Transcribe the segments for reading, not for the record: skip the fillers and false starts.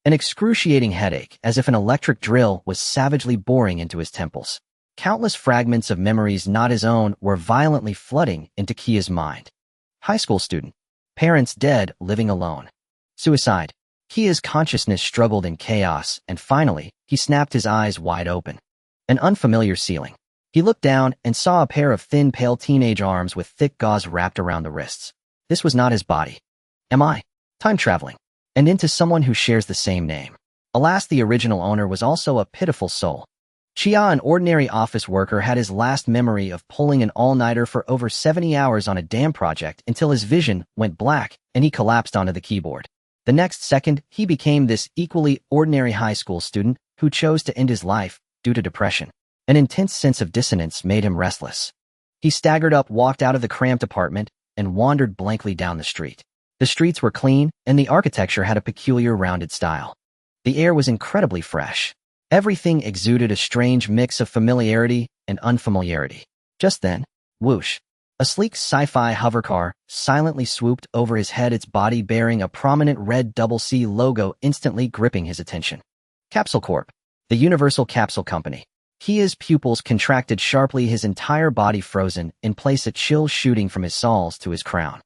An excruciating headache, as if an electric drill was savagely boring into his temples. Countless fragments of memories not his own were violently flooding into Kia's mind. High school student. Parents dead, living alone. Suicide. Kia's consciousness struggled in chaos, and finally, he snapped his eyes wide open. An unfamiliar ceiling. He looked down and saw a pair of thin, pale teenage arms with thick gauze wrapped around the wrists. This was not his body. Am I? Time traveling. And into someone who shares the same name. Alas, the original owner was also a pitiful soul. Chia, an ordinary office worker, had his last memory of pulling an all-nighter for over 70 hours on a dam project until his vision went black and he collapsed onto the keyboard. The next second, he became this equally ordinary high school student who chose to end his life due to depression. An intense sense of dissonance made him restless. He staggered up, walked out of the cramped apartment, and wandered blankly down the street. The streets were clean, and the architecture had a peculiar rounded style. The air was incredibly fresh. Everything exuded a strange mix of familiarity and unfamiliarity. Just then, whoosh, a sleek sci-fi hovercar silently swooped over his head, its body bearing a prominent red double C logo instantly gripping his attention. Capsule Corp, the Universal Capsule Company. Kia's pupils contracted sharply, his entire body frozen in place, a chill shooting from his soles to his crown.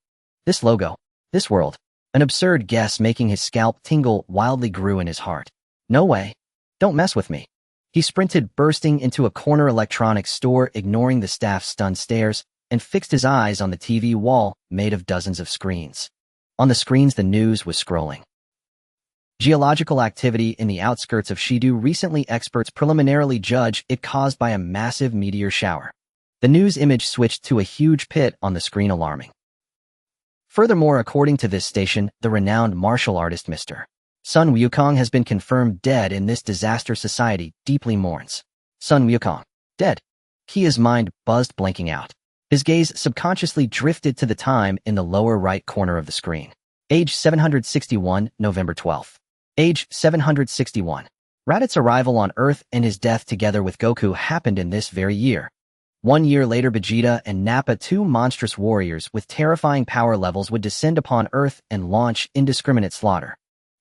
This logo, this world, an absurd guess making his scalp tingle wildly grew in his heart. No way. Don't mess with me. He sprinted, bursting into a corner electronics store, ignoring the staff's stunned stares, and fixed his eyes on the TV wall made of dozens of screens. On the screens, the news was scrolling. Geological activity in the outskirts of Shidu recently, experts preliminarily judge it caused by a massive meteor shower. The news image switched to a huge pit on the screen, alarming. Furthermore, according to this station, the renowned martial artist Mr. Sun Wukong has been confirmed dead in this disaster. Society deeply mourns. Sun Wukong, dead. Kia's mind buzzed, blanking out. His gaze subconsciously drifted to the time in the lower right corner of the screen. Age 761, November 12th. Age 761. Radit's arrival on Earth and his death together with Goku happened in this very year. 1 year later, Vegeta and Nappa, two monstrous warriors with terrifying power levels, would descend upon Earth and launch indiscriminate slaughter.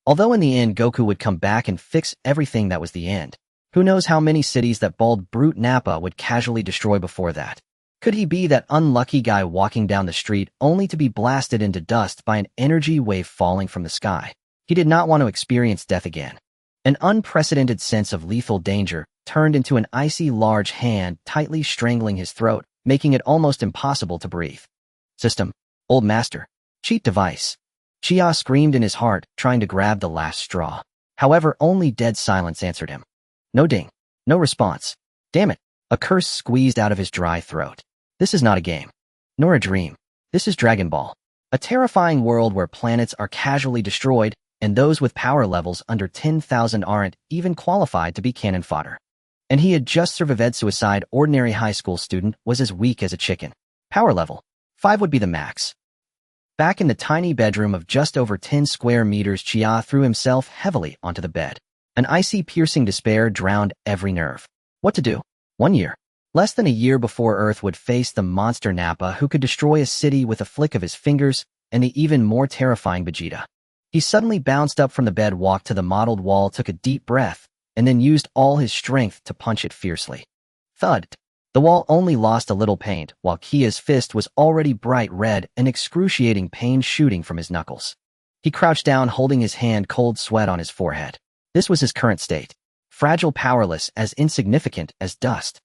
Although in the end Goku would come back and fix everything, that was the end. Who knows how many cities that bald brute Nappa would casually destroy before that? Could he be that unlucky guy walking down the street only to be blasted into dust by an energy wave falling from the sky? He did not want to experience death again. An unprecedented sense of lethal danger turned into an icy large hand tightly strangling his throat, making it almost impossible to breathe. System. Old master. Cheat device. Chia screamed in his heart, trying to grab the last straw. However, only dead silence answered him. No ding. No response. Damn it. A curse squeezed out of his dry throat. This is not a game. Nor a dream. This is Dragon Ball. A terrifying world where planets are casually destroyed, and those with power levels under 10,000 aren't even qualified to be cannon fodder. And he had just survived suicide. Ordinary high school student was as weak as a chicken. Power level 5 would be the max. Back in the tiny bedroom of just over 10 square meters, Chia threw himself heavily onto the bed. An icy, piercing despair drowned every nerve. What to do? 1 year. Less than a year before Earth would face the monster Nappa, who could destroy a city with a flick of his fingers, and the even more terrifying Vegeta. He suddenly bounced up from the bed, walked to the mottled wall, took a deep breath, and then used all his strength to punch it fiercely. Thud. The wall only lost a little paint, while Kia's fist was already bright red, an excruciating pain shooting from his knuckles. He crouched down, holding his hand, cold sweat on his forehead. This was his current state. Fragile, powerless, as insignificant as dust.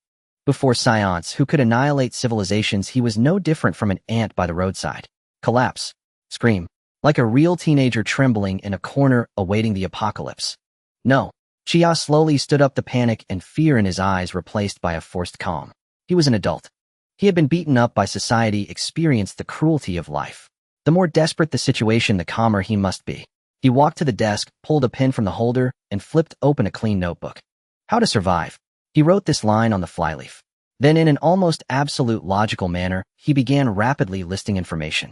Before Saiyans, who could annihilate civilizations, he was no different from an ant by the roadside. Collapse. Scream. Like a real teenager trembling in a corner, awaiting the apocalypse. No. Chia slowly stood up, the panic and fear in his eyes replaced by a forced calm. He was an adult. He had been beaten up by society, experienced the cruelty of life. The more desperate the situation, the calmer he must be. He walked to the desk, pulled a pen from the holder, and flipped open a clean notebook. How to survive. He wrote this line on the flyleaf. Then, in an almost absolute logical manner, he began rapidly listing information.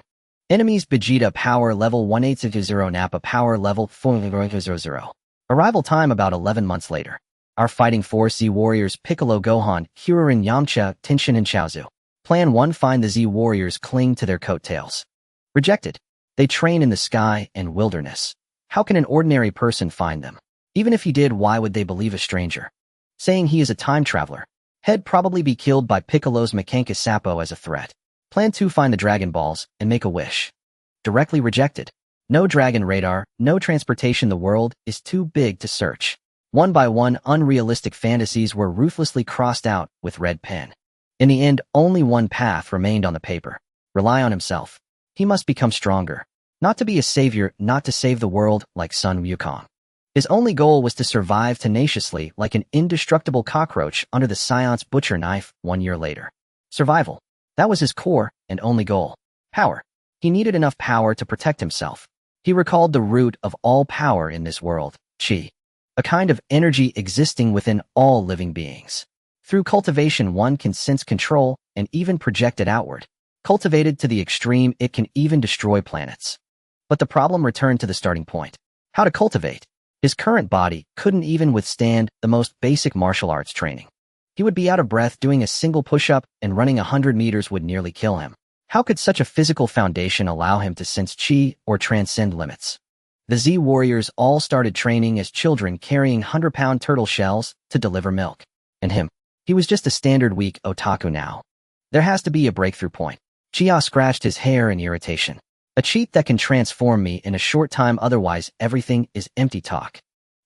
Enemies: Vegeta, power level 1800, Nappa, power level 400. Arrival time about 11 months later. Our fighting force: Z Warriors, Piccolo, Gohan, Hirurin, Yamcha, Tenshin, and Chaozu. Plan 1: find the Z Warriors, cling to their coattails. Rejected. They train in the sky and wilderness. How can an ordinary person find them? Even if he did, why would they believe a stranger? Saying he is a time traveler. He'd probably be killed by Piccolo's Mechanicus Sapo as a threat. Plan 2, find the Dragon Balls and make a wish. Directly rejected. No dragon radar, no transportation, the world is too big to search. One by one, unrealistic fantasies were ruthlessly crossed out with red pen. In the end, only one path remained on the paper. Rely on himself. He must become stronger. Not to be a savior, not to save the world like Sun Wukong. His only goal was to survive tenaciously like an indestructible cockroach under the Saiyans' butcher knife 1 year later. Survival. That was his core and only goal. Power. He needed enough power to protect himself. He recalled the root of all power in this world, Qi. A kind of energy existing within all living beings. Through cultivation, one can sense control and even project it outward. Cultivated to the extreme, it can even destroy planets. But the problem returned to the starting point. How to cultivate? His current body couldn't even withstand the most basic martial arts training. He would be out of breath doing a single push-up, and running 100 meters would nearly kill him. How could such a physical foundation allow him to sense Qi or transcend limits? The Z warriors all started training as children, carrying 100-pound turtle shells to deliver milk. And him? He was just a standard weak otaku now. There has to be a breakthrough point. Chia scratched his hair in irritation. A cheat that can transform me in a short time, otherwise everything is empty talk.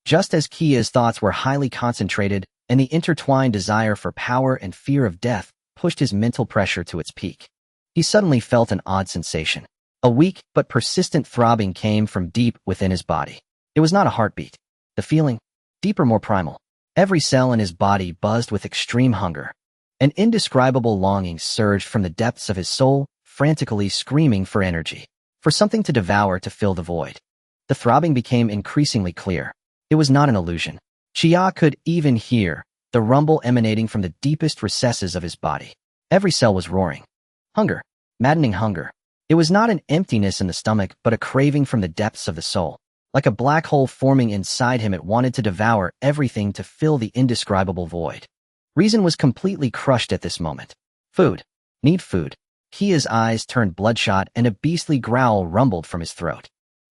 Just as Kia's thoughts were highly concentrated, and the intertwined desire for power and fear of death pushed his mental pressure to its peak. He suddenly felt an odd sensation. A weak but persistent throbbing came from deep within his body. It was not a heartbeat. The feeling? Deeper, more primal. Every cell in his body buzzed with extreme hunger. An indescribable longing surged from the depths of his soul, frantically screaming for energy. For something to devour, to fill the void. The throbbing became increasingly clear. It was not an illusion. Chia could even hear the rumble emanating from the deepest recesses of his body. Every cell was roaring. Hunger. Maddening hunger. It was not an emptiness in the stomach, but a craving from the depths of the soul. Like a black hole forming inside him, it wanted to devour everything to fill the indescribable void. Reason was completely crushed at this moment. Food. Need food. Kia's eyes turned bloodshot and a beastly growl rumbled from his throat.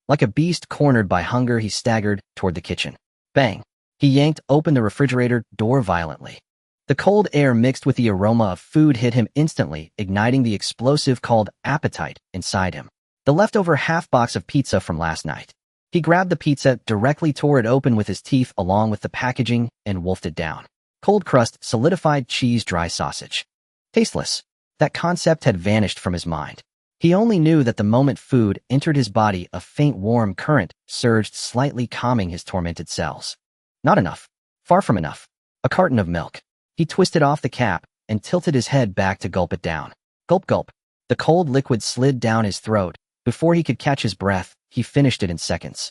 Like a beast cornered by hunger, he staggered toward the kitchen. Bang! He yanked open the refrigerator door violently. The cold air mixed with the aroma of food hit him instantly, igniting the explosive called appetite inside him. The leftover half-box of pizza from last night. He grabbed the pizza, directly tore it open with his teeth along with the packaging, and wolfed it down. Cold crust, solidified cheese, dry sausage. Tasteless. That concept had vanished from his mind. He only knew that the moment food entered his body, a faint warm current surged, slightly calming his tormented cells. Not enough. Far from enough. A carton of milk. He twisted off the cap and tilted his head back to gulp it down. Gulp, gulp. The cold liquid slid down his throat. Before he could catch his breath, he finished it in seconds.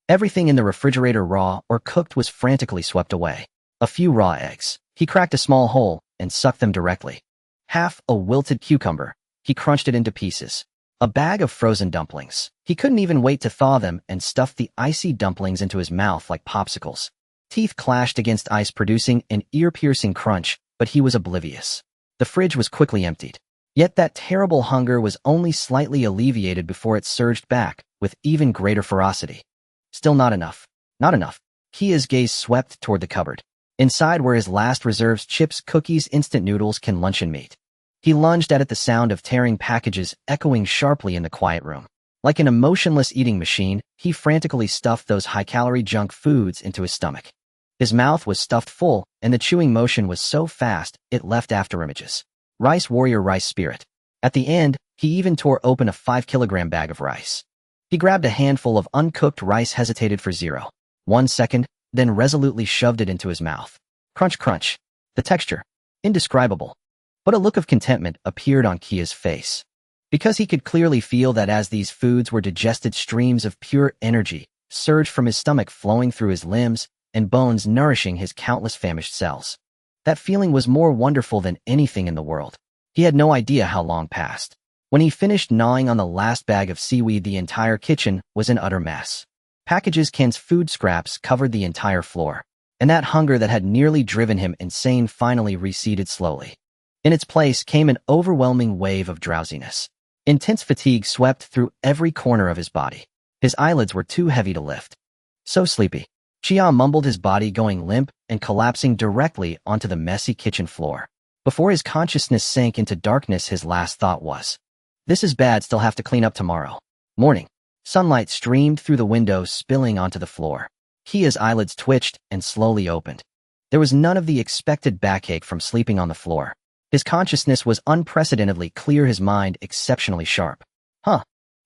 Everything in the refrigerator, raw or cooked, was frantically swept away. A few raw eggs. He cracked a small hole and sucked them directly. Half a wilted cucumber. He crunched it into pieces. A bag of frozen dumplings. He couldn't even wait to thaw them and stuffed the icy dumplings into his mouth like popsicles. Teeth clashed against ice, producing an ear-piercing crunch, but he was oblivious. The fridge was quickly emptied. Yet that terrible hunger was only slightly alleviated before it surged back with even greater ferocity. Still not enough. Not enough. Kia's gaze swept toward the cupboard. Inside were his last reserves: chips, cookies, instant noodles, canned luncheon meat. He lunged at it, the sound of tearing packages echoing sharply in the quiet room. Like an emotionless eating machine, he frantically stuffed those high-calorie junk foods into his stomach. His mouth was stuffed full, and the chewing motion was so fast it left afterimages. Rice warrior, rice spirit. At the end, he even tore open a 5-kilogram bag of rice. He grabbed a handful of uncooked rice, hesitated for 0.1 second, then resolutely shoved it into his mouth. Crunch, crunch. The texture. Indescribable. But a look of contentment appeared on Kia's face. Because he could clearly feel that as these foods were digested, streams of pure energy surged from his stomach, flowing through his limbs and bones, nourishing his countless famished cells. That feeling was more wonderful than anything in the world. He had no idea how long passed. When he finished gnawing on the last bag of seaweed, the entire kitchen was an utter mess. Packages, cans, food scraps covered the entire floor. And that hunger that had nearly driven him insane finally receded slowly. In its place came an overwhelming wave of drowsiness. Intense fatigue swept through every corner of his body. His eyelids were too heavy to lift. So sleepy. Chia mumbled, his body going limp and collapsing directly onto the messy kitchen floor. Before his consciousness sank into darkness, his last thought was, "This is bad, still have to clean up tomorrow." Morning. Sunlight streamed through the window, spilling onto the floor. Kia's eyelids twitched and slowly opened. There was none of the expected backache from sleeping on the floor. His consciousness was unprecedentedly clear, his mind exceptionally sharp.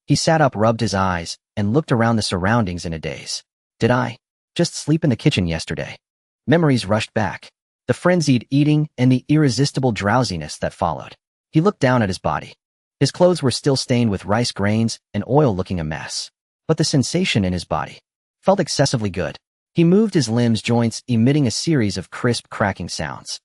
He sat up, rubbed his eyes, and looked around the surroundings in a daze. Did I just sleep in the kitchen yesterday? Memories rushed back. The frenzied eating and the irresistible drowsiness that followed. He looked down at his body. His clothes were still stained with rice grains and oil, looking a mess. But the sensation in his body felt excessively good. He moved his limbs, joints emitting a series of crisp, cracking sounds.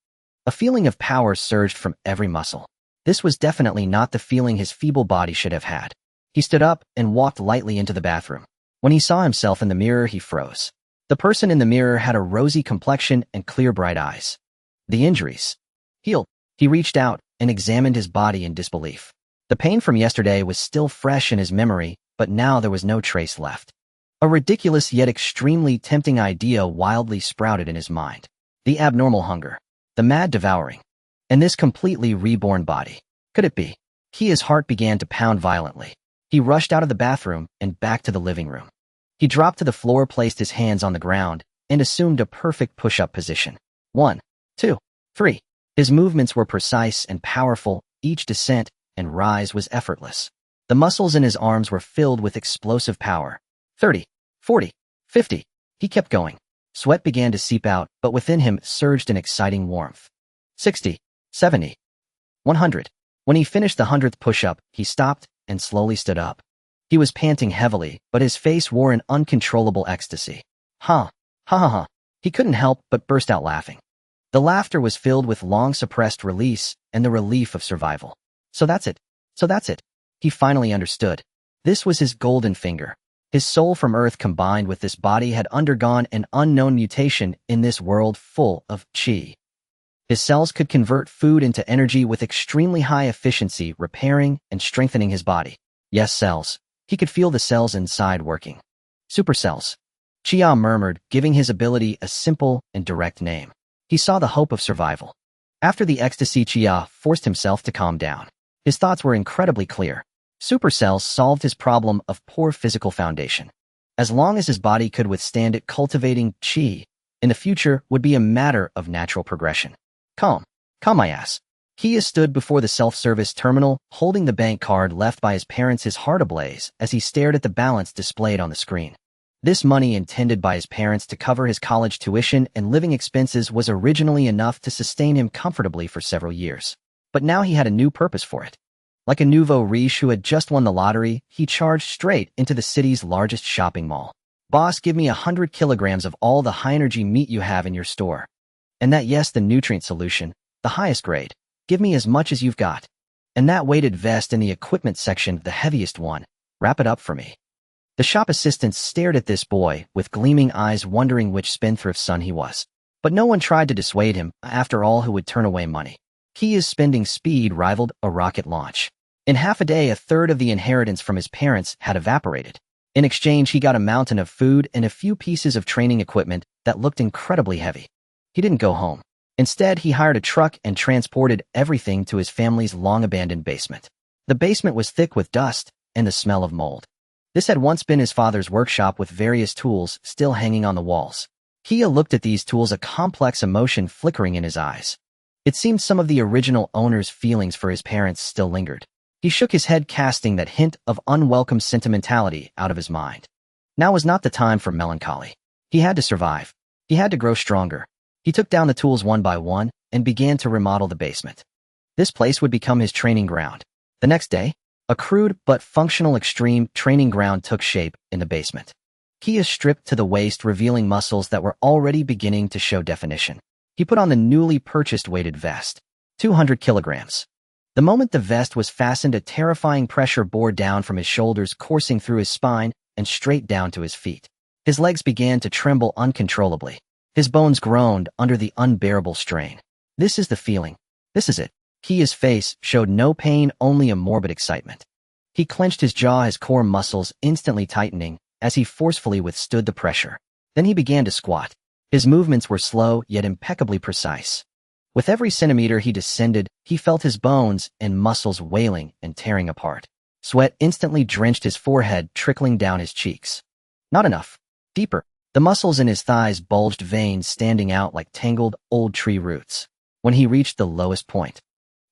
A feeling of power surged from every muscle. This was definitely not the feeling his feeble body should have had. He stood up and walked lightly into the bathroom. When he saw himself in the mirror, he froze. The person in the mirror had a rosy complexion and clear, bright eyes. The injuries healed. He reached out and examined his body in disbelief. The pain from yesterday was still fresh in his memory, but now there was no trace left. A ridiculous yet extremely tempting idea wildly sprouted in his mind. The abnormal hunger. The mad devouring. And this completely reborn body. Could it be? Kia's heart began to pound violently. He rushed out of the bathroom and back to the living room. He dropped to the floor, placed his hands on the ground, and assumed a perfect push-up position. 1, 2, 3. His movements were precise and powerful. Each descent and rise was effortless. The muscles in his arms were filled with explosive power. 30, 40, 50. He kept going. Sweat began to seep out, but within him surged an exciting warmth. 60, 70, 100. When he finished the 100th push-up, he stopped and slowly stood up. He was panting heavily, but his face wore an uncontrollable ecstasy. Ha ha ha. He couldn't help but burst out laughing. The laughter was filled with long-suppressed release and the relief of survival. So that's it. He finally understood. This was his golden finger. His soul from Earth combined with this body had undergone an unknown mutation in this world full of chi. His cells could convert food into energy with extremely high efficiency, repairing and strengthening his body. Yes, cells. He could feel the cells inside working. Supercells. Chia murmured, giving his ability a simple and direct name. He saw the hope of survival. After the ecstasy, Chia forced himself to calm down. His thoughts were incredibly clear. Supercells solved his problem of poor physical foundation. As long as his body could withstand it, cultivating chi in the future would be a matter of natural progression. Calm my ass. Kia stood before the self-service terminal, holding the bank card left by his parents, his heart ablaze as he stared at the balance displayed on the screen. This money, intended by his parents to cover his college tuition and living expenses, was originally enough to sustain him comfortably for several years. But now he had a new purpose for it. Like a nouveau riche who had just won the lottery, he charged straight into the city's largest shopping mall. "Boss, give me 100 kilograms of all the high-energy meat you have in your store. And that, yes, the nutrient solution, the highest grade. Give me as much as you've got. And that weighted vest in the equipment section, the heaviest one. Wrap it up for me." The shop assistants stared at this boy with gleaming eyes, wondering which spendthrift son he was. But no one tried to dissuade him. After all, who would turn away money? Kia's spending speed rivaled a rocket launch. In half a day, a third of the inheritance from his parents had evaporated. In exchange, he got a mountain of food and a few pieces of training equipment that looked incredibly heavy. He didn't go home. Instead, he hired a truck and transported everything to his family's long-abandoned basement. The basement was thick with dust and the smell of mold. This had once been his father's workshop, with various tools still hanging on the walls. Kia looked at these tools, a complex emotion flickering in his eyes. It seemed some of the original owner's feelings for his parents still lingered. He shook his head, casting that hint of unwelcome sentimentality out of his mind. Now was not the time for melancholy. He had to survive. He had to grow stronger. He took down the tools one by one and began to remodel the basement. This place would become his training ground. The next day, a crude but functional extreme training ground took shape in the basement. Kia stripped to the waist, revealing muscles that were already beginning to show definition. He put on the newly purchased weighted vest. 200 kilograms. The moment the vest was fastened, a terrifying pressure bore down from his shoulders, coursing through his spine and straight down to his feet. His legs began to tremble uncontrollably. His bones groaned under the unbearable strain. This is the feeling. This is it. Kia's face showed no pain, only a morbid excitement. He clenched his jaw, his core muscles instantly tightening as he forcefully withstood the pressure. Then he began to squat. His movements were slow yet impeccably precise. With every centimeter he descended, he felt his bones and muscles wailing and tearing apart. Sweat instantly drenched his forehead, trickling down his cheeks. Not enough. Deeper. The muscles in his thighs bulged, veins standing out like tangled, old tree roots. When he reached the lowest point,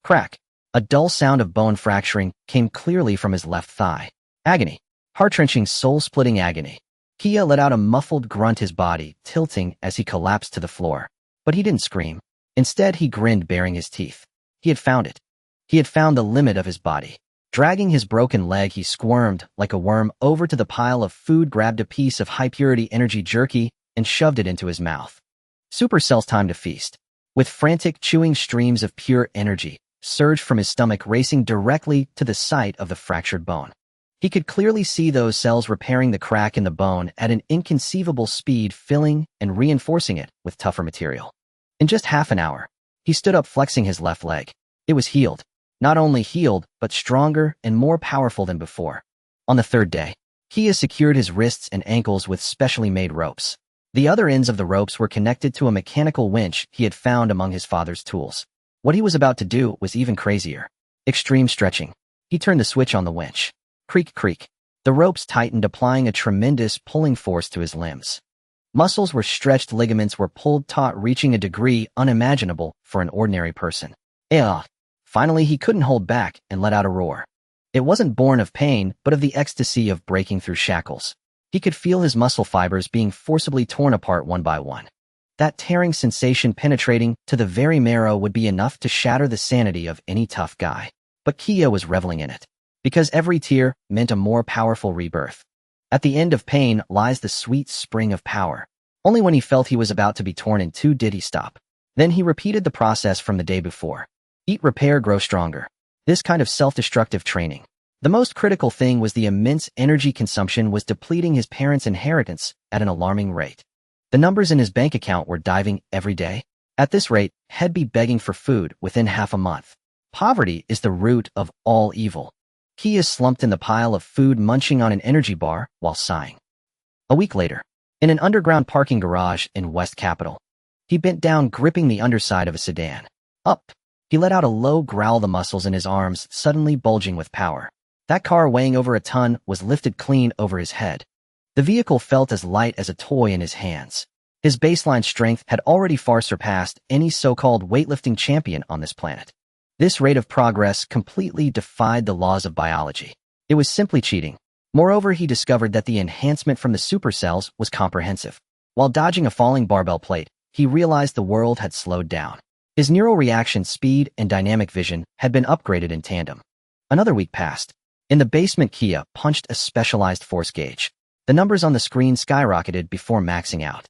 crack! A dull sound of bone fracturing came clearly from his left thigh. Agony. Heart-wrenching, soul-splitting agony. Kia let out a muffled grunt, his body tilting as he collapsed to the floor. But he didn't scream. Instead, he grinned, baring his teeth. He had found it. He had found the limit of his body. Dragging his broken leg, he squirmed like a worm over to the pile of food, grabbed a piece of high-purity energy jerky, and shoved it into his mouth. Supercell's time to feast. With frantic, chewing, streams of pure energy surged from his stomach, racing directly to the site of the fractured bone. He could clearly see those cells repairing the crack in the bone at an inconceivable speed, filling and reinforcing it with tougher material. In just half an hour, he stood up, flexing his left leg. It was healed. Not only healed, but stronger and more powerful than before. On the third day, Kia secured his wrists and ankles with specially made ropes. The other ends of the ropes were connected to a mechanical winch he had found among his father's tools. What he was about to do was even crazier. Extreme stretching. He turned the switch on the winch. Creak, creak. The ropes tightened, applying a tremendous pulling force to his limbs. Muscles were stretched, ligaments were pulled taut, reaching a degree unimaginable for an ordinary person. Finally, he couldn't hold back and let out a roar. It wasn't born of pain, but of the ecstasy of breaking through shackles. He could feel his muscle fibers being forcibly torn apart one by one. That tearing sensation, penetrating to the very marrow, would be enough to shatter the sanity of any tough guy. But Kia was reveling in it, because every tear meant a more powerful rebirth. At the end of pain lies the sweet spring of power. Only when he felt he was about to be torn in two did he stop. Then he repeated the process from the day before. Eat, repair, grow stronger. This kind of self-destructive training. The most critical thing was the immense energy consumption was depleting his parents' inheritance at an alarming rate. The numbers in his bank account were diving every day. At this rate, he'd be begging for food within half a month. Poverty is the root of all evil. Kia slumped in the pile of food, munching on an energy bar while sighing. A week later, in an underground parking garage in West Capital, he bent down, gripping the underside of a sedan. Up! He let out a low growl, the muscles in his arms suddenly bulging with power. That car, weighing over a ton, was lifted clean over his head. The vehicle felt as light as a toy in his hands. His baseline strength had already far surpassed any so-called weightlifting champion on this planet. This rate of progress completely defied the laws of biology. It was simply cheating. Moreover, he discovered that the enhancement from the supercells was comprehensive. While dodging a falling barbell plate, he realized the world had slowed down. His neural reaction speed and dynamic vision had been upgraded in tandem. Another week passed. In the basement, Kia punched a specialized force gauge. The numbers on the screen skyrocketed before maxing out.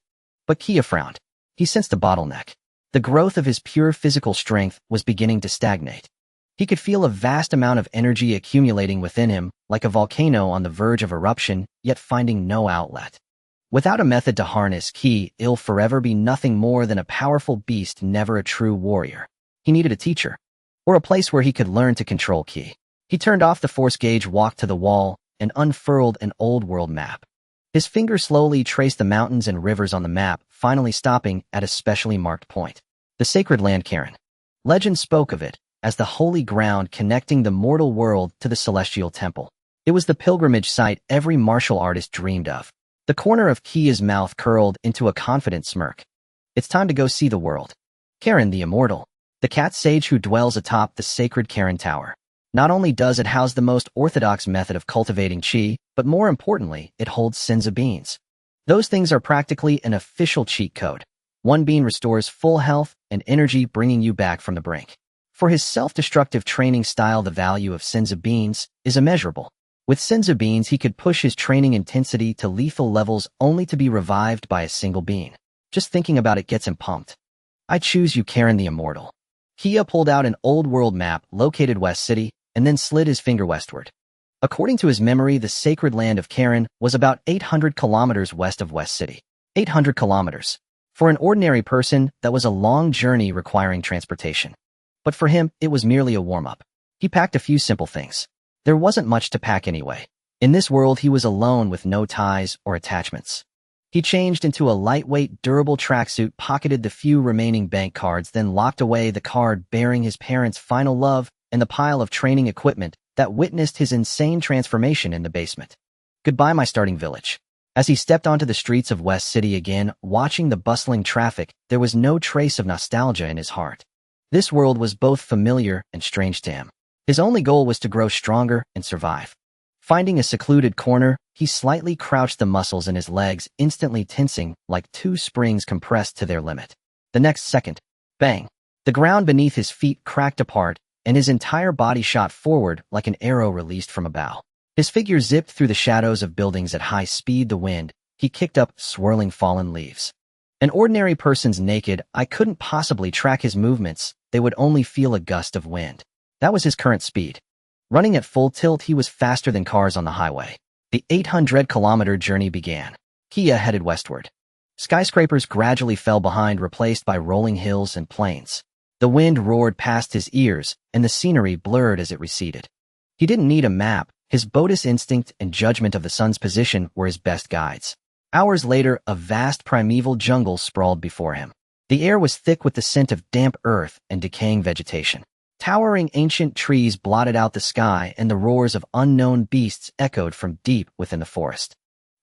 But Kia frowned. He sensed a bottleneck. The growth of his pure physical strength was beginning to stagnate. He could feel a vast amount of energy accumulating within him, like a volcano on the verge of eruption, yet finding no outlet. Without a method to harness Ki, he'll forever be nothing more than a powerful beast, never a true warrior. He needed a teacher, or a place where he could learn to control Ki. He turned off the force gauge, walked to the wall, and unfurled an old world map. His finger slowly traced the mountains and rivers on the map, finally stopping at a specially marked point. The sacred land Karen. Legend spoke of it as the holy ground connecting the mortal world to the celestial temple. It was the pilgrimage site every martial artist dreamed of. The corner of Kia's mouth curled into a confident smirk. It's time to go see the world. Karen the Immortal, the cat sage who dwells atop the sacred Karen Tower. Not only does it house the most orthodox method of cultivating chi, but more importantly, it holds senza beans. Those things are practically an official cheat code. One bean restores full health and energy, bringing you back from the brink. For his self-destructive training style, the value of senza beans is immeasurable. With senza beans, he could push his training intensity to lethal levels only to be revived by a single bean. Just thinking about it gets him pumped. I choose you, Karen the Immortal. Kia pulled out an old world map located West City and then slid his finger westward. According to his memory, the sacred land of Karen was about 800 kilometers west of West City. 800 kilometers. For an ordinary person, that was a long journey requiring transportation. But for him, it was merely a warm-up. He packed a few simple things. There wasn't much to pack anyway. In this world, he was alone with no ties or attachments. He changed into a lightweight, durable tracksuit, pocketed the few remaining bank cards, then locked away the card bearing his parents' final love and the pile of training equipment that witnessed his insane transformation in the basement. Goodbye, my starting village. As he stepped onto the streets of West City again, watching the bustling traffic, there was no trace of nostalgia in his heart. This world was both familiar and strange to him. His only goal was to grow stronger and survive. Finding a secluded corner, he slightly crouched, the muscles in his legs instantly tensing like two springs compressed to their limit. The next second, bang! The ground beneath his feet cracked apart, and his entire body shot forward like an arrow released from a bow. His figure zipped through the shadows of buildings at high speed. The wind, he kicked up swirling fallen leaves. An ordinary person's naked eye couldn't possibly track his movements. They would only feel a gust of wind. That was his current speed. Running at full tilt, he was faster than cars on the highway. The 800-kilometer journey began. Kia headed westward. Skyscrapers gradually fell behind, replaced by rolling hills and plains. The wind roared past his ears, and the scenery blurred as it receded. He didn't need a map. His Bodhi's instinct and judgment of the sun's position were his best guides. Hours later, a vast primeval jungle sprawled before him. The air was thick with the scent of damp earth and decaying vegetation. Towering ancient trees blotted out the sky, and the roars of unknown beasts echoed from deep within the forest.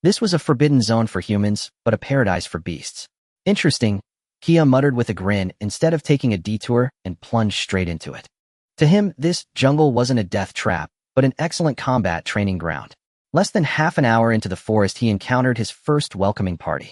This was a forbidden zone for humans, but a paradise for beasts. Interesting, Kia muttered with a grin, instead of taking a detour and plunged straight into it. To him, this jungle wasn't a death trap, but an excellent combat training ground. Less than half an hour into the forest, he encountered his first welcoming party.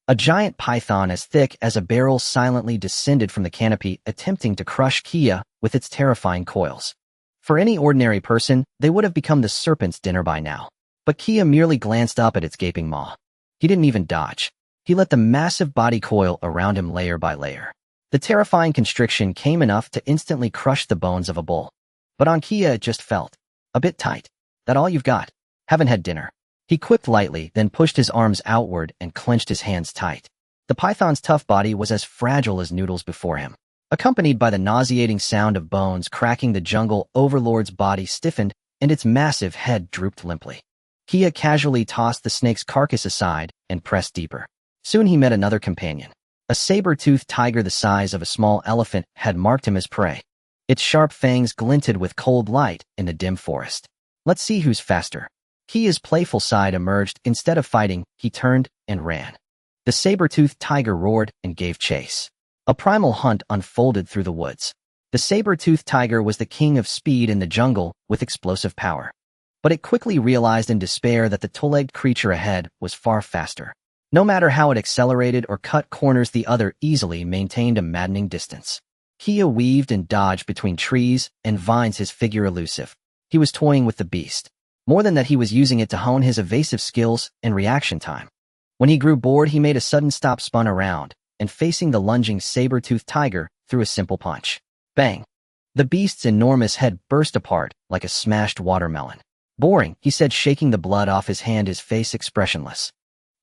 A giant python as thick as a barrel silently descended from the canopy, attempting to crush Kia with its terrifying coils. For any ordinary person, they would have become the serpent's dinner by now. But Kia merely glanced up at its gaping maw. He didn't even dodge. He let the massive body coil around him layer by layer. The terrifying constriction came enough to instantly crush the bones of a bull. But on Kia it just felt a bit tight. That all you've got? Haven't had dinner. He quipped lightly, then pushed his arms outward and clenched his hands tight. The python's tough body was as fragile as noodles before him. Accompanied by the nauseating sound of bones cracking, the jungle overlord's body stiffened and its massive head drooped limply. Kia casually tossed the snake's carcass aside and pressed deeper. Soon he met another companion. A saber-toothed tiger the size of a small elephant had marked him as prey. Its sharp fangs glinted with cold light in the dim forest. Let's see who's faster. Kia's playful side emerged. Instead of fighting, he turned and ran. The saber-toothed tiger roared and gave chase. A primal hunt unfolded through the woods. The saber-toothed tiger was the king of speed in the jungle with explosive power. But it quickly realized in despair that the two-legged creature ahead was far faster. No matter how it accelerated or cut corners, the other easily maintained a maddening distance. Kia weaved and dodged between trees and vines, his figure elusive. He was toying with the beast. More than that, he was using it to hone his evasive skills and reaction time. When he grew bored, he made a sudden stop, spun around, and facing the lunging saber-toothed tiger, threw a simple punch. Bang! The beast's enormous head burst apart like a smashed watermelon. Boring, he said, shaking the blood off his hand, his face expressionless.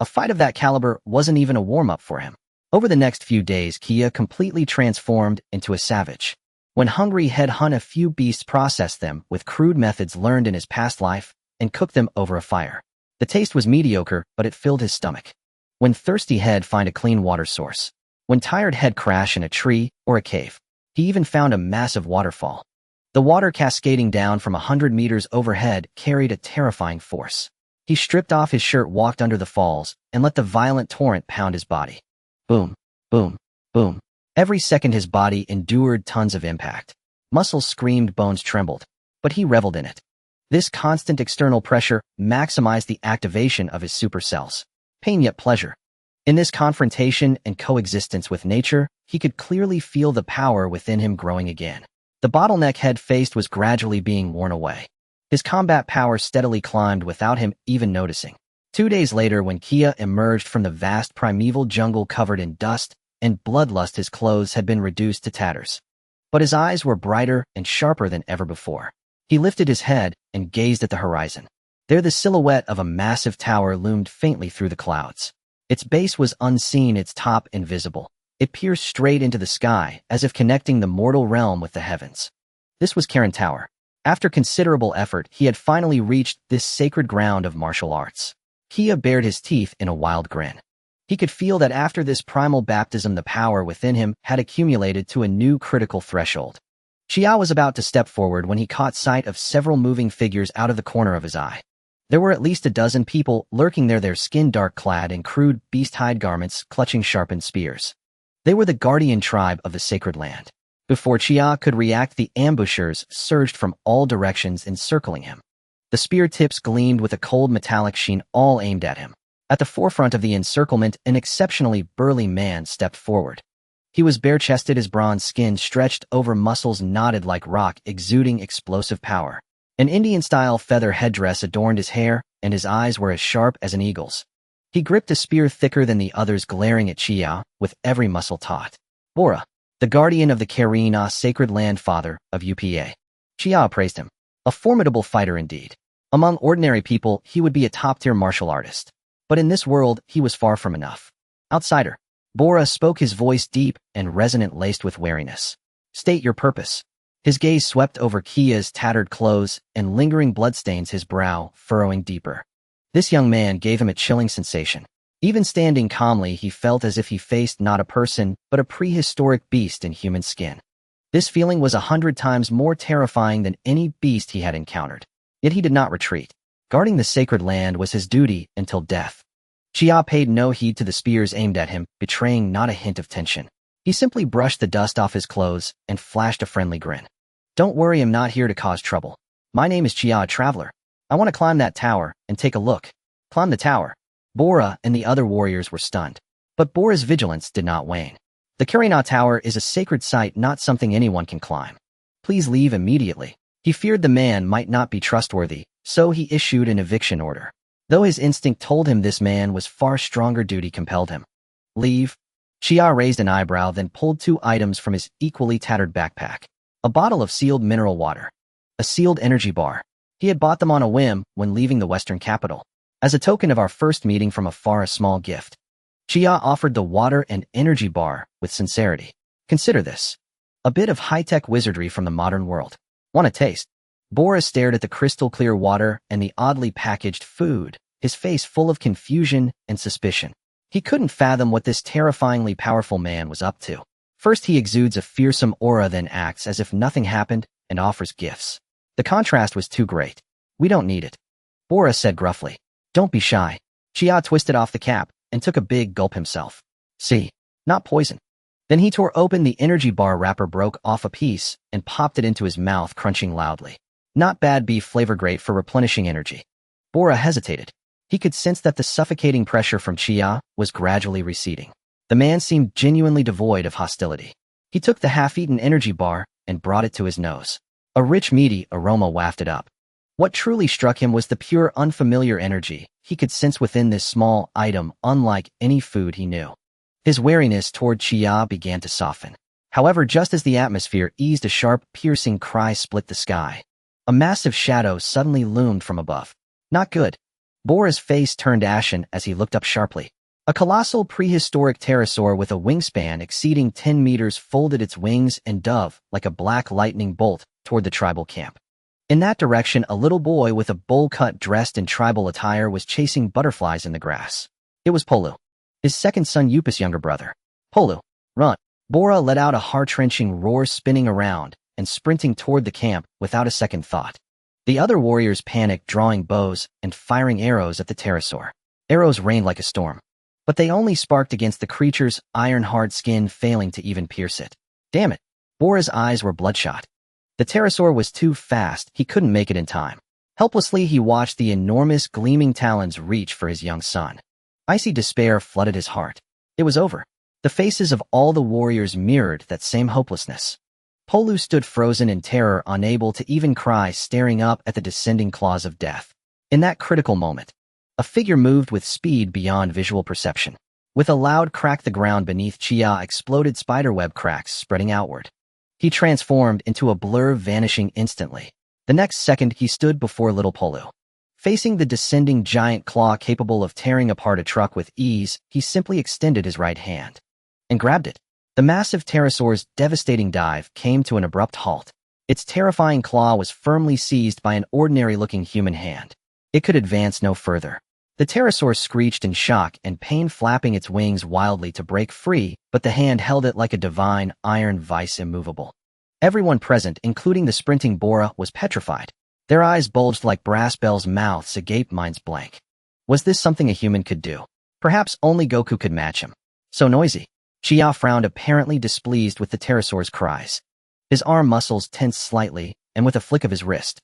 A fight of that caliber wasn't even a warm-up for him. Over the next few days, Kia completely transformed into a savage. When hungry, he'd hunt a few beasts, process them with crude methods learned in his past life, and cook them over a fire. The taste was mediocre, but it filled his stomach. When thirsty, he'd find a clean water source. When tired, he'd crash in a tree or a cave. He even found a massive waterfall. The water cascading down from 100 meters overhead carried a terrifying force. He stripped off his shirt, walked under the falls, and let the violent torrent pound his body. Boom, boom, boom. Every second his body endured tons of impact. Muscles screamed, bones trembled. But he reveled in it. This constant external pressure maximized the activation of his supercells. Pain yet pleasure. In this confrontation and coexistence with nature, he could clearly feel the power within him growing again. The bottleneck he'd faced was gradually being worn away. His combat power steadily climbed without him even noticing. 2 days later, when Kia emerged from the vast primeval jungle covered in dust and bloodlust, his clothes had been reduced to tatters. But his eyes were brighter and sharper than ever before. He lifted his head and gazed at the horizon. There, the silhouette of a massive tower loomed faintly through the clouds. Its base was unseen, its top invisible. It pierced straight into the sky, as if connecting the mortal realm with the heavens. This was Cairn Tower. After considerable effort, he had finally reached this sacred ground of martial arts. Kia bared his teeth in a wild grin. He could feel that after this primal baptism the power within him had accumulated to a new critical threshold. Chia was about to step forward when he caught sight of several moving figures out of the corner of his eye. There were at least a dozen people lurking there, their skin dark-clad in crude beast-hide garments, clutching sharpened spears. They were the guardian tribe of the sacred land. Before Chia could react, the ambushers surged from all directions, encircling him. The spear tips gleamed with a cold metallic sheen, all aimed at him. At the forefront of the encirclement, an exceptionally burly man stepped forward. He was bare-chested, his bronze skin stretched over muscles knotted like rock, exuding explosive power. An Indian-style feather headdress adorned his hair, and his eyes were as sharp as an eagle's. He gripped a spear thicker than the others, glaring at Chia with every muscle taut. Bora, the guardian of the Karina sacred land, father of UPA. Chia praised him. A formidable fighter indeed. Among ordinary people, he would be a top-tier martial artist. But in this world, he was far from enough. Outsider. Bora spoke, his voice deep and resonant, laced with wariness. State your purpose. His gaze swept over Kia's tattered clothes and lingering bloodstains, his brow furrowing deeper. This young man gave him a chilling sensation. Even standing calmly, he felt as if he faced not a person, but a prehistoric beast in human skin. This feeling was 100 times more terrifying than any beast he had encountered. Yet he did not retreat. Guarding the sacred land was his duty until death. Chia paid no heed to the spears aimed at him, betraying not a hint of tension. He simply brushed the dust off his clothes and flashed a friendly grin. Don't worry, I'm not here to cause trouble. My name is Chia, a traveler. I want to climb that tower and take a look. Climb the tower. Bora and the other warriors were stunned. But Bora's vigilance did not wane. The Karina Tower is a sacred site, not something anyone can climb. Please leave immediately. He feared the man might not be trustworthy, so he issued an eviction order. Though his instinct told him this man was far stronger, duty compelled him. Leave? Chia raised an eyebrow, then pulled 2 items from his equally tattered backpack. A bottle of sealed mineral water. A sealed energy bar. He had bought them on a whim when leaving the western capital. As a token of our first meeting, from afar, a small gift. Chia offered the water and energy bar with sincerity. Consider this. A bit of high-tech wizardry from the modern world. Want a taste? Boris stared at the crystal-clear water and the oddly packaged food, his face full of confusion and suspicion. He couldn't fathom what this terrifyingly powerful man was up to. First, he exudes a fearsome aura, then acts as if nothing happened and offers gifts. The contrast was too great. We don't need it. Boris said gruffly. Don't be shy. Chia twisted off the cap and took a big gulp himself. See, not poison. Then he tore open the energy bar wrapper, broke off a piece, and popped it into his mouth, crunching loudly. Not bad beef flavor, great for replenishing energy. Bora hesitated. He could sense that the suffocating pressure from Chia was gradually receding. The man seemed genuinely devoid of hostility. He took the half-eaten energy bar and brought it to his nose. A rich, meaty aroma wafted up. What truly struck him was the pure, unfamiliar energy he could sense within this small item, unlike any food he knew. His wariness toward Chia began to soften. However, just as the atmosphere eased, a sharp, piercing cry split the sky. A massive shadow suddenly loomed from above. Not good. Bora's face turned ashen as he looked up sharply. A colossal prehistoric pterosaur with a wingspan exceeding 10 meters folded its wings and dove like a black lightning bolt toward the tribal camp. In that direction, a little boy with a bowl cut, dressed in tribal attire, was chasing butterflies in the grass. It was Polu, his second son, Yupa's younger brother. Polu, run! Bora let out a heart-wrenching roar, spinning around and sprinting toward the camp without a second thought. The other warriors panicked, drawing bows and firing arrows at the pterosaur. Arrows rained like a storm, but they only sparked against the creature's iron-hard skin, failing to even pierce it. Damn it! Bora's eyes were bloodshot. The pterosaur was too fast, he couldn't make it in time. Helplessly, he watched the enormous, gleaming talons reach for his young son. Icy despair flooded his heart. It was over. The faces of all the warriors mirrored that same hopelessness. Polu stood frozen in terror, unable to even cry, staring up at the descending claws of death. In that critical moment, a figure moved with speed beyond visual perception. With a loud crack, the ground beneath Chia exploded, spiderweb cracks spreading outward. He transformed into a blur, vanishing instantly. The next second, he stood before little Polu. Facing the descending giant claw capable of tearing apart a truck with ease, he simply extended his right hand and grabbed it. The massive pterosaur's devastating dive came to an abrupt halt. Its terrifying claw was firmly seized by an ordinary-looking human hand. It could advance no further. The pterosaur screeched in shock and pain, flapping its wings wildly to break free, but the hand held it like a divine iron vice, immovable. Everyone present, including the sprinting Bora, was petrified. Their eyes bulged like brass bells, mouths agape, minds blank. Was this something a human could do? Perhaps only Goku could match him. So noisy. Chia frowned, apparently displeased with the pterosaur's cries. His arm muscles tensed slightly, and with a flick of his wrist,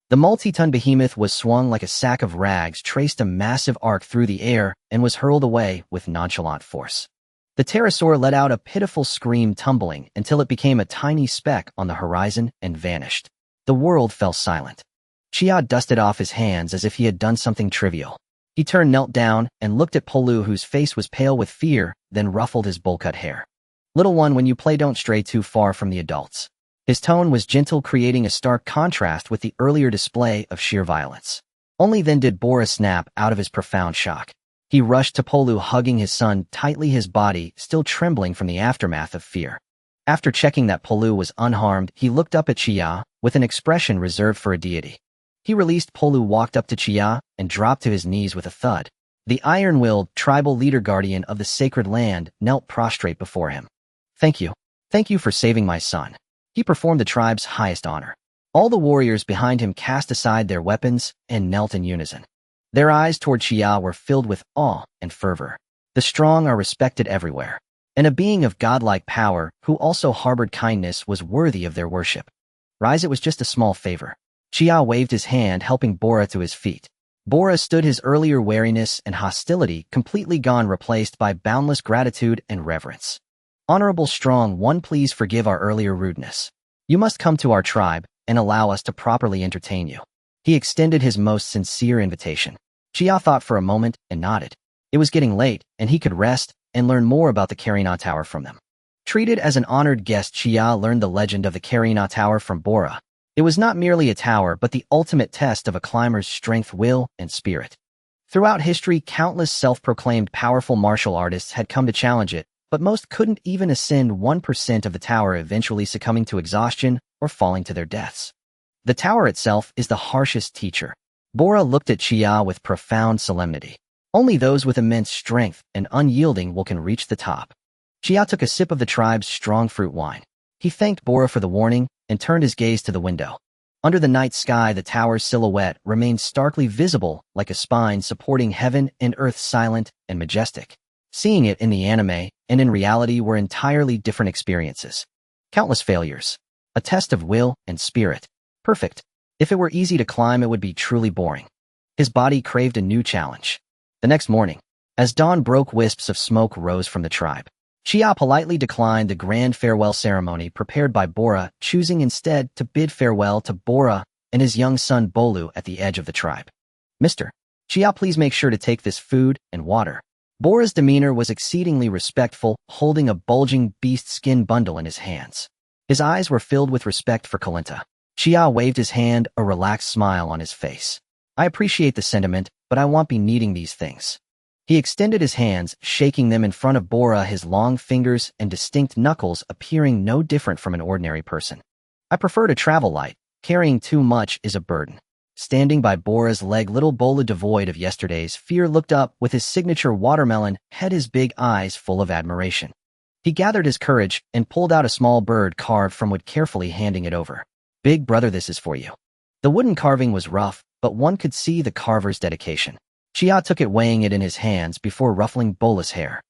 the multi-ton behemoth was swung like a sack of rags, traced a massive arc through the air, and was hurled away with nonchalant force. The pterosaur let out a pitiful scream, tumbling until it became a tiny speck on the horizon and vanished. The world fell silent. Chia dusted off his hands as if he had done something trivial. He turned, knelt down, and looked at Polu, whose face was pale with fear, then ruffled his bowl-cut hair. "Little one, when you play, don't stray too far from the adults." His tone was gentle, creating a stark contrast with the earlier display of sheer violence. Only then did Bora snap out of his profound shock. He rushed to Polu, hugging his son tightly, his body still trembling from the aftermath of fear. After checking that Polu was unharmed, he looked up at Chia with an expression reserved for a deity. He released Polu, walked up to Chia, and dropped to his knees with a thud. The iron-willed, tribal leader, guardian of the sacred land, knelt prostrate before him. "Thank you. Thank you for saving my son." He performed the tribe's highest honor. All the warriors behind him cast aside their weapons and knelt in unison. Their eyes toward Chia were filled with awe and fervor. The strong are respected everywhere, and a being of godlike power who also harbored kindness was worthy of their worship. Rise, it was just a small favor. Chia waved his hand, helping Bora to his feet. Bora stood, his earlier wariness and hostility completely gone, replaced by boundless gratitude and reverence. "Honorable Strong One, please forgive our earlier rudeness. You must come to our tribe and allow us to properly entertain you." He extended his most sincere invitation. Chia thought for a moment and nodded. It was getting late, and he could rest and learn more about the Karina Tower from them. Treated as an honored guest, Chia learned the legend of the Karina Tower from Bora. It was not merely a tower, but the ultimate test of a climber's strength, will, and spirit. Throughout history, countless self-proclaimed powerful martial artists had come to challenge it, but most couldn't even ascend 1% of the tower, eventually succumbing to exhaustion or falling to their deaths. The tower itself is the harshest teacher. Bora looked at Chia with profound solemnity. Only those with immense strength and unyielding will can reach the top. Chia took a sip of the tribe's strong fruit wine. He thanked Bora for the warning and turned his gaze to the window. Under the night sky, the tower's silhouette remained starkly visible, like a spine supporting heaven and earth, silent and majestic. Seeing it in the anime and in reality were entirely different experiences. Countless failures. A test of will and spirit. Perfect. If it were easy to climb, it would be truly boring. His body craved a new challenge. The next morning, as dawn broke, wisps of smoke rose from the tribe. Chia politely declined the grand farewell ceremony prepared by Bora, choosing instead to bid farewell to Bora and his young son Bolu at the edge of the tribe. "Mr. Chia, please make sure to take this food and water." Bora's demeanor was exceedingly respectful, holding a bulging beast skin bundle in his hands. His eyes were filled with respect for Kalinta. Chia waved his hand, a relaxed smile on his face. "I appreciate the sentiment, but I won't be needing these things." He extended his hands, shaking them in front of Bora, his long fingers and distinct knuckles appearing no different from an ordinary person. "I prefer to travel light. Carrying too much is a burden." Standing by Bora's leg, little Bolu, devoid of yesterday's fear, looked up with his signature watermelon head, his big eyes full of admiration. He gathered his courage and pulled out a small bird carved from wood, carefully handing it over. "Big brother, this is for you." The wooden carving was rough, but one could see the carver's dedication. Chia took it, weighing it in his hands before ruffling Bola's hair.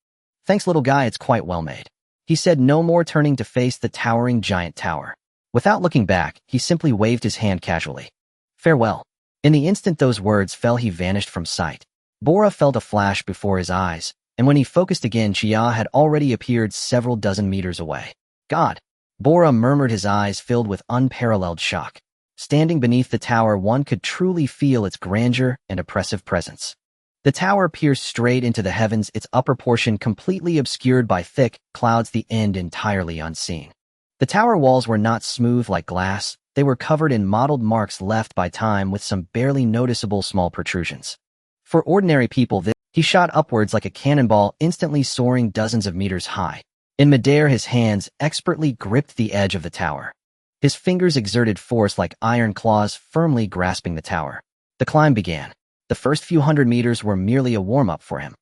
"Thanks, little guy, it's quite well made." He said no more, turning to face the towering giant tower. Without looking back, he simply waved his hand casually. "Farewell." In the instant those words fell, he vanished from sight. Bora felt a flash before his eyes, and when he focused again, Chia had already appeared several dozen meters away. "God!" Bora murmured, his eyes filled with unparalleled shock. Standing beneath the tower, one could truly feel its grandeur and oppressive presence. The tower pierced straight into the heavens, its upper portion completely obscured by thick clouds, the end entirely unseen. The tower walls were not smooth like glass. They were covered in mottled marks left by time, with some barely noticeable small protrusions. For ordinary people, he shot upwards like a cannonball, instantly soaring dozens of meters high. In midair, his hands expertly gripped the edge of the tower. His fingers exerted force like iron claws firmly grasping the tower. The climb began. The first few hundred meters were merely a warm-up for him.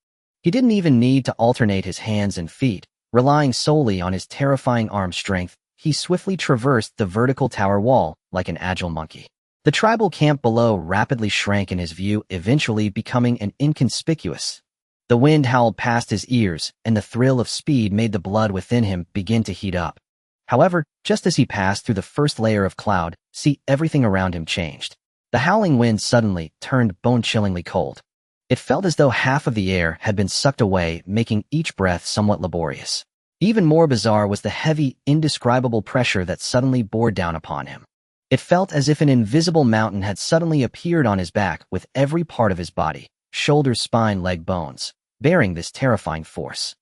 He didn't even need to alternate his hands and feet. Relying solely on his terrifying arm strength, he swiftly traversed the vertical tower wall like an agile monkey. The tribal camp below rapidly shrank in his view, eventually becoming an inconspicuous. The wind howled past his ears, and the thrill of speed made the blood within him begin to heat up. However, just as he passed through the first layer of cloud, everything around him changed. The howling wind suddenly turned bone-chillingly cold. It felt as though half of the air had been sucked away, making each breath somewhat laborious. Even more bizarre was the heavy, indescribable pressure that suddenly bore down upon him. It felt as if an invisible mountain had suddenly appeared on his back, with every part of his body, shoulders, spine, leg, bones, bearing this terrifying force.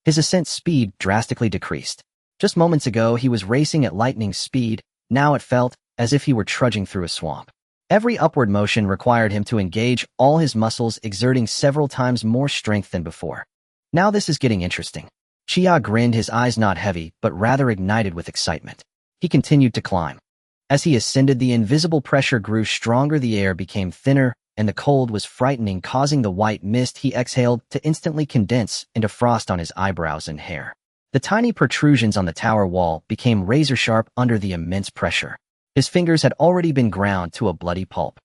His ascent speed drastically decreased. Just moments ago he was racing at lightning speed, now it felt as if he were trudging through a swamp. Every upward motion required him to engage all his muscles, exerting several times more strength than before. Now this is getting interesting. Chia grinned, his eyes not heavy, but rather ignited with excitement. He continued to climb. As he ascended, the invisible pressure grew stronger, the air became thinner, and the cold was frightening, causing the white mist he exhaled to instantly condense into frost on his eyebrows and hair. The tiny protrusions on the tower wall became razor-sharp under the immense pressure. His fingers had already been ground to a bloody pulp.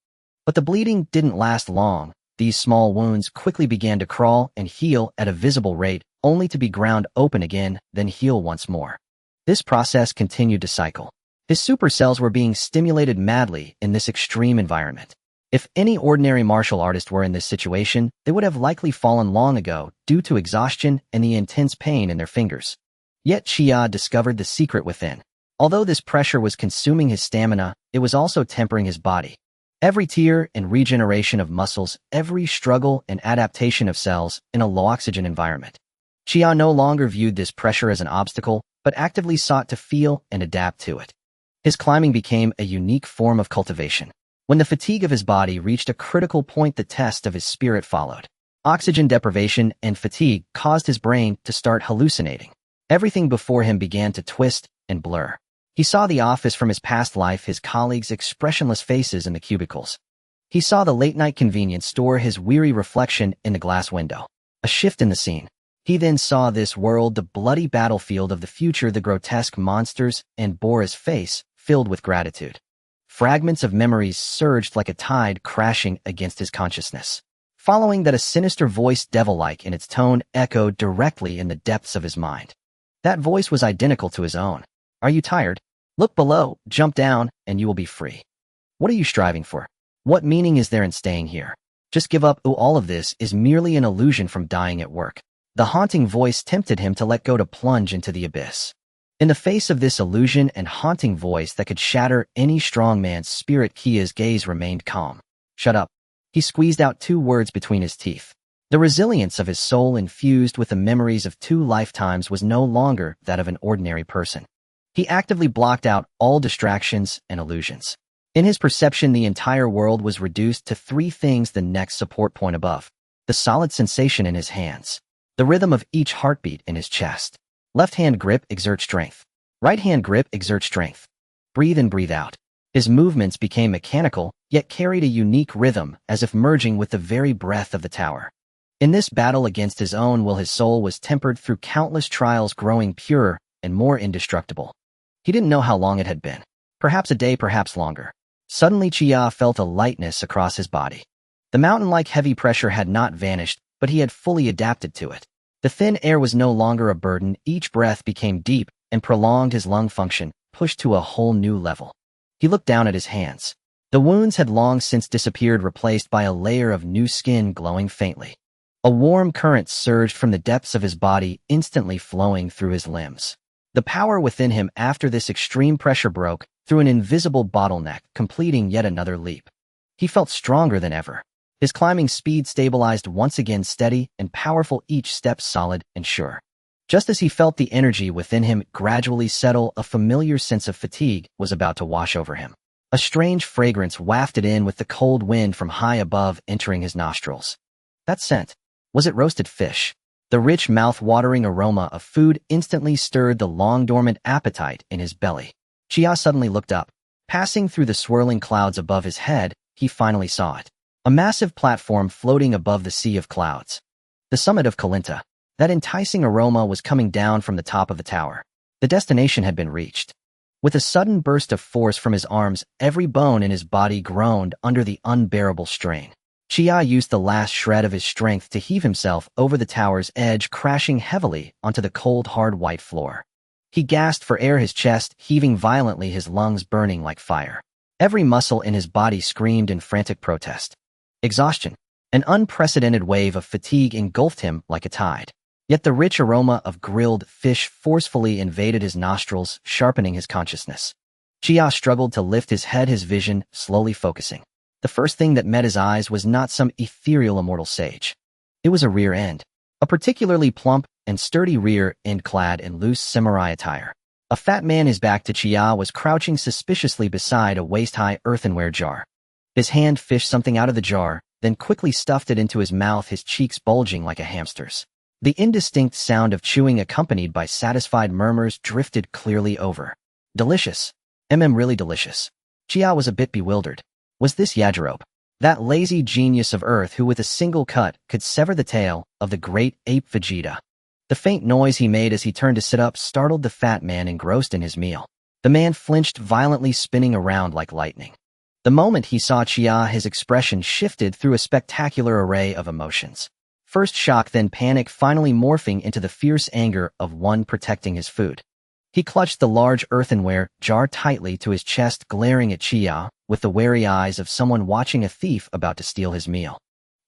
But the bleeding didn't last long. These small wounds quickly began to crawl and heal at a visible rate, only to be ground open again, then heal once more. This process continued to cycle. His supercells were being stimulated madly in this extreme environment. If any ordinary martial artist were in this situation, they would have likely fallen long ago due to exhaustion and the intense pain in their fingers. Yet Chia discovered the secret within. Although this pressure was consuming his stamina, it was also tempering his body. Every tear and regeneration of muscles, every struggle and adaptation of cells in a low-oxygen environment. Chia no longer viewed this pressure as an obstacle, but actively sought to feel and adapt to it. His climbing became a unique form of cultivation. When the fatigue of his body reached a critical point, the test of his spirit followed. Oxygen deprivation and fatigue caused his brain to start hallucinating. Everything before him began to twist and blur. He saw the office from his past life, his colleagues' expressionless faces in the cubicles. He saw the late-night convenience store, his weary reflection in the glass window. A shift in the scene. He then saw this world, the bloody battlefield of the future, the grotesque monsters, and Beerus' face filled with gratitude. Fragments of memories surged like a tide, crashing against his consciousness. Following that, a sinister voice, devil-like in its tone, echoed directly in the depths of his mind. That voice was identical to his own. Are you tired? Look below, jump down, and you will be free. What are you striving for? What meaning is there in staying here? Just give up. All of this is merely an illusion from dying at work. The haunting voice tempted him to let go, to plunge into the abyss. In the face of this illusion and haunting voice that could shatter any strong man's spirit, Kia's gaze remained calm. Shut up. He squeezed out 2 words between his teeth. The resilience of his soul, infused with the memories of 2 lifetimes, was no longer that of an ordinary person. He actively blocked out all distractions and illusions. In his perception, the entire world was reduced to 3 things: the next support point above, the solid sensation in his hands, the rhythm of each heartbeat in his chest. Left hand grip, exert strength. Right hand grip, exert strength. Breathe in, breathe out. His movements became mechanical, yet carried a unique rhythm, as if merging with the very breath of the tower. In this battle against his own will, his soul was tempered through countless trials, growing purer and more indestructible. He didn't know how long it had been. Perhaps a day, perhaps longer. Suddenly Chia felt a lightness across his body. The mountain-like heavy pressure had not vanished, but he had fully adapted to it. The thin air was no longer a burden. Each breath became deep and prolonged, his lung function pushed to a whole new level. He looked down at his hands. The wounds had long since disappeared, replaced by a layer of new skin glowing faintly. A warm current surged from the depths of his body, instantly flowing through his limbs. The power within him after this extreme pressure broke through an invisible bottleneck, completing yet another leap. He felt stronger than ever. His climbing speed stabilized once again, steady and powerful, each step solid and sure. Just as he felt the energy within him gradually settle, a familiar sense of fatigue was about to wash over him. A strange fragrance wafted in with the cold wind from high above, entering his nostrils. That scent. Was it roasted fish? The rich, mouth-watering aroma of food instantly stirred the long-dormant appetite in his belly. Chia suddenly looked up. Passing through the swirling clouds above his head, he finally saw it. A massive platform floating above the sea of clouds. The summit of Kalinta. That enticing aroma was coming down from the top of the tower. The destination had been reached. With a sudden burst of force from his arms, every bone in his body groaned under the unbearable strain. Chia used the last shred of his strength to heave himself over the tower's edge, crashing heavily onto the cold, hard white floor. He gasped for air, his chest heaving violently, his lungs burning like fire. Every muscle in his body screamed in frantic protest. Exhaustion. An unprecedented wave of fatigue engulfed him like a tide. Yet the rich aroma of grilled fish forcefully invaded his nostrils, sharpening his consciousness. Chia struggled to lift his head, his vision slowly focusing. The first thing that met his eyes was not some ethereal immortal sage. It was a rear end. A particularly plump and sturdy rear end clad in loose samurai attire. A fat man, his back to Chia, was crouching suspiciously beside a waist-high earthenware jar. His hand fished something out of the jar, then quickly stuffed it into his mouth, his cheeks bulging like a hamster's. The indistinct sound of chewing, accompanied by satisfied murmurs, drifted clearly over. Delicious. Really delicious. Chia was a bit bewildered. Was this Yajirobe, that lazy genius of Earth who with a single cut could sever the tail of the great ape Vegeta? The faint noise he made as he turned to sit up startled the fat man engrossed in his meal. The man flinched violently, spinning around like lightning. The moment he saw Chia, his expression shifted through a spectacular array of emotions. First shock, then panic, finally morphing into the fierce anger of one protecting his food. He clutched the large earthenware jar tightly to his chest, glaring at Chia with the wary eyes of someone watching a thief about to steal his meal.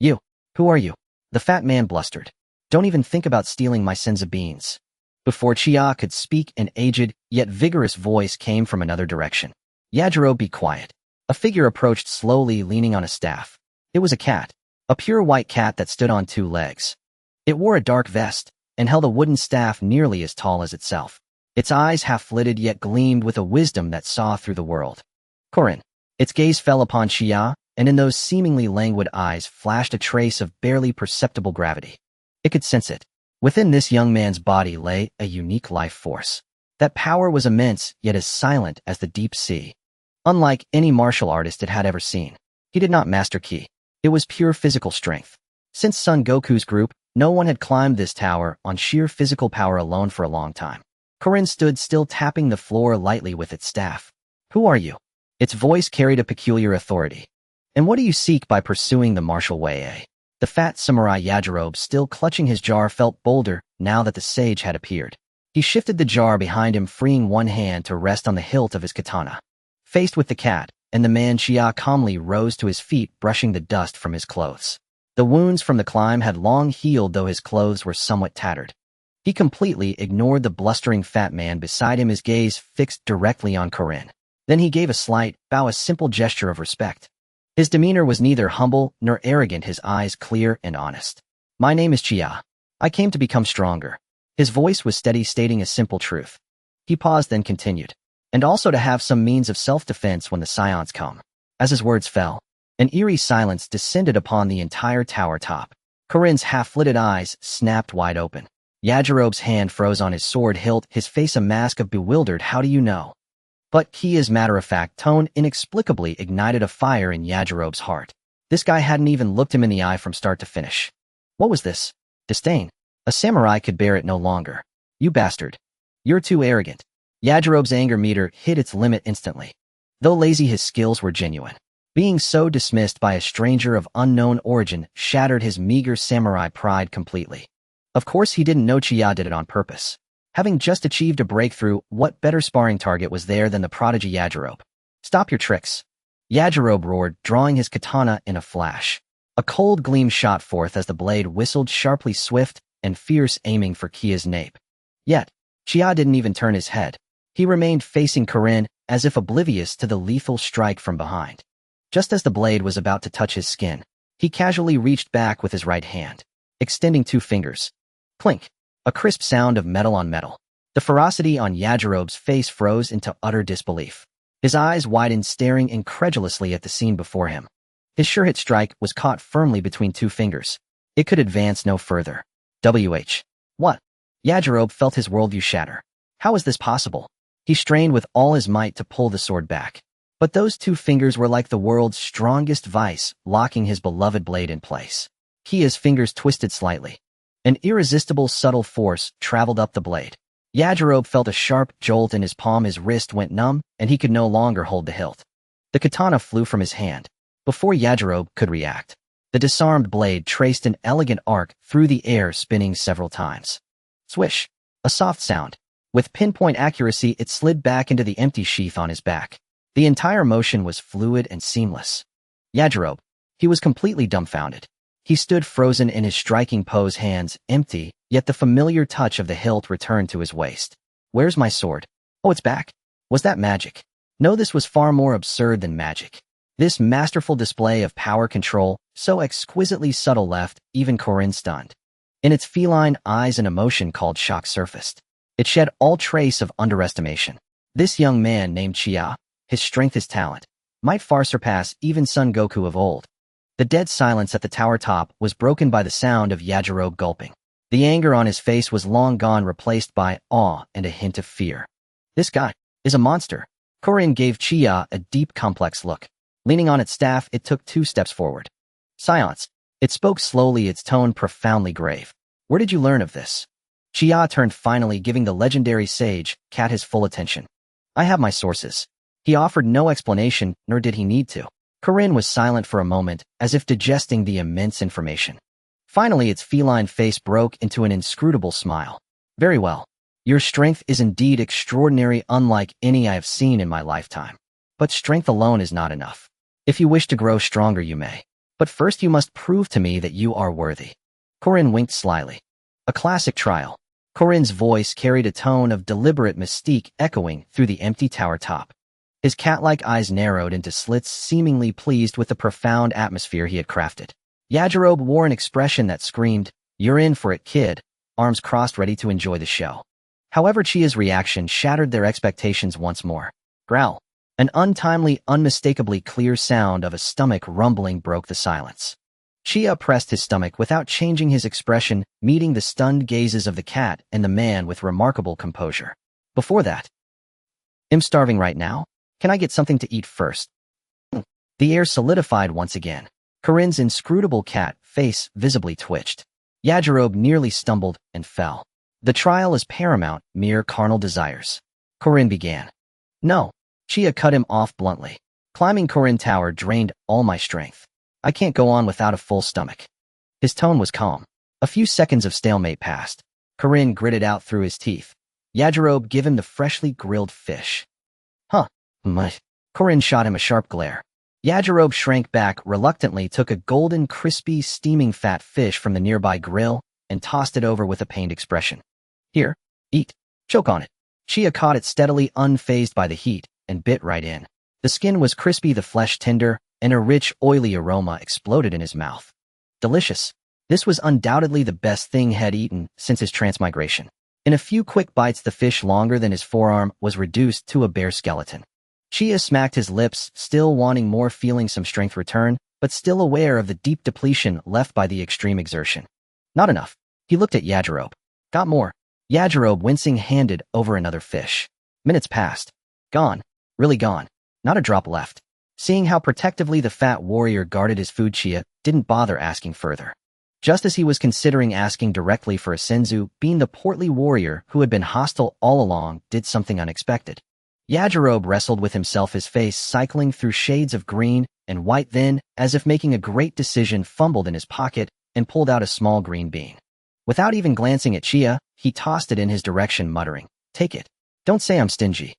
You, who are you? The fat man blustered. Don't even think about stealing my senzu beans. Before Chia could speak, an aged, yet vigorous voice came from another direction. Yajirobe, be quiet. A figure approached slowly, leaning on a staff. It was a cat. A pure white cat that stood on two legs. It wore a dark vest and held a wooden staff nearly as tall as itself. Its eyes half-lidded yet gleamed with a wisdom that saw through the world. Corin. Its gaze fell upon Chia, and in those seemingly languid eyes flashed a trace of barely perceptible gravity. It could sense it. Within this young man's body lay a unique life force. That power was immense, yet as silent as the deep sea. Unlike any martial artist it had ever seen, he did not master ki. It was pure physical strength. Since Son Goku's group, no one had climbed this tower on sheer physical power alone for a long time. Corin stood still, tapping the floor lightly with its staff. Who are you? Its voice carried a peculiar authority. And what do you seek by pursuing the martial way? The fat samurai Yajirobe, still clutching his jar, felt bolder now that the sage had appeared. He shifted the jar behind him, freeing one hand to rest on the hilt of his katana. Faced with the cat and the man, Chia calmly rose to his feet, brushing the dust from his clothes. The wounds from the climb had long healed, though his clothes were somewhat tattered. He completely ignored the blustering fat man beside him, his gaze fixed directly on Corin. Then he gave a slight bow, a simple gesture of respect. His demeanor was neither humble nor arrogant, his eyes clear and honest. My name is Chia. I came to become stronger. His voice was steady, stating a simple truth. He paused, then continued. And also to have some means of self-defense when the Saiyans come. As his words fell, an eerie silence descended upon the entire tower top. Corin's half-lidded eyes snapped wide open. Yajirobe's hand froze on his sword hilt, his face a mask of bewildered "How do you know?" But Kia's matter-of-fact tone inexplicably ignited a fire in Yajirobe's heart. This guy hadn't even looked him in the eye from start to finish. What was this? Disdain. A samurai could bear it no longer. You bastard. You're too arrogant. Yajirobe's anger meter hit its limit instantly. Though lazy, his skills were genuine. Being so dismissed by a stranger of unknown origin shattered his meager samurai pride completely. Of course he didn't know Chia did it on purpose. Having just achieved a breakthrough, what better sparring target was there than the prodigy Yajirobe? Stop your tricks. Yajirobe roared, drawing his katana in a flash. A cold gleam shot forth as the blade whistled sharply, swift and fierce, aiming for Kia's nape. Yet, Chia didn't even turn his head. He remained facing Corin, as if oblivious to the lethal strike from behind. Just as the blade was about to touch his skin, he casually reached back with his right hand, extending two fingers. Clink. A crisp sound of metal on metal. The ferocity on Yajirobe's face froze into utter disbelief. His eyes widened, staring incredulously at the scene before him. His sure-hit strike was caught firmly between two fingers. It could advance no further. What? Yajirobe felt his worldview shatter. How is this possible? He strained with all his might to pull the sword back. But those 2 fingers were like the world's strongest vice, locking his beloved blade in place. Kia's fingers twisted slightly. An irresistible subtle force traveled up the blade. Yajirobe felt a sharp jolt in his palm, his wrist went numb, and he could no longer hold the hilt. The katana flew from his hand. Before Yajirobe could react, the disarmed blade traced an elegant arc through the air, spinning several times. Swish! A soft sound. With pinpoint accuracy, it slid back into the empty sheath on his back. The entire motion was fluid and seamless. Yajirobe, he was completely dumbfounded. He stood frozen in his striking pose, hands empty, yet the familiar touch of the hilt returned to his waist. Where's my sword? Oh, it's back. Was that magic? No, this was far more absurd than magic. This masterful display of power control, so exquisitely subtle, left even Corinne stunned. In its feline eyes, an emotion called shock surfaced. It shed all trace of underestimation. This young man named Chia, his strength, his talent, might far surpass even Son Goku of old. The dead silence at the tower top was broken by the sound of Yajirobe gulping. The anger on his face was long gone, replaced by awe and a hint of fear. This guy is a monster. Corinne gave Chia a deep, complex look. Leaning on its staff, it took 2 steps forward. Saiyans. It spoke slowly, its tone profoundly grave. Where did you learn of this? Chia turned, finally giving the legendary sage cat his full attention. I have my sources. He offered no explanation, nor did he need to. Corinne was silent for a moment, as if digesting the immense information. Finally, its feline face broke into an inscrutable smile. Very well. Your strength is indeed extraordinary, unlike any I have seen in my lifetime. But strength alone is not enough. If you wish to grow stronger, you may. But first you must prove to me that you are worthy. Corinne winked slyly. A classic trial. Corinne's voice carried a tone of deliberate mystique echoing through the empty tower top. His cat-like eyes narrowed into slits, seemingly pleased with the profound atmosphere he had crafted. Yajirobe wore an expression that screamed, "You're in for it, kid," arms crossed, ready to enjoy the show. However, Chia's reaction shattered their expectations once more. Growl. An untimely, unmistakably clear sound of a stomach rumbling broke the silence. Chia pressed his stomach without changing his expression, meeting the stunned gazes of the cat and the man with remarkable composure. Before that, I'm starving right now. Can I get something to eat first? The air solidified once again. Corinne's inscrutable cat face visibly twitched. Yajirobe nearly stumbled and fell. The trial is paramount, mere carnal desires. Corinne began. No. Chia cut him off bluntly. Climbing Corinne Tower drained all my strength. I can't go on without a full stomach. His tone was calm. A few seconds of stalemate passed. Corinne gritted out through his teeth. Yajirobe, give him the freshly grilled fish. Huh. Corinne shot him a sharp glare. Yajirobe shrank back reluctantly, took a golden, crispy, steaming fat fish from the nearby grill, and tossed it over with a pained expression. Here, eat. Choke on it. Chia caught it steadily, unfazed by the heat, and bit right in. The skin was crispy, the flesh tender, and a rich, oily aroma exploded in his mouth. Delicious. This was undoubtedly the best thing he had eaten since his transmigration. In a few quick bites, the fish, longer than his forearm, was reduced to a bare skeleton. Chia smacked his lips, still wanting more, feeling some strength return, but still aware of the deep depletion left by the extreme exertion. Not enough. He looked at Yajirobe. Got more. Yajirobe, wincing, handed over another fish. Minutes passed. Gone. Really gone. Not a drop left. Seeing how protectively the fat warrior guarded his food, Chia didn't bother asking further. Just as he was considering asking directly for a senzu, being the portly warrior who had been hostile all along did something unexpected. Yajirobe wrestled with himself, his face cycling through shades of green and white, then, as if making a great decision, fumbled in his pocket and pulled out a small green bean. Without even glancing at Chia, he tossed it in his direction, muttering, "Take it. Don't say I'm stingy."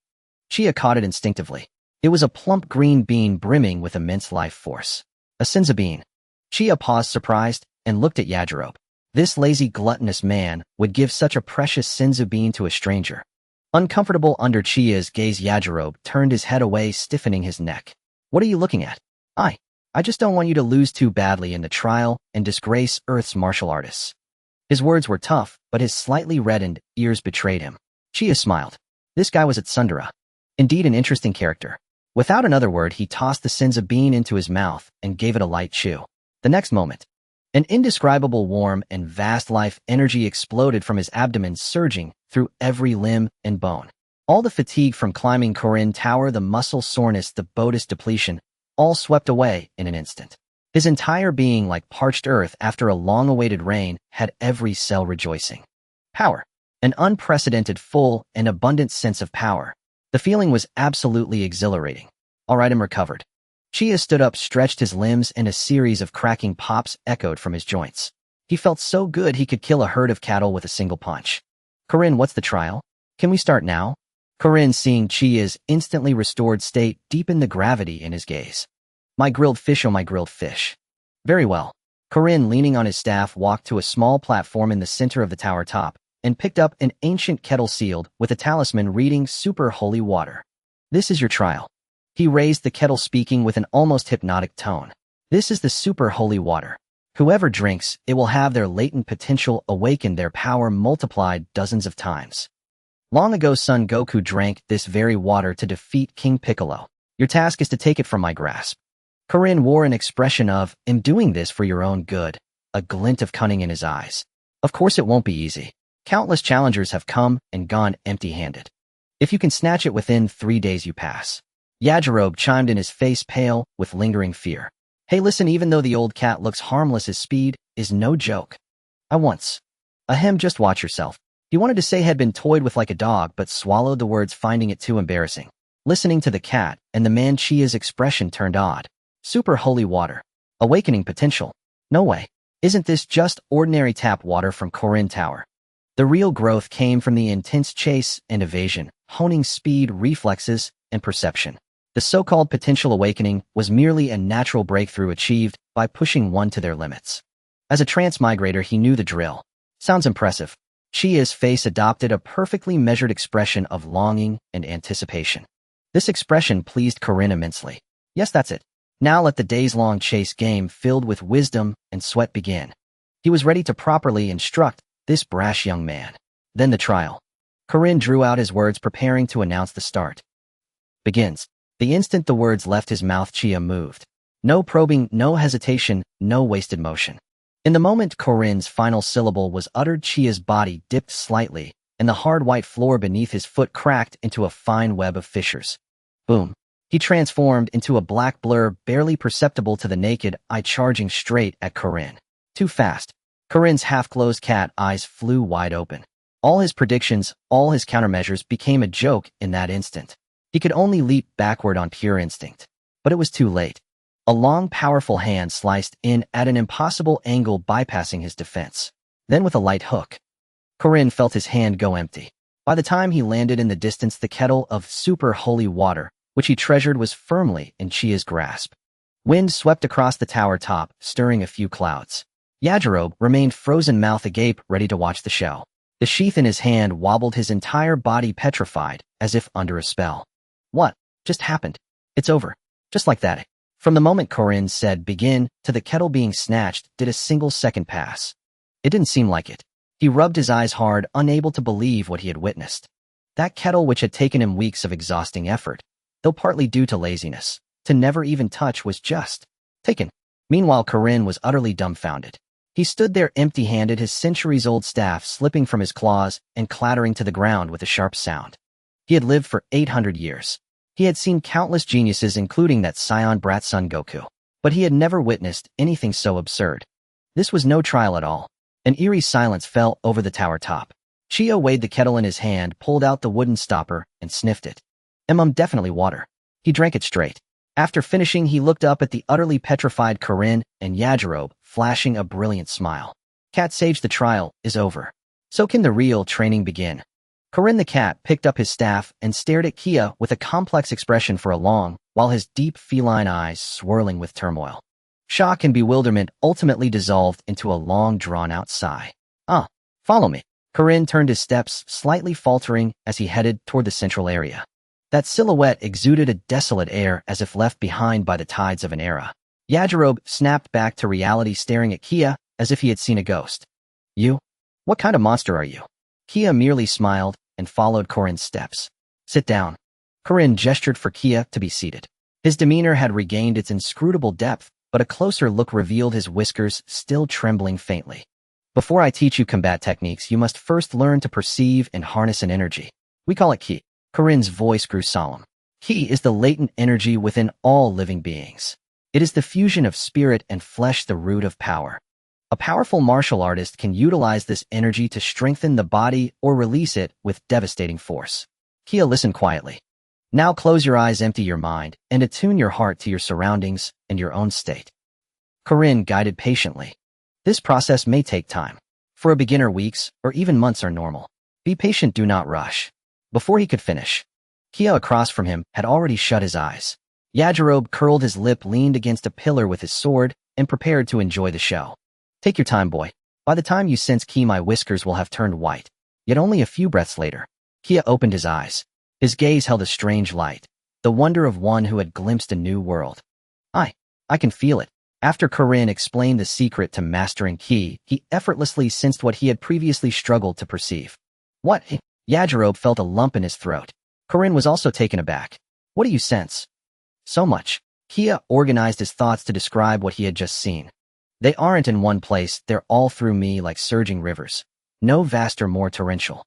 Chia caught it instinctively. It was a plump green bean brimming with immense life force. A senzu bean. Chia paused, surprised, and looked at Yajirobe. This lazy, gluttonous man would give such a precious senzu bean to a stranger. Uncomfortable under Chia's gaze, Yajirobe turned his head away, stiffening his neck. What are you looking at? I just don't want you to lose too badly in the trial and disgrace Earth's martial artists. His words were tough, but his slightly reddened ears betrayed him. Chia smiled. This guy was at Sundara. Indeed, an interesting character. Without another word, he tossed the senzu bean into his mouth and gave it a light chew. The next moment, an indescribable warm and vast life energy exploded from his abdomen, surging through every limb and bone. All the fatigue from climbing Corinne Tower, the muscle soreness, the bonus depletion, all swept away in an instant. His entire being, like parched earth after a long-awaited rain, had every cell rejoicing. Power. An unprecedented, full, and abundant sense of power. The feeling was absolutely exhilarating. All right, I'm recovered. Chia stood up, stretched his limbs, and a series of cracking pops echoed from his joints. He felt so good he could kill a herd of cattle with a single punch. Corinne, what's the trial? Can we start now? Corinne, seeing Chia's instantly restored state, deepened the gravity in his gaze. My grilled fish, oh my grilled fish. Very well. Corinne, leaning on his staff, walked to a small platform in the center of the tower top and picked up an ancient kettle sealed with a talisman reading super holy water. This is your trial. He raised the kettle, speaking with an almost hypnotic tone. This is the super holy water. Whoever drinks, it will have their latent potential awakened, their power multiplied dozens of times. Long ago, Son Goku drank this very water to defeat King Piccolo. Your task is to take it from my grasp. Corinne wore an expression of, I'm doing this for your own good, a glint of cunning in his eyes. Of course it won't be easy. Countless challengers have come and gone empty-handed. If you can snatch it within 3 days, you pass. Yajirobe chimed in, his face pale with lingering fear. Hey, listen, even though the old cat looks harmless, his speed is no joke. Ahem, just watch yourself. He wanted to say had been toyed with like a dog, but swallowed the words, finding it too embarrassing. Listening to the cat and the man, Chia's expression turned odd. Super holy water. Awakening potential. No way. Isn't this just ordinary tap water from Corinne Tower? The real growth came from the intense chase and evasion, honing speed, reflexes, and perception. The so-called potential awakening was merely a natural breakthrough achieved by pushing one to their limits. As a transmigrator, he knew the drill. Sounds impressive. Chia's face adopted a perfectly measured expression of longing and anticipation. This expression pleased Corinne immensely. Yes, that's it. Now let the days-long chase game filled with wisdom and sweat begin. He was ready to properly instruct this brash young man. Then the trial. Corinne drew out his words, preparing to announce the start. Begins. The instant the words left his mouth, Chia moved. No probing, no hesitation, no wasted motion. In the moment Corinne's final syllable was uttered, Chia's body dipped slightly, and the hard white floor beneath his foot cracked into a fine web of fissures. Boom. He transformed into a black blur, barely perceptible to the naked eye, charging straight at Corinne. Too fast. Corinne's half-closed cat eyes flew wide open. All his predictions, all his countermeasures became a joke in that instant. He could only leap backward on pure instinct. But it was too late. A long, powerful hand sliced in at an impossible angle, bypassing his defense. Then with a light hook, Corinne felt his hand go empty. By the time he landed in the distance, the kettle of super holy water, which he treasured, was firmly in Chia's grasp. Wind swept across the tower top, stirring a few clouds. Yajirobe remained frozen, mouth agape, ready to watch the show. The sheath in his hand wobbled, his entire body petrified, as if under a spell. What just happened? It's over. Just like that. From the moment Corinne said begin to the kettle being snatched, did a single second pass. It didn't seem like it. He rubbed his eyes hard, unable to believe what he had witnessed. That kettle, which had taken him weeks of exhausting effort, though partly due to laziness, to never even touch, was just taken. Meanwhile, Corinne was utterly dumbfounded. He stood there empty-handed, his centuries-old staff slipping from his claws and clattering to the ground with a sharp sound. He had lived for 800 years. He had seen countless geniuses, including that Saiyan brat Son Goku. But he had never witnessed anything so absurd. This was no trial at all. An eerie silence fell over the tower top. Chia weighed the kettle in his hand, pulled out the wooden stopper, and sniffed it. Definitely water. He drank it straight. After finishing, he looked up at the utterly petrified Corinne and Yajirobe, flashing a brilliant smile. Cat Sage, the trial is over. So can the real training begin. Corinne the cat picked up his staff and stared at Kia with a complex expression for a long, while his deep feline eyes swirling with turmoil. Shock and bewilderment ultimately dissolved into a long, drawn-out sigh. Follow me. Corinne turned his steps, slightly faltering as he headed toward the central area. That silhouette exuded a desolate air, as if left behind by the tides of an era. Yajirobe snapped back to reality, staring at Kia as if he had seen a ghost. You? What kind of monster are you? Kia merely smiled and followed Corinne's steps. Sit down. Corinne gestured for Kia to be seated. His demeanor had regained its inscrutable depth, but a closer look revealed his whiskers still trembling faintly. Before I teach you combat techniques, you must first learn to perceive and harness an energy. We call it ki. Corinne's voice grew solemn. Ki is the latent energy within all living beings. It is the fusion of spirit and flesh, the root of power. A powerful martial artist can utilize this energy to strengthen the body or release it with devastating force. Kia listened quietly. Now close your eyes, empty your mind, and attune your heart to your surroundings and your own state. Corinne guided patiently. This process may take time. For a beginner, weeks or even months are normal. Be patient, do not rush. Before he could finish, Kia across from him had already shut his eyes. Yajirobe curled his lip, leaned against a pillar with his sword, and prepared to enjoy the show. Take your time, boy. By the time you sense Ki, my whiskers will have turned white. Yet only a few breaths later, Kia opened his eyes. His gaze held a strange light, the wonder of one who had glimpsed a new world. I can feel it. After Corinne explained the secret to mastering Ki, he effortlessly sensed what he had previously struggled to perceive. What? Yajirobe felt a lump in his throat. Corinne was also taken aback. What do you sense? So much. Kia organized his thoughts to describe what he had just seen. They aren't in one place, they're all through me like surging rivers. No vaster, more torrential.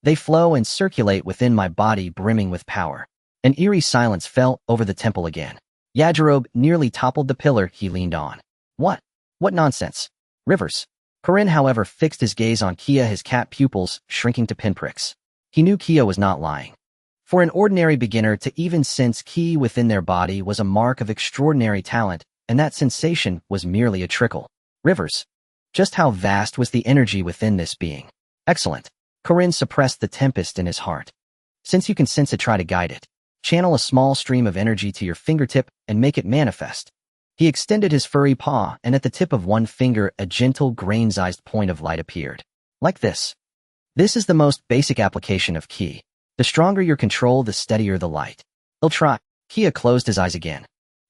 They flow and circulate within my body, brimming with power. An eerie silence fell over the temple again. Yajirobe nearly toppled the pillar he leaned on. What? What nonsense? Rivers. Corinne, however, fixed his gaze on Kia, his cat pupils shrinking to pinpricks. He knew Kia was not lying. For an ordinary beginner to even sense Ki within their body was a mark of extraordinary talent, and that sensation was merely a trickle. Rivers. Just how vast was the energy within this being? Excellent. Corinne suppressed the tempest in his heart. Since you can sense it, try to guide it. Channel a small stream of energy to your fingertip and make it manifest. He extended his furry paw, and at the tip of one finger, a gentle, grain-sized point of light appeared. Like this. This is the most basic application of Ki. The stronger your control, the steadier the light. He'll try. Kia closed his eyes again.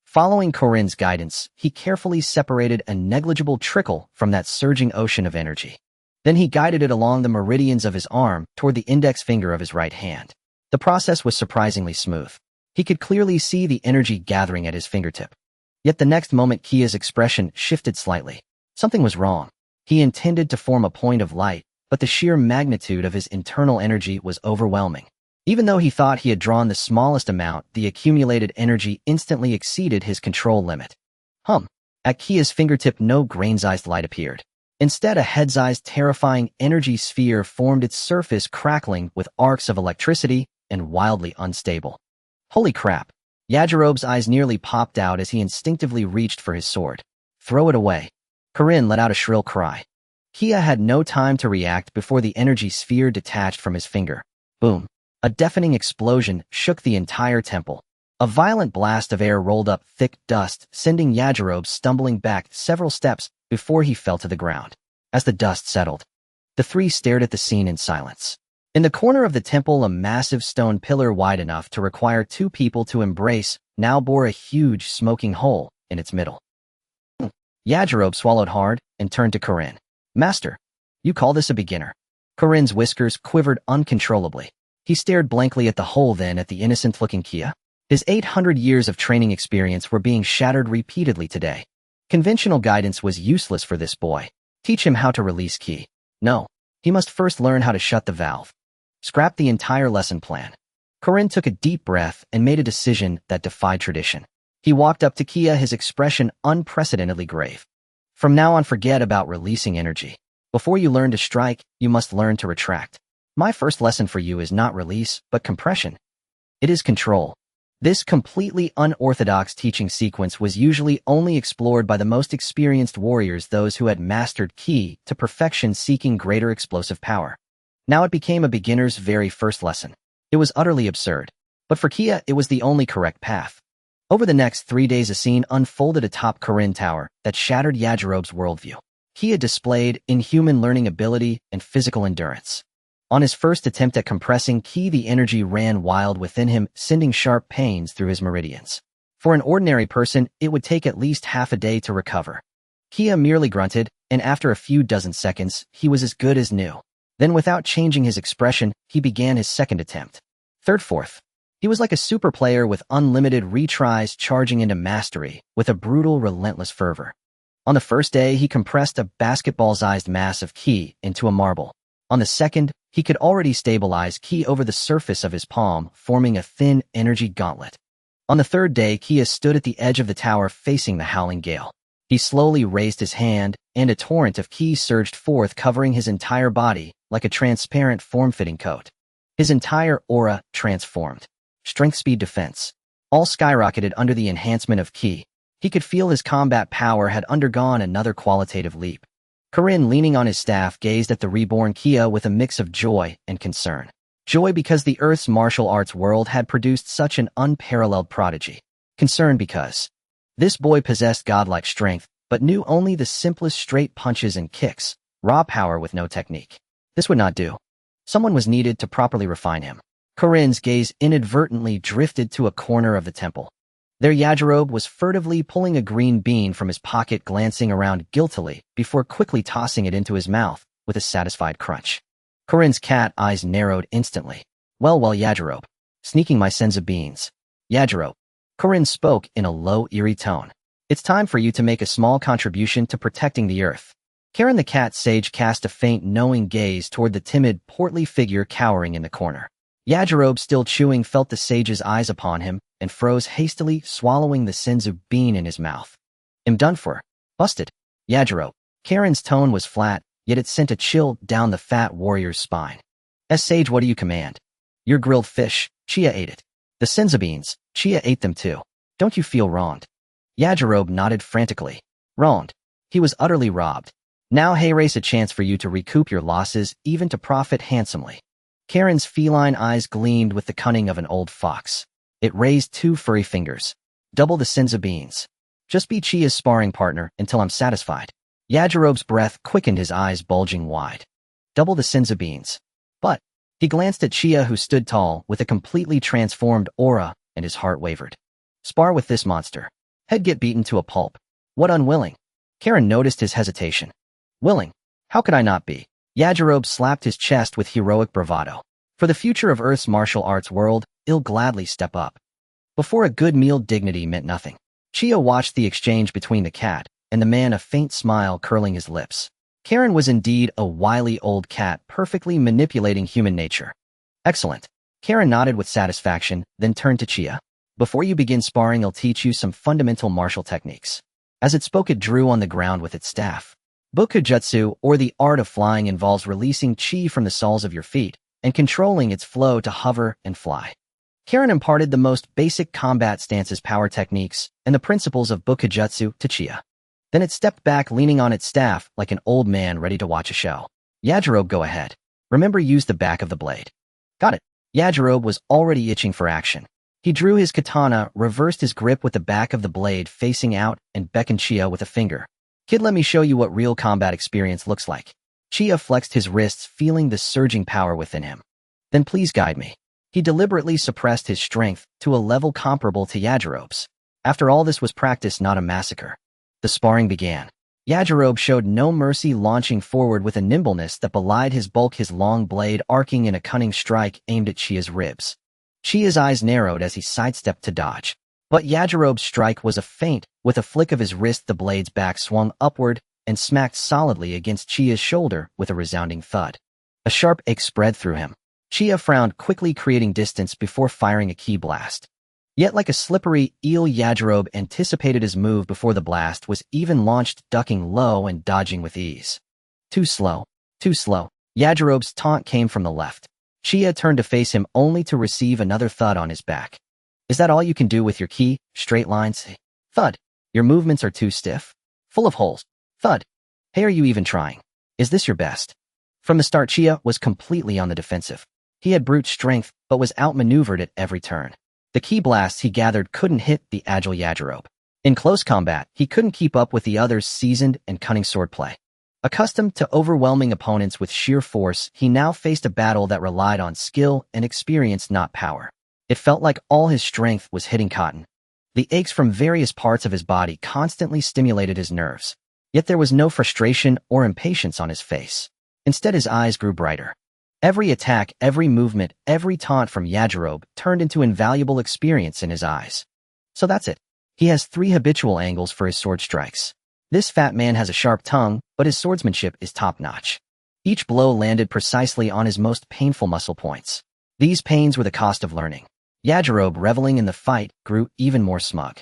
Following Corinne's guidance, he carefully separated a negligible trickle from that surging ocean of energy. Then he guided it along the meridians of his arm toward the index finger of his right hand. The process was surprisingly smooth. He could clearly see the energy gathering at his fingertip. Yet the next moment, Kia's expression shifted slightly. Something was wrong. He intended to form a point of light, but the sheer magnitude of his internal energy was overwhelming. Even though he thought he had drawn the smallest amount, the accumulated energy instantly exceeded his control limit. At Kia's fingertip, no grain-sized light appeared. Instead, a head-sized, terrifying energy sphere formed its surface, crackling with arcs of electricity and wildly unstable. Holy crap! Yajirobe's eyes nearly popped out as he instinctively reached for his sword. Throw it away. Corinne let out a shrill cry. Kia had no time to react before the energy sphere detached from his finger. Boom! A deafening explosion shook the entire temple. A violent blast of air rolled up thick dust, sending Yajirobe stumbling back several steps before he fell to the ground. As the dust settled, the three stared at the scene in silence. In the corner of the temple, a massive stone pillar wide enough to require two people to embrace now bore a huge smoking hole in its middle. Yajirobe swallowed hard and turned to Corinne. Master, you call this a beginner? Corinne's whiskers quivered uncontrollably. He stared blankly at the hole, then at the innocent-looking Kia. His 800 years of training experience were being shattered repeatedly today. Conventional guidance was useless for this boy. Teach him how to release Ki. No, he must first learn how to shut the valve. Scrap the entire lesson plan. Corinne took a deep breath and made a decision that defied tradition. He walked up to Kia, his expression unprecedentedly grave. From now on, forget about releasing energy. Before you learn to strike, you must learn to retract. My first lesson for you is not release, but compression. It is control. This completely unorthodox teaching sequence was usually only explored by the most experienced warriors, those who had mastered Ki to perfection, seeking greater explosive power. Now it became a beginner's very first lesson. It was utterly absurd. But for Kia, it was the only correct path. Over the next 3 days, a scene unfolded atop Corinne Tower that shattered Yajirobe's worldview. Kia displayed inhuman learning ability and physical endurance. On his first attempt at compressing Ki, the energy ran wild within him, sending sharp pains through his meridians. For an ordinary person, it would take at least half a day to recover. Kia merely grunted, and after a few dozen seconds, he was as good as new. Then, without changing his expression, he began his second attempt. Third, fourth. He was like a super player with unlimited retries, charging into mastery with a brutal, relentless fervor. On the first day, he compressed a basketball-sized mass of Ki into a marble. On the second, He could already stabilize Ki over the surface of his palm, forming a thin energy gauntlet. On the third day, Kia stood at the edge of the tower facing the howling gale. He slowly raised his hand, and a torrent of Ki surged forth, covering his entire body like a transparent form-fitting coat. His entire aura transformed. Strength, speed, defense, all skyrocketed under the enhancement of Ki. He could feel his combat power had undergone another qualitative leap. Corinne, leaning on his staff, gazed at the reborn Kia with a mix of joy and concern. Joy because the Earth's martial arts world had produced such an unparalleled prodigy. Concern because this boy possessed godlike strength, but knew only the simplest straight punches and kicks, raw power with no technique. This would not do. Someone was needed to properly refine him. Corinne's gaze inadvertently drifted to a corner of the temple. There Yajirobe was furtively pulling a green bean from his pocket, glancing around guiltily before quickly tossing it into his mouth with a satisfied crunch. Corinne's cat eyes narrowed instantly. Well, Yajirobe. Sneaking my sense of beans. Yajirobe. Corinne spoke in a low, eerie tone. It's time for you to make a small contribution to protecting the Earth. Karen the cat sage cast a faint, knowing gaze toward the timid, portly figure cowering in the corner. Yajirobe, still chewing, felt the sage's eyes upon him and froze, hastily swallowing the senzu bean in his mouth. I'm done for. Busted. Yajirobe. Karen's tone was flat, yet it sent a chill down the fat warrior's spine. Sage, what do you command? Your grilled fish. Chia ate it. The senzu beans. Chia ate them too. Don't you feel wronged? Yajirobe nodded frantically. Wronged. He was utterly robbed. Now hey, race a chance for you to recoup your losses, even to profit handsomely. Karen's feline eyes gleamed with the cunning of an old fox. It raised two furry fingers. Double the senzu beans. Just be Chia's sparring partner until I'm satisfied. Yajirobe's breath quickened, his eyes bulging wide. Double the senzu beans. But he glanced at Chia, who stood tall with a completely transformed aura, and his heart wavered. Spar with this monster. Head get beaten to a pulp. What, unwilling? Karen noticed his hesitation. Willing. How could I not be? Yajirobe slapped his chest with heroic bravado. For the future of Earth's martial arts world, I'll gladly step up. Before a good meal, dignity meant nothing. Chia watched the exchange between the cat and the man, a faint smile curling his lips. Karen was indeed a wily old cat, perfectly manipulating human nature. Excellent. Karen nodded with satisfaction, then turned to Chia. Before you begin sparring, I'll teach you some fundamental martial techniques. As it spoke, it drew on the ground with its staff. Bukujutsu, or the art of flying, involves releasing chi from the soles of your feet and controlling its flow to hover and fly. Karen imparted the most basic combat stances, power techniques, and the principles of Bukujutsu to Chia. Then it stepped back, leaning on its staff like an old man ready to watch a show. Yajirobe, go ahead. Remember, use the back of the blade. Got it. Yajirobe was already itching for action. He drew his katana, reversed his grip with the back of the blade facing out, and beckoned Chia with a finger. Kid, let me show you what real combat experience looks like. Chia flexed his wrists, feeling the surging power within him. Then please guide me. He deliberately suppressed his strength to a level comparable to Yajirobe's. After all, this was practice, not a massacre. The sparring began. Yajirobe showed no mercy, launching forward with a nimbleness that belied his bulk, his long blade arcing in a cunning strike aimed at Chia's ribs. Chia's eyes narrowed as he sidestepped to dodge. But Yajirobe's strike was a feint. With a flick of his wrist, the blade's back swung upward and smacked solidly against Chia's shoulder with a resounding thud. A sharp ache spread through him. Chia frowned, quickly creating distance before firing a ki blast. Yet like a slippery eel, Yajirobe anticipated his move before the blast was even launched, ducking low and dodging with ease. Too slow. Too slow. Yajirobe's taunt came from the left. Chia turned to face him only to receive another thud on his back. Is that all you can do with your ki? Straight lines? Thud. Your movements are too stiff. Full of holes. Thud. Hey, are you even trying? Is this your best? From the start, Chia was completely on the defensive. He had brute strength, but was outmaneuvered at every turn. The ki blasts he gathered couldn't hit the agile Yajirobe. In close combat, he couldn't keep up with the other's seasoned and cunning swordplay. Accustomed to overwhelming opponents with sheer force, he now faced a battle that relied on skill and experience, not power. It felt like all his strength was hitting cotton. The aches from various parts of his body constantly stimulated his nerves. Yet there was no frustration or impatience on his face. Instead, his eyes grew brighter. Every attack, every movement, every taunt from Yajirobe turned into invaluable experience in his eyes. So that's it. He has 3 habitual angles for his sword strikes. This fat man has a sharp tongue, but his swordsmanship is top-notch. Each blow landed precisely on his most painful muscle points. These pains were the cost of learning. Yajirobe, reveling in the fight, grew even more smug.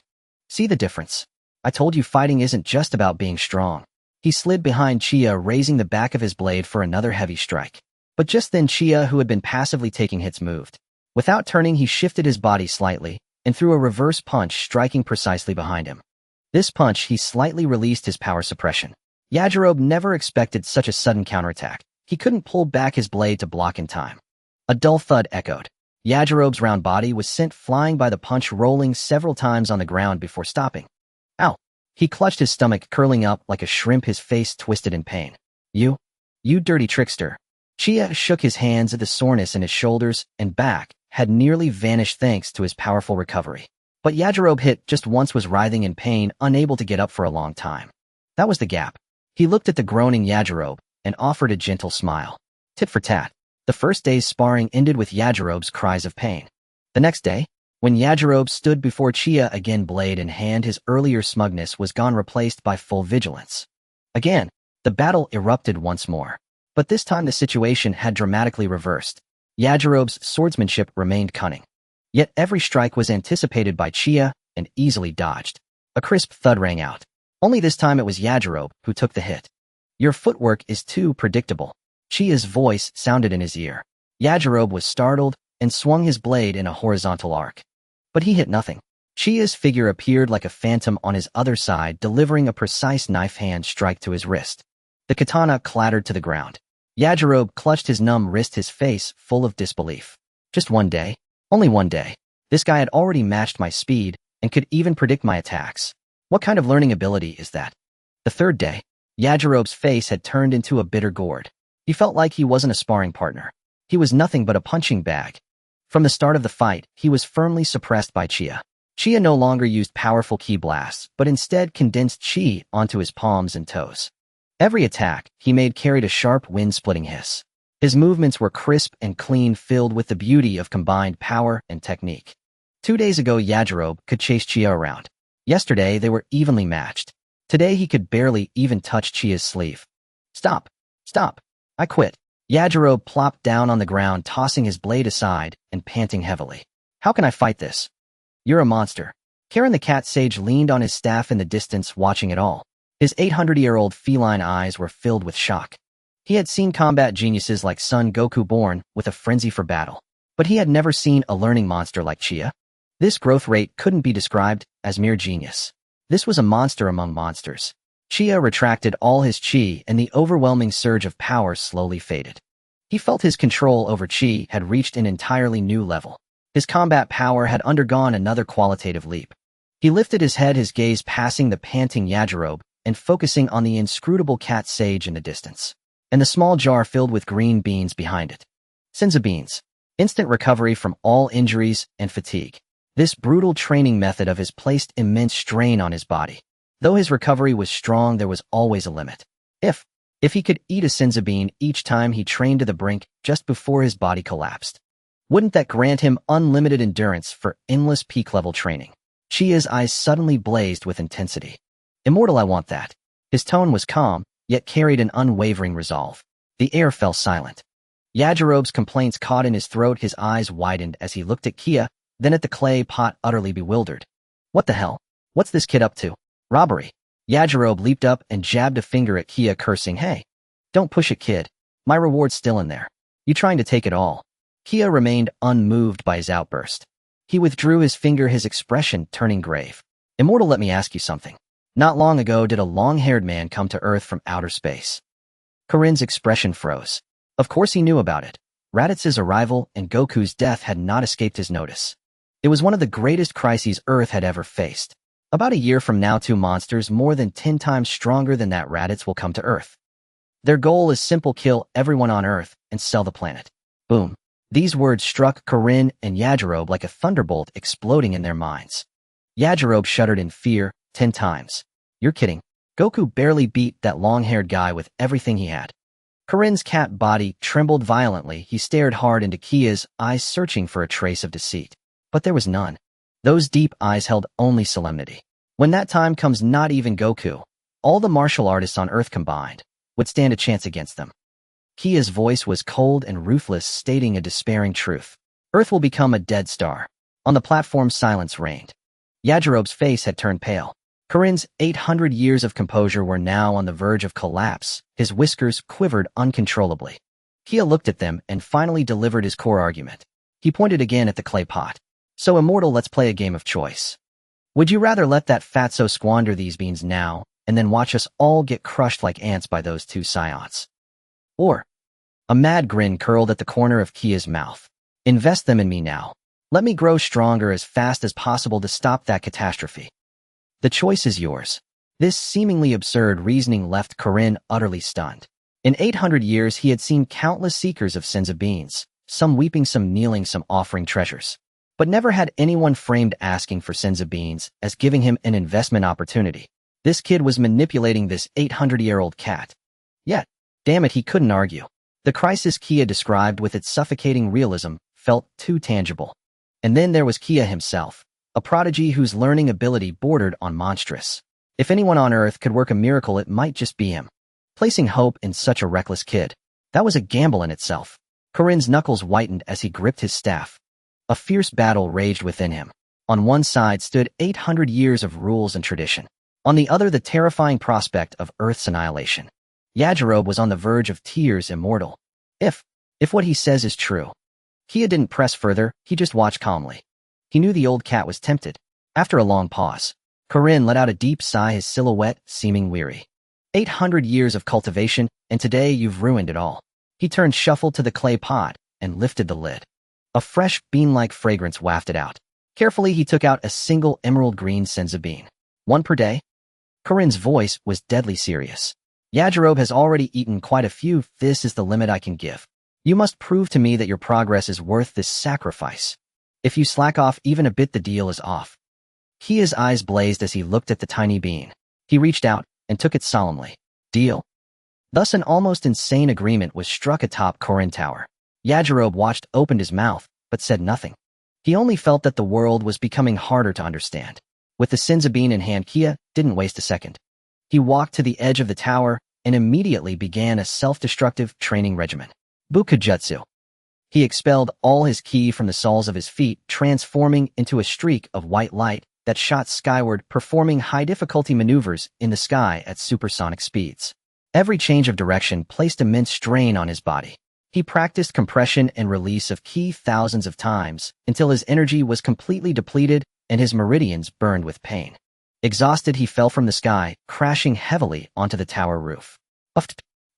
See the difference? I told you fighting isn't just about being strong. He slid behind Chia, raising the back of his blade for another heavy strike. But just then Chia, who had been passively taking hits, moved. Without turning, he shifted his body slightly and threw a reverse punch, striking precisely behind him. This punch, he slightly released his power suppression. Yajirobe never expected such a sudden counterattack. He couldn't pull back his blade to block in time. A dull thud echoed. Yajirobe's round body was sent flying by the punch, rolling several times on the ground before stopping. Ow! He clutched his stomach, curling up like a shrimp, his face twisted in pain. You dirty trickster. Chia shook his hands at the soreness in his shoulders and back had nearly vanished thanks to his powerful recovery. But Yajirobe hit just once, was writhing in pain, unable to get up for a long time. That was the gap. He looked at the groaning Yajirobe and offered a gentle smile. Tit for tat. The first day's sparring ended with Yajirobe's cries of pain. The next day, when Yajirobe stood before Chia again, blade in hand, his earlier smugness was gone, replaced by full vigilance. Again, the battle erupted once more. But this time the situation had dramatically reversed. Yajirobe's swordsmanship remained cunning. Yet every strike was anticipated by Chia and easily dodged. A crisp thud rang out. Only this time it was Yajirobe who took the hit. Your footwork is too predictable. Chia's voice sounded in his ear. Yajirobe was startled and swung his blade in a horizontal arc. But he hit nothing. Chia's figure appeared like a phantom on his other side, delivering a precise knife hand strike to his wrist. The katana clattered to the ground. Yajirobe clutched his numb wrist, his face full of disbelief. Just one day? Only one day. This guy had already matched my speed and could even predict my attacks. What kind of learning ability is that? The third day, Yajirobe's face had turned into a bitter gourd. He felt like he wasn't a sparring partner. He was nothing but a punching bag. From the start of the fight, he was firmly suppressed by Chia. Chia no longer used powerful ki blasts, but instead condensed chi onto his palms and toes. Every attack he made carried a sharp, wind-splitting hiss. His movements were crisp and clean, filled with the beauty of combined power and technique. 2 days ago, Yajirobe could chase Chia around. Yesterday, they were evenly matched. Today, he could barely even touch Chia's sleeve. Stop! Stop! I quit. Yajirobe plopped down on the ground, tossing his blade aside and panting heavily. How can I fight this? You're a monster. Karen the cat sage leaned on his staff in the distance, watching it all. His 800-year-old feline eyes were filled with shock. He had seen combat geniuses like Son Goku born with a frenzy for battle, but he had never seen a learning monster like Chia. This growth rate couldn't be described as mere genius. This was a monster among monsters. Chia retracted all his chi, and the overwhelming surge of power slowly faded. He felt his control over chi had reached an entirely new level. His combat power had undergone another qualitative leap. He lifted his head, his gaze passing the panting Yajirobe and focusing on the inscrutable cat sage in the distance, and the small jar filled with green beans behind it. Senza beans. Instant recovery from all injuries and fatigue. This brutal training method of his placed immense strain on his body. Though his recovery was strong, there was always a limit. If he could eat a senza bean each time he trained to the brink just before his body collapsed, wouldn't that grant him unlimited endurance for endless peak-level training? Chia's eyes suddenly blazed with intensity. Immortal, I want that. His tone was calm, yet carried an unwavering resolve. The air fell silent. Yajirobe's complaints caught in his throat, his eyes widened as he looked at Kia, then at the clay pot, utterly bewildered. What the hell? What's this kid up to? Robbery. Yajirobe leaped up and jabbed a finger at Kia, cursing, Hey, don't push it, kid. My reward's still in there. You trying to take it all? Kia remained unmoved by his outburst. He withdrew his finger, his expression turning grave. Immortal, let me ask you something. Not long ago, did a long-haired man come to Earth from outer space? Karin's expression froze. Of course he knew about it. Raditz's arrival and Goku's death had not escaped his notice. It was one of the greatest crises Earth had ever faced. About a year from now, 2 monsters more than 10 times stronger than that Raditz will come to Earth. Their goal is simple: kill everyone on Earth and sell the planet. Boom. These words struck Karin and Yajirobe like a thunderbolt, exploding in their minds. Yajirobe shuddered in fear. 10 times. You're kidding. Goku barely beat that long-haired guy with everything he had. Karin's cat body trembled violently. He stared hard into Kia's eyes, searching for a trace of deceit. But there was none. Those deep eyes held only solemnity. When that time comes, not even Goku, all the martial artists on Earth combined, would stand a chance against them. Kia's voice was cold and ruthless, stating a despairing truth. Earth will become a dead star. On the platform, silence reigned. Yajirobe's face had turned pale. Corinne's 800 years of composure were now on the verge of collapse. His whiskers quivered uncontrollably. Kia looked at them and finally delivered his core argument. He pointed again at the clay pot. So immortal, let's play a game of choice. Would you rather let that fatso squander these beans now, and then watch us all get crushed like ants by those two Saiyans? Or, a mad grin curled at the corner of Kia's mouth. Invest them in me now. Let me grow stronger as fast as possible to stop that catastrophe. The choice is yours. This seemingly absurd reasoning left Corinne utterly stunned. In 800 years, he had seen countless seekers of sins of beans, some weeping, some kneeling, some offering treasures. But never had anyone framed asking for sins of beans as giving him an investment opportunity. This kid was manipulating this 800-year-old cat. Yet, damn it, he couldn't argue. The crisis Kia described with its suffocating realism felt too tangible. And then there was Kia himself, a prodigy whose learning ability bordered on monstrous. If anyone on Earth could work a miracle, it might just be him. Placing hope in such a reckless kid, that was a gamble in itself. Corinne's knuckles whitened as he gripped his staff. A fierce battle raged within him. On one side stood 800 years of rules and tradition. On the other, the terrifying prospect of Earth's annihilation. Yajirobe was on the verge of tears, immortal. If what he says is true. Kia didn't press further, he just watched calmly. He knew the old cat was tempted. After a long pause, Corinne let out a deep sigh, his silhouette seeming weary. 800 years of cultivation, and today you've ruined it all. He turned, shuffled to the clay pot, and lifted the lid. A fresh, bean-like fragrance wafted out. Carefully, he took out a single emerald green senza bean. One per day? Corinne's voice was deadly serious. Yajirobe has already eaten quite a few. This is the limit I can give. You must prove to me that your progress is worth this sacrifice. If you slack off even a bit, the deal is off. Kia's eyes blazed as he looked at the tiny bean. He reached out and took it solemnly. Deal. Thus an almost insane agreement was struck atop Corinne Tower. Yajirobe watched, opened his mouth, but said nothing. He only felt that the world was becoming harder to understand. With the senza bean in hand, Kia didn't waste a second. He walked to the edge of the tower and immediately began a self-destructive training regimen. Bukujutsu. He expelled all his ki from the soles of his feet, transforming into a streak of white light that shot skyward, performing high-difficulty maneuvers in the sky at supersonic speeds. Every change of direction placed immense strain on his body. He practiced compression and release of ki thousands of times until his energy was completely depleted and his meridians burned with pain. Exhausted, he fell from the sky, crashing heavily onto the tower roof.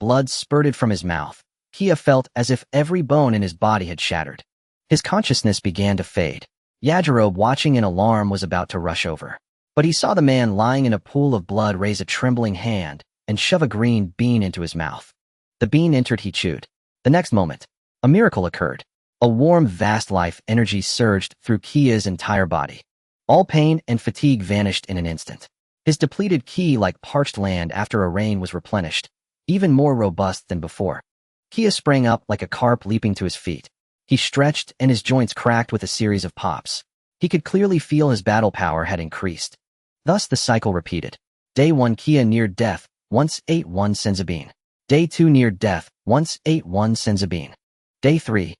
Blood spurted from his mouth. Kia felt as if every bone in his body had shattered. His consciousness began to fade. Yajirobe, watching in alarm, was about to rush over. But he saw the man lying in a pool of blood raise a trembling hand and shove a green bean into his mouth. The bean entered, he chewed. The next moment, a miracle occurred. A warm, vast life energy surged through Kia's entire body. All pain and fatigue vanished in an instant. His depleted ki, like parched land after a rain, was replenished, even more robust than before. Kia sprang up like a carp, leaping to his feet. He stretched and his joints cracked with a series of pops. He could clearly feel his battle power had increased. Thus the cycle repeated. Day 1, Kia neared death, once ate one senza bean. Day 2, neared death, once ate one senza bean. Day 3,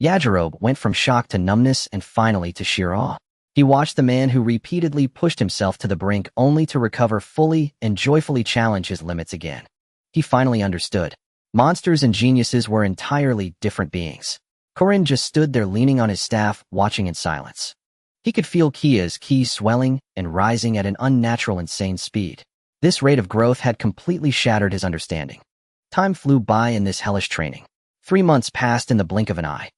Yajirobe went from shock to numbness and finally to sheer awe. He watched the man who repeatedly pushed himself to the brink only to recover fully and joyfully challenge his limits again. He finally understood. Monsters and geniuses were entirely different beings. Corinne just stood there leaning on his staff, watching in silence. He could feel Kia's ki swelling and rising at an unnatural, insane speed. This rate of growth had completely shattered his understanding. Time flew by in this hellish training. 3 months passed in the blink of an eye.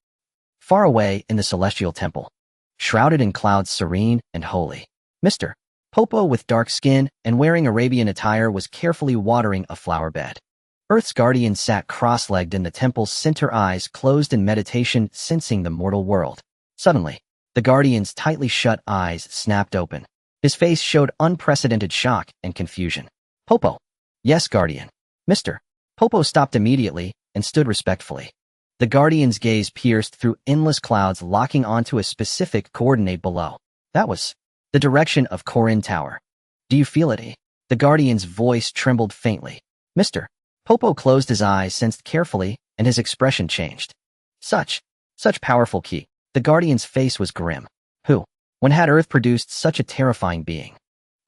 Far away in the celestial temple, shrouded in clouds serene and holy, Mr. Popo, with dark skin and wearing Arabian attire, was carefully watering a flower bed. Earth's guardian sat cross-legged in the temple's center, eyes closed in meditation, sensing the mortal world. Suddenly, the guardian's tightly shut eyes snapped open. His face showed unprecedented shock and confusion. Popo. Yes, guardian. Mr. Popo stopped immediately and stood respectfully. The guardian's gaze pierced through endless clouds, locking onto a specific coordinate below. That was the direction of Corinne Tower. Do you feel it? The guardian's voice trembled faintly. Mr. Popo closed his eyes, sensed carefully, and his expression changed. Such powerful ki. The guardian's face was grim. Who? When had Earth produced such a terrifying being?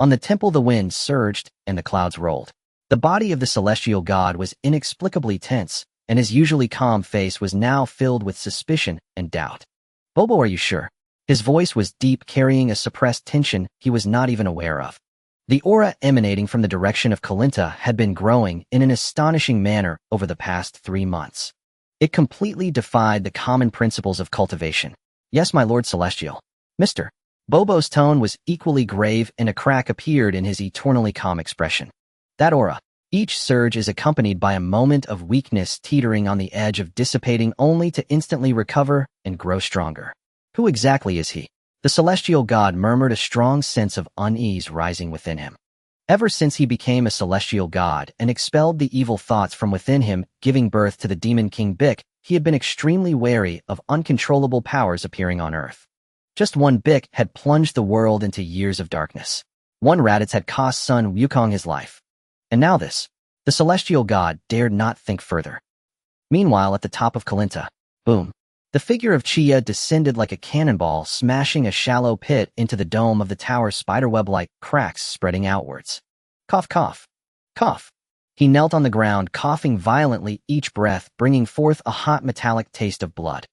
On the temple the wind surged and the clouds rolled. The body of the celestial god was inexplicably tense, and his usually calm face was now filled with suspicion and doubt. Bobo, are you sure? His voice was deep, carrying a suppressed tension he was not even aware of. The aura emanating from the direction of Kalinta had been growing in an astonishing manner over the past 3 months. It completely defied the common principles of cultivation. Yes, my Lord Celestial. Mr. Bobo's tone was equally grave, and a crack appeared in his eternally calm expression. That aura. Each surge is accompanied by a moment of weakness teetering on the edge of dissipating only to instantly recover and grow stronger. Who exactly is he? The celestial god murmured, a strong sense of unease rising within him. Ever since he became a celestial god and expelled the evil thoughts from within him, giving birth to the demon king Bick, he had been extremely wary of uncontrollable powers appearing on Earth. Just one Bick had plunged the world into years of darkness. One Raditz had cost Sun Wukong his life. And now this. The celestial god dared not think further. Meanwhile, at the top of Kalinta, boom. The figure of Chia descended like a cannonball, smashing a shallow pit into the dome of the tower, spiderweb-like cracks spreading outwards. Cough, cough, cough. He knelt on the ground, coughing violently, each breath bringing forth a hot metallic taste of blood.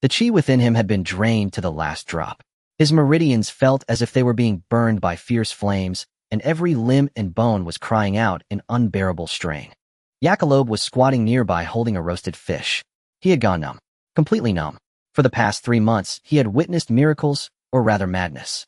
The chi within him had been drained to the last drop. His meridians felt as if they were being burned by fierce flames, and every limb and bone was crying out in unbearable strain. Yakalob was squatting nearby, holding a roasted fish. He had gone numb. Completely numb. For the past 3 months, he had witnessed miracles, or rather madness.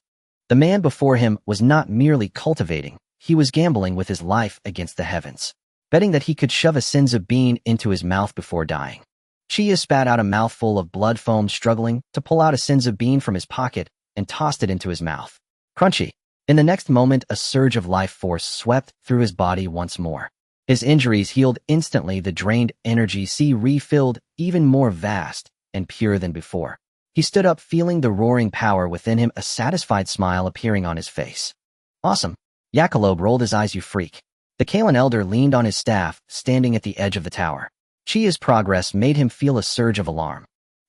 The man before him was not merely cultivating, he was gambling with his life against the heavens, betting that he could shove a senzu bean into his mouth before dying. Chia spat out a mouthful of blood foam, struggling to pull out a senzu bean from his pocket and tossed it into his mouth. Crunchy. In the next moment, a surge of life force swept through his body once more. His injuries healed instantly, the drained energy sea refilled, even more vast and pure than before. He stood up, feeling the roaring power within him, a satisfied smile appearing on his face. Awesome. Yakalob rolled his eyes. You freak. The Kalan elder leaned on his staff, standing at the edge of the tower. Chia's progress made him feel a surge of alarm.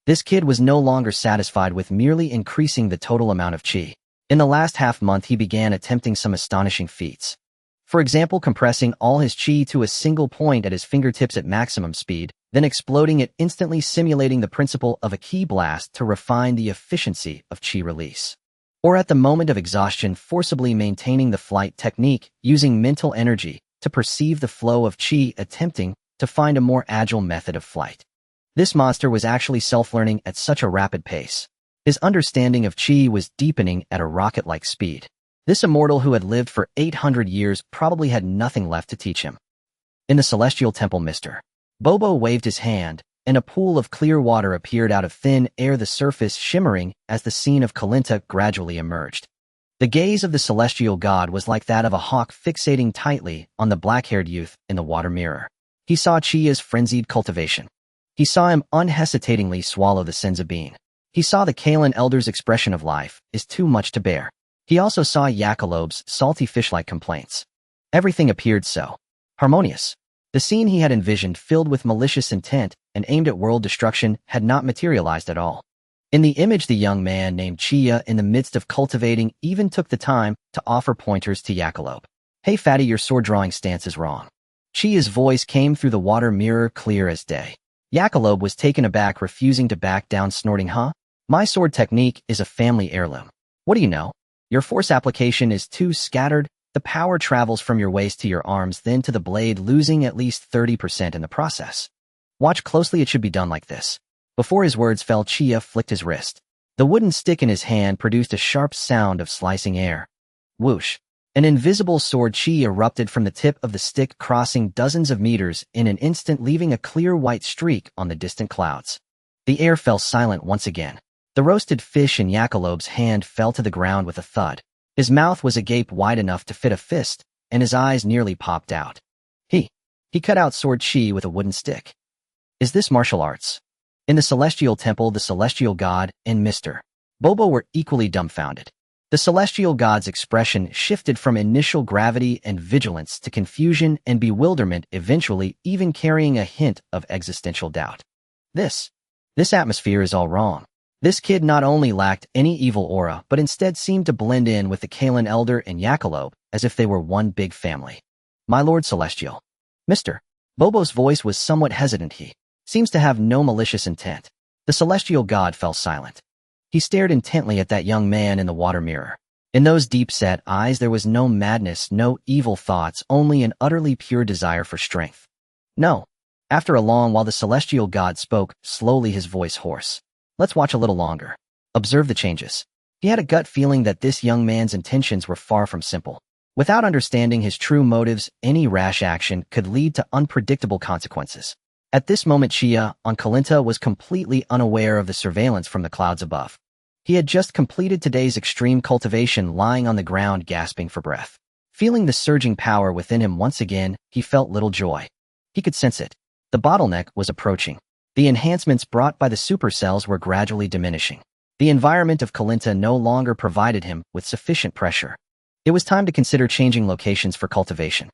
This kid was no longer satisfied with merely increasing the total amount of chi. In the last half-month, he began attempting some astonishing feats. For example, compressing all his chi to a single point at his fingertips at maximum speed, then exploding it instantly, simulating the principle of a ki blast to refine the efficiency of chi release. Or at the moment of exhaustion, forcibly maintaining the flight technique, using mental energy to perceive the flow of chi, attempting to find a more agile method of flight. This monster was actually self-learning at such a rapid pace. His understanding of chi was deepening at a rocket-like speed. This immortal who had lived for 800 years probably had nothing left to teach him. In the celestial temple, Mr. Bobo waved his hand, and a pool of clear water appeared out of thin air, the surface shimmering as the scene of Kalinta gradually emerged. The gaze of the celestial god was like that of a hawk fixating tightly on the black-haired youth in the water mirror. He saw Chia's frenzied cultivation. He saw him unhesitatingly swallow the senzu bean. He saw the Kalan elder's expression of life is too much to bear. He also saw Yakalob's salty fish-like complaints. Everything appeared so harmonious. The scene he had envisioned, filled with malicious intent and aimed at world destruction, had not materialized at all. In the image, the young man named Chia, in the midst of cultivating, even took the time to offer pointers to Yakalob. Hey fatty, your sword-drawing stance is wrong. Chia's voice came through the water mirror, clear as day. Yakalob was taken aback, refusing to back down, snorting, Huh? My sword technique is a family heirloom. What do you know? Your force application is too scattered. The power travels from your waist to your arms, then to the blade, losing at least 30% in the process. Watch closely, it should be done like this. Before his words fell, Chia flicked his wrist. The wooden stick in his hand produced a sharp sound of slicing air. Whoosh. An invisible sword chi erupted from the tip of the stick, crossing dozens of meters in an instant, leaving a clear white streak on the distant clouds. The air fell silent once again. The roasted fish in Yakalob's hand fell to the ground with a thud. His mouth was agape, wide enough to fit a fist, and his eyes nearly popped out. He cut out sword chi with a wooden stick. Is this martial arts? In the celestial temple, the celestial god and Mr. Bobo were equally dumbfounded. The celestial god's expression shifted from initial gravity and vigilance to confusion and bewilderment, eventually even carrying a hint of existential doubt. This atmosphere is all wrong. This kid not only lacked any evil aura, but instead seemed to blend in with the Kalen Elder and Jackalope as if they were one big family. My Lord Celestial. Mr. Bobo's voice was somewhat hesitant. He seems to have no malicious intent. The celestial god fell silent. He stared intently at that young man in the water mirror. In those deep-set eyes there was no madness, no evil thoughts, only an utterly pure desire for strength. No. After a long while the celestial god spoke, slowly, his voice hoarse. Let's watch a little longer. Observe the changes. He had a gut feeling that this young man's intentions were far from simple. Without understanding his true motives, any rash action could lead to unpredictable consequences. At this moment Chia, on Kalinta, was completely unaware of the surveillance from the clouds above. He had just completed today's extreme cultivation, lying on the ground gasping for breath. Feeling the surging power within him once again, he felt little joy. He could sense it. The bottleneck was approaching. The enhancements brought by the supercells were gradually diminishing. The environment of Kalinta no longer provided him with sufficient pressure. It was time to consider changing locations for cultivation.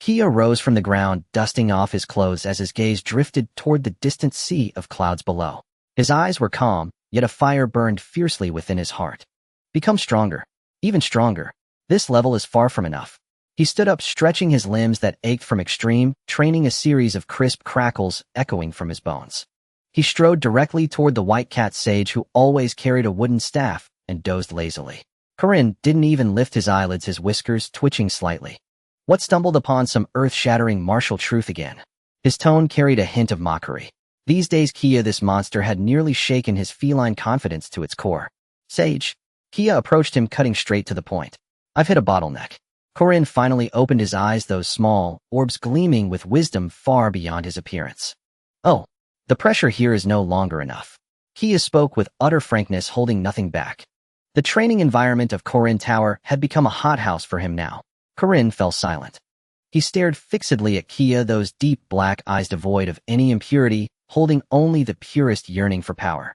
Kia rose from the ground, dusting off his clothes as his gaze drifted toward the distant sea of clouds below. His eyes were calm, yet a fire burned fiercely within his heart. Become stronger. Even stronger. This level is far from enough. He stood up, stretching his limbs that ached from extreme training, a series of crisp crackles echoing from his bones. He strode directly toward the white cat sage who always carried a wooden staff and dozed lazily. Corinne didn't even lift his eyelids, his whiskers twitching slightly. What stumbled upon some earth-shattering martial truth again? His tone carried a hint of mockery. These days Kia, this monster, had nearly shaken his feline confidence to its core. Sage. Kia approached him, cutting straight to the point. I've hit a bottleneck. Corinne finally opened his eyes, those small orbs gleaming with wisdom far beyond his appearance. Oh, the pressure here is no longer enough. Kia spoke with utter frankness, holding nothing back. The training environment of Corinne Tower had become a hothouse for him now. Corinne fell silent. He stared fixedly at Kia, those deep black eyes devoid of any impurity, holding only the purest yearning for power.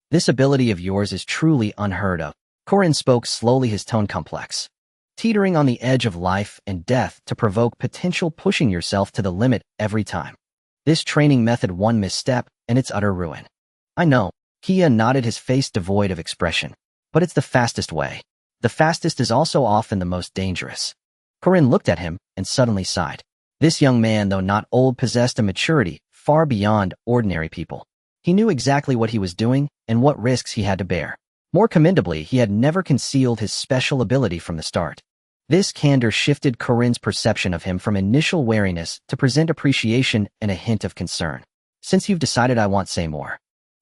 This ability of yours is truly unheard of. Corinne spoke slowly, his tone complex. Teetering on the edge of life and death to provoke potential, pushing yourself to the limit every time. This training method, one misstep, and it's utter ruin. I know. Kia nodded, his face devoid of expression. But it's the fastest way. The fastest is also often the most dangerous. Corinne looked at him and suddenly sighed. This young man, though not old, possessed a maturity far beyond ordinary people. He knew exactly what he was doing and what risks he had to bear. More commendably, he had never concealed his special ability from the start. This candor shifted Corinne's perception of him from initial wariness to present appreciation and a hint of concern. Since you've decided, I won't say more.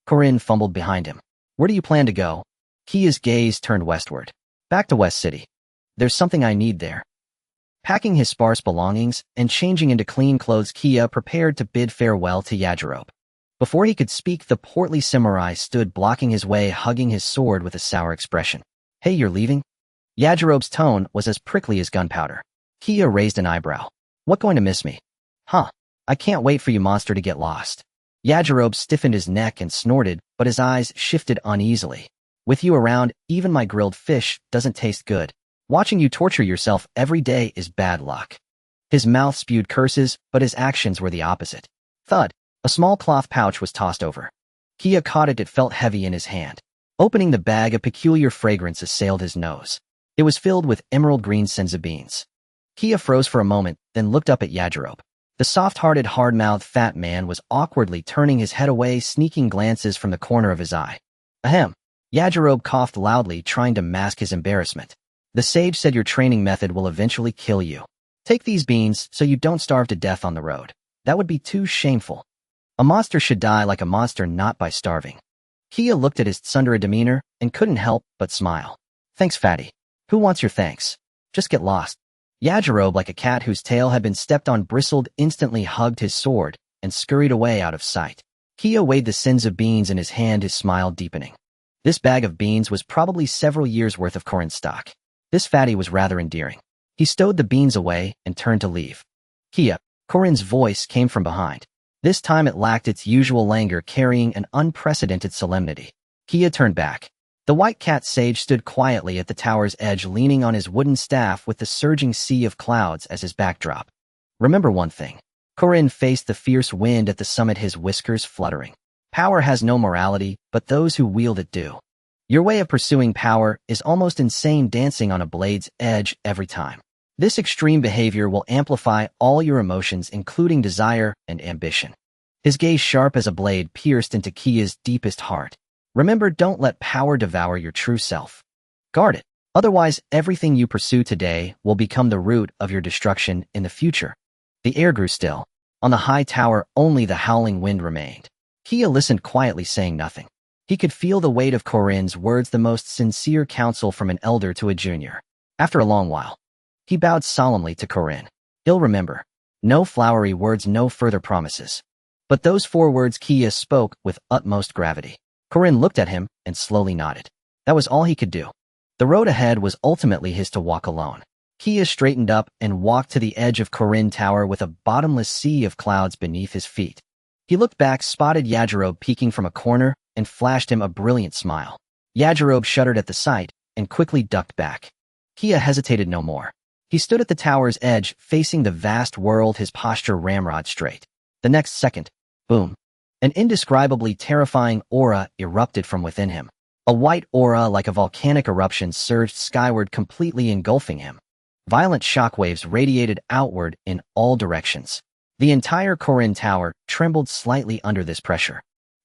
Corinne fumbled behind him. Where do you plan to go? Kia's gaze turned westward. Back to West City. There's something I need there. Packing his sparse belongings and changing into clean clothes, Kia prepared to bid farewell to Yajirobe. Before he could speak, the portly samurai stood blocking his way, hugging his sword with a sour expression. Hey, you're leaving? Yajirobe's tone was as prickly as gunpowder. Kia raised an eyebrow. What, going to miss me? Huh. I can't wait for you, monster, to get lost. Yajirobe stiffened his neck and snorted, but his eyes shifted uneasily. With you around, even my grilled fish doesn't taste good. Watching you torture yourself every day is bad luck. His mouth spewed curses, but his actions were the opposite. Thud. A small cloth pouch was tossed over. Kia caught it. It felt heavy in his hand. Opening the bag, a peculiar fragrance assailed his nose. It was filled with emerald green senza beans. Kia froze for a moment, then looked up at Yajirobe. The soft-hearted, hard-mouthed fat man was awkwardly turning his head away, sneaking glances from the corner of his eye. Ahem. Yajirobe coughed loudly, trying to mask his embarrassment. The sage said your training method will eventually kill you. Take these beans so you don't starve to death on the road. That would be too shameful. A monster should die like a monster, not by starving. Kia looked at his tsundere demeanor and couldn't help but smile. Thanks, fatty. Who wants your thanks? Just get lost. Yajirobe, like a cat whose tail had been stepped on, bristled, instantly hugged his sword, and scurried away out of sight. Kia weighed the senza beans in his hand, his smile deepening. This bag of beans was probably several years' worth of Corinne stock. This fatty was rather endearing. He stowed the beans away and turned to leave. Kia. Corinne's voice came from behind. This time it lacked its usual languor, carrying an unprecedented solemnity. Kia turned back. The white cat sage stood quietly at the tower's edge, leaning on his wooden staff with the surging sea of clouds as his backdrop. Remember one thing. Corin faced the fierce wind at the summit, his whiskers fluttering. Power has no morality, but those who wield it do. Your way of pursuing power is almost insane, dancing on a blade's edge every time. This extreme behavior will amplify all your emotions, including desire and ambition. His gaze, sharp as a blade, pierced into Kia's deepest heart. Remember, don't let power devour your true self. Guard it. Otherwise, everything you pursue today will become the root of your destruction in the future. The air grew still. On the high tower, only the howling wind remained. Kia listened quietly, saying nothing. He could feel the weight of Corin's words, the most sincere counsel from an elder to a junior. After a long while, he bowed solemnly to Corin. He'll remember. No flowery words, no further promises. But those 4 words Kia spoke with utmost gravity. Corin looked at him and slowly nodded. That was all he could do. The road ahead was ultimately his to walk alone. Kia straightened up and walked to the edge of Corin Tower with a bottomless sea of clouds beneath his feet. He looked back, spotted Yajirobe peeking from a corner, and flashed him a brilliant smile. Yajirobe shuddered at the sight and quickly ducked back. Kia hesitated no more. He stood at the tower's edge, facing the vast world, his posture ramrod straight. The next second, boom. An indescribably terrifying aura erupted from within him. A white aura like a volcanic eruption surged skyward, completely engulfing him. Violent shockwaves radiated outward in all directions. The entire Corin Tower trembled slightly under this pressure.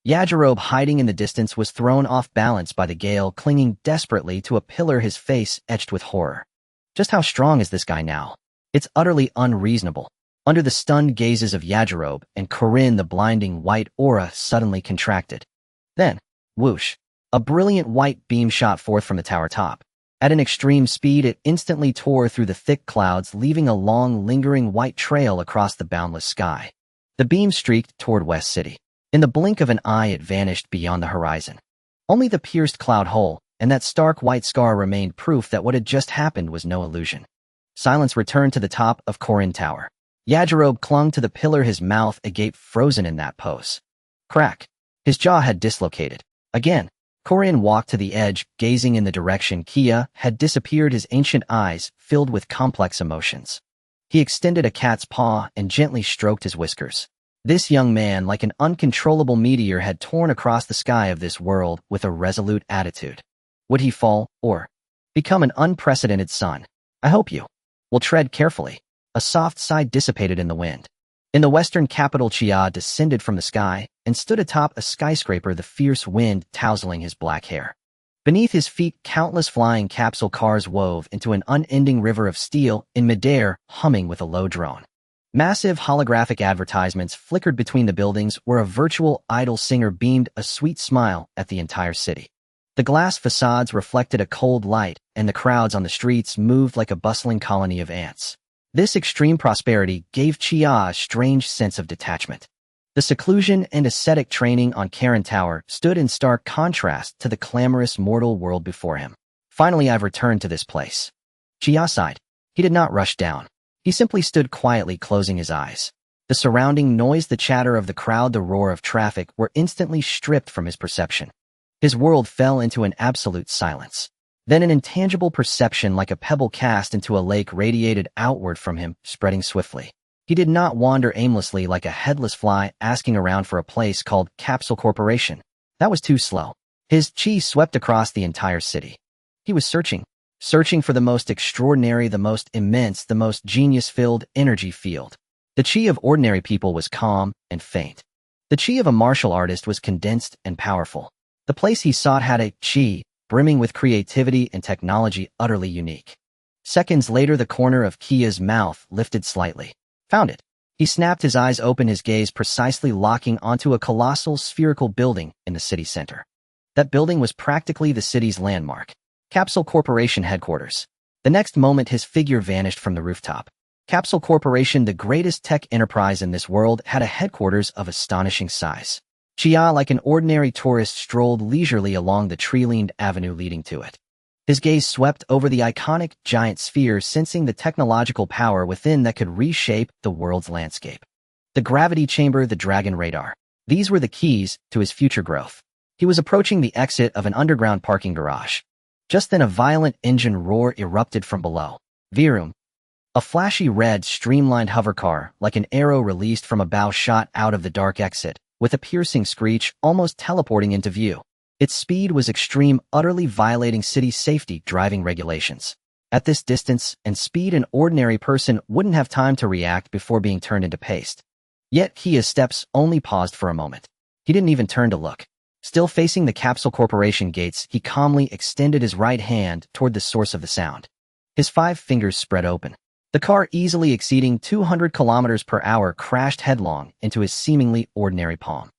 Yajirobe, hiding in the distance, was thrown off balance by the gale, clinging desperately to a pillar, his face etched with horror. Just how strong is this guy now? It's utterly unreasonable. Under the stunned gazes of Yajirobe and Corin, the blinding white aura suddenly contracted. Then, whoosh, a brilliant white beam shot forth from the tower top. At an extreme speed, it instantly tore through the thick clouds, leaving a long, lingering white trail across the boundless sky. The beam streaked toward West City. In the blink of an eye, it vanished beyond the horizon. Only the pierced cloud hole and that stark white scar remained, proof that what had just happened was no illusion. Silence returned to the top of Corin Tower. Yajirobe clung to the pillar, his mouth agape, frozen in that pose. Crack. His jaw had dislocated. Again, Corin walked to the edge, gazing in the direction Kia had disappeared, his ancient eyes filled with complex emotions. He extended a cat's paw and gently stroked his whiskers. This young man, like an uncontrollable meteor, had torn across the sky of this world with a resolute attitude. Would he fall, or become an unprecedented sun? I hope you will tread carefully. A soft sigh dissipated in the wind. In the western capital, Chia descended from the sky and stood atop a skyscraper, the fierce wind tousling his black hair. Beneath his feet, countless flying capsule cars wove into an unending river of steel in midair, humming with a low drone. Massive holographic advertisements flickered between the buildings, where a virtual idol singer beamed a sweet smile at the entire city. The glass facades reflected a cold light, and the crowds on the streets moved like a bustling colony of ants. This extreme prosperity gave Chia a strange sense of detachment. The seclusion and ascetic training on Corin Tower stood in stark contrast to the clamorous mortal world before him. Finally, I've returned to this place. Chia sighed. He did not rush down. He simply stood quietly, closing his eyes. The surrounding noise, the chatter of the crowd, the roar of traffic were instantly stripped from his perception. His world fell into an absolute silence. Then an intangible perception, like a pebble cast into a lake, radiated outward from him, spreading swiftly. He did not wander aimlessly like a headless fly asking around for a place called Capsule Corporation. That was too slow. His chi swept across the entire city. He was searching for the most extraordinary, the most immense, the most genius-filled energy field. The chi of ordinary people was calm and faint. The chi of a martial artist was condensed and powerful. The place he sought had a chi brimming with creativity and technology utterly unique. Seconds later, the corner of Kia's mouth lifted slightly. Found it. He snapped, his eyes open, his gaze precisely locking onto a colossal spherical building in the city center. That building was practically the city's landmark. Capsule Corporation headquarters. The next moment, his figure vanished from the rooftop. Capsule Corporation, the greatest tech enterprise in this world, had a headquarters of astonishing size. Chia, like an ordinary tourist, strolled leisurely along the tree-lined avenue leading to it. His gaze swept over the iconic giant sphere, sensing the technological power within that could reshape the world's landscape. The gravity chamber, the dragon radar. These were the keys to his future growth. He was approaching the exit of an underground parking garage. Just then a violent engine roar erupted from below. Vroom. A flashy red, streamlined hovercar, like an arrow released from a bow, shot out of the dark exit, with a piercing screech, almost teleporting into view. Its speed was extreme, utterly violating city safety driving regulations. At this distance and speed, an ordinary person wouldn't have time to react before being turned into paste. Yet Kia's steps only paused for a moment. He didn't even turn to look. Still facing the Capsule Corporation gates, he calmly extended his right hand toward the source of the sound. His 5 fingers spread open. The car, easily exceeding 200 kilometers per hour, crashed headlong into his seemingly ordinary palm.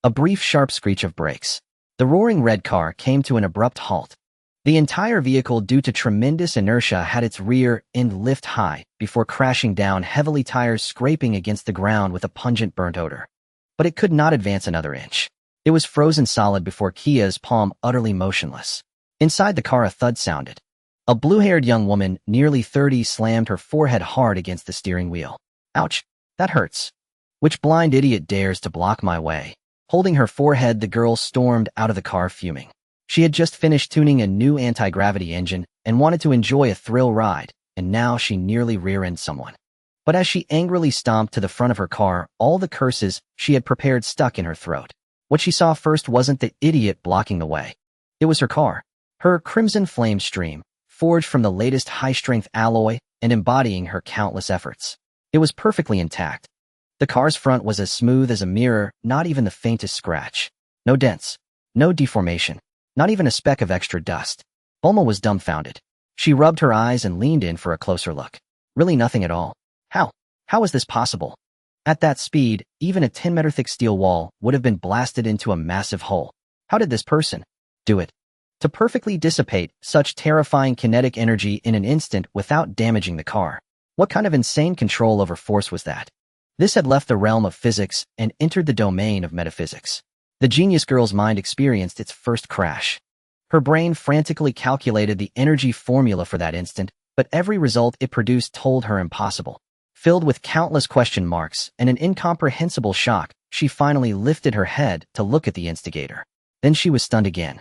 A brief, sharp screech of brakes. The roaring red car came to an abrupt halt. The entire vehicle, due to tremendous inertia, had its rear end lift high before crashing down heavily, tires scraping against the ground with a pungent burnt odor. But it could not advance another inch. It was frozen solid before Kia's palm, utterly motionless. Inside the car, a thud sounded. A blue-haired young woman, nearly 30, slammed her forehead hard against the steering wheel. Ouch, that hurts. Which blind idiot dares to block my way? Holding her forehead, the girl stormed out of the car, fuming. She had just finished tuning a new anti-gravity engine and wanted to enjoy a thrill ride, and now she nearly rear-ended someone. But as she angrily stomped to the front of her car, all the curses she had prepared stuck in her throat. What she saw first wasn't the idiot blocking the way. It was her car. Her crimson flame stream, forged from the latest high-strength alloy and embodying her countless efforts. It was perfectly intact. The car's front was as smooth as a mirror, not even the faintest scratch. No dents. No deformation. Not even a speck of extra dust. Bulma was dumbfounded. She rubbed her eyes and leaned in for a closer look. Really nothing at all. How? How is this possible? At that speed, even a 10-meter thick steel wall would have been blasted into a massive hole. How did this person do it? To perfectly dissipate such terrifying kinetic energy in an instant without damaging the car. What kind of insane control over force was that? This had left the realm of physics and entered the domain of metaphysics. The genius girl's mind experienced its first crash. Her brain frantically calculated the energy formula for that instant, but every result it produced told her impossible. Filled with countless question marks and an incomprehensible shock, she finally lifted her head to look at the instigator. Then she was stunned again.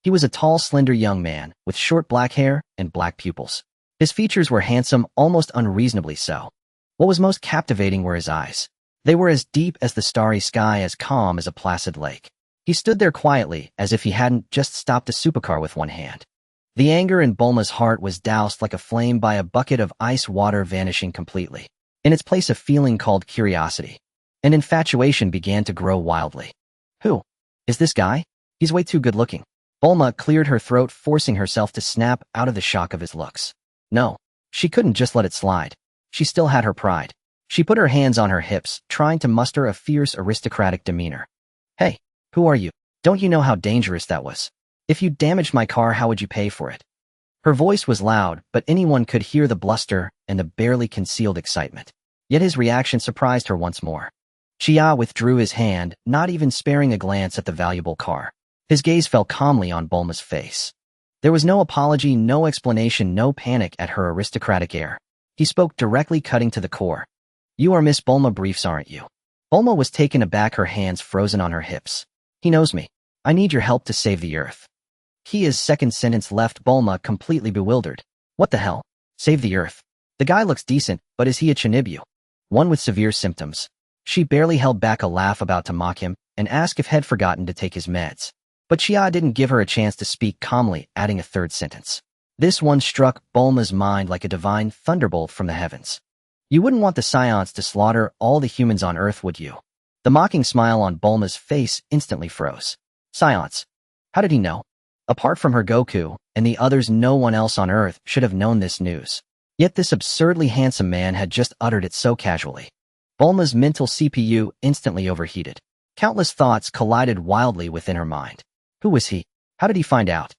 He was a tall, slender young man with short black hair and black pupils. His features were handsome, almost unreasonably so. What was most captivating were his eyes. They were as deep as the starry sky, as calm as a placid lake. He stood there quietly, as if he hadn't just stopped a supercar with one hand. The anger in Bulma's heart was doused like a flame by a bucket of ice water, vanishing completely. In its place, a feeling called curiosity. And infatuation began to grow wildly. Who is this guy? He's way too good-looking. Bulma cleared her throat, forcing herself to snap out of the shock of his looks. No, she couldn't just let it slide. She still had her pride. She put her hands on her hips, trying to muster a fierce, aristocratic demeanor. Hey, who are you? Don't you know how dangerous that was? If you damaged my car, how would you pay for it? Her voice was loud, but anyone could hear the bluster and the barely concealed excitement. Yet his reaction surprised her once more. Chia withdrew his hand, not even sparing a glance at the valuable car. His gaze fell calmly on Bulma's face. There was no apology, no explanation, no panic at her aristocratic air. He spoke directly, cutting to the core. You are Miss Bulma Briefs, aren't you? Bulma was taken aback, her hands frozen on her hips. He knows me. I need your help to save the Earth. Kia's second sentence left Bulma completely bewildered. What the hell? Save the Earth? The guy looks decent, but is he a Chinibu? One with severe symptoms. She barely held back a laugh about to mock him and ask if he'd forgotten to take his meds. But Chia didn't give her a chance to speak, calmly adding a third sentence. This one struck Bulma's mind like a divine thunderbolt from the heavens. You wouldn't want the Saiyans to slaughter all the humans on Earth, would you? The mocking smile on Bulma's face instantly froze. Saiyans. How did he know? Apart from her Goku and the others, no one else on Earth should have known this news. Yet this absurdly handsome man had just uttered it so casually. Bulma's mental CPU instantly overheated. Countless thoughts collided wildly within her mind. Who was he? How did he find out?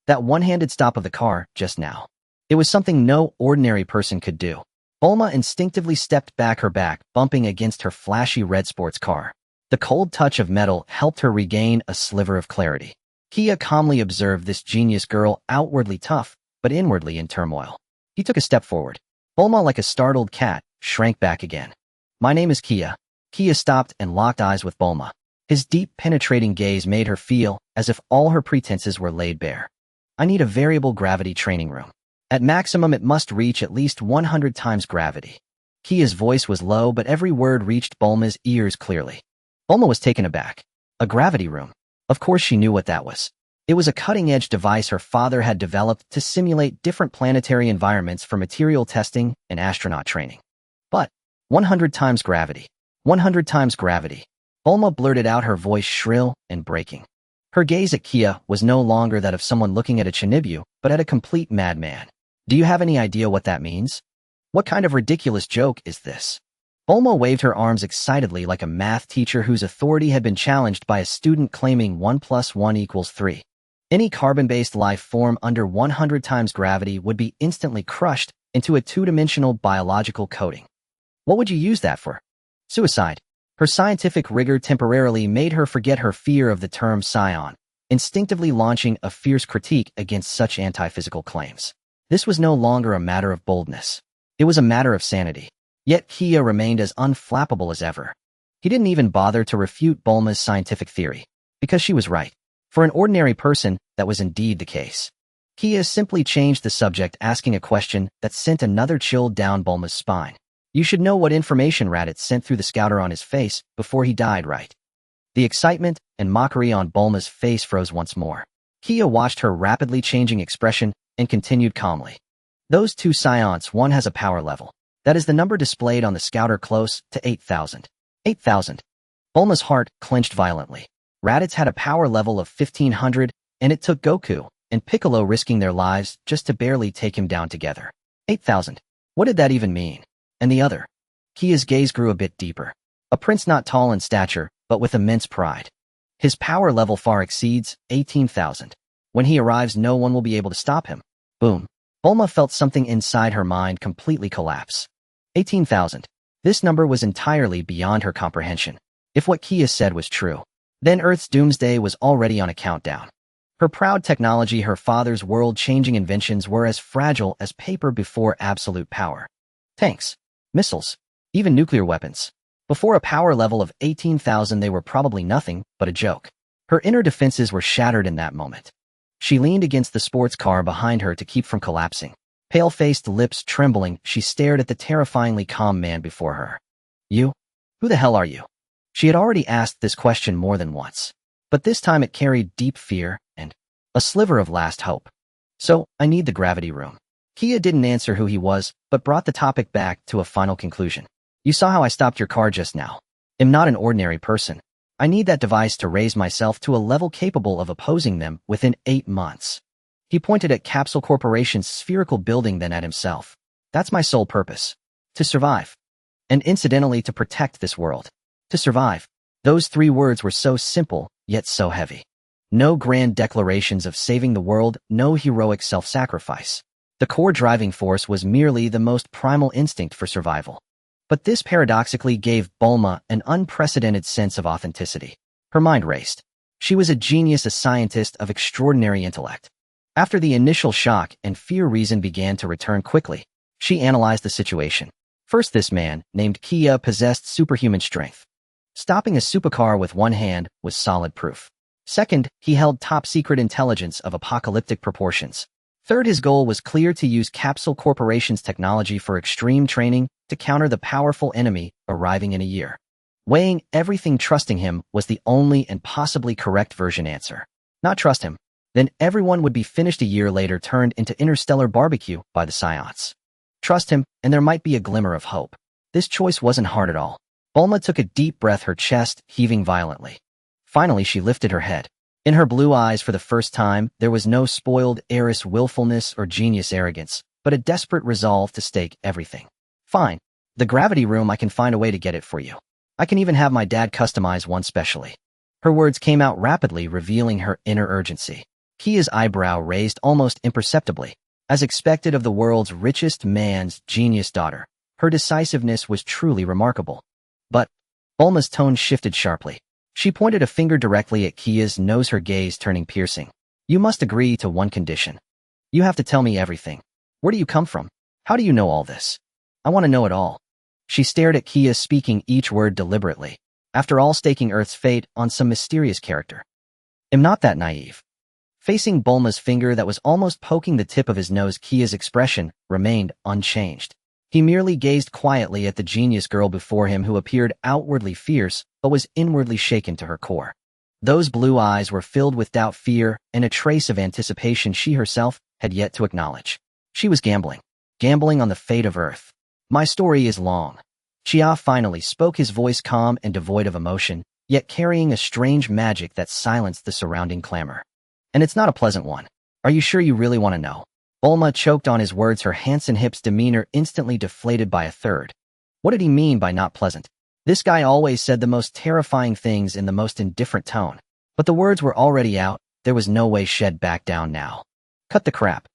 That one-handed stop of the car just now. It was something no ordinary person could do. Bulma instinctively stepped back, her back bumping against her flashy red sports car. The cold touch of metal helped her regain a sliver of clarity. Kia calmly observed this genius girl, outwardly tough, but inwardly in turmoil. He took a step forward. Bulma, like a startled cat, shrank back again. My name is Kia. Kia stopped and locked eyes with Bulma. His deep, penetrating gaze made her feel as if all her pretenses were laid bare. I need a variable gravity training room. At maximum, it must reach at least 100 times gravity. Kia's voice was low, but every word reached Bulma's ears clearly. Bulma was taken aback. A gravity room. Of course she knew what that was. It was a cutting-edge device her father had developed to simulate different planetary environments for material testing and astronaut training. But 100 times gravity. 100 times gravity. Bulma blurted out, her voice shrill and breaking. Her gaze at Kia was no longer that of someone looking at a Chinibu, but at a complete madman. Do you have any idea what that means? What kind of ridiculous joke is this? Bulma waved her arms excitedly like a math teacher whose authority had been challenged by a student claiming 1 + 1 = 3. Any carbon-based life form under 100 times gravity would be instantly crushed into a two-dimensional biological coating. What would you use that for? Suicide. Her scientific rigor temporarily made her forget her fear of the term Saiyan, instinctively launching a fierce critique against such anti-physical claims. This was no longer a matter of boldness. It was a matter of sanity. Yet Kia remained as unflappable as ever. He didn't even bother to refute Bulma's scientific theory, because she was right. For an ordinary person, that was indeed the case. Kia simply changed the subject, asking a question that sent another chill down Bulma's spine. You should know what information Raditz sent through the scouter on his face before he died, right? The excitement and mockery on Bulma's face froze once more. Kia watched her rapidly changing expression and continued calmly. Those two Saiyans, one has a power level. That is the number displayed on the scouter, close to 8,000. 8,000. Bulma's heart clenched violently. Raditz had a power level of 1,500, and it took Goku and Piccolo risking their lives just to barely take him down together. 8,000. What did that even mean? And the other? Kia's gaze grew a bit deeper. A prince not tall in stature, but with immense pride. His power level far exceeds 18,000. When he arrives, no one will be able to stop him. Boom. Bulma felt something inside her mind completely collapse. 18,000. This number was entirely beyond her comprehension. If what Kia said was true, then Earth's doomsday was already on a countdown. Her proud technology, her father's world-changing inventions were as fragile as paper before absolute power. Tanks, missiles, even nuclear weapons. Before a power level of 18,000, they were probably nothing but a joke. Her inner defenses were shattered in that moment. She leaned against the sports car behind her to keep from collapsing. Pale-faced, lips trembling, she stared at the terrifyingly calm man before her. You? Who the hell are you? She had already asked this question more than once, but this time it carried deep fear and a sliver of last hope. So, I need the gravity room. Kia didn't answer who he was, but brought the topic back to a final conclusion. You saw how I stopped your car just now. I'm not an ordinary person. I need that device to raise myself to a level capable of opposing them within 8 months. He pointed at Capsule Corporation's spherical building, then at himself. That's my sole purpose. To survive. And incidentally, to protect this world. To survive. Those 3 words were so simple, yet so heavy. No grand declarations of saving the world, no heroic self-sacrifice. The core driving force was merely the most primal instinct for survival. But this paradoxically gave Bulma an unprecedented sense of authenticity. Her mind raced. She was a genius, a scientist of extraordinary intellect. After the initial shock and fear, reason began to return quickly. She analyzed the situation. First, this man, named Kia, possessed superhuman strength. Stopping a supercar with one hand was solid proof. Second, he held top-secret intelligence of apocalyptic proportions. Third, his goal was clear: to use Capsule Corporation's technology for extreme training to counter the powerful enemy arriving in a year. Weighing everything, trusting him was the only and possibly correct version answer. Not trust him. Then everyone would be finished a year later, turned into interstellar barbecue by the Saiyans. Trust him, and there might be a glimmer of hope. This choice wasn't hard at all. Bulma took a deep breath, her chest heaving violently. Finally, she lifted her head. In her blue eyes, for the first time, there was no spoiled heiress willfulness or genius arrogance, but a desperate resolve to stake everything. Fine. The gravity room, I can find a way to get it for you. I can even have my dad customize one specially. Her words came out rapidly, revealing her inner urgency. Kia's eyebrow raised almost imperceptibly. As expected of the world's richest man's genius daughter, her decisiveness was truly remarkable. But Bulma's tone shifted sharply. She pointed a finger directly at Kia's nose, her gaze turning piercing. You must agree to one condition. You have to tell me everything. Where do you come from? How do you know all this? I want to know it all. She stared at Kia, speaking each word deliberately. After all, staking Earth's fate on some mysterious character. Am not that naive. Facing Bulma's finger that was almost poking the tip of his nose, Kia's expression remained unchanged. He merely gazed quietly at the genius girl before him, who appeared outwardly fierce but was inwardly shaken to her core. Those blue eyes were filled with doubt, fear, and a trace of anticipation she herself had yet to acknowledge. She was gambling on the fate of Earth. My story is long. Chia finally spoke, his voice calm and devoid of emotion, yet carrying a strange magic that silenced the surrounding clamor. And it's not a pleasant one. Are you sure you really want to know? Bulma choked on his words, her handsome hips demeanor instantly deflated by a third. What did he mean by not pleasant? This guy always said the most terrifying things in the most indifferent tone. But the words were already out, there was no way she'd back down now. Cut the crap.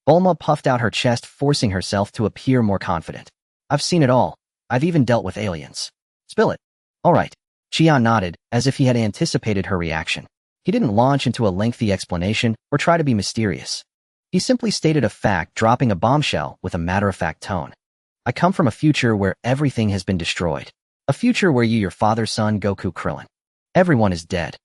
Bulma puffed out her chest, forcing herself to appear more confident. I've seen it all. I've even dealt with aliens. Spill it. All right. Chia nodded, as if he had anticipated her reaction. He didn't launch into a lengthy explanation or try to be mysterious. He simply stated a fact, dropping a bombshell with a matter-of-fact tone. I come from a future where everything has been destroyed. A future where you, your father's son, Goku Krillin. Everyone is dead.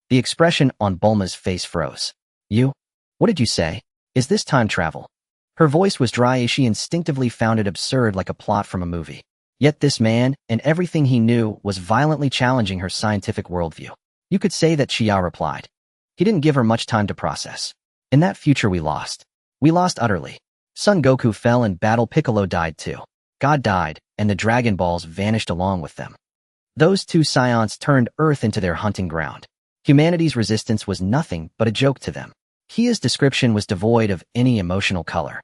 The expression on Bulma's face froze. You? What did you say? Is this time travel? Her voice was dry as she instinctively found it absurd, like a plot from a movie. Yet this man, and everything he knew, was violently challenging her scientific worldview. You could say that, Chia replied. He didn't give her much time to process. In that future we lost. We lost utterly. Son Goku fell in battle, Piccolo died too. God died, and the Dragon Balls vanished along with them. Those two Saiyans turned Earth into their hunting ground. Humanity's resistance was nothing but a joke to them. Kia's description was devoid of any emotional color.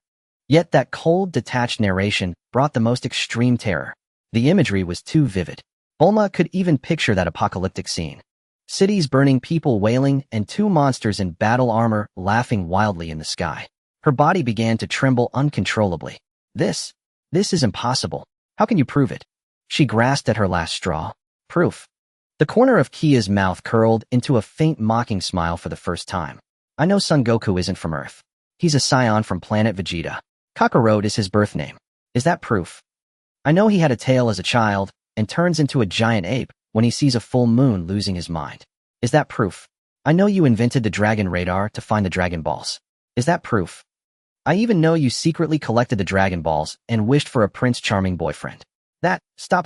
Yet that cold, detached narration brought the most extreme terror. The imagery was too vivid. Bulma could even picture that apocalyptic scene. Cities burning, people wailing, and two monsters in battle armor laughing wildly in the sky. Her body began to tremble uncontrollably. This is impossible. How can you prove it? She grasped at her last straw. Proof. The corner of Kia's mouth curled into a faint mocking smile for the first time. I know Son Goku isn't from Earth. He's a Saiyan from planet Vegeta. Kakarot is his birth name. Is that proof? I know he had a tail as a child and turns into a giant ape when he sees a full moon, losing his mind. Is that proof? I know you invented the Dragon Radar to find the Dragon Balls. Is that proof? I even know you secretly collected the Dragon Balls and wished for a Prince Charming boyfriend. Stop.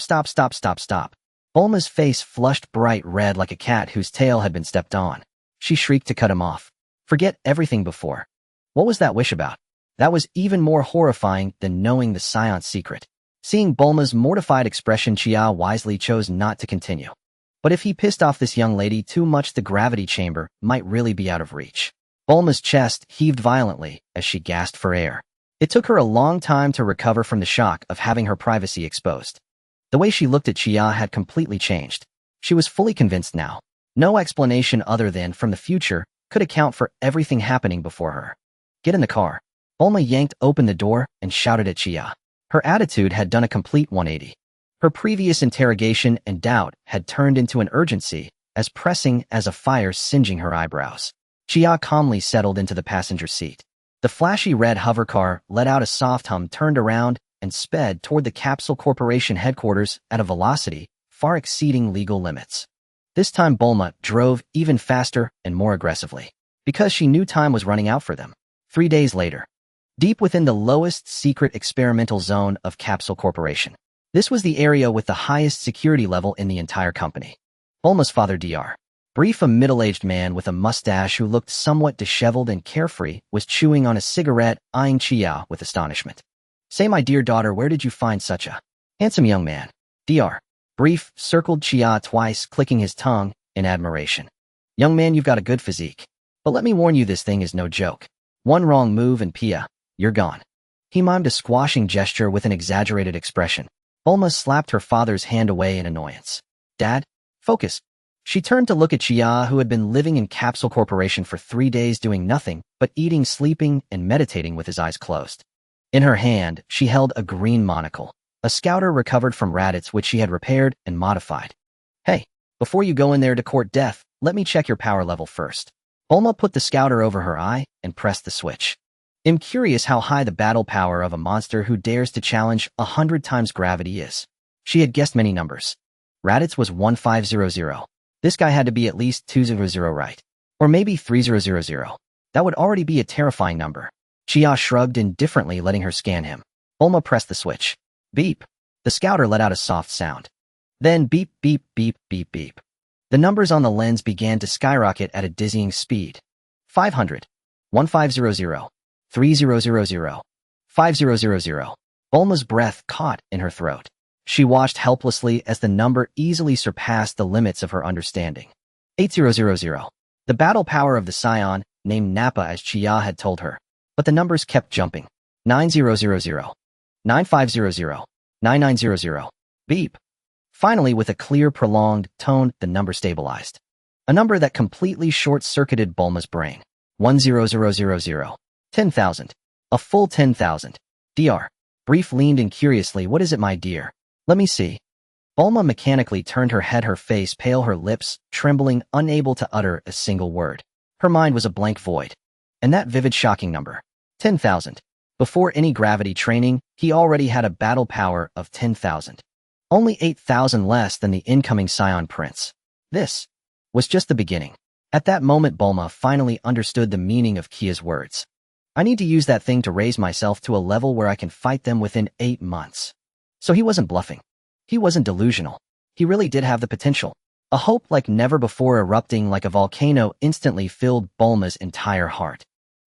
Bulma's face flushed bright red like a cat whose tail had been stepped on. She shrieked to cut him off. Forget everything before. What was that wish about? That was even more horrifying than knowing the Saiyan's secret. Seeing Bulma's mortified expression, Chia wisely chose not to continue. But if he pissed off this young lady too much, the gravity chamber might really be out of reach. Bulma's chest heaved violently as she gasped for air. It took her a long time to recover from the shock of having her privacy exposed. The way she looked at Chia had completely changed. She was fully convinced now. No explanation other than from the future could account for everything happening before her. Get in the car. Bulma yanked open the door and shouted at Chia. Her attitude had done a complete 180. Her previous interrogation and doubt had turned into an urgency, as pressing as a fire singeing her eyebrows. Chia calmly settled into the passenger seat. The flashy red hovercar let out a soft hum, turned around, and sped toward the Capsule Corporation headquarters at a velocity far exceeding legal limits. This time Bulma drove even faster and more aggressively, because she knew time was running out for them. 3 days later, deep within the lowest secret experimental zone of Capsule Corporation. This was the area with the highest security level in the entire company. Bulma's father, Dr. Brief, a middle-aged man with a mustache who looked somewhat disheveled and carefree, was chewing on a cigarette, eyeing Chia with astonishment. Say, my dear daughter, where did you find such a handsome young man? Dr. Brief circled Chia twice, clicking his tongue in admiration. Young man, you've got a good physique. But let me warn you, this thing is no joke. One wrong move and Pia, you're gone. He mimed a squashing gesture with an exaggerated expression. Bulma slapped her father's hand away in annoyance. Dad, focus. She turned to look at Chia, who had been living in Capsule Corporation for 3 days doing nothing but eating, sleeping, and meditating with his eyes closed. In her hand, she held a green monocle, a scouter recovered from Raditz which she had repaired and modified. Hey, before you go in there to court death, let me check your power level first. Bulma put the scouter over her eye and pressed the switch. I'm curious how high the battle power of a monster who dares to challenge 100 times gravity is. She had guessed many numbers. Raditz was 1500. This guy had to be at least 200 right. Or maybe 3000. That would already be a terrifying number. Chia shrugged indifferently, letting her scan him. Bulma pressed the switch. Beep. The scouter let out a soft sound. Then beep, beep, beep, beep, beep. The numbers on the lens began to skyrocket at a dizzying speed. 500. 1500. 3000. 5000. Bulma's breath caught in her throat. She watched helplessly as the number easily surpassed the limits of her understanding. 8000. The battle power of the Saiyan, named Nappa as Chia had told her. But the numbers kept jumping. 9000. 9500. 9900. Beep. Finally, with a clear, prolonged tone, the number stabilized. A number that completely short-circuited Bulma's brain. 10000. 10,000. A full 10,000. Dr. Brief leaned in curiously. What is it, my dear? Let me see. Bulma mechanically turned her head, her face pale, her lips trembling, unable to utter a single word. Her mind was a blank void. And that vivid, shocking number. 10,000. Before any gravity training, he already had a battle power of 10,000. Only 8,000 less than the incoming Saiyan prince. This was just the beginning. At that moment, Bulma finally understood the meaning of Kia's words. I need to use that thing to raise myself to a level where I can fight them within 8 months. So he wasn't bluffing. He wasn't delusional. He really did have the potential. A hope like never before, erupting like a volcano, instantly filled Bulma's entire heart.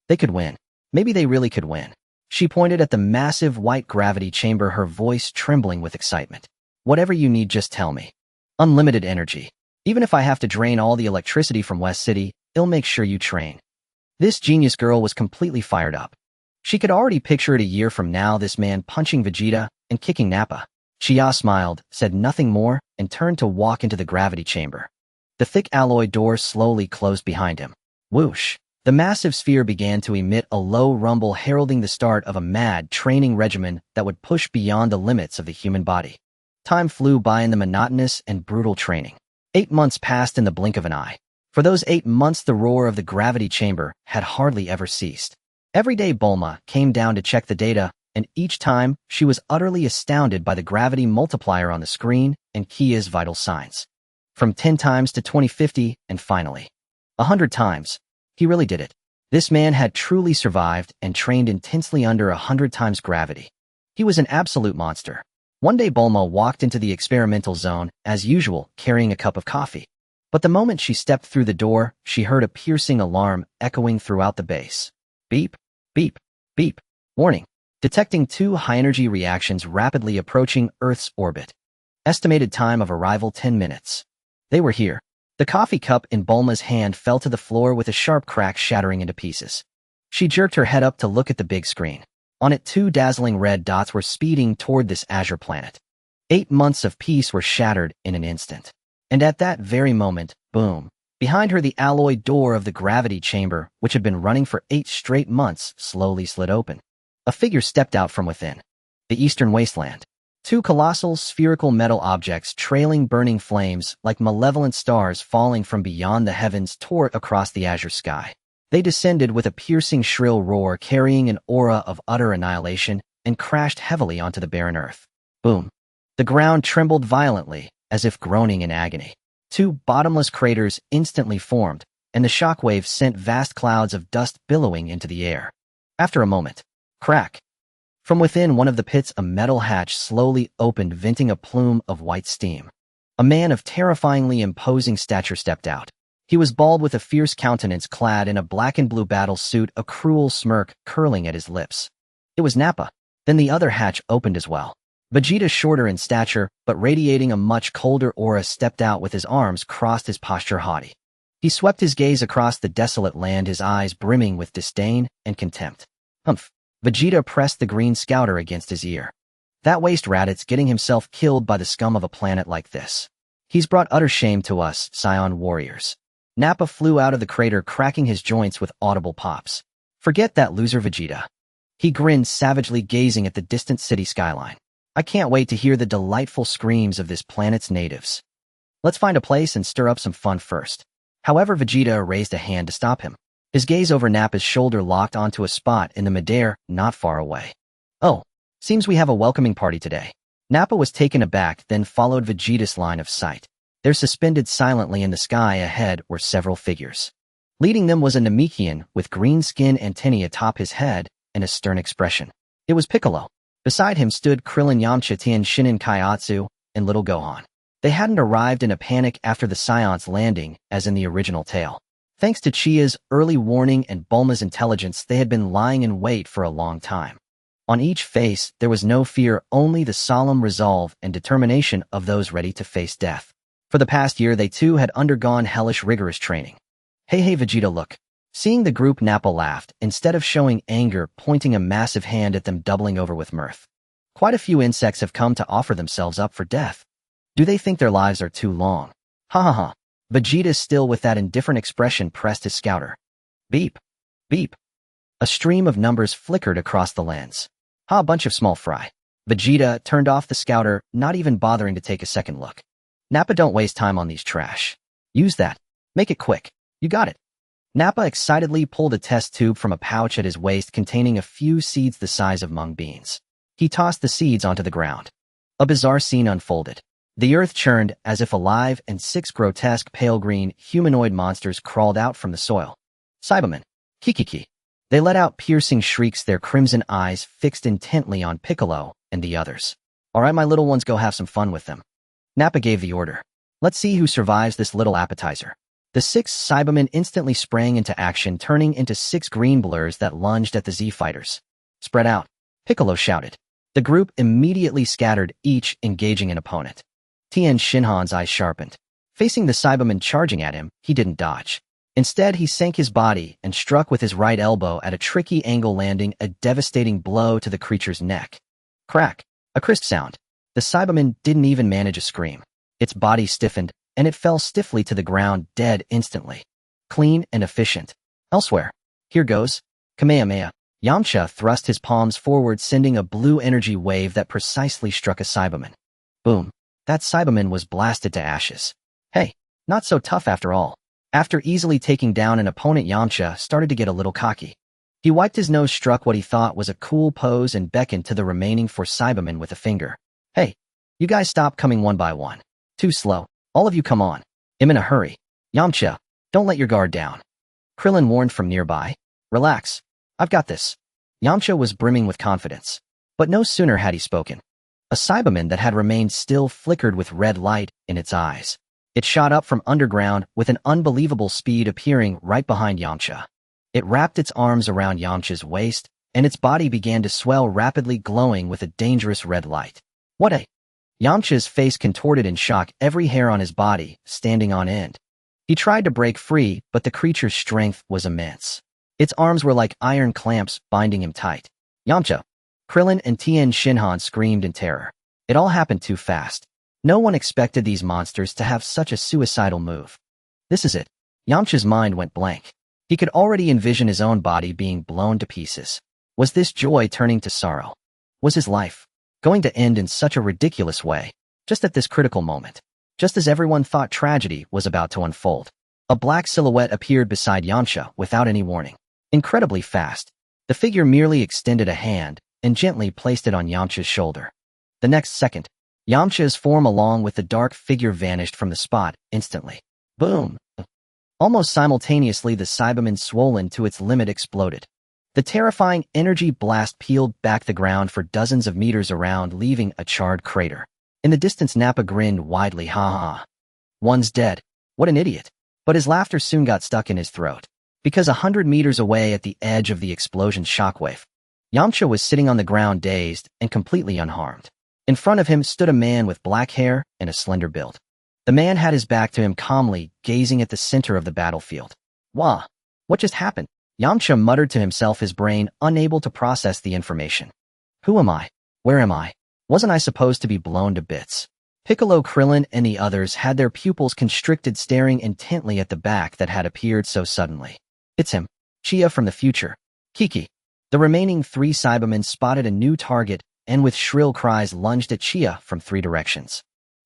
They could win. Maybe they really could win. She pointed at the massive white gravity chamber, her voice trembling with excitement. Whatever you need, just tell me. Unlimited energy. Even if I have to drain all the electricity from West City, I'll make sure you train. This genius girl was completely fired up. She could already picture it a year from now, this man punching Vegeta and kicking Nappa. Chia smiled, said nothing more, and turned to walk into the gravity chamber. The thick alloy door slowly closed behind him. Whoosh! The massive sphere began to emit a low rumble, heralding the start of a mad training regimen that would push beyond the limits of the human body. Time flew by in the monotonous and brutal training. 8 months passed in the blink of an eye. For those 8 months, the roar of the gravity chamber had hardly ever ceased. Every day Bulma came down to check the data, and each time she was utterly astounded by the gravity multiplier on the screen and Kia's vital signs. From 10 times to 2050, and finally 100 times. He really did it. This man had truly survived and trained intensely under 100 times gravity. He was an absolute monster. One day Bulma walked into the experimental zone, as usual, carrying a cup of coffee. But the moment she stepped through the door, she heard a piercing alarm echoing throughout the base. Beep, beep, beep. Warning. Detecting 2 high-energy reactions rapidly approaching Earth's orbit. Estimated time of arrival 10 minutes. They were here. The coffee cup in Bulma's hand fell to the floor with a sharp crack, shattering into pieces. She jerked her head up to look at the big screen. On it, 2 dazzling red dots were speeding toward this azure planet. 8 months of peace were shattered in an instant. And at that very moment, boom, behind her the alloy door of the gravity chamber, which had been running for 8 straight months, slowly slid open. A figure stepped out from within. The eastern wasteland. 2 colossal spherical metal objects trailing burning flames like malevolent stars falling from beyond the heavens tore across the azure sky. They descended with a piercing shrill roar, carrying an aura of utter annihilation, and crashed heavily onto the barren earth. Boom. The ground trembled violently, as if groaning in agony. 2 bottomless craters instantly formed, and the shockwaves sent vast clouds of dust billowing into the air. After a moment, crack. From within one of the pits, a metal hatch slowly opened, venting a plume of white steam. A man of terrifyingly imposing stature stepped out. He was bald with a fierce countenance, clad in a black and blue battle suit, a cruel smirk curling at his lips. It was Nappa. Then the other hatch opened as well. Vegeta, shorter in stature, but radiating a much colder aura, stepped out with his arms crossed, his posture haughty. He swept his gaze across the desolate land, his eyes brimming with disdain and contempt. Humph. Vegeta pressed the green scouter against his ear. That waste Raditz getting himself killed by the scum of a planet like this. He's brought utter shame to us, Saiyan warriors. Nappa flew out of the crater, cracking his joints with audible pops. Forget that loser, Vegeta. He grinned savagely, gazing at the distant city skyline. I can't wait to hear the delightful screams of this planet's natives. Let's find a place and stir up some fun first. However, Vegeta raised a hand to stop him. His gaze over Nappa's shoulder locked onto a spot in the midair not far away. Oh, seems we have a welcoming party today. Nappa was taken aback, then followed Vegeta's line of sight. There, suspended silently in the sky ahead, were several figures. Leading them was a Namekian with green skin, antennae atop his head, and a stern expression. It was Piccolo. Beside him stood Krillin, Yamcha, Tien, Shinin, Kaiatsu, and Little Gohan. They hadn't arrived in a panic after the Saiyans landing, as in the original tale. Thanks to Chia's early warning and Bulma's intelligence, they had been lying in wait for a long time. On each face, there was no fear, only the solemn resolve and determination of those ready to face death. For the past year, they too had undergone hellish, rigorous training. Hey, Vegeta, look. Seeing the group, Nappa laughed, instead of showing anger, pointing a massive hand at them, doubling over with mirth. Quite a few insects have come to offer themselves up for death. Do they think their lives are too long? Ha ha ha. Vegeta, still with that indifferent expression, pressed his scouter. Beep. Beep. A stream of numbers flickered across the lens. Ha, a bunch of small fry. Vegeta turned off the scouter, not even bothering to take a second look. Nappa, don't waste time on these trash. Use that. Make it quick. You got it. Nappa excitedly pulled a test tube from a pouch at his waist containing a few seeds the size of mung beans. He tossed the seeds onto the ground. A bizarre scene unfolded. The earth churned as if alive, and 6 grotesque pale green humanoid monsters crawled out from the soil. Cybermen. Kikiki. They let out piercing shrieks, their crimson eyes fixed intently on Piccolo and the others. All right, my little ones, go have some fun with them. Nappa gave the order. Let's see who survives this little appetizer. The 6 Cybermen instantly sprang into action, turning into 6 green blurs that lunged at the Z fighters. Spread out, Piccolo shouted. The group immediately scattered, each engaging an opponent. Tien Shinhan's eyes sharpened. Facing the Cybermen charging at him, he didn't dodge. Instead, he sank his body and struck with his right elbow at a tricky angle, landing a devastating blow to the creature's neck. Crack. A crisp sound. The Cyberman didn't even manage a scream. Its body stiffened, and it fell stiffly to the ground, dead instantly. Clean and efficient. Elsewhere. Here goes. Kamehameha. Yamcha thrust his palms forward, sending a blue energy wave that precisely struck a Cyberman. Boom. That Cyberman was blasted to ashes. Hey, not so tough after all. After easily taking down an opponent, Yamcha started to get a little cocky. He wiped his nose, struck what he thought was a cool pose, and beckoned to the remaining 4 Cybermen with a finger. Hey, you guys stop coming one by one. Too slow. All of you come on. I'm in a hurry. Yamcha, don't let your guard down. Krillin warned from nearby. Relax. I've got this. Yamcha was brimming with confidence. But no sooner had he spoken. A Cyberman that had remained still flickered with red light in its eyes. It shot up from underground with an unbelievable speed, appearing right behind Yamcha. It wrapped its arms around Yamcha's waist, and its body began to swell rapidly, glowing with a dangerous red light. What a... Yamcha's face contorted in shock, every hair on his body standing on end. He tried to break free, but the creature's strength was immense. Its arms were like iron clamps, binding him tight. Yamcha! Krillin and Tien Shinhan screamed in terror. It all happened too fast. No one expected these monsters to have such a suicidal move. This is it. Yamcha's mind went blank. He could already envision his own body being blown to pieces. Was this joy turning to sorrow? Was his life going to end in such a ridiculous way, just at this critical moment? Just as everyone thought tragedy was about to unfold, a black silhouette appeared beside Yamcha without any warning. Incredibly fast, the figure merely extended a hand and gently placed it on Yamcha's shoulder. The next second, Yamcha's form along with the dark figure vanished from the spot instantly. Boom! Almost simultaneously, the Cyberman, swollen to its limit, exploded. The terrifying energy blast peeled back the ground for dozens of meters around, leaving a charred crater. In the distance, Nappa grinned widely. Ha ha. One's dead. What an idiot. But his laughter soon got stuck in his throat. Because 100 meters away at the edge of the explosion's shockwave, Yamcha was sitting on the ground, dazed and completely unharmed. In front of him stood a man with black hair and a slender build. The man had his back to him, calmly gazing at the center of the battlefield. Wah! What just happened? Yamcha muttered to himself, his brain unable to process the information. Who am I? Where am I? Wasn't I supposed to be blown to bits? Piccolo, Krillin, and the others had their pupils constricted, staring intently at the back that had appeared so suddenly. It's him. Chia from the future. Kiki. The remaining 3 Cybermen spotted a new target and with shrill cries lunged at Chia from 3 directions.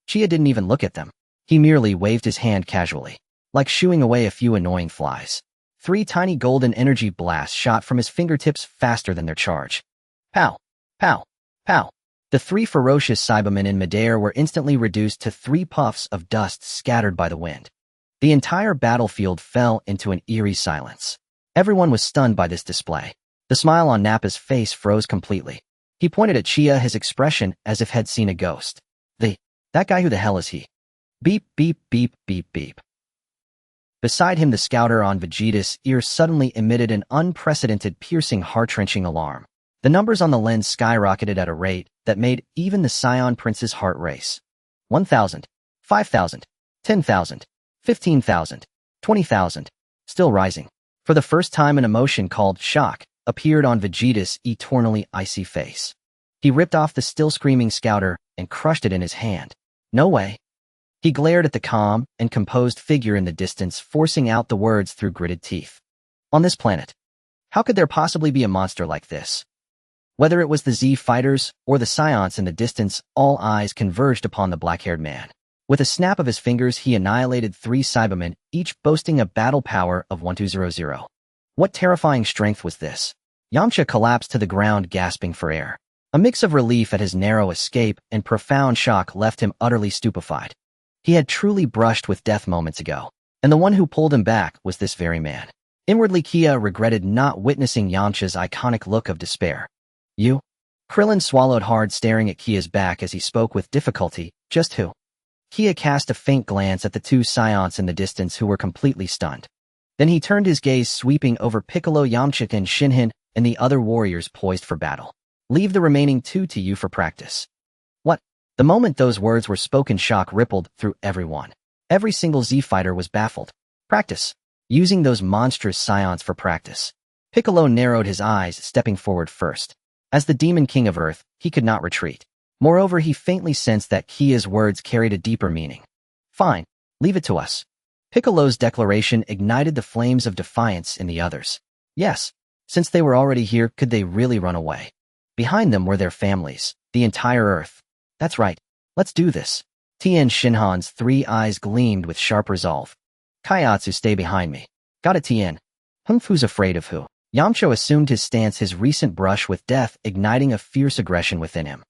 Chia didn't even look at them. He merely waved his hand casually, like shooing away a few annoying flies. 3 tiny golden energy blasts shot from his fingertips faster than their charge. Pow! Pow! Pow! The three ferocious Cybermen in midair were instantly reduced to 3 puffs of dust scattered by the wind. The entire battlefield fell into an eerie silence. Everyone was stunned by this display. The smile on Nappa's face froze completely. He pointed at Chia, his expression as if had seen a ghost. That guy, who the hell is he? Beep, beep, beep, beep, beep. Beside him, the scouter on Vegeta's ear suddenly emitted an unprecedented, piercing, heart-wrenching alarm. The numbers on the lens skyrocketed at a rate that made even the Saiyan prince's heart race. 1,000, 5,000, 10,000, 15,000, 20,000, still rising. For the first time, an emotion called shock appeared on Vegeta's eternally icy face. He ripped off the still screaming scouter and crushed it in his hand. No way. He glared at the calm and composed figure in the distance, forcing out the words through gritted teeth. On this planet, how could there possibly be a monster like this? Whether it was the Z fighters or the Saiyans in the distance, all eyes converged upon the black-haired man. With a snap of his fingers, he annihilated 3 Cybermen, each boasting a battle power of 1200. What terrifying strength was this? Yamcha collapsed to the ground, gasping for air. A mix of relief at his narrow escape and profound shock left him utterly stupefied. He had truly brushed with death moments ago, and the one who pulled him back was this very man. Inwardly, Kia regretted not witnessing Yamcha's iconic look of despair. You? Krillin swallowed hard, staring at Kia's back as he spoke with difficulty. Just who? Kia cast a faint glance at the 2 Saiyans in the distance who were completely stunned. Then he turned his gaze sweeping over Piccolo, Yamcha, and Shinhan and the other warriors poised for battle. Leave the remaining 2 to you for practice. What? The moment those words were spoken, shock rippled through everyone. Every single Z fighter was baffled. Practice. Using those monstrous Saiyans for practice. Piccolo narrowed his eyes, stepping forward first. As the Demon King of Earth, he could not retreat. Moreover, he faintly sensed that Kia's words carried a deeper meaning. Fine. Leave it to us. Piccolo's declaration ignited the flames of defiance in the others. Yes. Since they were already here, could they really run away? Behind them were their families, the entire Earth. That's right. Let's do this. Tien Shinhan's 3 eyes gleamed with sharp resolve. Kaiatsu, stay behind me. Got it, Tien. Hung Fu's afraid of who? Yamcha assumed his stance, his recent brush with death igniting a fierce aggression within him.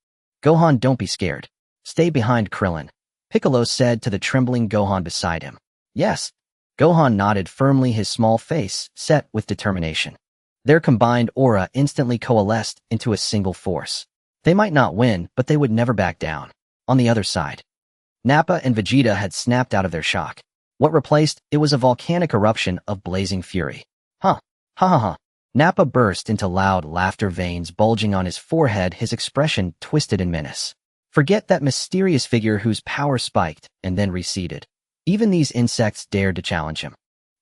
Gohan, don't be scared. Stay behind Krillin, Piccolo said to the trembling Gohan beside him. Yes. Gohan nodded firmly, his small face set with determination. Their combined aura instantly coalesced into a single force. They might not win, but they would never back down. On the other side, Nappa and Vegeta had snapped out of their shock. What replaced it was a volcanic eruption of blazing fury. Huh. Ha ha ha. Nappa burst into loud laughter, veins bulging on his forehead, his expression twisted in menace. Forget that mysterious figure whose power spiked and then receded. Even these insects dared to challenge him.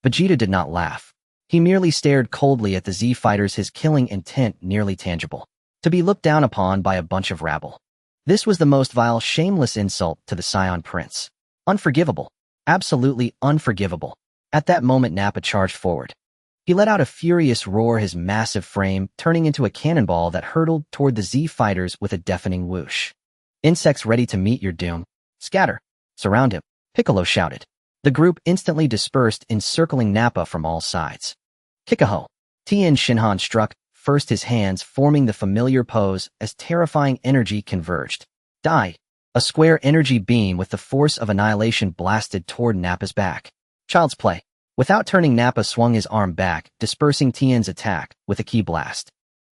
Vegeta did not laugh. He merely stared coldly at the Z fighters, his killing intent nearly tangible. To be looked down upon by a bunch of rabble. This was the most vile, shameless insult to the Saiyan prince. Unforgivable. Absolutely unforgivable. At that moment, Nappa charged forward. He let out a furious roar, his massive frame turning into a cannonball that hurtled toward the Z fighters with a deafening whoosh. Insects ready to meet your doom. Scatter. Surround him, Piccolo shouted. The group instantly dispersed, encircling Nappa from all sides. Kikaho. Tien Shinhan struck, first his hands forming the familiar pose as terrifying energy converged. Die. A square energy beam with the force of annihilation blasted toward Nappa's back. Child's play. Without turning, Nappa swung his arm back, dispersing Tien's attack with a ki blast.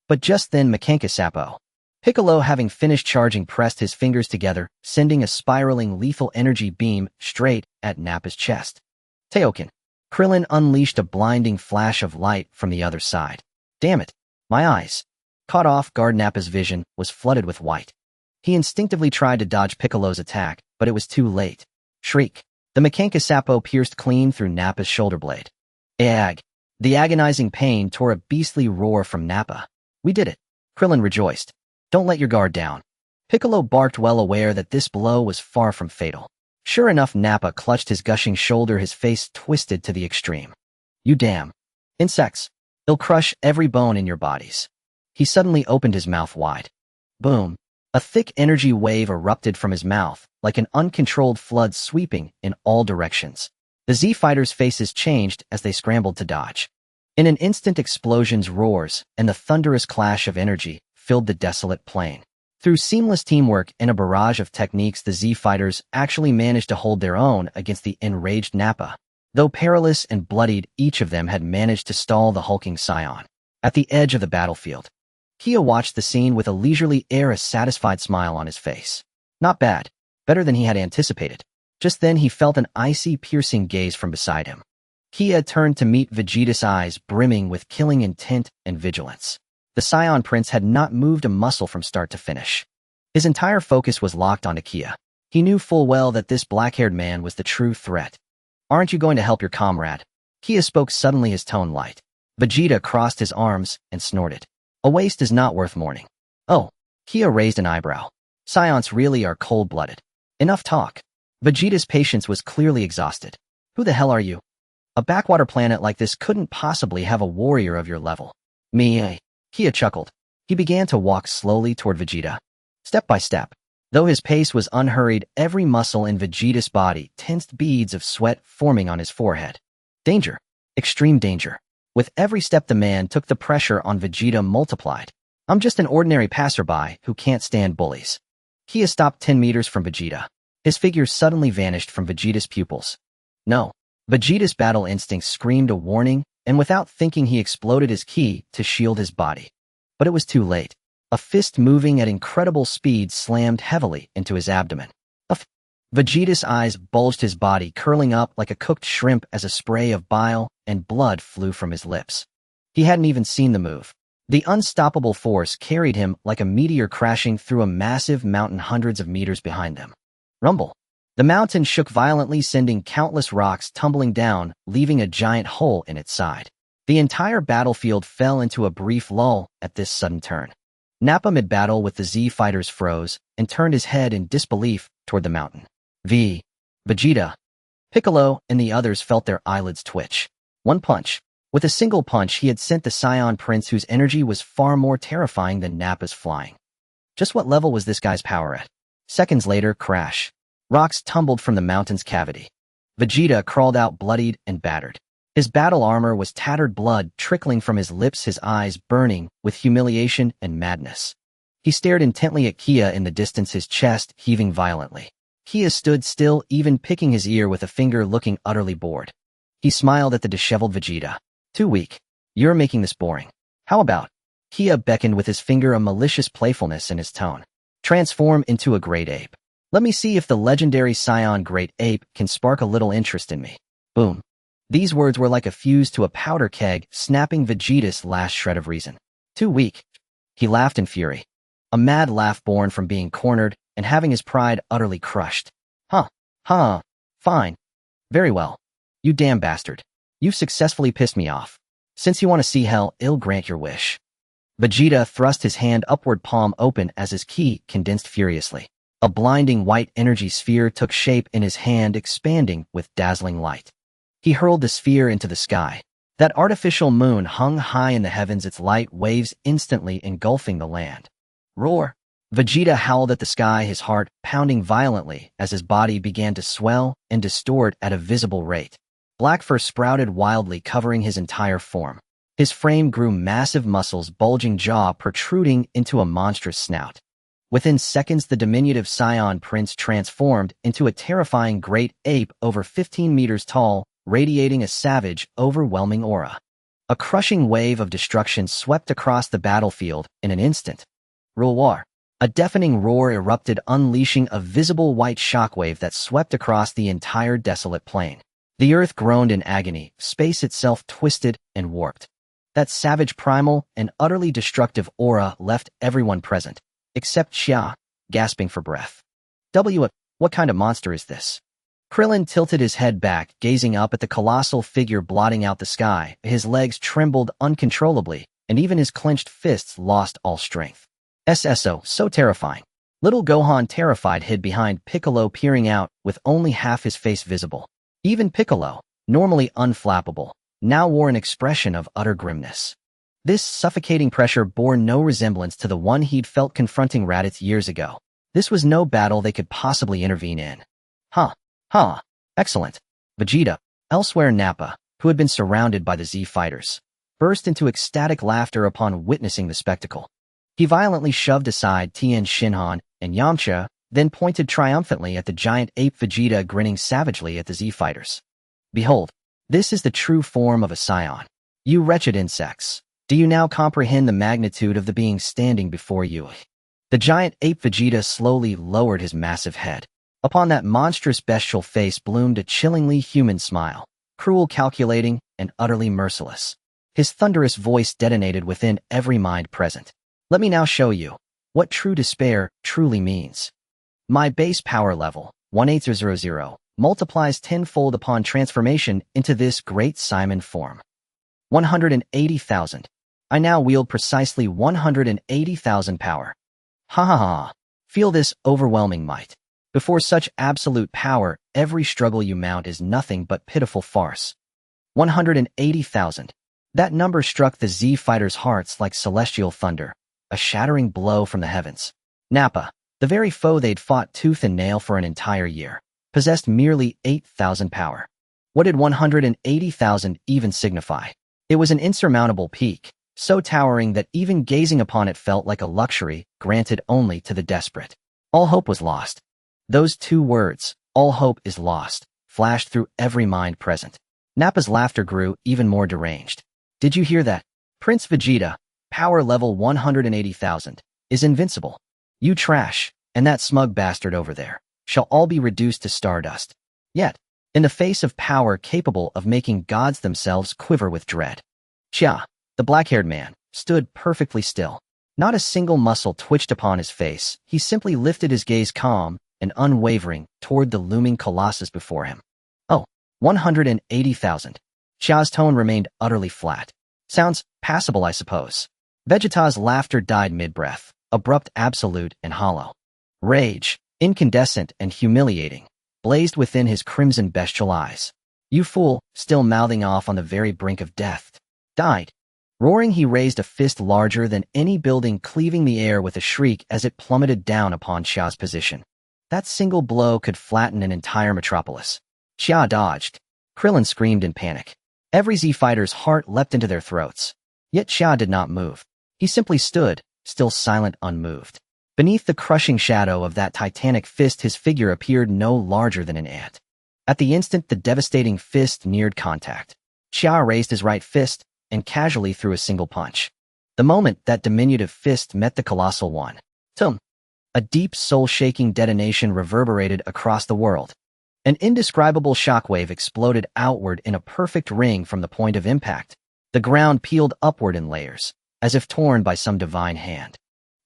But just then, Makanka Sappo. Piccolo, having finished charging, pressed his fingers together, sending a spiraling lethal energy beam straight at Nappa's chest. Teoken. Krillin unleashed a blinding flash of light from the other side. Damn it. My eyes. Caught off guard, Nappa's vision was flooded with white. He instinctively tried to dodge Piccolo's attack, but it was too late. Shriek. The Makanka Sappo pierced clean through Nappa's shoulder blade. Ag. The agonizing pain tore a beastly roar from Nappa. We did it. Krillin rejoiced. Don't let your guard down. Piccolo barked, well aware that this blow was far from fatal. Sure enough, Nappa clutched his gushing shoulder, his face twisted to the extreme. You damn insects. They'll crush every bone in your bodies. He suddenly opened his mouth wide. Boom. A thick energy wave erupted from his mouth, like an uncontrolled flood sweeping in all directions. The Z fighters' faces changed as they scrambled to dodge. In an instant, explosions, roars, and the thunderous clash of energy filled the desolate plain. Through seamless teamwork and a barrage of techniques, the Z fighters actually managed to hold their own against the enraged Nappa. Though perilous and bloodied, each of them had managed to stall the hulking Saiyan. At the edge of the battlefield, Kia watched the scene with a leisurely air, a satisfied smile on his face. Not bad. Better than he had anticipated. Just then he felt an icy, piercing gaze from beside him. Kia turned to meet Vegeta's eyes brimming with killing intent and vigilance. The Saiyan prince had not moved a muscle from start to finish. His entire focus was locked onto Kia. He knew full well that this black-haired man was the true threat. "Aren't you going to help your comrade?" Kia spoke suddenly, his tone light. Vegeta crossed his arms and snorted. "A waste is not worth mourning." "Oh." Kia raised an eyebrow. "Saiyans really are cold-blooded. Enough talk." Vegeta's patience was clearly exhausted. "Who the hell are you? A backwater planet like this couldn't possibly have a warrior of your level." "Me." Kia chuckled. He began to walk slowly toward Vegeta. Step by step. Though his pace was unhurried, every muscle in Vegeta's body tensed, beads of sweat forming on his forehead. Danger. Extreme danger. With every step the man took, the pressure on Vegeta multiplied. "I'm just an ordinary passerby who can't stand bullies." Kia stopped 10 meters from Vegeta. His figure suddenly vanished from Vegeta's pupils. "No." Vegeta's battle instinct screamed a warning, and without thinking he exploded his ki to shield his body. But it was too late. A fist moving at incredible speed slammed heavily into his abdomen. Vegeta's eyes bulged, his body curling up like a cooked shrimp as a spray of bile and blood flew from his lips. He hadn't even seen the move. The unstoppable force carried him like a meteor crashing through a massive mountain hundreds of meters behind them. Rumble. The mountain shook violently, sending countless rocks tumbling down, leaving a giant hole in its side. The entire battlefield fell into a brief lull at this sudden turn. Nappa, mid-battle with the Z fighters, froze and turned his head in disbelief toward the mountain. Vegeta, Piccolo, and the others felt their eyelids twitch. One punch. With a single punch, he had sent the Saiyan prince, whose energy was far more terrifying than Nappa's flying. Just what level was this guy's power at? Seconds later, crash. Rocks tumbled from the mountain's cavity. Vegeta crawled out bloodied and battered. His battle armor was tattered, blood trickling from his lips, his eyes burning with humiliation and madness. He stared intently at Kia in the distance, his chest heaving violently. Kia stood still, even picking his ear with a finger, looking utterly bored. He smiled at the disheveled Vegeta. "Too weak. You're making this boring. How about?" Kia beckoned with his finger, a malicious playfulness in his tone. "Transform into a great ape. Let me see if the legendary Saiyan great ape can spark a little interest in me." Boom. These words were like a fuse to a powder keg, snapping Vegeta's last shred of reason. "Too weak." He laughed in fury. A mad laugh born from being cornered and having his pride utterly crushed. Fine. Very well. You damn bastard. You've successfully pissed me off. Since you want to see hell, I'll grant your wish." Vegeta thrust his hand upward, palm open, as his ki condensed furiously. A blinding white energy sphere took shape in his hand, expanding with dazzling light. He hurled the sphere into the sky. That artificial moon hung high in the heavens, its light waves instantly engulfing the land. Roar! Vegeta howled at the sky, his heart pounding violently as his body began to swell and distort at a visible rate. Black fur sprouted wildly, covering his entire form. His frame grew massive, muscles, bulging jaw protruding into a monstrous snout. Within seconds, the diminutive Saiyan prince transformed into a terrifying great ape over 15 meters tall, radiating a savage, overwhelming aura. A crushing wave of destruction swept across the battlefield in an instant. Roar! A deafening roar erupted, unleashing a visible white shockwave that swept across the entire desolate plain. The earth groaned in agony, space itself twisted and warped. That savage, primal, and utterly destructive aura left everyone present, except Xia, gasping for breath. What kind of monster is this?" Krillin tilted his head back, gazing up at the colossal figure blotting out the sky. His legs trembled uncontrollably, and even his clenched fists lost all strength. SSO, so terrifying. Little Gohan, terrified, hid behind Piccolo, peering out with only half his face visible. Even Piccolo, normally unflappable, now wore an expression of utter grimness. This suffocating pressure bore no resemblance to the one he'd felt confronting Raditz years ago. This was no battle they could possibly intervene in. Excellent. Vegeta, elsewhere Nappa, who had been surrounded by the Z fighters, burst into ecstatic laughter upon witnessing the spectacle. He violently shoved aside Tien Shinhan and Yamcha, then pointed triumphantly at the giant ape Vegeta grinning savagely at the Z-fighters. Behold, this is the true form of a Saiyan. You wretched insects, do you now comprehend the magnitude of the being standing before you? The giant ape Vegeta slowly lowered his massive head. Upon that monstrous bestial face bloomed a chillingly human smile, cruel, calculating, and utterly merciless. His thunderous voice detonated within every mind present. Let me now show you what true despair truly means. My base power level, 18000, multiplies tenfold upon transformation into this great Saiyan form. 180,000. I now wield precisely 180,000 power. Ha ha ha. Feel this overwhelming might. Before such absolute power, every struggle you mount is nothing but pitiful farce. 180,000. That number struck the Z-fighters' hearts like celestial thunder, a shattering blow from the heavens. Nappa, the very foe they'd fought tooth and nail for an entire year, possessed merely 8,000 power. What did 180,000 even signify? It was an insurmountable peak, so towering that even gazing upon it felt like a luxury granted only to the desperate. All hope was lost. Those two words, all hope is lost, flashed through every mind present. Nappa's laughter grew even more deranged. Did you hear that? Prince Vegeta, power level 180,000, is invincible. You trash, and that smug bastard over there, shall all be reduced to stardust. Yet, in the face of power capable of making gods themselves quiver with dread, Chia, the black-haired man, stood perfectly still. Not a single muscle twitched upon his face. He simply lifted his gaze calm and unwavering toward the looming colossus before him. Oh, 180,000. Chia's tone remained utterly flat. Sounds passable, I suppose. Vegeta's laughter died mid-breath, abrupt, absolute, and hollow. Rage, incandescent and humiliating, blazed within his crimson bestial eyes. You fool, still mouthing off on the very brink of death. Died. Roaring, he raised a fist larger than any building, cleaving the air with a shriek as it plummeted down upon Chia's position. That single blow could flatten an entire metropolis. Chia dodged. Krillin screamed in panic. Every Z-fighter's heart leapt into their throats. Yet Chia did not move. He simply stood, still silent, unmoved. Beneath the crushing shadow of that titanic fist, his figure appeared no larger than an ant. At the instant the devastating fist neared contact, Chia raised his right fist and casually threw a single punch. The moment that diminutive fist met the colossal one, tum! A deep, soul-shaking detonation reverberated across the world. An indescribable shockwave exploded outward in a perfect ring from the point of impact. The ground peeled upward in layers, as if torn by some divine hand.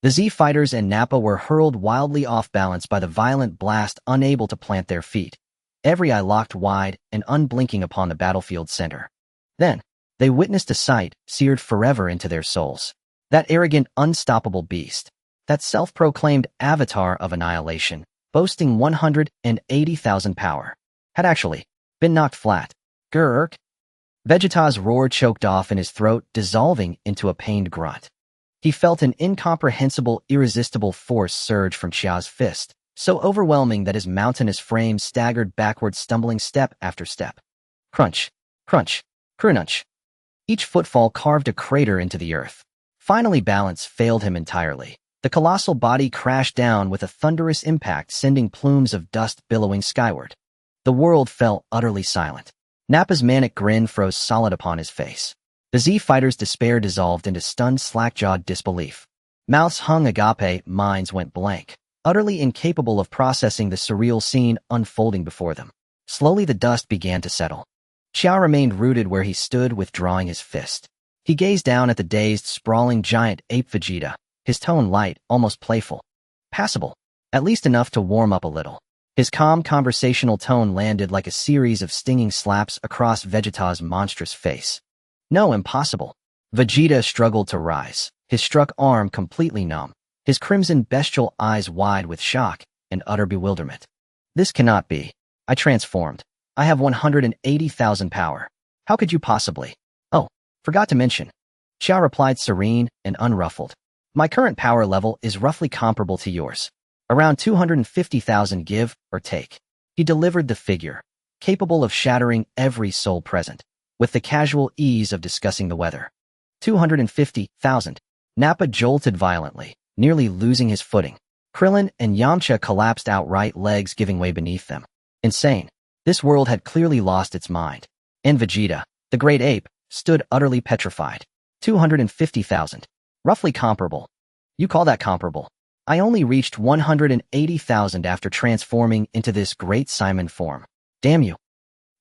The Z-fighters and Nappa were hurled wildly off balance by the violent blast, unable to plant their feet, every eye locked wide and unblinking upon the battlefield center. Then, they witnessed a sight seared forever into their souls. That arrogant, unstoppable beast, that self-proclaimed avatar of annihilation, boasting 180,000 power, had actually been knocked flat. Grrrk! Vegeta's roar choked off in his throat, dissolving into a pained grunt. He felt an incomprehensible, irresistible force surge from Chia's fist, so overwhelming that his mountainous frame staggered backward, stumbling step after step. Crunch, crunch, crunch. Each footfall carved a crater into the earth. Finally, balance failed him entirely. The colossal body crashed down with a thunderous impact, sending plumes of dust billowing skyward. The world fell utterly silent. Nappa's manic grin froze solid upon his face. The Z-fighters' despair dissolved into stunned, slack-jawed disbelief. Mouths hung agape, minds went blank, utterly incapable of processing the surreal scene unfolding before them. Slowly the dust began to settle. Chia remained rooted where he stood, withdrawing his fist. He gazed down at the dazed, sprawling giant ape Vegeta, his tone light, almost playful. Passable. At least enough to warm up a little. His calm, conversational tone landed like a series of stinging slaps across Vegeta's monstrous face. No, impossible. Vegeta struggled to rise, his struck arm completely numb, his crimson bestial eyes wide with shock and utter bewilderment. This cannot be. I transformed. I have 180,000 power. How could you possibly? Oh, forgot to mention. Chia replied, serene and unruffled. My current power level is roughly comparable to yours. Around 250,000, give or take. He delivered the figure, capable of shattering every soul present, with the casual ease of discussing the weather. 250,000. Nappa jolted violently, nearly losing his footing. Krillin and Yamcha collapsed outright, legs giving way beneath them. Insane. This world had clearly lost its mind. And Vegeta, the great ape, stood utterly petrified. 250,000. Roughly comparable. You call that comparable? I only reached 180,000 after transforming into this great Saiyan form. Damn you.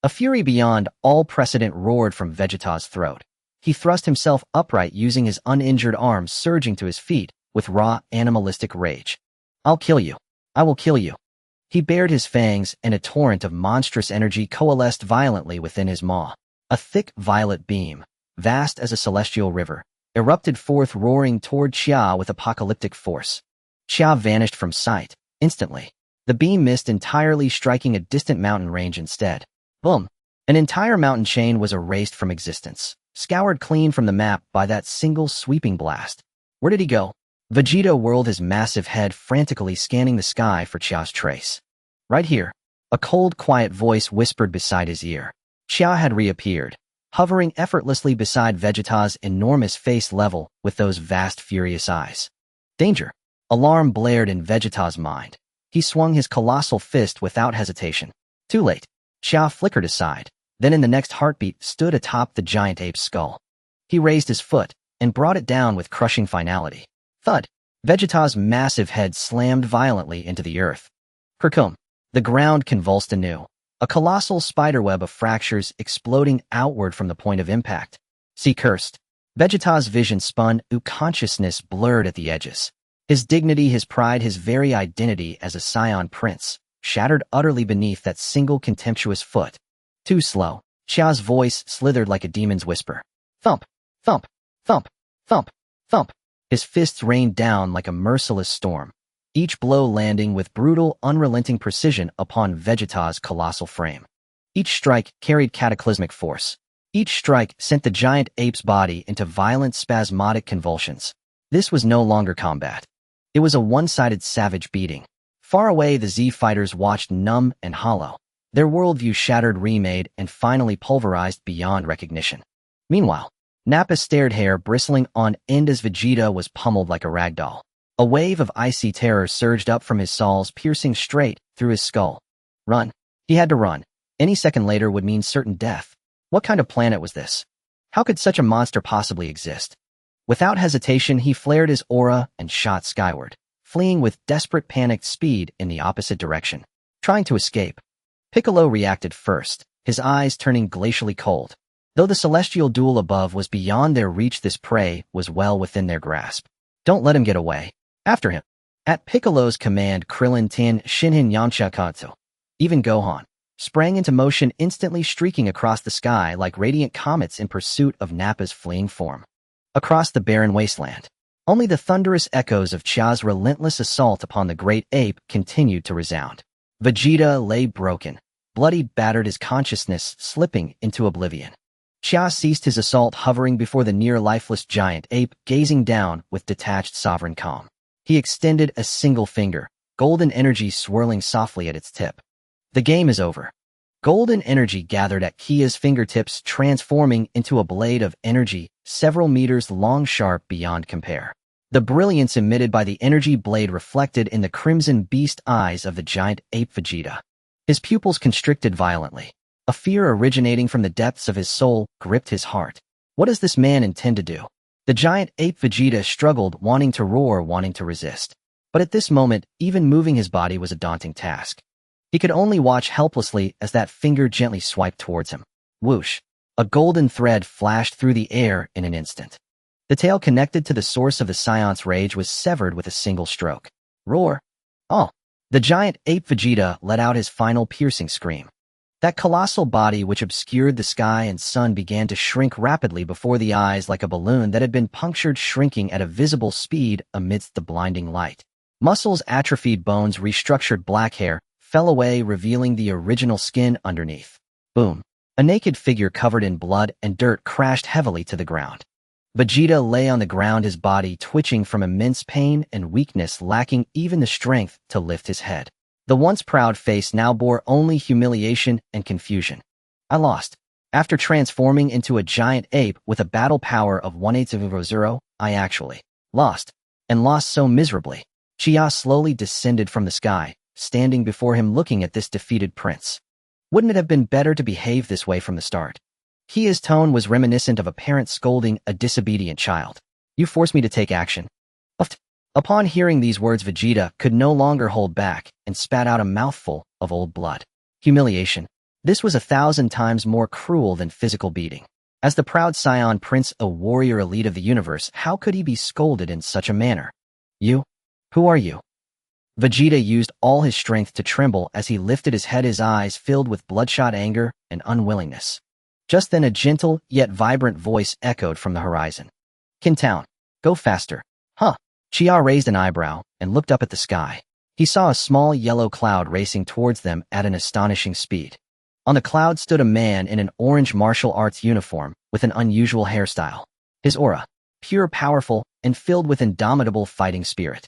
A fury beyond all precedent roared from Vegeta's throat. He thrust himself upright using his uninjured arms surging to his feet with raw, animalistic rage. I'll kill you. I will kill you. He bared his fangs and a torrent of monstrous energy coalesced violently within his maw. A thick violet beam, vast as a celestial river, erupted forth roaring toward Chia with apocalyptic force. Chia vanished from sight, instantly. The beam missed entirely, striking a distant mountain range instead. Boom! An entire mountain chain was erased from existence, scoured clean from the map by that single sweeping blast. Where did he go? Vegeta whirled his massive head, frantically scanning the sky for Chia's trace. Right here. A cold, quiet voice whispered beside his ear. Chia had reappeared, hovering effortlessly beside Vegeta's enormous face level with those vast, furious eyes. Danger! Alarm blared in Vegeta's mind. He swung his colossal fist without hesitation. Too late. Chia flickered aside, then in the next heartbeat stood atop the giant ape's skull. He raised his foot and brought it down with crushing finality. Thud! Vegeta's massive head slammed violently into the earth. Kerkum! The ground convulsed anew, a colossal spiderweb of fractures exploding outward from the point of impact. See cursed. Vegeta's vision spun, consciousness blurred at the edges. His dignity, his pride, his very identity as a Saiyan prince, shattered utterly beneath that single contemptuous foot. Too slow. Chia's voice slithered like a demon's whisper. Thump! Thump! Thump! Thump! Thump! His fists rained down like a merciless storm, each blow landing with brutal, unrelenting precision upon Vegeta's colossal frame. Each strike carried cataclysmic force. Each strike sent the giant ape's body into violent, spasmodic convulsions. This was no longer combat. It was a one-sided savage beating. Far away, the Z fighters watched, numb and hollow, their worldview shattered, remade, and finally pulverized beyond recognition. Meanwhile, Nappa stared, hair bristling on end as Vegeta was pummeled like a ragdoll. A wave of icy terror surged up from his soles, piercing straight through his skull. Run. He had to run. Any second later would mean certain death. What kind of planet was this? How could such a monster possibly exist? Without hesitation, he flared his aura and shot skyward, fleeing with desperate, panicked speed in the opposite direction, trying to escape. Piccolo reacted first, his eyes turning glacially cold. Though the celestial duel above was beyond their reach, this prey was well within their grasp. Don't let him get away. After him. At Piccolo's command, Krillin, Tien, Shinhan, Yamcha, Katsu, even Gohan, sprang into motion, instantly streaking across the sky like radiant comets in pursuit of Nappa's fleeing form. Across the barren wasteland, only the thunderous echoes of Chia's relentless assault upon the great ape continued to resound. Vegeta lay broken, bloody, battered, his consciousness slipping into oblivion. Chia ceased his assault, hovering before the near-lifeless giant ape, gazing down with detached, sovereign calm. He extended a single finger, golden energy swirling softly at its tip. The game is over. Golden energy gathered at Kia's fingertips, transforming into a blade of energy several meters long, sharp beyond compare. The brilliance emitted by the energy blade reflected in the crimson beast eyes of the giant ape Vegeta. His pupils constricted violently. A fear originating from the depths of his soul gripped his heart. What does this man intend to do? The giant ape Vegeta struggled, wanting to roar, wanting to resist. But at this moment, even moving his body was a daunting task. He could only watch helplessly as that finger gently swiped towards him. Whoosh! A golden thread flashed through the air in an instant. The tail connected to the source of the Saiyans' rage was severed with a single stroke. Roar! Oh! The giant ape Vegeta let out his final piercing scream. That colossal body which obscured the sky and sun began to shrink rapidly before the eyes like a balloon that had been punctured, shrinking at a visible speed amidst the blinding light. Muscles atrophied, bones restructured, black hair fell away, revealing the original skin underneath. Boom. A naked figure covered in blood and dirt crashed heavily to the ground. Vegeta lay on the ground, his body twitching from immense pain and weakness, lacking even the strength to lift his head. The once proud face now bore only humiliation and confusion. I lost. After transforming into a giant ape with a battle power of 1/8 of 0, I actually Lost. And lost so miserably. Chia slowly descended from the sky, standing before him looking at this defeated prince. Wouldn't it have been better to behave this way from the start? Kia's tone was reminiscent of a parent scolding a disobedient child. You forced me to take action. Uft. Upon hearing these words, Vegeta could no longer hold back and spat out a mouthful of old blood. Humiliation. This was 1,000 times more cruel than physical beating. As the proud Saiyan prince, a warrior elite of the universe, how could he be scolded in such a manner? You? Who are you? Vegeta used all his strength to tremble as he lifted his head, his eyes filled with bloodshot anger and unwillingness. Just then a gentle yet vibrant voice echoed from the horizon. Kintown, go faster. Huh? Chia raised an eyebrow and looked up at the sky. He saw a small yellow cloud racing towards them at an astonishing speed. On the cloud stood a man in an orange martial arts uniform with an unusual hairstyle. His aura, pure, powerful, and filled with indomitable fighting spirit.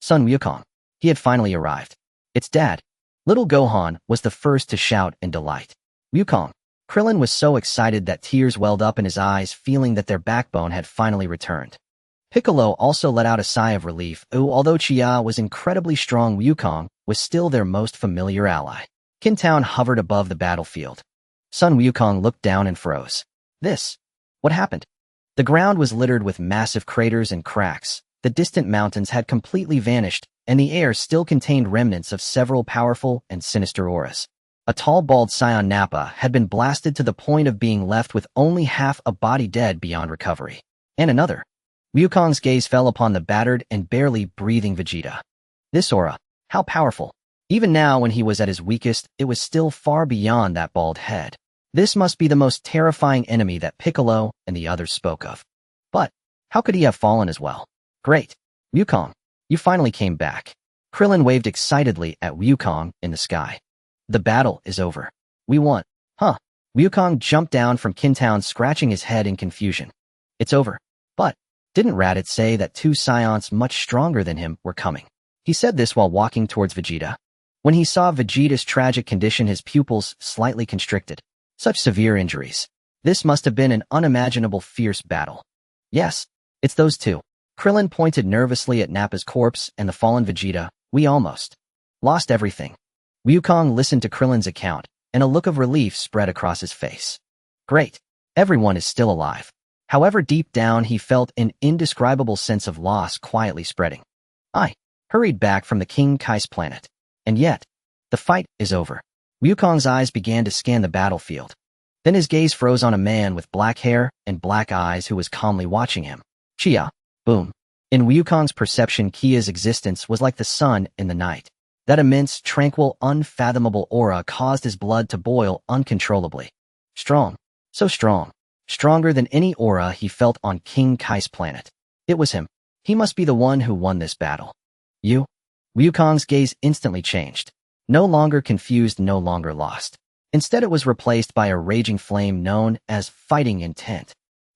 Son Wukong. He had finally arrived. It's Dad. Little Gohan was the first to shout in delight. Wukong. Krillin was so excited that tears welled up in his eyes, feeling that their backbone had finally returned. Piccolo also let out a sigh of relief, although Chia was incredibly strong, Wukong was still their most familiar ally. Kintown hovered above the battlefield. Son Wukong looked down and froze. What happened? The ground was littered with massive craters and cracks. The distant mountains had completely vanished, and the air still contained remnants of several powerful and sinister auras. A tall, bald Saiyan Nappa had been blasted to the point of being left with only half a body, dead beyond recovery. And another. Wukong's gaze fell upon the battered and barely breathing Vegeta. This aura, how powerful. Even now, when he was at his weakest, it was still far beyond that bald head. This must be the most terrifying enemy that Piccolo and the others spoke of. But how could he have fallen as well? Great. Wukong, you finally came back. Krillin waved excitedly at Wukong in the sky. The battle is over. We won. Huh? Wukong jumped down from Kintown, scratching his head in confusion. It's over. But didn't Raditz say that 2 Saiyans much stronger than him were coming? He said this while walking towards Vegeta. When he saw Vegeta's tragic condition, his pupils slightly constricted. Such severe injuries. This must have been an unimaginable fierce battle. Yes, it's those 2. Krillin pointed nervously at Nappa's corpse and the fallen Vegeta. We almost lost everything. Wukong listened to Krillin's account, and a look of relief spread across his face. Great. Everyone is still alive. However, deep down he felt an indescribable sense of loss quietly spreading. I hurried back from the King Kai's planet. And yet, the fight is over. Wukong's eyes began to scan the battlefield. Then his gaze froze on a man with black hair and black eyes who was calmly watching him. Chia. Boom. In Wukong's perception, Kia's existence was like the sun in the night. That immense, tranquil, unfathomable aura caused his blood to boil uncontrollably. Strong. So strong. Stronger than any aura he felt on King Kai's planet. It was him. He must be the one who won this battle. You? Wukong's gaze instantly changed. No longer confused, no longer lost. Instead, it was replaced by a raging flame known as fighting intent.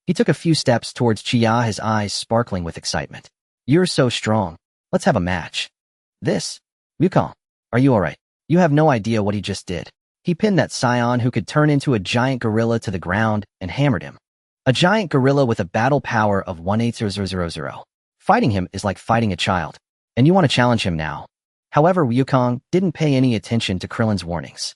He took a few steps towards Chia, his eyes sparkling with excitement. You're so strong. Let's have a match. Wukong, are you alright? You have no idea what he just did. He pinned that Saiyan who could turn into a giant gorilla to the ground and hammered him. A giant gorilla with a battle power of 18000. Fighting him is like fighting a child. And you want to challenge him now. However, Wukong didn't pay any attention to Krillin's warnings.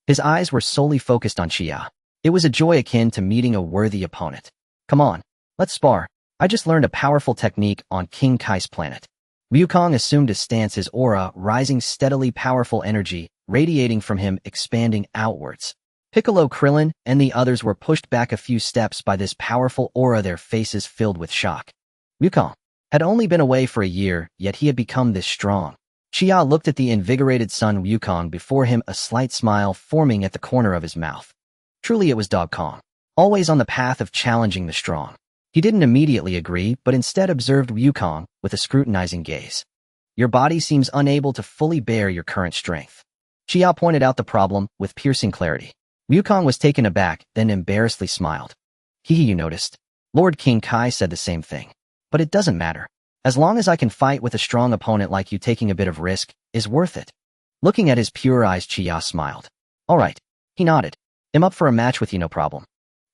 His eyes were solely focused on Chia. It was a joy akin to meeting a worthy opponent. Come on, let's spar. I just learned a powerful technique on King Kai's planet. Wukong assumed a stance, his aura rising steadily, powerful energy radiating from him, expanding outwards. Piccolo, Krillin, and the others were pushed back a few steps by this powerful aura, their faces filled with shock. Wukong had only been away for a year, yet he had become this strong. Chia looked at the invigorated son Wukong before him, a slight smile forming at the corner of his mouth. Truly it was Dog Kong, always on the path of challenging the strong. He didn't immediately agree, but instead observed Wukong with a scrutinizing gaze. Your body seems unable to fully bear your current strength. Chia pointed out the problem with piercing clarity. Wukong was taken aback, then embarrassedly smiled. You noticed. Lord King Kai said the same thing. But it doesn't matter. As long as I can fight with a strong opponent like you, taking a bit of risk is worth it. Looking at his pure eyes, Chia smiled. All right. He nodded. I'm up for a match with you, no problem.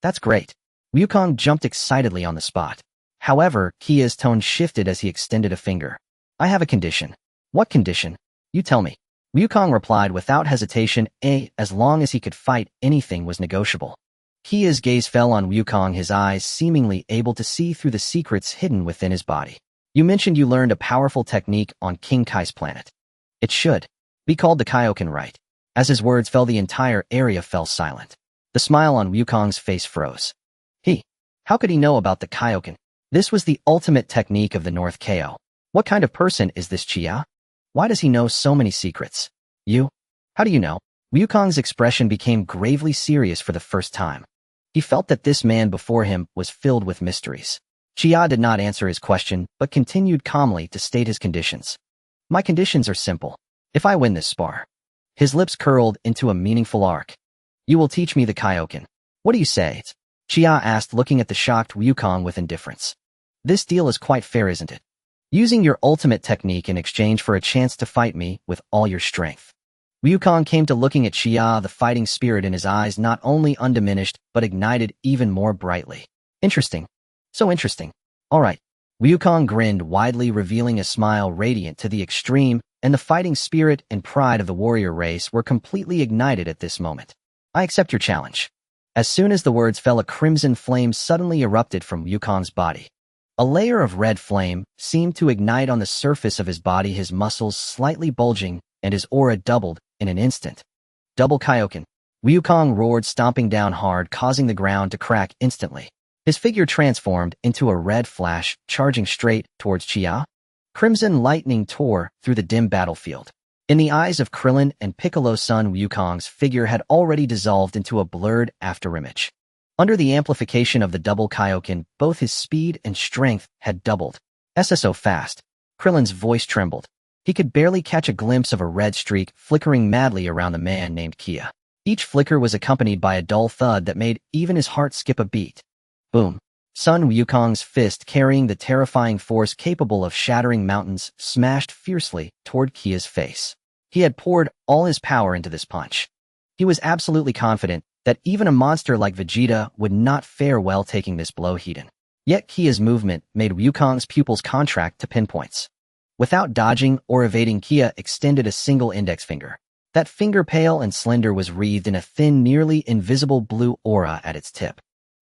That's great. Wukong jumped excitedly on the spot. However, Kia's tone shifted as he extended a finger. I have a condition. What condition? You tell me. Wukong replied without hesitation, as long as he could fight, anything was negotiable. Kia's gaze fell on Wukong, his eyes seemingly able to see through the secrets hidden within his body. You mentioned you learned a powerful technique on King Kai's planet. It should be called the Kaioken, right? As his words fell, the entire area fell silent. The smile on Wukong's face froze. How could he know about the Kaioken? This was the ultimate technique of the North KO. What kind of person is this Chia? Why does he know so many secrets? You? How do you know? Wukong's expression became gravely serious for the first time. He felt that this man before him was filled with mysteries. Chia did not answer his question, but continued calmly to state his conditions. My conditions are simple. If I win this spar. His lips curled into a meaningful arc. You will teach me the Kaioken. What do you say? Chia asked, looking at the shocked Wukong with indifference. This deal is quite fair, isn't it? Using your ultimate technique in exchange for a chance to fight me with all your strength. Wukong came to looking at Chia, the fighting spirit in his eyes not only undiminished, but ignited even more brightly. Interesting. So interesting. All right. Wukong grinned widely, revealing a smile radiant to the extreme, and the fighting spirit and pride of the warrior race were completely ignited at this moment. I accept your challenge. As soon as the words fell, a crimson flame suddenly erupted from Wukong's body. A layer of red flame seemed to ignite on the surface of his body, his muscles slightly bulging, and his aura doubled in an instant. Double Kaioken. Wukong roared, stomping down hard, causing the ground to crack instantly. His figure transformed into a red flash, charging straight towards Chia. Crimson lightning tore through the dim battlefield. In the eyes of Krillin and Piccolo's son, Wukong's figure had already dissolved into a blurred afterimage. Under the amplification of the double Kaioken, both his speed and strength had doubled. So fast. Krillin's voice trembled. He could barely catch a glimpse of a red streak flickering madly around the man named Kia. Each flicker was accompanied by a dull thud that made even his heart skip a beat. Boom. Son Wukong's fist, carrying the terrifying force capable of shattering mountains, smashed fiercely toward Kia's face. He had poured all his power into this punch. He was absolutely confident that even a monster like Vegeta would not fare well taking this blow heat-in. Yet Kia's movement made Wukong's pupils contract to pinpoints. Without dodging or evading, Kia extended a single index finger. That finger, pale and slender, was wreathed in a thin, nearly invisible blue aura at its tip.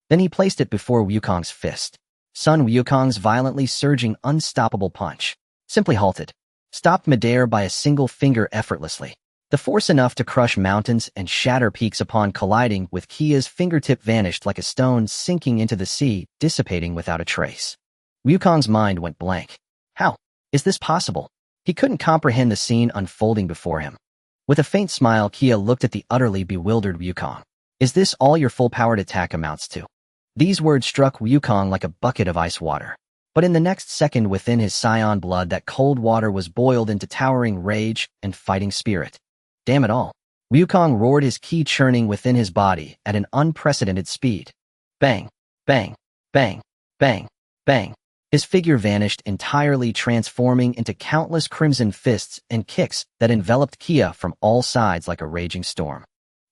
Then he placed it before Wukong's fist. Son Wukong's violently surging, unstoppable punch simply halted. Stopped midair by a single finger effortlessly. The force enough to crush mountains and shatter peaks upon colliding with Kia's fingertip vanished like a stone sinking into the sea, dissipating without a trace. Wukong's mind went blank. How is this possible? He couldn't comprehend the scene unfolding before him. With a faint smile, Kia looked at the utterly bewildered Wukong. Is this all your full-powered attack amounts to? These words struck Wukong like a bucket of ice water. But in the next second, within his Saiyan blood, that cold water was boiled into towering rage and fighting spirit. Damn it all. Wukong roared, his ki churning within his body at an unprecedented speed. Bang, bang, bang, bang, bang. His figure vanished entirely, transforming into countless crimson fists and kicks that enveloped Kia from all sides like a raging storm.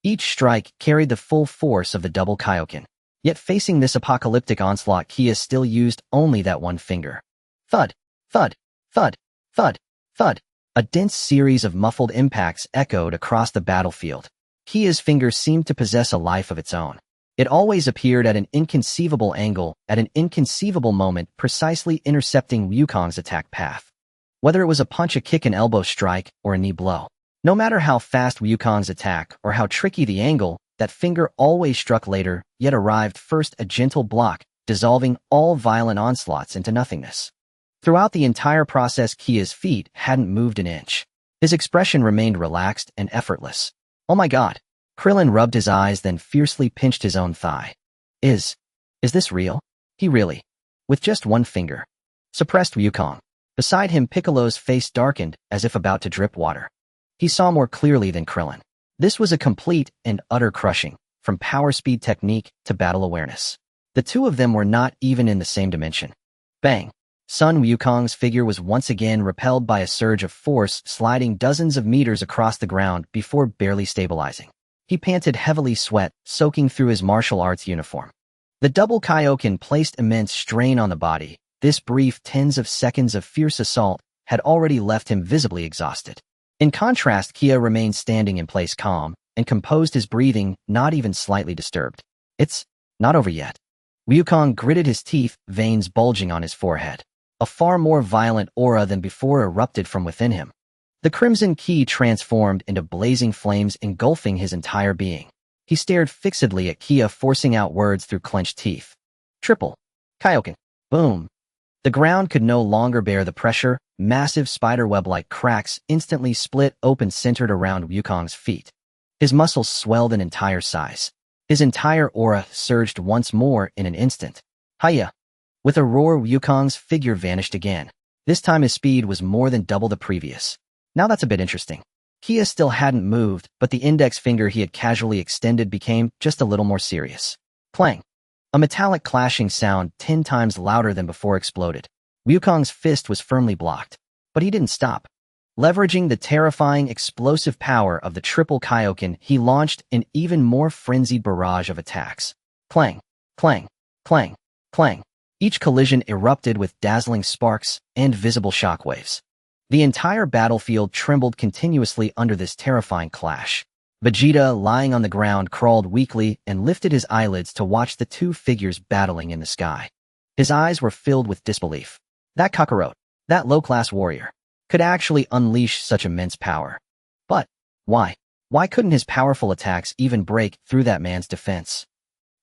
Each strike carried the full force of the double Kaioken. Yet facing this apocalyptic onslaught, Kia still used only that one finger. Thud, thud, thud, thud, thud. A dense series of muffled impacts echoed across the battlefield. Kia's finger seemed to possess a life of its own. It always appeared at an inconceivable angle, at an inconceivable moment, precisely intercepting Wukong's attack path. Whether it was a punch, a kick, an elbow strike, or a knee blow. No matter how fast Wukong's attack or how tricky the angle, that finger always struck later, yet arrived first, a gentle block, dissolving all violent onslaughts into nothingness. Throughout the entire process, Kia's feet hadn't moved an inch. His expression remained relaxed and effortless. Oh my God. Krillin rubbed his eyes, then fiercely pinched his own thigh. Is this real? He really? With just one finger? Suppressed Wukong. Beside him, Piccolo's face darkened as if about to drip water. He saw more clearly than Krillin. This was a complete and utter crushing, from power speed technique to battle awareness. The two of them were not even in the same dimension. Bang! Son Wukong's figure was once again repelled by a surge of force, sliding dozens of meters across the ground before barely stabilizing. He panted heavily, sweat soaking through his martial arts uniform. The double Kaioken placed immense strain on the body. This brief tens of seconds of fierce assault had already left him visibly exhausted. In contrast, Kia remained standing in place calm and composed, his breathing not even slightly disturbed. It's not over yet. Wukong gritted his teeth, veins bulging on his forehead. A far more violent aura than before erupted from within him. The crimson ki transformed into blazing flames engulfing his entire being. He stared fixedly at Kia, forcing out words through clenched teeth. Triple Kaioken. Boom. The ground could no longer bear the pressure. Massive spiderweb-like cracks instantly split open, centered around Wukong's feet. His muscles swelled an entire size. His entire aura surged once more in an instant. Hiya! With a roar, Wukong's figure vanished again. This time his speed was more than double the previous. Now that's a bit interesting. Kia still hadn't moved, but the index finger he had casually extended became just a little more serious. Clang! A metallic clashing sound 10 times louder than before exploded. Wukong's fist was firmly blocked, but he didn't stop. Leveraging the terrifying, explosive power of the triple Kaioken, he launched an even more frenzied barrage of attacks. Clang! Clang! Clang! Clang! Each collision erupted with dazzling sparks and visible shockwaves. The entire battlefield trembled continuously under this terrifying clash. Vegeta, lying on the ground, crawled weakly and lifted his eyelids to watch the two figures battling in the sky. His eyes were filled with disbelief. That Kakarot, that low-class warrior, could actually unleash such immense power. But why? Why couldn't his powerful attacks even break through that man's defense?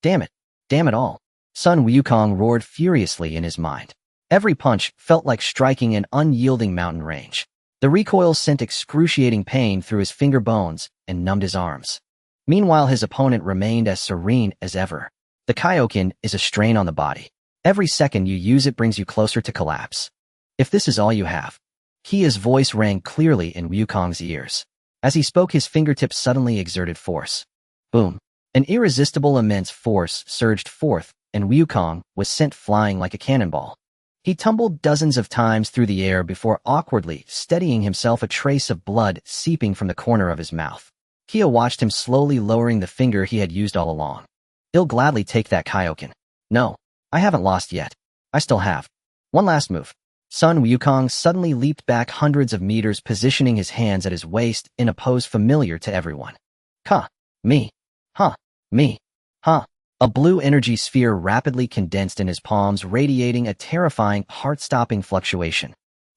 Damn it. Damn it all. Sun Wukong roared furiously in his mind. Every punch felt like striking an unyielding mountain range. The recoil sent excruciating pain through his finger bones and numbed his arms. Meanwhile, his opponent remained as serene as ever. The Kaioken is a strain on the body. Every second you use it brings you closer to collapse. If this is all you have. Kia's voice rang clearly in Wukong's ears. As he spoke, his fingertips suddenly exerted force. Boom. An irresistible immense force surged forth, and Wukong was sent flying like a cannonball. He tumbled dozens of times through the air before awkwardly steadying himself, a trace of blood seeping from the corner of his mouth. Kia watched him slowly lowering the finger he had used all along. He'll gladly take that Kaioken. No, I haven't lost yet. I still have. One last move. Sun Wukong suddenly leaped back hundreds of meters, positioning his hands at his waist in a pose familiar to everyone. Ka. Me. Huh. Me. Huh. A blue energy sphere rapidly condensed in his palms, radiating a terrifying, heart-stopping fluctuation.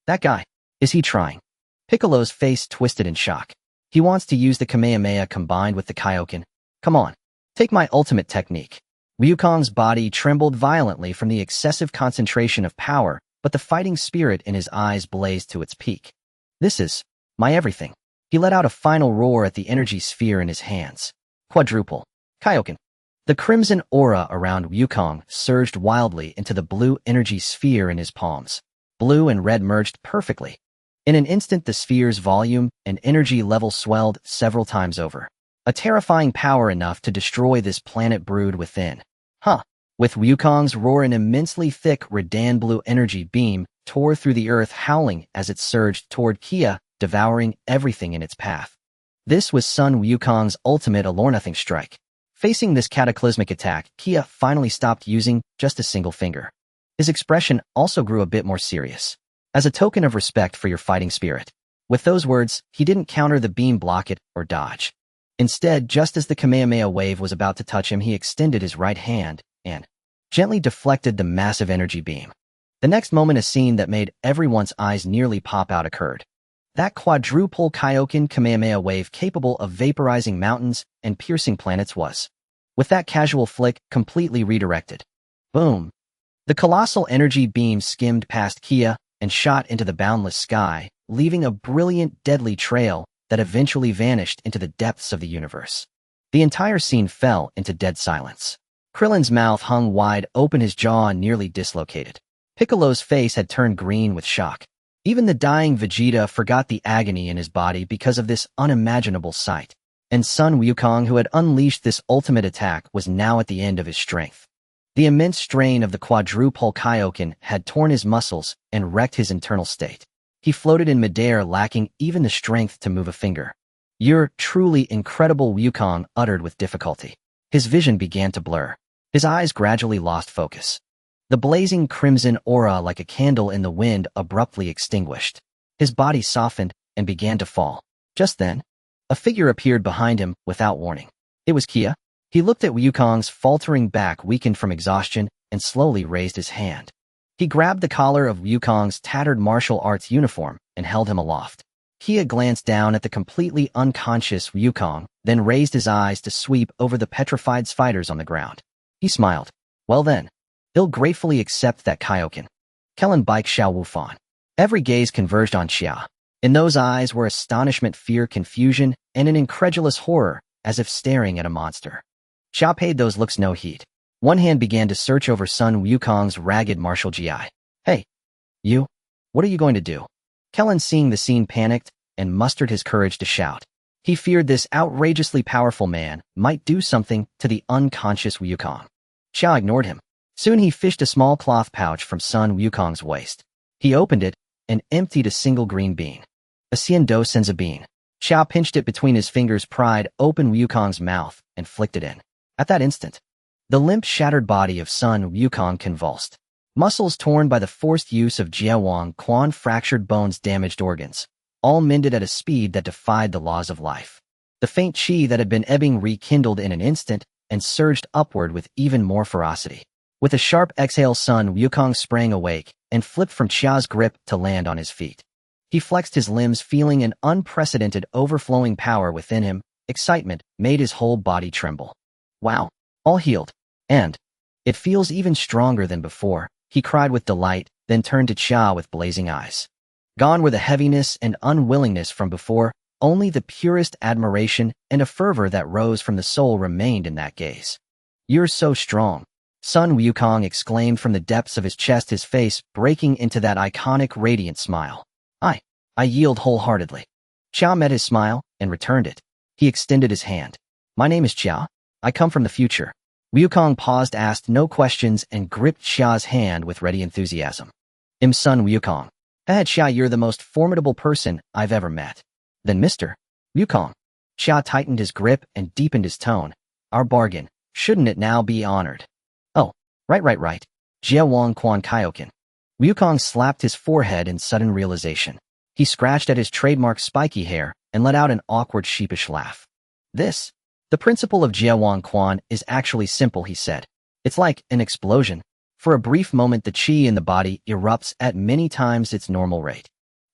That guy. Is he trying? Piccolo's face twisted in shock. He wants to use the Kamehameha combined with the Kaioken. Come on. Take my ultimate technique. Wukong's body trembled violently from the excessive concentration of power, but the fighting spirit in his eyes blazed to its peak. This is my everything. He let out a final roar at the energy sphere in his hands. Quadruple Kaioken. The crimson aura around Wukong surged wildly into the blue energy sphere in his palms. Blue and red merged perfectly. In an instant, the sphere's volume and energy level swelled several times over. A terrifying power enough to destroy this planet brewed within. Huh. With Wukong's roar, an immensely thick Redan blue energy beam tore through the earth, howling as it surged toward Kia, devouring everything in its path. This was Sun Wukong's ultimate Allor-Nothing strike. Facing this cataclysmic attack, Kia finally stopped using just a single finger. His expression also grew a bit more serious. As a token of respect for your fighting spirit. With those words, he didn't counter the beam, block it, or dodge. Instead, just as the Kamehameha wave was about to touch him, he extended his right hand and gently deflected the massive energy beam. The next moment, a scene that made everyone's eyes nearly pop out occurred. That quadruple Kaioken Kamehameha wave capable of vaporizing mountains and piercing planets was, with that casual flick, completely redirected. Boom! The colossal energy beam skimmed past Kia and shot into the boundless sky, leaving a brilliant, deadly trail that eventually vanished into the depths of the universe. The entire scene fell into dead silence. Krillin's mouth hung wide open, his jaw nearly dislocated. Piccolo's face had turned green with shock. Even the dying Vegeta forgot the agony in his body because of this unimaginable sight. And Sun Wukong, who had unleashed this ultimate attack, was now at the end of his strength. The immense strain of the quadruple Kaioken had torn his muscles and wrecked his internal state. He floated in midair, lacking even the strength to move a finger. "You're truly incredible," Wukong uttered with difficulty. His vision began to blur. His eyes gradually lost focus. The blazing crimson aura like a candle in the wind abruptly extinguished. His body softened and began to fall. Just then, a figure appeared behind him without warning. It was Kia. He looked at Wukong's faltering back, weakened from exhaustion, and slowly raised his hand. He grabbed the collar of Wukong's tattered martial arts uniform and held him aloft. Kia glanced down at the completely unconscious Wukong, then raised his eyes to sweep over the petrified fighters on the ground. He smiled. Well then, he'll gratefully accept that Kaioken. Kellen Bike Xiao Wufan. Every gaze converged on Xia. In those eyes were astonishment, fear, confusion, and an incredulous horror, as if staring at a monster. Xia paid those looks no heed. One hand began to search over Sun Wukong's ragged martial gi. Hey, you? What are you going to do? Kellen, seeing the scene, panicked and mustered his courage to shout. He feared this outrageously powerful man might do something to the unconscious Wukong. Xia ignored him. Soon he fished a small cloth pouch from Sun Wukong's waist. He opened it and emptied a single green bean. A Saiyan Do Senza bean. Xia pinched it between his fingers, pried open Wukong's mouth, and flicked it in. At that instant, the limp, shattered body of Sun Wukong convulsed. Muscles torn by the forced use of Jiawang Quan, fractured bones, damaged organs, all mended at a speed that defied the laws of life. The faint chi that had been ebbing rekindled in an instant and surged upward with even more ferocity. With a sharp exhale, Sun Wukong sprang awake and flipped from Xia's grip to land on his feet. He flexed his limbs, feeling an unprecedented overflowing power within him. Excitement made his whole body tremble. Wow, all healed. And it feels even stronger than before, he cried with delight, then turned to Xia with blazing eyes. Gone were the heaviness and unwillingness from before, only the purest admiration and a fervor that rose from the soul remained in that gaze. You're so strong, Sun Wukong exclaimed from the depths of his chest, his face breaking into that iconic radiant smile. I yield wholeheartedly. Xia met his smile and returned it. He extended his hand. My name is Xia. I come from the future. Wukong paused, asked no questions, and gripped Xia's hand with ready enthusiasm. Sun Wukong. Xia, you're the most formidable person I've ever met. Then Mr. Wukong. Xia tightened his grip and deepened his tone. Our bargain, shouldn't it now be honored? Oh, right. Jia Wang Quan Kaioken. Wukong slapped his forehead in sudden realization. He scratched at his trademark spiky hair and let out an awkward, sheepish laugh. The principle of Jia Wang Quan is actually simple, he said. It's like an explosion. For a brief moment, the chi in the body erupts at many times its normal rate.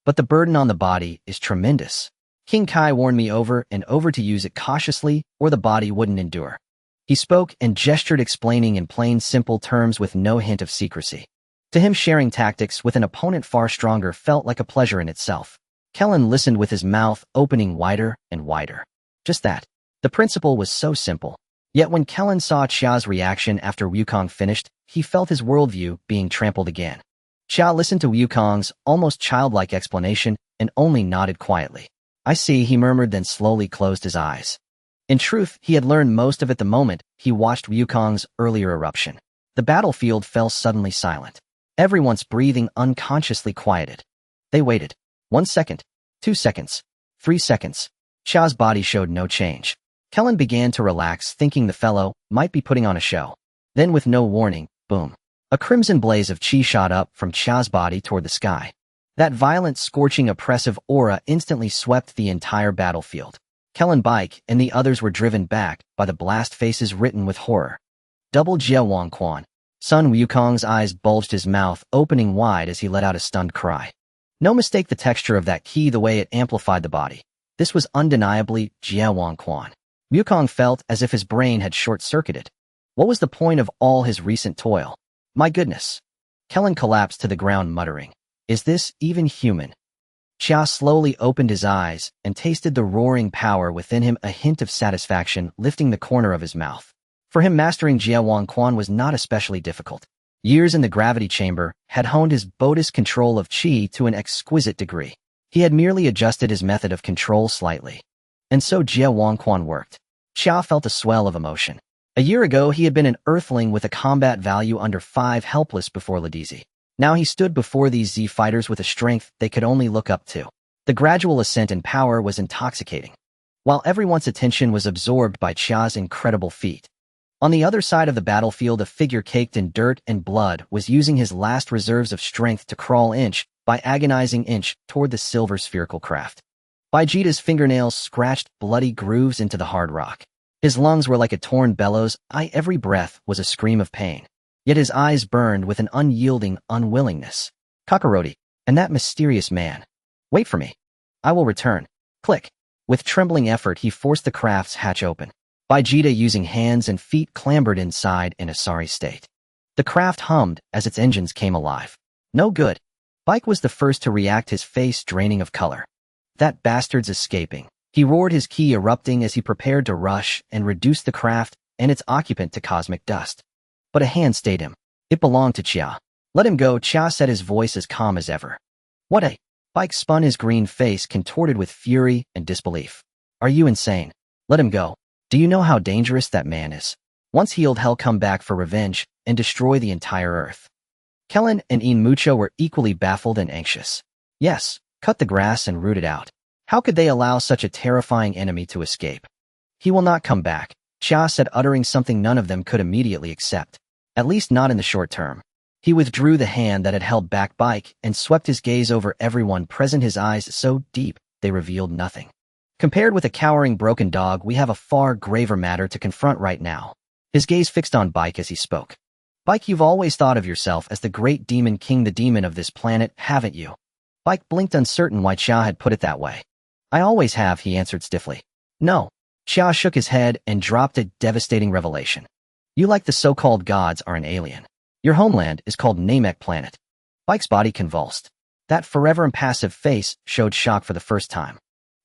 But the burden on the body is tremendous. King Kai warned me over and over to use it cautiously, or the body wouldn't endure. He spoke and gestured, explaining in plain, simple terms with no hint of secrecy. To him, sharing tactics with an opponent far stronger felt like a pleasure in itself. Kellen listened with his mouth opening wider and wider. Just that. The principle was so simple. Yet when Kellen saw Xia's reaction after Wukong finished, he felt his worldview being trampled again. Xia listened to Wukong's almost childlike explanation and only nodded quietly. I see, he murmured, then slowly closed his eyes. In truth, he had learned most of it the moment he watched Wukong's earlier eruption. The battlefield fell suddenly silent. Everyone's breathing unconsciously quieted. They waited. 1 second, 2 seconds, 3 seconds. Xia's body showed no change. Kellen began to relax, thinking the fellow might be putting on a show. Then, with no warning, boom. A crimson blaze of chi shot up from Xia's body toward the sky. That violent, scorching, oppressive aura instantly swept the entire battlefield. Kellen Bike and the others were driven back by the blast, faces written with horror. Double Jia Wang Quan. Sun Wukong's eyes bulged, his mouth opening wide as he let out a stunned cry. No mistake the texture of that ki, the way it amplified the body. This was undeniably Jia Wang Quan. Wukong felt as if his brain had short-circuited. What was the point of all his recent toil? My goodness. Kellen collapsed to the ground, muttering, is this even human? Xia slowly opened his eyes and tasted the roaring power within him, a hint of satisfaction lifting the corner of his mouth. For him, mastering Jia Wang Quan was not especially difficult. Years in the gravity chamber had honed his Buddhist control of chi to an exquisite degree. He had merely adjusted his method of control slightly. And so Jia Wang Quan worked. Xia felt a swell of emotion. A year ago, he had been an Earthling with a combat value under 5, helpless before Ladizi. Now he stood before these Z fighters with a strength they could only look up to. The gradual ascent in power was intoxicating. While everyone's attention was absorbed by Xia's incredible feat, On the other side of the battlefield, a figure caked in dirt and blood was using his last reserves of strength to crawl inch by agonizing inch toward the silver spherical craft. Vegeta's fingernails scratched bloody grooves into the hard rock. His lungs were like a torn bellows, every breath was a scream of pain. Yet his eyes burned with an unyielding unwillingness. Kakaroti, and that mysterious man. Wait for me. I will return. Click. With trembling effort, he forced the craft's hatch open. Vegeta, using hands and feet, clambered inside in a sorry state. The craft hummed as its engines came alive. No good. Bike was the first to react, his face draining of color. That bastard's escaping. He roared, his ki erupting as he prepared to rush and reduce the craft and its occupant to cosmic dust. But a hand stayed him. It belonged to Chia. Let him go, Chia said, his voice as calm as ever. What a... Bike spun, his green face contorted with fury and disbelief. Are you insane? Let him go. Do you know how dangerous that man is? Once healed, he'll come back for revenge and destroy the entire Earth. Kellen and Mucho were equally baffled and anxious. Yes, cut the grass and root it out. How could they allow such a terrifying enemy to escape? He will not come back, Chia said, uttering something none of them could immediately accept. At least not in the short term. He withdrew the hand that had held back Bike and swept his gaze over everyone present, his eyes so deep they revealed nothing. Compared with a cowering broken dog, we have a far graver matter to confront right now. His gaze fixed on Bike as he spoke. Bike, you've always thought of yourself as the great demon king, the demon of this planet, haven't you? Bike blinked, uncertain why Chia had put it that way. I always have, he answered stiffly. No. Chia shook his head and dropped a devastating revelation. You, like the so-called gods, are an alien. Your homeland is called Namek Planet. Bike's body convulsed. That forever impassive face showed shock for the first time.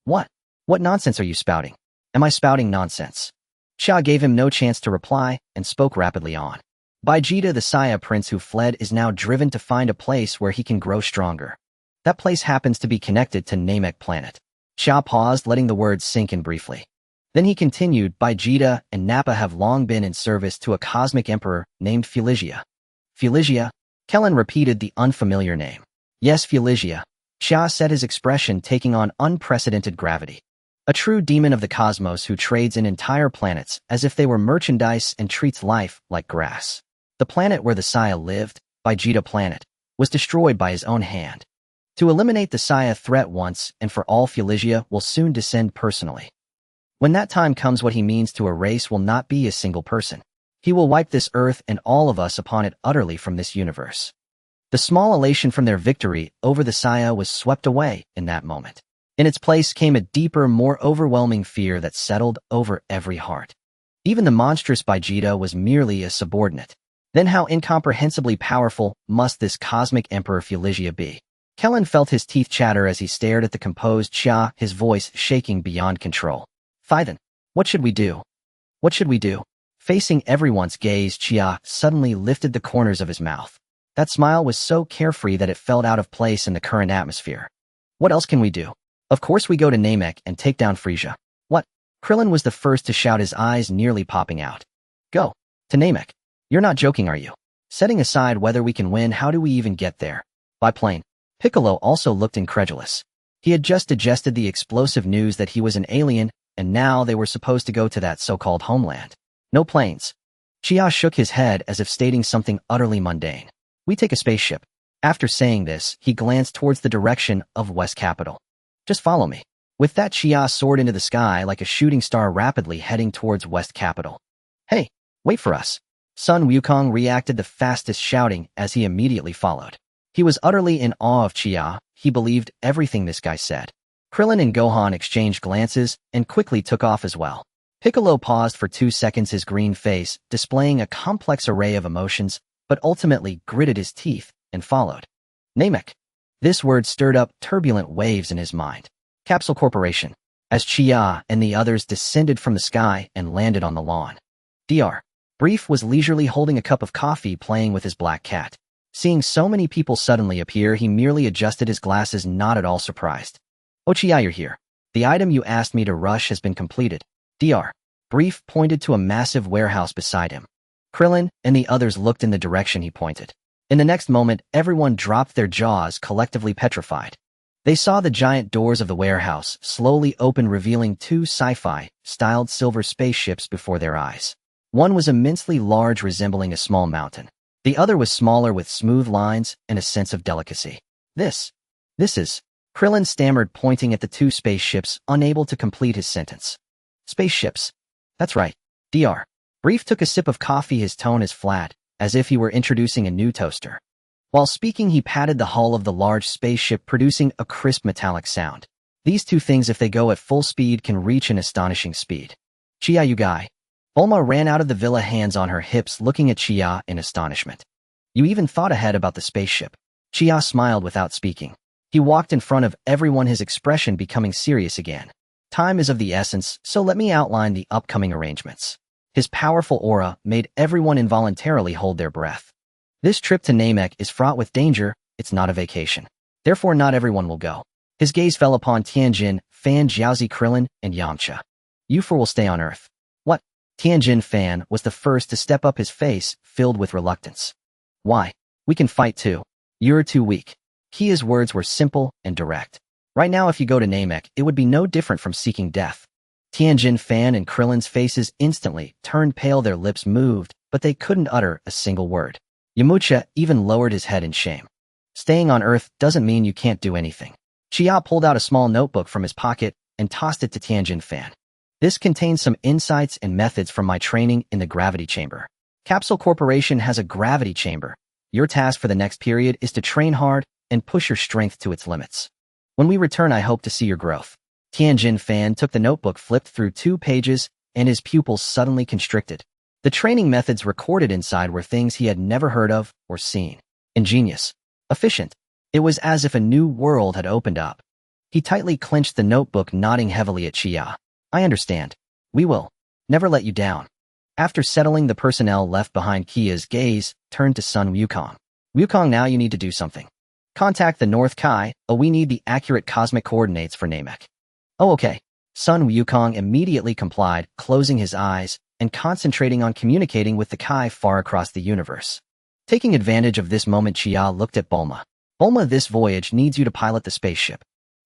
What? What nonsense are you spouting? Am I spouting nonsense? Chia gave him no chance to reply and spoke rapidly on. Vegeta, the Saiyan prince who fled, is now driven to find a place where he can grow stronger. That place happens to be connected to Namek Planet. Chia paused, letting the words sink in briefly. Then he continued, Vegeta and Nappa have long been in service to a cosmic emperor named Fuligia. Fuligia? Kellen repeated the unfamiliar name. Yes, Fuligia. Chia said, his expression taking on unprecedented gravity. A true demon of the cosmos who trades in entire planets as if they were merchandise and treats life like grass. The planet where the Saiyan lived, Vegeta Planet, was destroyed by his own hand. To eliminate the Saiyan threat once and for all, Fuligia will soon descend personally. When that time comes, what he means to a race will not be a single person. He will wipe this Earth and all of us upon it utterly from this universe. The small elation from their victory over the Saiyan was swept away in that moment. In its place came a deeper, more overwhelming fear that settled over every heart. Even the monstrous Vegeta was merely a subordinate. Then how incomprehensibly powerful must this cosmic emperor Fuligia be? Kellen felt his teeth chatter as he stared at the composed Chia, his voice shaking beyond control. Then, what should we do? What should we do? Facing everyone's gaze, Chia suddenly lifted the corners of his mouth. That smile was so carefree that it felt out of place in the current atmosphere. What else can we do? Of course we go to Namek and take down Frieza. What? Krillin was the first to shout, his eyes nearly popping out. Go. To Namek. You're not joking, are you? Setting aside whether we can win, how do we even get there? By plane. Piccolo also looked incredulous. He had just digested the explosive news that he was an alien, and now they were supposed to go to that so-called homeland. No planes. Chia shook his head as if stating something utterly mundane. We take a spaceship. After saying this, he glanced towards the direction of West Capital. Just follow me. With that, Chia soared into the sky like a shooting star, rapidly heading towards West Capital. Hey, wait for us. Sun Wukong reacted the fastest, shouting as he immediately followed. He was utterly in awe of Chia. He believed everything this guy said. Krillin and Gohan exchanged glances and quickly took off as well. Piccolo paused for 2 seconds, his green face displaying a complex array of emotions, but ultimately gritted his teeth and followed. Namek. This word stirred up turbulent waves in his mind. Capsule Corporation. As Chia and the others descended from the sky and landed on the lawn. Dr. Brief was leisurely holding a cup of coffee, playing with his black cat. Seeing so many people suddenly appear, he merely adjusted his glasses, not at all surprised. Oh, Chia, you're here. The item you asked me to rush has been completed. Dr. Brief pointed to a massive warehouse beside him. Krillin and the others looked in the direction he pointed. In the next moment, everyone dropped their jaws, collectively petrified. They saw the giant doors of the warehouse slowly open, revealing 2 sci-fi styled silver spaceships before their eyes. One was immensely large, resembling a small mountain. The other was smaller, with smooth lines and a sense of delicacy. This is, Krillin stammered, pointing at the two spaceships, unable to complete his sentence. Spaceships. That's right. Dr. Brief took a sip of coffee, his tone as flat, as if he were introducing a new toaster. While speaking, he patted the hull of the large spaceship, producing a crisp metallic sound. These two things, if they go at full speed, can reach an astonishing speed. Chia, you guy. Bulma ran out of the villa, hands on her hips, looking at Chia in astonishment. You even thought ahead about the spaceship. Chia smiled without speaking. He walked in front of everyone, his expression becoming serious again. Time is of the essence, so let me outline the upcoming arrangements. His powerful aura made everyone involuntarily hold their breath. This trip to Namek is fraught with danger. It's not a vacation. Therefore, not everyone will go. His gaze fell upon Tianjin, Fan, Jiaozi, Krillin, and Yamcha. You four will stay on Earth. What? Tianjin Fan was the first to step up, his face filled with reluctance. Why? We can fight too. You're too weak. Kia's words were simple and direct. Right now, if you go to Namek, it would be no different from seeking death. Tianjin Fan and Krillin's faces instantly turned pale, their lips moved, but they couldn't utter a single word. Yamcha even lowered his head in shame. Staying on Earth doesn't mean you can't do anything. Chia pulled out a small notebook from his pocket and tossed it to Tianjin Fan. This contains some insights and methods from my training in the gravity chamber. Capsule Corporation has a gravity chamber. Your task for the next period is to train hard and push your strength to its limits. When we return, I hope to see your growth. Tianjin Fan took the notebook, flipped through 2 pages, and his pupils suddenly constricted. The training methods recorded inside were things he had never heard of or seen. Ingenious. Efficient. It was as if a new world had opened up. He tightly clenched the notebook, nodding heavily at Chia. I understand. We will never let you down. After settling the personnel left behind, Kia's gaze turned to Sun Wukong. Wukong, now you need to do something. Contact the North Kai. We need the accurate cosmic coordinates for Namek. Oh, okay. Sun Wukong immediately complied, closing his eyes and concentrating on communicating with the Kai far across the universe. Taking advantage of this moment, Chia looked at Bulma. Bulma, this voyage needs you to pilot the spaceship.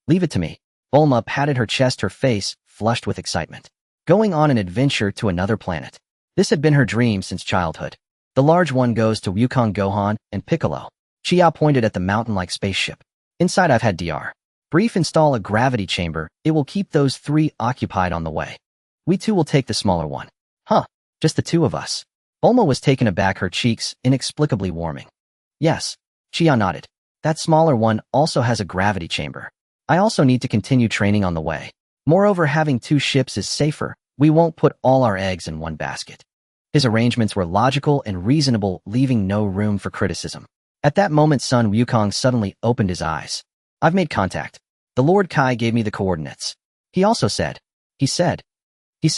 Leave it to me. Bulma patted her chest, her face flushed with excitement. Going on an adventure to another planet. This had been her dream since childhood. The large one goes to Wukong, Gohan, and Piccolo. Chia pointed at the mountain-like spaceship. Inside, I've had Dr. Brief install a gravity chamber. It will keep those 3 occupied on the way. We too will take the smaller one. Huh, just the 2 of us. Bulma was taken aback, her cheeks inexplicably warming. Yes, Chia nodded. That smaller one also has a gravity chamber. I also need to continue training on the way. Moreover, having 2 ships is safer. We won't put all our eggs in one basket. His arrangements were logical and reasonable, leaving no room for criticism. At that moment, Sun Wukong suddenly opened his eyes. I've made contact. The Lord Kai gave me the coordinates. He also said, he said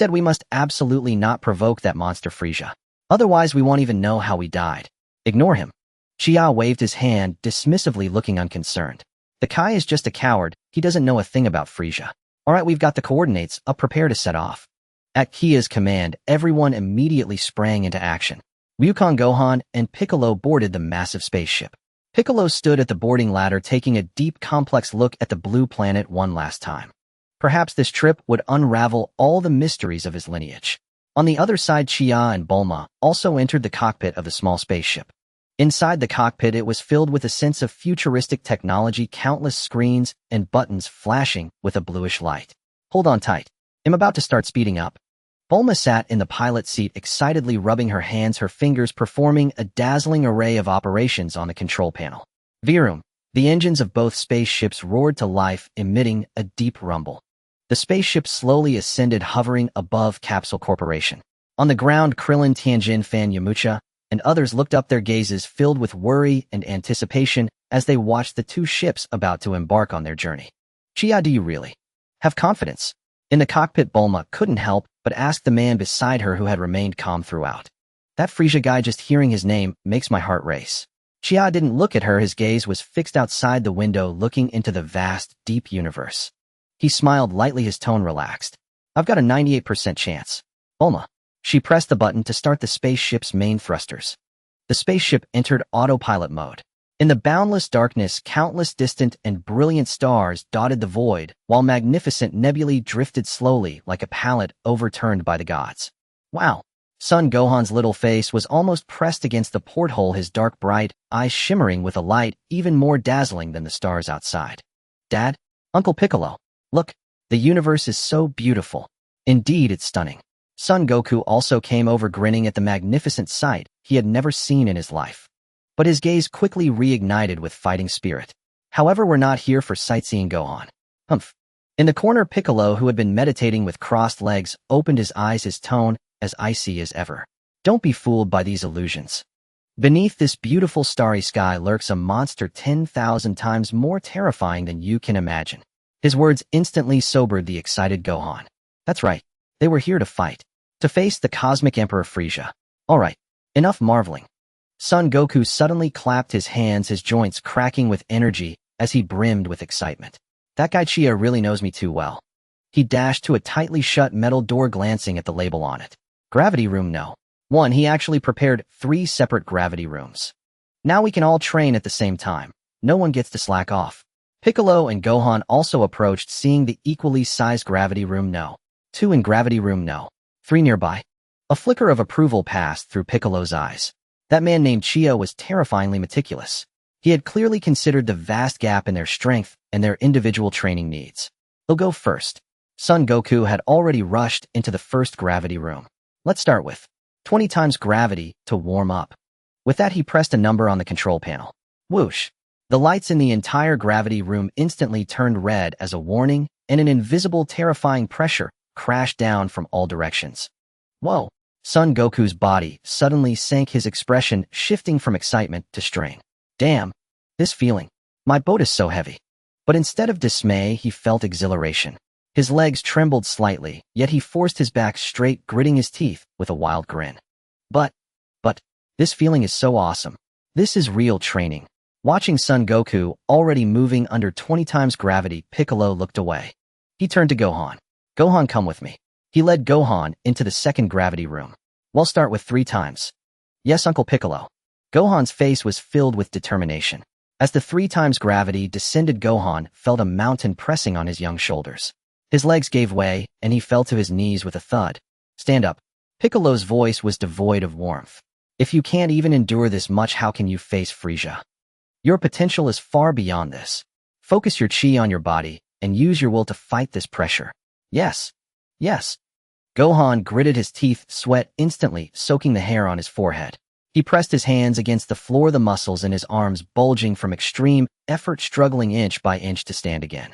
we must absolutely not provoke that monster Frieza. Otherwise, we won't even know how we died. Ignore him. Chia waved his hand, dismissively, looking unconcerned. The Kai is just a coward. He doesn't know a thing about Frieza. All right, we've got the coordinates up, prepare to set off. At Kia's command, everyone immediately sprang into action. Wukong, Gohan, and Piccolo boarded the massive spaceship. Piccolo stood at the boarding ladder, taking a deep, complex look at the blue planet one last time. Perhaps this trip would unravel all the mysteries of his lineage. On the other side, Chia and Bulma also entered the cockpit of the small spaceship. Inside the cockpit, it was filled with a sense of futuristic technology, countless screens and buttons flashing with a bluish light. Hold on tight. I'm about to start speeding up. Bulma sat in the pilot seat, excitedly rubbing her hands, her fingers performing a dazzling array of operations on the control panel. Vroom. The engines of both spaceships roared to life, emitting a deep rumble. The spaceship slowly ascended, hovering above Capsule Corporation. On the ground, Krillin, Tianjin, Fan, Yamcha, and others looked up, their gazes filled with worry and anticipation as they watched the 2 ships about to embark on their journey. Chia, do you really have confidence? In the cockpit, Bulma couldn't help but ask the man beside her, who had remained calm throughout. That Frieza guy, just hearing his name makes my heart race. Chia didn't look at her, his gaze was fixed outside the window, looking into the vast, deep universe. He smiled lightly, his tone relaxed. I've got a 98% chance. Bulma. She pressed the button to start the spaceship's main thrusters. The spaceship entered autopilot mode. In the boundless darkness, countless distant and brilliant stars dotted the void, while magnificent nebulae drifted slowly like a palette overturned by the gods. Wow. Son Gohan's little face was almost pressed against the porthole, his dark bright eyes shimmering with a light even more dazzling than the stars outside. Dad? Uncle Piccolo. Look, the universe is so beautiful. Indeed, it's stunning. Son Goku also came over grinning at the magnificent sight he had never seen in his life. But his gaze quickly reignited with fighting spirit. However, we're not here for sightseeing, Gohan. Humph. In the corner, Piccolo, who had been meditating with crossed legs, opened his eyes, his tone as icy as ever. Don't be fooled by these illusions. Beneath this beautiful starry sky lurks a monster 10,000 times more terrifying than you can imagine. His words instantly sobered the excited Gohan. That's right. They were here to fight. To face the cosmic Emperor Frieza. All right. Enough marveling. Son Goku suddenly clapped his hands, his joints cracking with energy as he brimmed with excitement. That guy Chia really knows me too well. He dashed to a tightly shut metal door, glancing at the label on it. Gravity room no. 1. He actually prepared 3 separate gravity rooms. Now we can all train at the same time. No one gets to slack off. Piccolo and Gohan also approached, seeing the equally sized gravity room no. 2 and gravity room no. 3 nearby. A flicker of approval passed through Piccolo's eyes. That man named Chia was terrifyingly meticulous. He had clearly considered the vast gap in their strength and their individual training needs. He'll go first. Son Goku had already rushed into the first gravity room. Let's start with 20 times gravity to warm up. With that, he pressed a number on the control panel. Whoosh! The lights in the entire gravity room instantly turned red as a warning, and an invisible, terrifying pressure crashed down from all directions. Whoa! Son Goku's body suddenly sank, his expression shifting from excitement to strain. Damn! This feeling. My boat is so heavy. But instead of dismay, he felt exhilaration. His legs trembled slightly, yet he forced his back straight, gritting his teeth with a wild grin. But, this feeling is so awesome. This is real training. Watching Son Goku already moving under 20 times gravity, Piccolo looked away. He turned to Gohan. Gohan, come with me. He led Gohan into the second gravity room. We'll start with 3 times. Yes, Uncle Piccolo. Gohan's face was filled with determination. As the 3 times gravity descended, Gohan felt a mountain pressing on his young shoulders. His legs gave way, and he fell to his knees with a thud. Stand up. Piccolo's voice was devoid of warmth. If you can't even endure this much, how can you face Frieza? Your potential is far beyond this. Focus your chi on your body, and use your will to fight this pressure. Yes. Yes. Gohan gritted his teeth, sweat instantly soaking the hair on his forehead. He pressed his hands against the floor, the muscles in his arms bulging from extreme effort, struggling inch by inch to stand again.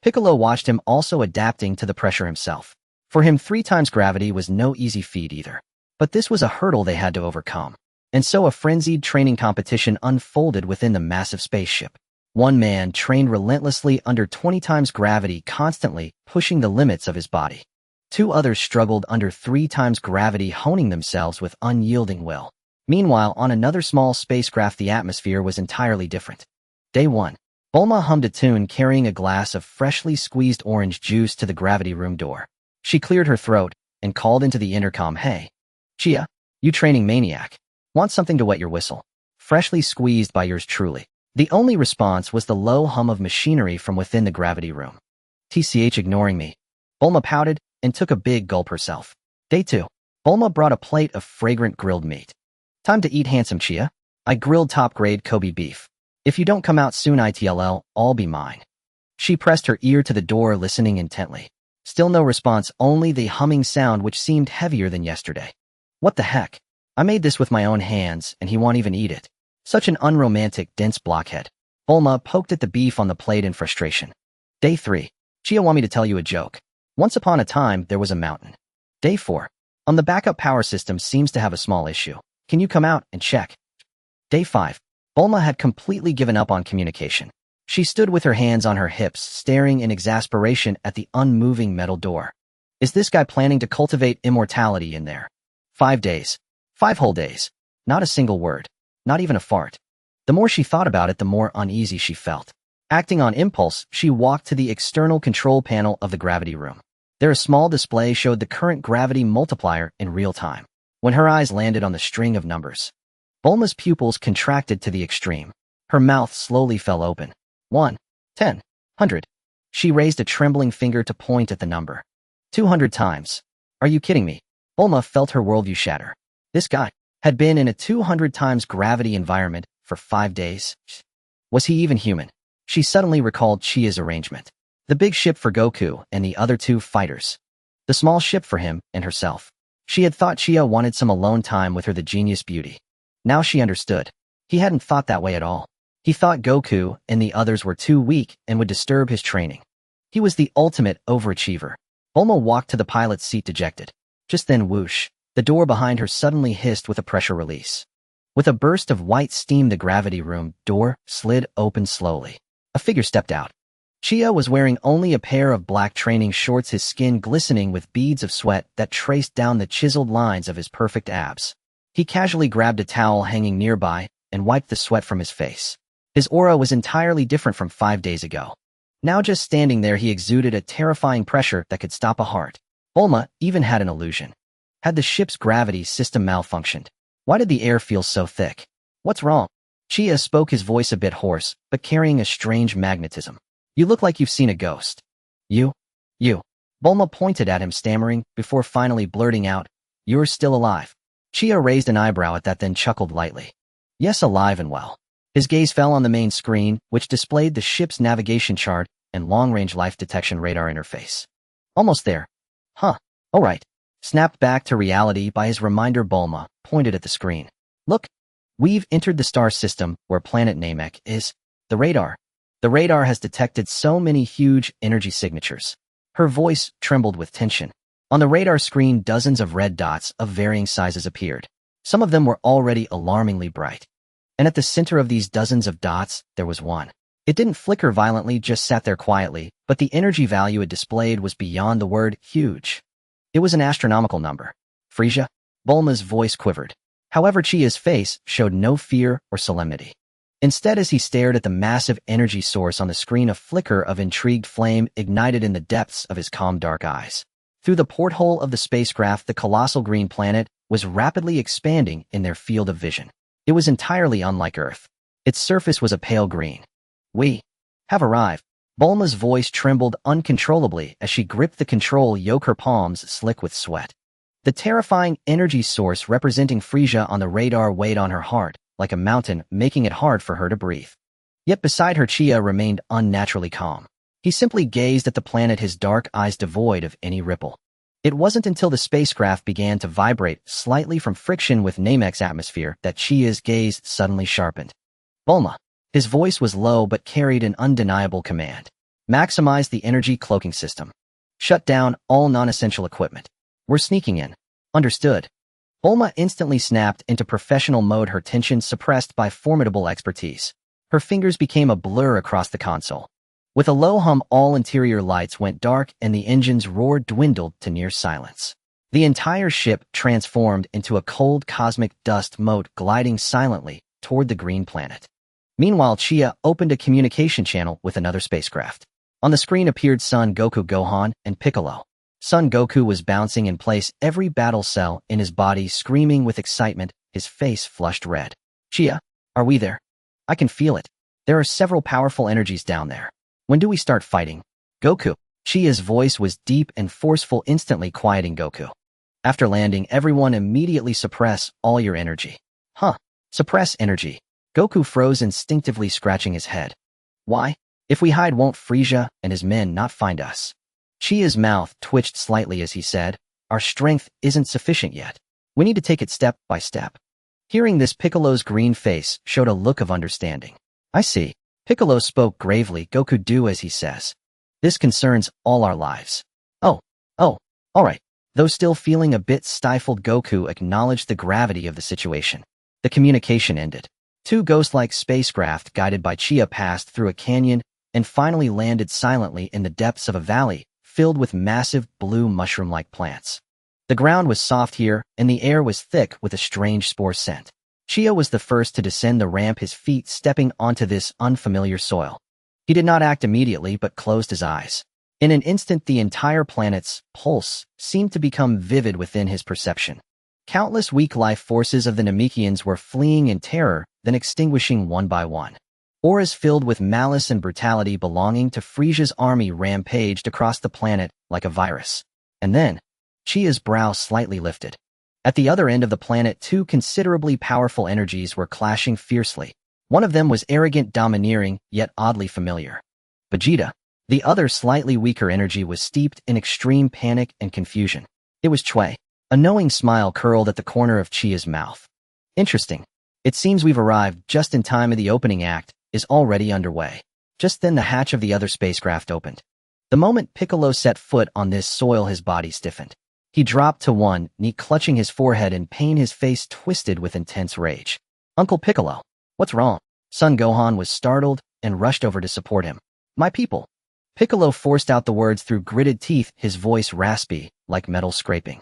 Piccolo watched him, also adapting to the pressure himself. For him, 3 times gravity was no easy feat either. But this was a hurdle they had to overcome. And so a frenzied training competition unfolded within the massive spaceship. One man trained relentlessly under 20 times gravity, constantly pushing the limits of his body. 2 others struggled under 3 times gravity, honing themselves with unyielding will. Meanwhile, on another small spacecraft, the atmosphere was entirely different. Day 1. Bulma hummed a tune, carrying a glass of freshly squeezed orange juice to the gravity room door. She cleared her throat and called into the intercom, "Hey, Chia, you training maniac. Want something to wet your whistle? Freshly squeezed by yours truly." The only response was the low hum of machinery from within the gravity room. "TCH ignoring me." Bulma pouted and took a big gulp herself. Day 2. Bulma brought a plate of fragrant grilled meat. "Time to eat, handsome Chia. I grilled top-grade Kobe beef. If you don't come out soon, I'll be mine." She pressed her ear to the door, listening intently. Still no response, only the humming sound which seemed heavier than yesterday. What the heck? I made this with my own hands, and he won't even eat it. Such an unromantic, dense blockhead. Bulma poked at the beef on the plate in frustration. Day 3. Chia want me to tell you a joke. Once upon a time, there was a mountain. Day 4. The backup power system seems to have a small issue. Can you come out and check? Day 5. Bulma had completely given up on communication. She stood with her hands on her hips, staring in exasperation at the unmoving metal door. Is this guy planning to cultivate immortality in there? 5 days. 5 whole days. Not a single word. Not even a fart. The more she thought about it, the more uneasy she felt. Acting on impulse, she walked to the external control panel of the gravity room. There, a small display showed the current gravity multiplier in real time. When her eyes landed on the string of numbers, Bulma's pupils contracted to the extreme. Her mouth slowly fell open. 1, 10, 100. She raised a trembling finger to point at the number. 200 times. Are you kidding me? Bulma felt her worldview shatter. This guy had been in a 200 times gravity environment for 5 days. Was he even human? She suddenly recalled Chia's arrangement. The big ship for Goku and the other 2 fighters. The small ship for him and herself. She had thought Chia wanted some alone time with her, the genius beauty. Now she understood. He hadn't thought that way at all. He thought Goku and the others were too weak and would disturb his training. He was the ultimate overachiever. Bulma walked to the pilot's seat dejected. Just then, whoosh, the door behind her suddenly hissed with a pressure release. With a burst of white steam, the gravity room door slid open slowly. A figure stepped out. Chia was wearing only a pair of black training shorts, his skin glistening with beads of sweat that traced down the chiseled lines of his perfect abs. He casually grabbed a towel hanging nearby and wiped the sweat from his face. His aura was entirely different from 5 days ago. Now just standing there, he exuded a terrifying pressure that could stop a heart. Bulma even had an illusion. Had the ship's gravity system malfunctioned? Why did the air feel so thick? What's wrong? Chia spoke, his voice a bit hoarse, but carrying a strange magnetism. You look like you've seen a ghost. You. Bulma pointed at him, stammering, before finally blurting out, "You're still alive." Chia raised an eyebrow at that, then chuckled lightly. Yes, alive and well. His gaze fell on the main screen, which displayed the ship's navigation chart and long-range life detection radar interface. Almost there. Huh. All right. Snapped back to reality by his reminder, Bulma pointed at the screen. Look. We've entered the star system where planet Namek is. The radar. The radar has detected so many huge energy signatures. Her voice trembled with tension. On the radar screen, dozens of red dots of varying sizes appeared. Some of them were already alarmingly bright. And at the center of these dozens of dots, there was one. It didn't flicker violently, just sat there quietly, but the energy value it displayed was beyond the word huge. It was an astronomical number. Frisia? Bulma's voice quivered. However, Chia's face showed no fear or solemnity. Instead, as he stared at the massive energy source on the screen, a flicker of intrigued flame ignited in the depths of his calm dark eyes. Through the porthole of the spacecraft, the colossal green planet was rapidly expanding in their field of vision. It was entirely unlike Earth. Its surface was a pale green. We have arrived. Bulma's voice trembled uncontrollably as she gripped the control yoke, her palms slick with sweat. The terrifying energy source representing Frisia on the radar weighed on her heart like a mountain, making it hard for her to breathe. Yet beside her, Chia remained unnaturally calm. He simply gazed at the planet, his dark eyes devoid of any ripple. It wasn't until the spacecraft began to vibrate slightly from friction with Namek's atmosphere that Chia's gaze suddenly sharpened. Bulma. His voice was low but carried an undeniable command. Maximize the energy cloaking system. Shut down all non-essential equipment. We're sneaking in. Understood. Bulma instantly snapped into professional mode, her tension suppressed by formidable expertise. Her fingers became a blur across the console. With a low hum, all interior lights went dark and the engine's roar dwindled to near silence. The entire ship transformed into a cold cosmic dust mote, gliding silently toward the green planet. Meanwhile, Chia opened a communication channel with another spacecraft. On the screen appeared Son Goku, Gohan, and Piccolo. Son Goku was bouncing in place, every battle cell in his body screaming with excitement, his face flushed red. Chia, are we there? I can feel it. There are several powerful energies down there. When do we start fighting? Goku. Chia's voice was deep and forceful, instantly quieting Goku. After landing, everyone immediately suppress all your energy. Huh? Suppress energy. Goku froze, instinctively scratching his head. Why? If we hide, won't Frisia and his men not find us? Chia's mouth twitched slightly as he said, our strength isn't sufficient yet. We need to take it step by step. Hearing this, Piccolo's green face showed a look of understanding. I see. Piccolo spoke gravely. Goku, do as he says. This concerns all our lives. Oh, all right. Though still feeling a bit stifled, Goku acknowledged the gravity of the situation. The communication ended. 2 ghost-like spacecraft guided by Chia passed through a canyon and finally landed silently in the depths of a valley filled with massive blue mushroom-like plants. The ground was soft here, and the air was thick with a strange spore scent. Chia was the first to descend the ramp, his feet stepping onto this unfamiliar soil. He did not act immediately, but closed his eyes. In an instant, the entire planet's pulse seemed to become vivid within his perception. Countless weak life forces of the Namekians were fleeing in terror, then extinguishing one by one. Auras filled with malice and brutality belonging to Frisia's army rampaged across the planet like a virus. And then, Chia's brow slightly lifted. At the other end of the planet, two considerably powerful energies were clashing fiercely. One of them was arrogant, domineering, yet oddly familiar. Vegeta. The other, slightly weaker energy was steeped in extreme panic and confusion. It was Chui. A knowing smile curled at the corner of Chia's mouth. Interesting. It seems we've arrived just in time, and the opening act is already underway. Just then the hatch of the other spacecraft opened. The moment Piccolo set foot on this soil, his body stiffened. He dropped to one knee, clutching his forehead in pain, his face twisted with intense rage. Uncle Piccolo, what's wrong? Son Gohan was startled and rushed over to support him. My people. Piccolo forced out the words through gritted teeth, his voice raspy, like metal scraping.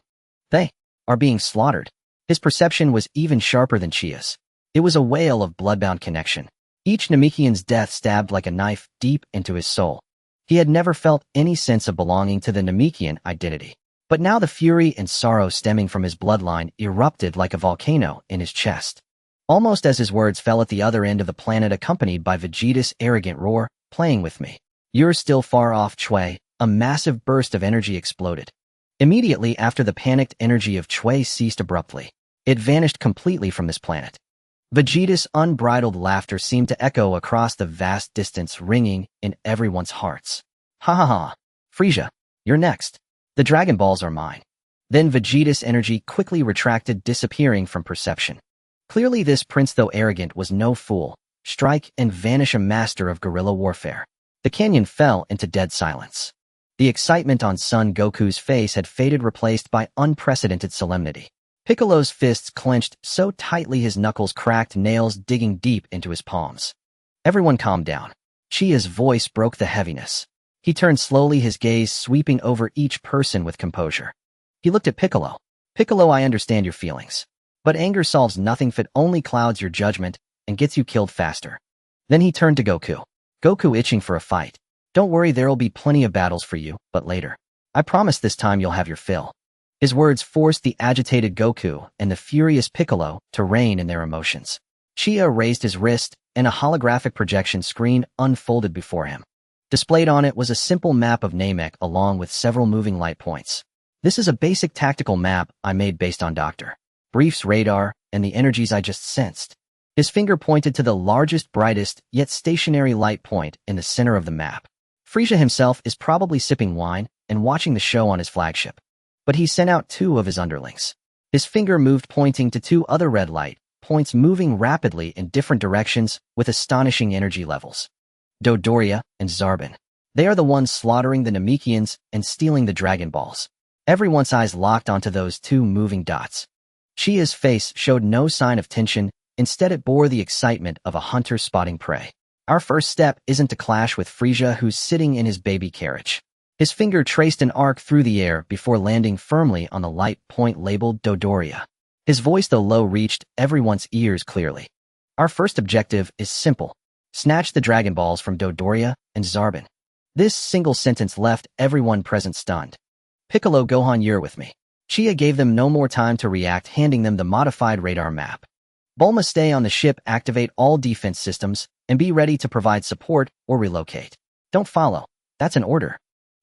They are being slaughtered. His perception was even sharper than Chia's. It was a wail of bloodbound connection. Each Namekian's death stabbed like a knife deep into his soul. He had never felt any sense of belonging to the Namekian identity. But now the fury and sorrow stemming from his bloodline erupted like a volcano in his chest. Almost as his words fell at the other end of the planet, accompanied by Vegeta's arrogant roar, playing with me. You're still far off, Chui. A massive burst of energy exploded. Immediately after, the panicked energy of Chui ceased abruptly. It vanished completely from this planet. Vegeta's unbridled laughter seemed to echo across the vast distance, ringing in everyone's hearts. Ha ha ha. Frieza, you're next. The Dragon Balls are mine. Then Vegeta's energy quickly retracted, disappearing from perception. Clearly this prince, though arrogant, was no fool. Strike and vanish, a master of guerrilla warfare. The canyon fell into dead silence. The excitement on Son Goku's face had faded, replaced by unprecedented solemnity. Piccolo's fists clenched so tightly his knuckles cracked, nails digging deep into his palms. Everyone calm down. Chia's voice broke the heaviness. He turned slowly, his gaze sweeping over each person with composure. He looked at Piccolo. Piccolo, I understand your feelings. But anger solves nothing. It only clouds your judgment and gets you killed faster. Then he turned to Goku. Goku, itching for a fight. Don't worry, there'll be plenty of battles for you, but later. I promise this time you'll have your fill. His words forced the agitated Goku and the furious Piccolo to rein in their emotions. Chia raised his wrist, and a holographic projection screen unfolded before him. Displayed on it was a simple map of Namek along with several moving light points. This is a basic tactical map I made based on Dr. Brief's radar and the energies I just sensed. His finger pointed to the largest, brightest, yet stationary light point in the center of the map. Frieza himself is probably sipping wine and watching the show on his flagship. But he sent out two of his underlings. His finger moved, pointing to two other red light points moving rapidly in different directions with astonishing energy levels. Dodoria and Zarbin. They are the ones slaughtering the Namekians and stealing the Dragon Balls. Everyone's eyes locked onto those two moving dots. Chia's face showed no sign of tension. Instead, it bore the excitement of a hunter spotting prey. Our first step isn't to clash with Frieza, who's sitting in his baby carriage. His finger traced an arc through the air before landing firmly on the light point labeled Dodoria. His voice, though low, reached everyone's ears clearly. Our first objective is simple. Snatch the Dragon Balls from Dodoria and Zarbin. This single sentence left everyone present stunned. Piccolo, Gohan, you're with me. Chia gave them no more time to react, handing them the modified radar map. Bulma, stay on the ship, activate all defense systems, and be ready to provide support or relocate. Don't follow. That's an order.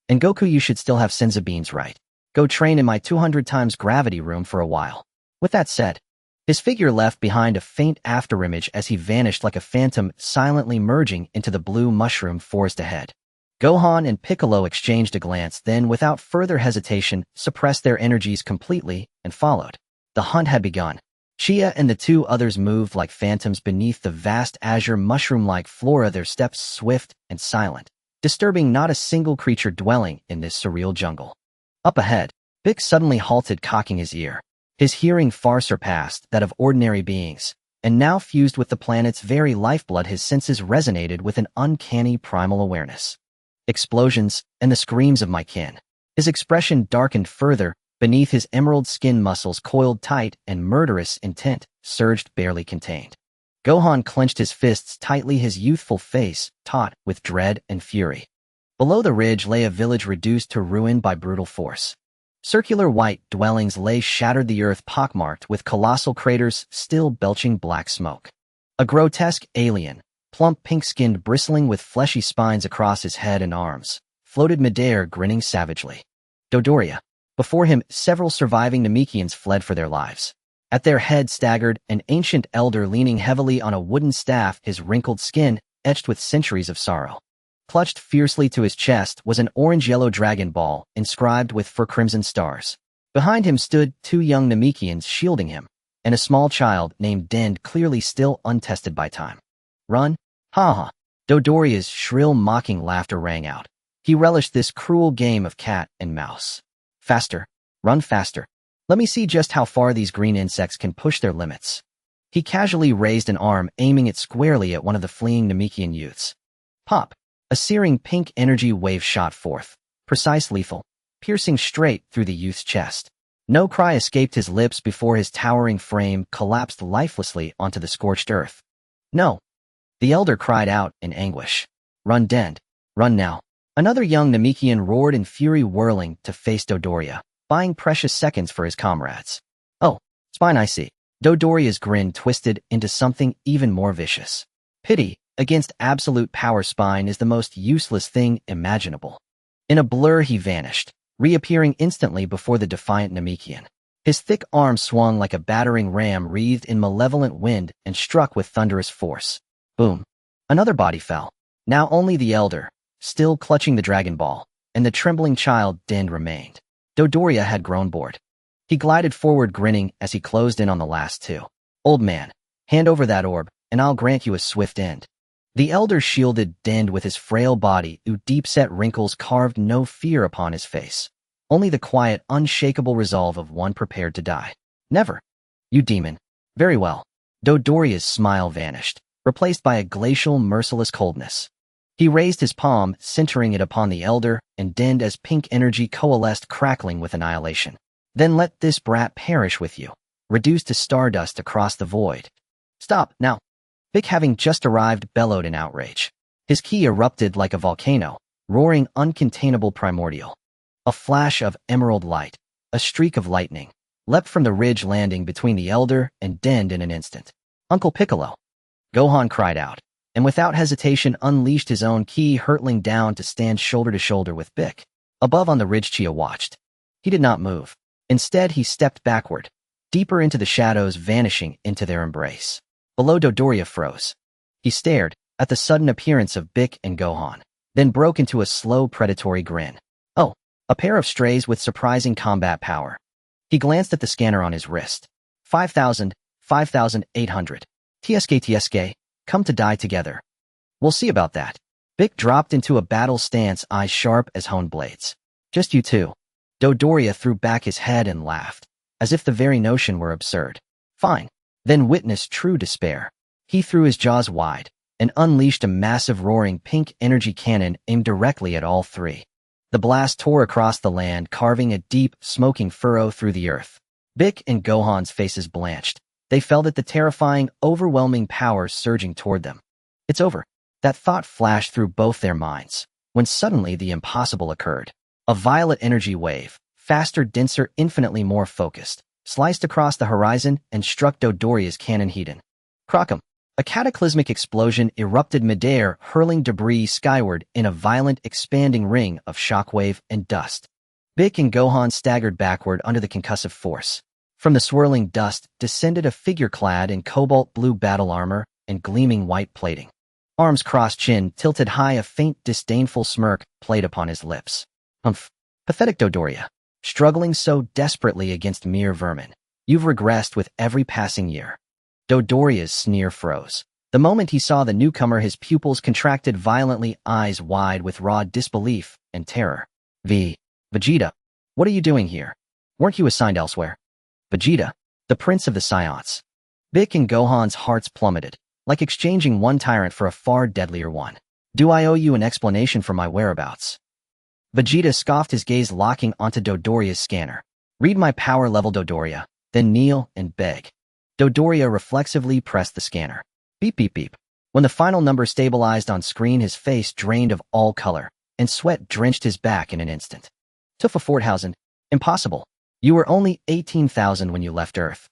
And Goku, you should still have senza beans, right? Go train in my 200 times gravity room for a while. With that said, his figure left behind a faint afterimage as he vanished like a phantom, silently merging into the blue mushroom forest ahead. Gohan and Piccolo exchanged a glance, then without further hesitation suppressed their energies completely and followed. The hunt had begun. Chia and the two others moved like phantoms beneath the vast azure mushroom-like flora, their steps swift and silent, disturbing not a single creature dwelling in this surreal jungle. Up ahead, Bix suddenly halted, cocking his ear. His hearing far surpassed that of ordinary beings, and now fused with the planet's very lifeblood, his senses resonated with an uncanny primal awareness. Explosions and the screams of my kin. His expression darkened further. Beneath his emerald skin, muscles coiled tight and murderous intent surged, barely contained. Gohan clenched his fists tightly, his youthful face taut with dread and fury. Below the ridge lay a village reduced to ruin by brutal force. Circular white dwellings lay shattered, the earth pockmarked with colossal craters still belching black smoke. A grotesque alien, plump, pink-skinned, bristling with fleshy spines across his head and arms, floated midair, grinning savagely. Dodoria. Before him, several surviving Namekians fled for their lives. At their head staggered an ancient elder leaning heavily on a wooden staff, his wrinkled skin etched with centuries of sorrow. Clutched fiercely to his chest was an orange-yellow dragon ball inscribed with fur-crimson stars. Behind him stood 2 young Namekians shielding him, and a small child named Dend, clearly still untested by time. Run? Ha ha. Dodoria's shrill mocking laughter rang out. He relished this cruel game of cat and mouse. Faster. Run faster. Let me see just how far these green insects can push their limits. He casually raised an arm, aiming it squarely at one of the fleeing Namekian youths. Pop! A searing pink energy wave shot forth, precise, lethal, piercing straight through the youth's chest. No cry escaped his lips before his towering frame collapsed lifelessly onto the scorched earth. No! The elder cried out in anguish. Run, Dend. Run now. Another young Namekian roared in fury, whirling to face Dodoria, buying precious seconds for his comrades. Oh, spine, I see. Dodoria's grin twisted into something even more vicious. Pity against absolute power. Spine is the most useless thing imaginable. In a blur he vanished, reappearing instantly before the defiant Namekian. His thick arm swung like a battering ram wreathed in malevolent wind and struck with thunderous force. Boom. Another body fell. Now only the elder, still clutching the Dragon Ball, and the trembling child Dend remained. Dodoria had grown bored. He glided forward, grinning as he closed in on the last 2. Old man, hand over that orb, and I'll grant you a swift end. The elder shielded Dend with his frail body, whose deep-set wrinkles carved no fear upon his face. Only the quiet, unshakable resolve of one prepared to die. Never. You demon. Very well. Dodoria's smile vanished, replaced by a glacial, merciless coldness. He raised his palm, centering it upon the elder, and Dend as pink energy coalesced, crackling with annihilation. Then let this brat perish with you, reduced to stardust across the void. Stop, now. Vic, having just arrived, bellowed in outrage. His ki erupted like a volcano, roaring uncontainable primordial. A flash of emerald light, a streak of lightning, leapt from the ridge, landing between the elder and Dend in an instant. Uncle Piccolo! Gohan cried out, and without hesitation unleashed his own ki, hurtling down to stand shoulder to shoulder with Bic. Above on the ridge, Chia watched. He did not move. Instead, he stepped backward, deeper into the shadows, vanishing into their embrace. Below, Dodoria froze. He stared at the sudden appearance of Bic and Gohan, then broke into a slow, predatory grin. Oh, a pair of strays with surprising combat power. He glanced at the scanner on his wrist. 5,000, 5,800. TSK, come to die together. We'll see about that. Bic dropped into a battle stance, eyes sharp as honed blades. Just you two. Dodoria threw back his head and laughed, as if the very notion were absurd. Fine. Then witness true despair. He threw his jaws wide and unleashed a massive roaring pink energy cannon aimed directly at all 3. The blast tore across the land, carving a deep, smoking furrow through the earth. Bic and Gohan's faces blanched. They felt at the terrifying, overwhelming power surging toward them. It's over. That thought flashed through both their minds, when suddenly the impossible occurred. A violet energy wave, faster, denser, infinitely more focused, sliced across the horizon and struck Dodoria's cannon Hedon. Crockham! A cataclysmic explosion erupted midair, hurling debris skyward in a violent, expanding ring of shockwave and dust. Bic and Gohan staggered backward under the concussive force. From the swirling dust descended a figure clad in cobalt blue battle armor and gleaming white plating. Arms crossed, chin tilted high, a faint, disdainful smirk played upon his lips. Humph! Pathetic Dodoria. Struggling so desperately against mere vermin. You've regressed with every passing year. Dodoria's sneer froze. The moment he saw the newcomer, his pupils contracted violently, eyes wide with raw disbelief and terror. Vegeta, what are you doing here? Weren't you assigned elsewhere? Vegeta, the prince of the Saiyans. Bic and Gohan's hearts plummeted, like exchanging one tyrant for a far deadlier one. Do I owe you an explanation for my whereabouts? Vegeta scoffed, his gaze locking onto Dodoria's scanner. Read my power level, Dodoria, then kneel and beg. Dodoria reflexively pressed the scanner. Beep, beep, beep. When the final number stabilized on screen, his face drained of all color, and sweat drenched his back in an instant. Tufa 4000. Impossible. You were only 18,000 when you left Earth.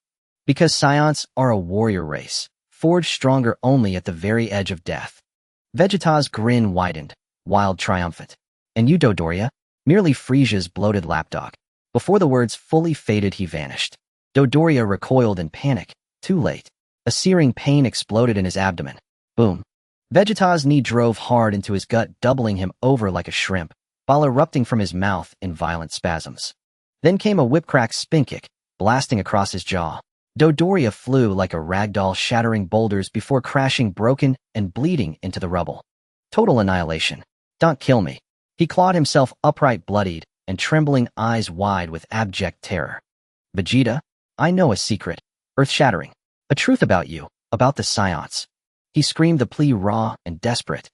Because Saiyans are a warrior race, forged stronger only at the very edge of death. Vegeta's grin widened, wild, triumphant. And you, Dodoria? Merely Frisia's bloated lapdog. Before the words fully faded, he vanished. Dodoria recoiled in panic. Too late. A searing pain exploded in his abdomen. Boom. Vegeta's knee drove hard into his gut, doubling him over like a shrimp, while erupting from his mouth in violent spasms. Then came a whip-crack spin kick, blasting across his jaw. Dodoria flew like a ragdoll, shattering boulders before crashing broken and bleeding into the rubble. Total annihilation. Don't kill me. He clawed himself upright, bloodied, and trembling, eyes wide with abject terror. Vegeta, I know a secret, earth-shattering. A truth about you, about the Saiyans. He screamed the plea raw and desperate.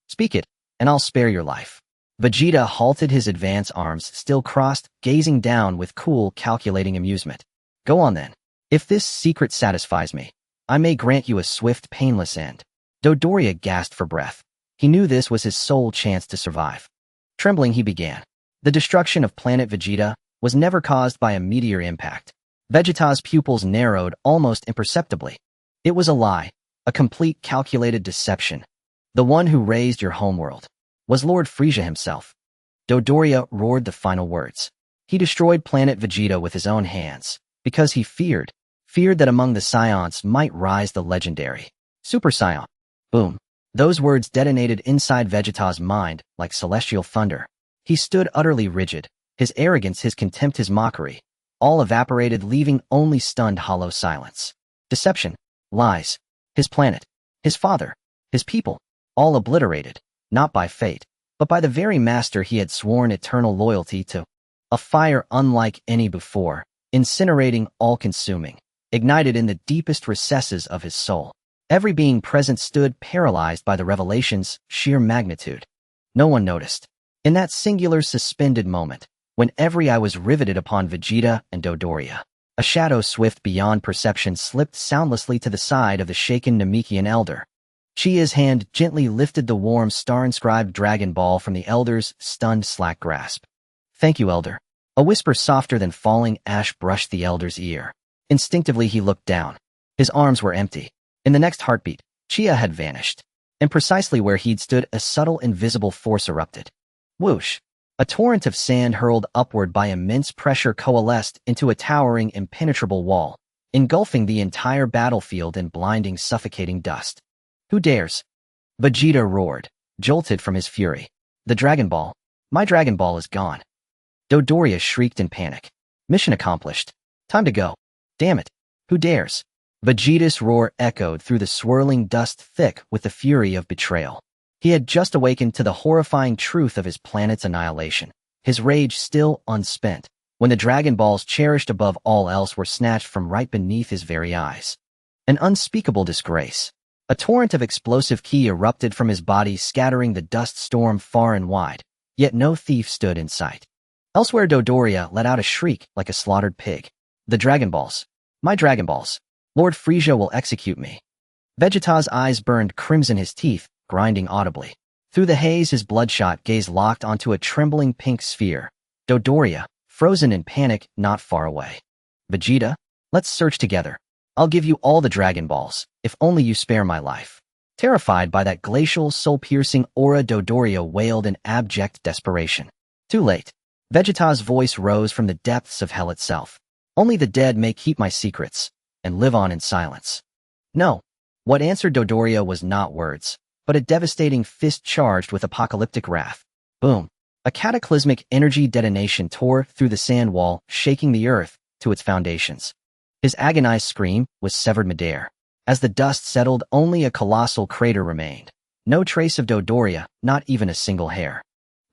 Speak it, and I'll spare your life. Vegeta halted, his advance arms still crossed, gazing down with cool, calculating amusement. Go on then. If this secret satisfies me, I may grant you a swift, painless end. Dodoria gasped for breath. He knew this was his sole chance to survive. Trembling, he began. The destruction of planet Vegeta was never caused by a meteor impact. Vegeta's pupils narrowed almost imperceptibly. It was a lie, a complete calculated deception. The one who raised your homeworld was Lord Frieza himself. Dodoria roared the final words. He destroyed planet Vegeta with his own hands, because he feared that among the Saiyans might rise the legendary Super Saiyan. Boom. Those words detonated inside Vegeta's mind like celestial thunder. He stood utterly rigid, his arrogance, his contempt, his mockery, all evaporated, leaving only stunned, hollow silence. Deception, lies, his planet, his father, his people, all obliterated, not by fate, but by the very master he had sworn eternal loyalty to. A fire unlike any before, incinerating, all-consuming, ignited in the deepest recesses of his soul. Every being present stood paralyzed by the revelation's sheer magnitude. No one noticed. In that singular suspended moment, when every eye was riveted upon Vegeta and Dodoria, a shadow swift beyond perception slipped soundlessly to the side of the shaken Namekian elder. Chia's hand gently lifted the warm star-inscribed Dragon Ball from the elder's stunned slack grasp. Thank you, elder. A whisper softer than falling ash brushed the elder's ear. Instinctively he looked down. His arms were empty. In the next heartbeat, Chia had vanished. And precisely where he'd stood, a subtle invisible force erupted. Whoosh! A torrent of sand hurled upward by immense pressure coalesced into a towering, impenetrable wall, engulfing the entire battlefield in blinding, suffocating dust. Who dares? Vegeta roared, jolted from his fury. The Dragon Ball. My Dragon Ball is gone. Dodoria shrieked in panic. Mission accomplished. Time to go. Damn it. Who dares? Vegeta's roar echoed through the swirling dust, thick with the fury of betrayal. He had just awakened to the horrifying truth of his planet's annihilation, his rage still unspent, when the Dragon Balls cherished above all else were snatched from right beneath his very eyes. An unspeakable disgrace. A torrent of explosive ki erupted from his body, scattering the dust storm far and wide, yet no thief stood in sight. Elsewhere, Dodoria let out a shriek like a slaughtered pig. The Dragon Balls. My Dragon Balls. Lord Frieza will execute me. Vegeta's eyes burned crimson, his teeth grinding audibly. Through the haze, his bloodshot gaze locked onto a trembling pink sphere. Dodoria, frozen in panic, not far away. Vegeta, let's search together. I'll give you all the Dragon Balls, if only you spare my life. Terrified by that glacial, soul-piercing aura, Dodoria wailed in abject desperation. Too late. Vegeta's voice rose from the depths of hell itself. Only the dead may keep my secrets, and live on in silence. No. What answered Dodoria was not words, but a devastating fist charged with apocalyptic wrath. Boom. A cataclysmic energy detonation tore through the sand wall, shaking the earth to its foundations. His agonized scream was severed midair. As the dust settled, only a colossal crater remained. No trace of Dodoria, not even a single hair.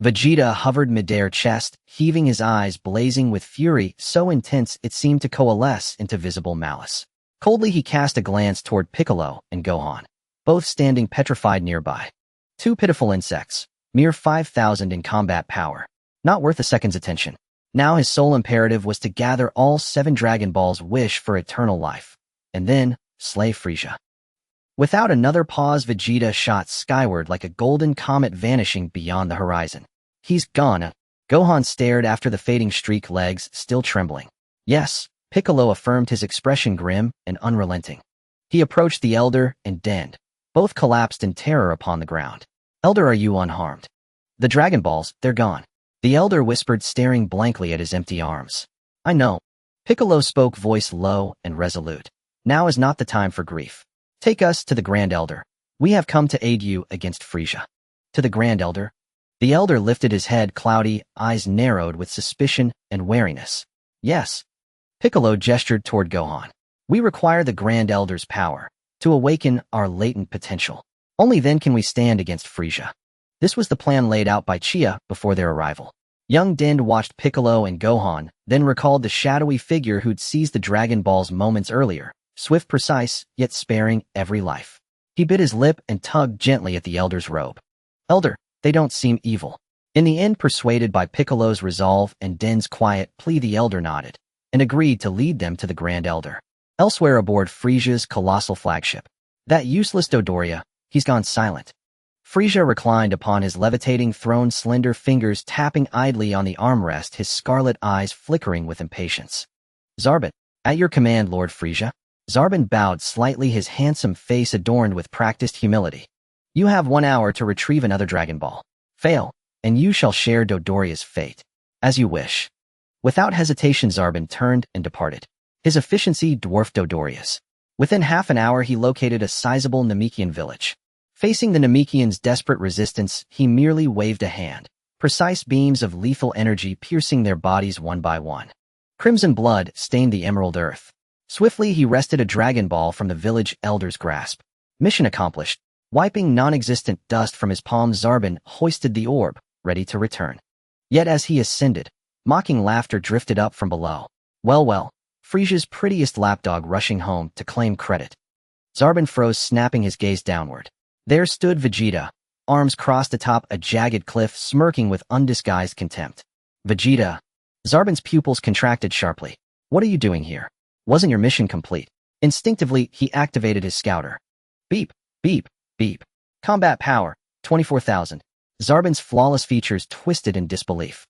Vegeta hovered midair, chest heaving, his eyes blazing with fury so intense it seemed to coalesce into visible malice. Coldly he cast a glance toward Piccolo and Gohan, both standing petrified nearby. Two pitiful insects, mere 5,000 in combat power. Not worth a second's attention. Now his sole imperative was to gather all 7 Dragon Balls, wish for eternal life, and then slay Frieza. Without another pause, Vegeta shot skyward like a golden comet, vanishing beyond the horizon. He's gone. Gohan stared after the fading streak, legs still trembling. Yes, Piccolo affirmed, his expression grim and unrelenting. He approached the elder and denned. Both collapsed in terror upon the ground. Elder, are you unharmed? The Dragon Balls, they're gone. The elder whispered, staring blankly at his empty arms. I know. Piccolo spoke, voice low and resolute. Now is not the time for grief. Take us to the Grand Elder. We have come to aid you against Frisia. To the Grand Elder? The elder lifted his head, cloudy, eyes narrowed with suspicion and wariness. Yes. Piccolo gestured toward Gohan. We require the Grand Elder's power to awaken our latent potential. Only then can we stand against Frisia. This was the plan laid out by Chia before their arrival. Young Din watched Piccolo and Gohan, then recalled the shadowy figure who'd seized the Dragon Balls moments earlier, swift, precise, yet sparing every life. He bit his lip and tugged gently at the elder's robe. Elder, they don't seem evil. In the end, persuaded by Piccolo's resolve and Din's quiet plea, the elder nodded and agreed to lead them to the Grand Elder. Elsewhere aboard Frisia's colossal flagship, that useless Dodoria, he's gone silent. Frisia reclined upon his levitating throne, slender fingers tapping idly on the armrest, his scarlet eyes flickering with impatience. Zarbon, at your command, Lord Frisia. Zarbon bowed slightly, his handsome face adorned with practiced humility. You have 1 hour to retrieve another Dragon Ball. Fail, and you shall share Dodoria's fate. As you wish. Without hesitation, Zarbon turned and departed. His efficiency dwarfed Dodoria's. Within half an hour, he located a sizable Namekian village. Facing the Namekians' desperate resistance, he merely waved a hand, precise beams of lethal energy piercing their bodies one by one. Crimson blood stained the emerald earth. Swiftly, he wrested a Dragon Ball from the village elder's grasp. Mission accomplished. Wiping non-existent dust from his palms, Zarbon hoisted the orb, ready to return. Yet as he ascended, mocking laughter drifted up from below. Well, Frisia's prettiest lapdog rushing home to claim credit. Zarbon froze, snapping his gaze downward. There stood Vegeta, arms crossed atop a jagged cliff, smirking with undisguised contempt. Vegeta. Zarbon's pupils contracted sharply. What are you doing here? Wasn't your mission complete? Instinctively, he activated his scouter. Beep, beep, beep. Combat power, 24,000. Zarbon's flawless features twisted in disbelief.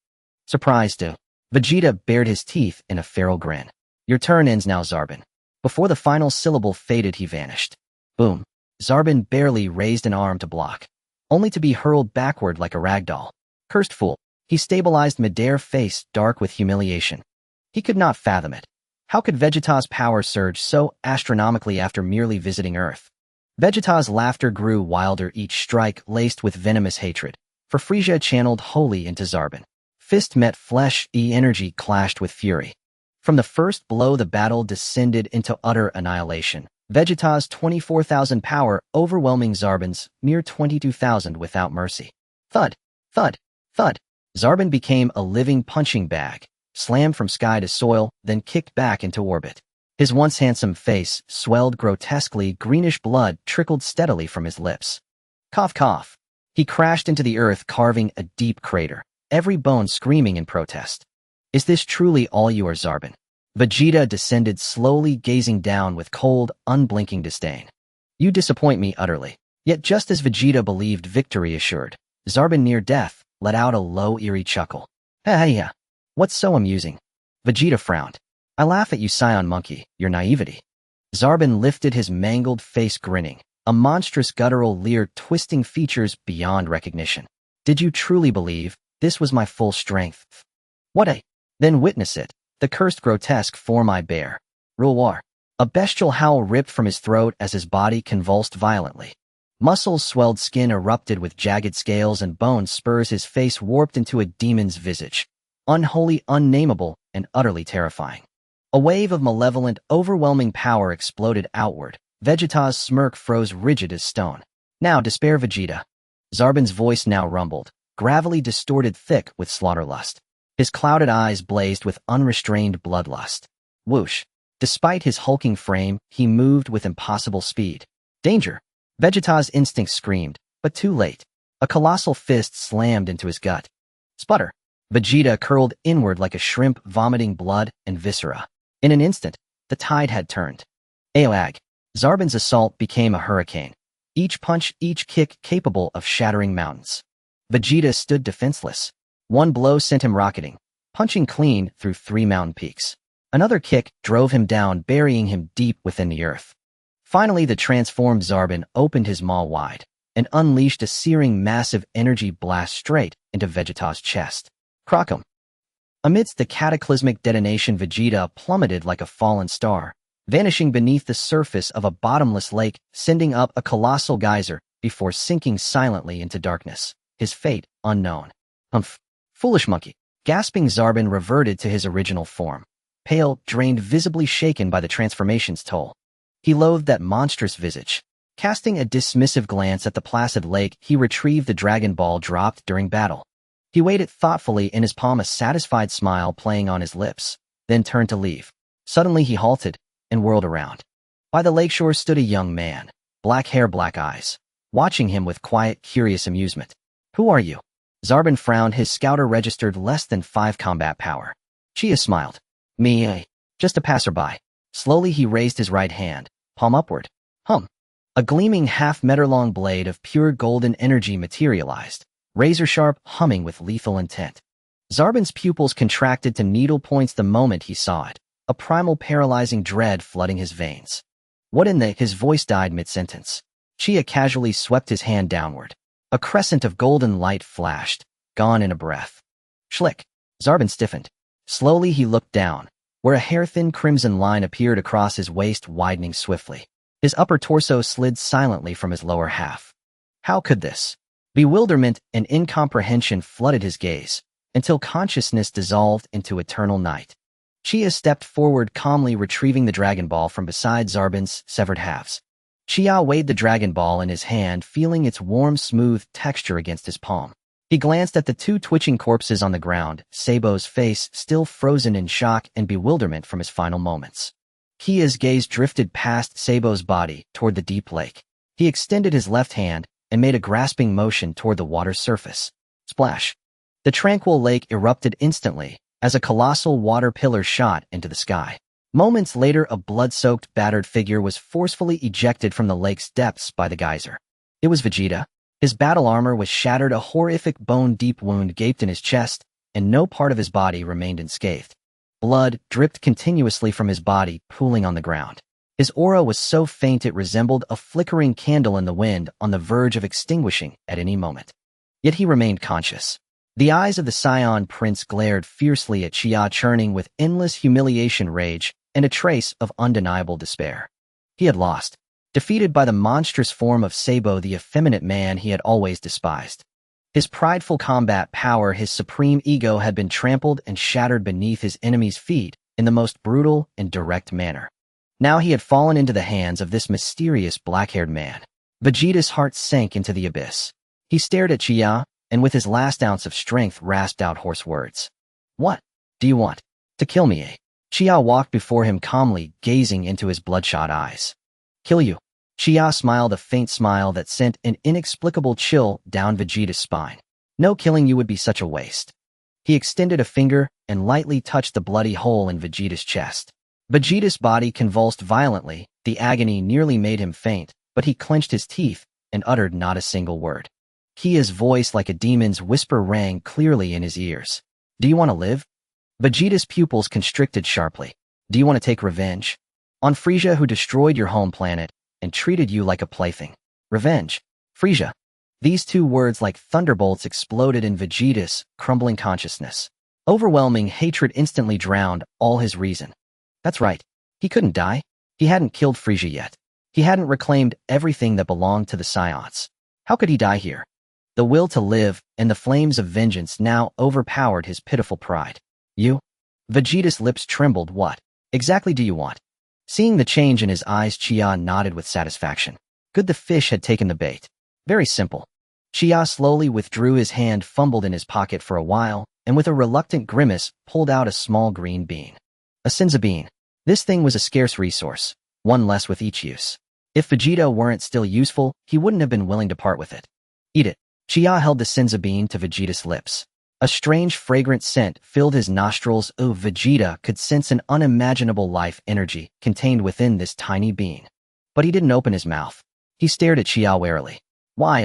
Surprised too. Vegeta bared his teeth in a feral grin. Your turn ends now, Zarbon. Before the final syllable faded, he vanished. Boom. Zarbon barely raised an arm to block, only to be hurled backward like a ragdoll. Cursed fool. He stabilized midair, face dark with humiliation. He could not fathom it. How could Vegeta's power surge so astronomically after merely visiting Earth? Vegeta's laughter grew wilder, each strike laced with venomous hatred, for Frisia channeled wholly into Zarbon. Fist met flesh, energy clashed with fury. From the first blow, the battle descended into utter annihilation. Vegeta's 24,000 power overwhelming Zarbon's mere 22,000 without mercy. Thud, thud, thud. Zarbon became a living punching bag, slammed from sky to soil, then kicked back into orbit. His once handsome face swelled grotesquely, greenish blood trickled steadily from his lips. Cough, cough. He crashed into the earth, carving a deep crater, every bone screaming in protest. Is this truly all you are, Zarbon? Vegeta descended slowly, gazing down with cold, unblinking disdain. You disappoint me utterly. Yet just as Vegeta believed victory assured, Zarbon, near death, let out a low, eerie chuckle. Yeah. What's so amusing? Vegeta frowned. I laugh at you, Saiyan monkey, your naivety. Zarbon lifted his mangled face, grinning, a monstrous guttural leer twisting features beyond recognition. Did you truly believe this was my full strength? What a... Then witness it. The cursed grotesque form I bear. Roar. A bestial howl ripped from his throat as his body convulsed violently. Muscles swelled, skin erupted with jagged scales and bone spurs, his face warped into a demon's visage. Unholy, unnameable, and utterly terrifying. A wave of malevolent, overwhelming power exploded outward. Vegeta's smirk froze rigid as stone. Now despair, Vegeta. Zarbon's voice now rumbled, gravelly, distorted, thick with slaughterlust. His clouded eyes blazed with unrestrained bloodlust. Whoosh. Despite his hulking frame, he moved with impossible speed. Danger! Vegeta's instincts screamed, but too late. A colossal fist slammed into his gut. Sputter! Vegeta curled inward like a shrimp, vomiting blood and viscera. In an instant, the tide had turned. Aoag! Zarbon's assault became a hurricane. Each punch, each kick capable of shattering mountains. Vegeta stood defenseless. One blow sent him rocketing, punching clean through 3 mountain peaks. Another kick drove him down, burying him deep within the earth. Finally, the transformed Zarbon opened his maw wide and unleashed a searing, massive energy blast straight into Vegeta's chest. Crocum. Amidst the cataclysmic detonation, Vegeta plummeted like a fallen star, vanishing beneath the surface of a bottomless lake, sending up a colossal geyser before sinking silently into darkness. His fate unknown. Humph. Foolish monkey. Gasping, Zarbon reverted to his original form, pale, drained, visibly shaken by the transformation's toll. He loathed that monstrous visage. Casting a dismissive glance at the placid lake, he retrieved the Dragon Ball dropped during battle. He weighed it thoughtfully in his palm, a satisfied smile playing on his lips, then turned to leave. Suddenly he halted and whirled around. By the lakeshore stood a young man, black hair, black eyes, watching him with quiet, curious amusement. Who are you? Zarbon frowned. His scouter registered less than 5 combat power. Chia smiled. Me, just a passerby. Slowly he raised his right hand, palm upward. A gleaming half-meter-long blade of pure golden energy materialized, razor-sharp, humming with lethal intent. Zarbon's pupils contracted to needle points the moment he saw it, a primal paralyzing dread flooding his veins. What in the— His voice died mid-sentence. Chia casually swept his hand downward. A crescent of golden light flashed, gone in a breath. Schlick. Zarbon stiffened. Slowly he looked down, where a hair-thin crimson line appeared across his waist, widening swiftly. His upper torso slid silently from his lower half. How could this? Bewilderment and incomprehension flooded his gaze, until consciousness dissolved into eternal night. Chia stepped forward, calmly retrieving the Dragon Ball from beside Zarbon's severed halves. Chia weighed the Dragon Ball in his hand, feeling its warm, smooth texture against his palm. He glanced at the 2 twitching corpses on the ground, Sabo's face still frozen in shock and bewilderment from his final moments. Chia's gaze drifted past Sabo's body toward the deep lake. He extended his left hand and made a grasping motion toward the water's surface. Splash. The tranquil lake erupted instantly as a colossal water pillar shot into the sky. Moments later, a blood-soaked, battered figure was forcefully ejected from the lake's depths by the geyser. It was Vegeta. His battle armor was shattered, a horrific bone-deep wound gaped in his chest, and no part of his body remained unscathed. Blood dripped continuously from his body, pooling on the ground. His aura was so faint it resembled a flickering candle in the wind, on the verge of extinguishing at any moment. Yet he remained conscious. The eyes of the Saiyan prince glared fiercely at Chia, churning with endless humiliation, rage, and a trace of undeniable despair. He had lost, defeated by the monstrous form of Sabo, the effeminate man he had always despised. His prideful combat power, his supreme ego, had been trampled and shattered beneath his enemy's feet in the most brutal and direct manner. Now he had fallen into the hands of this mysterious black-haired man. Vegeta's heart sank into the abyss. He stared at Chia, and with his last ounce of strength rasped out hoarse words. What do you want? To kill me, eh? Chia walked before him calmly, gazing into his bloodshot eyes. Kill you? Chia smiled, a faint smile that sent an inexplicable chill down Vegeta's spine. No, killing you would be such a waste. He extended a finger and lightly touched the bloody hole in Vegeta's chest. Vegeta's body convulsed violently, the agony nearly made him faint, but he clenched his teeth and uttered not a single word. Chia's voice, like a demon's whisper, rang clearly in his ears. Do you want to live? Vegeta's pupils constricted sharply. Do you want to take revenge? On Frieza, who destroyed your home planet and treated you like a plaything. Revenge. Frieza. These 2 words like thunderbolts exploded in Vegeta's crumbling consciousness. Overwhelming hatred instantly drowned all his reason. That's right. He couldn't die. He hadn't killed Frieza yet. He hadn't reclaimed everything that belonged to the Saiyans. How could he die here? The will to live and the flames of vengeance now overpowered his pitiful pride. You? Vegeta's lips trembled. What exactly do you want? Seeing the change in his eyes, Chia nodded with satisfaction. Good, the fish had taken the bait. Very simple. Chia slowly withdrew his hand, fumbled in his pocket for a while, and with a reluctant grimace pulled out a small green bean. A Senza bean. This thing was a scarce resource, one less with each use. If Vegeta weren't still useful, he wouldn't have been willing to part with it. Eat it. Chia held the Senza bean to Vegeta's lips. A strange, fragrant scent filled his nostrils. Oh, Vegeta could sense an unimaginable life energy contained within this tiny bean. But he didn't open his mouth. He stared at Chia warily. Why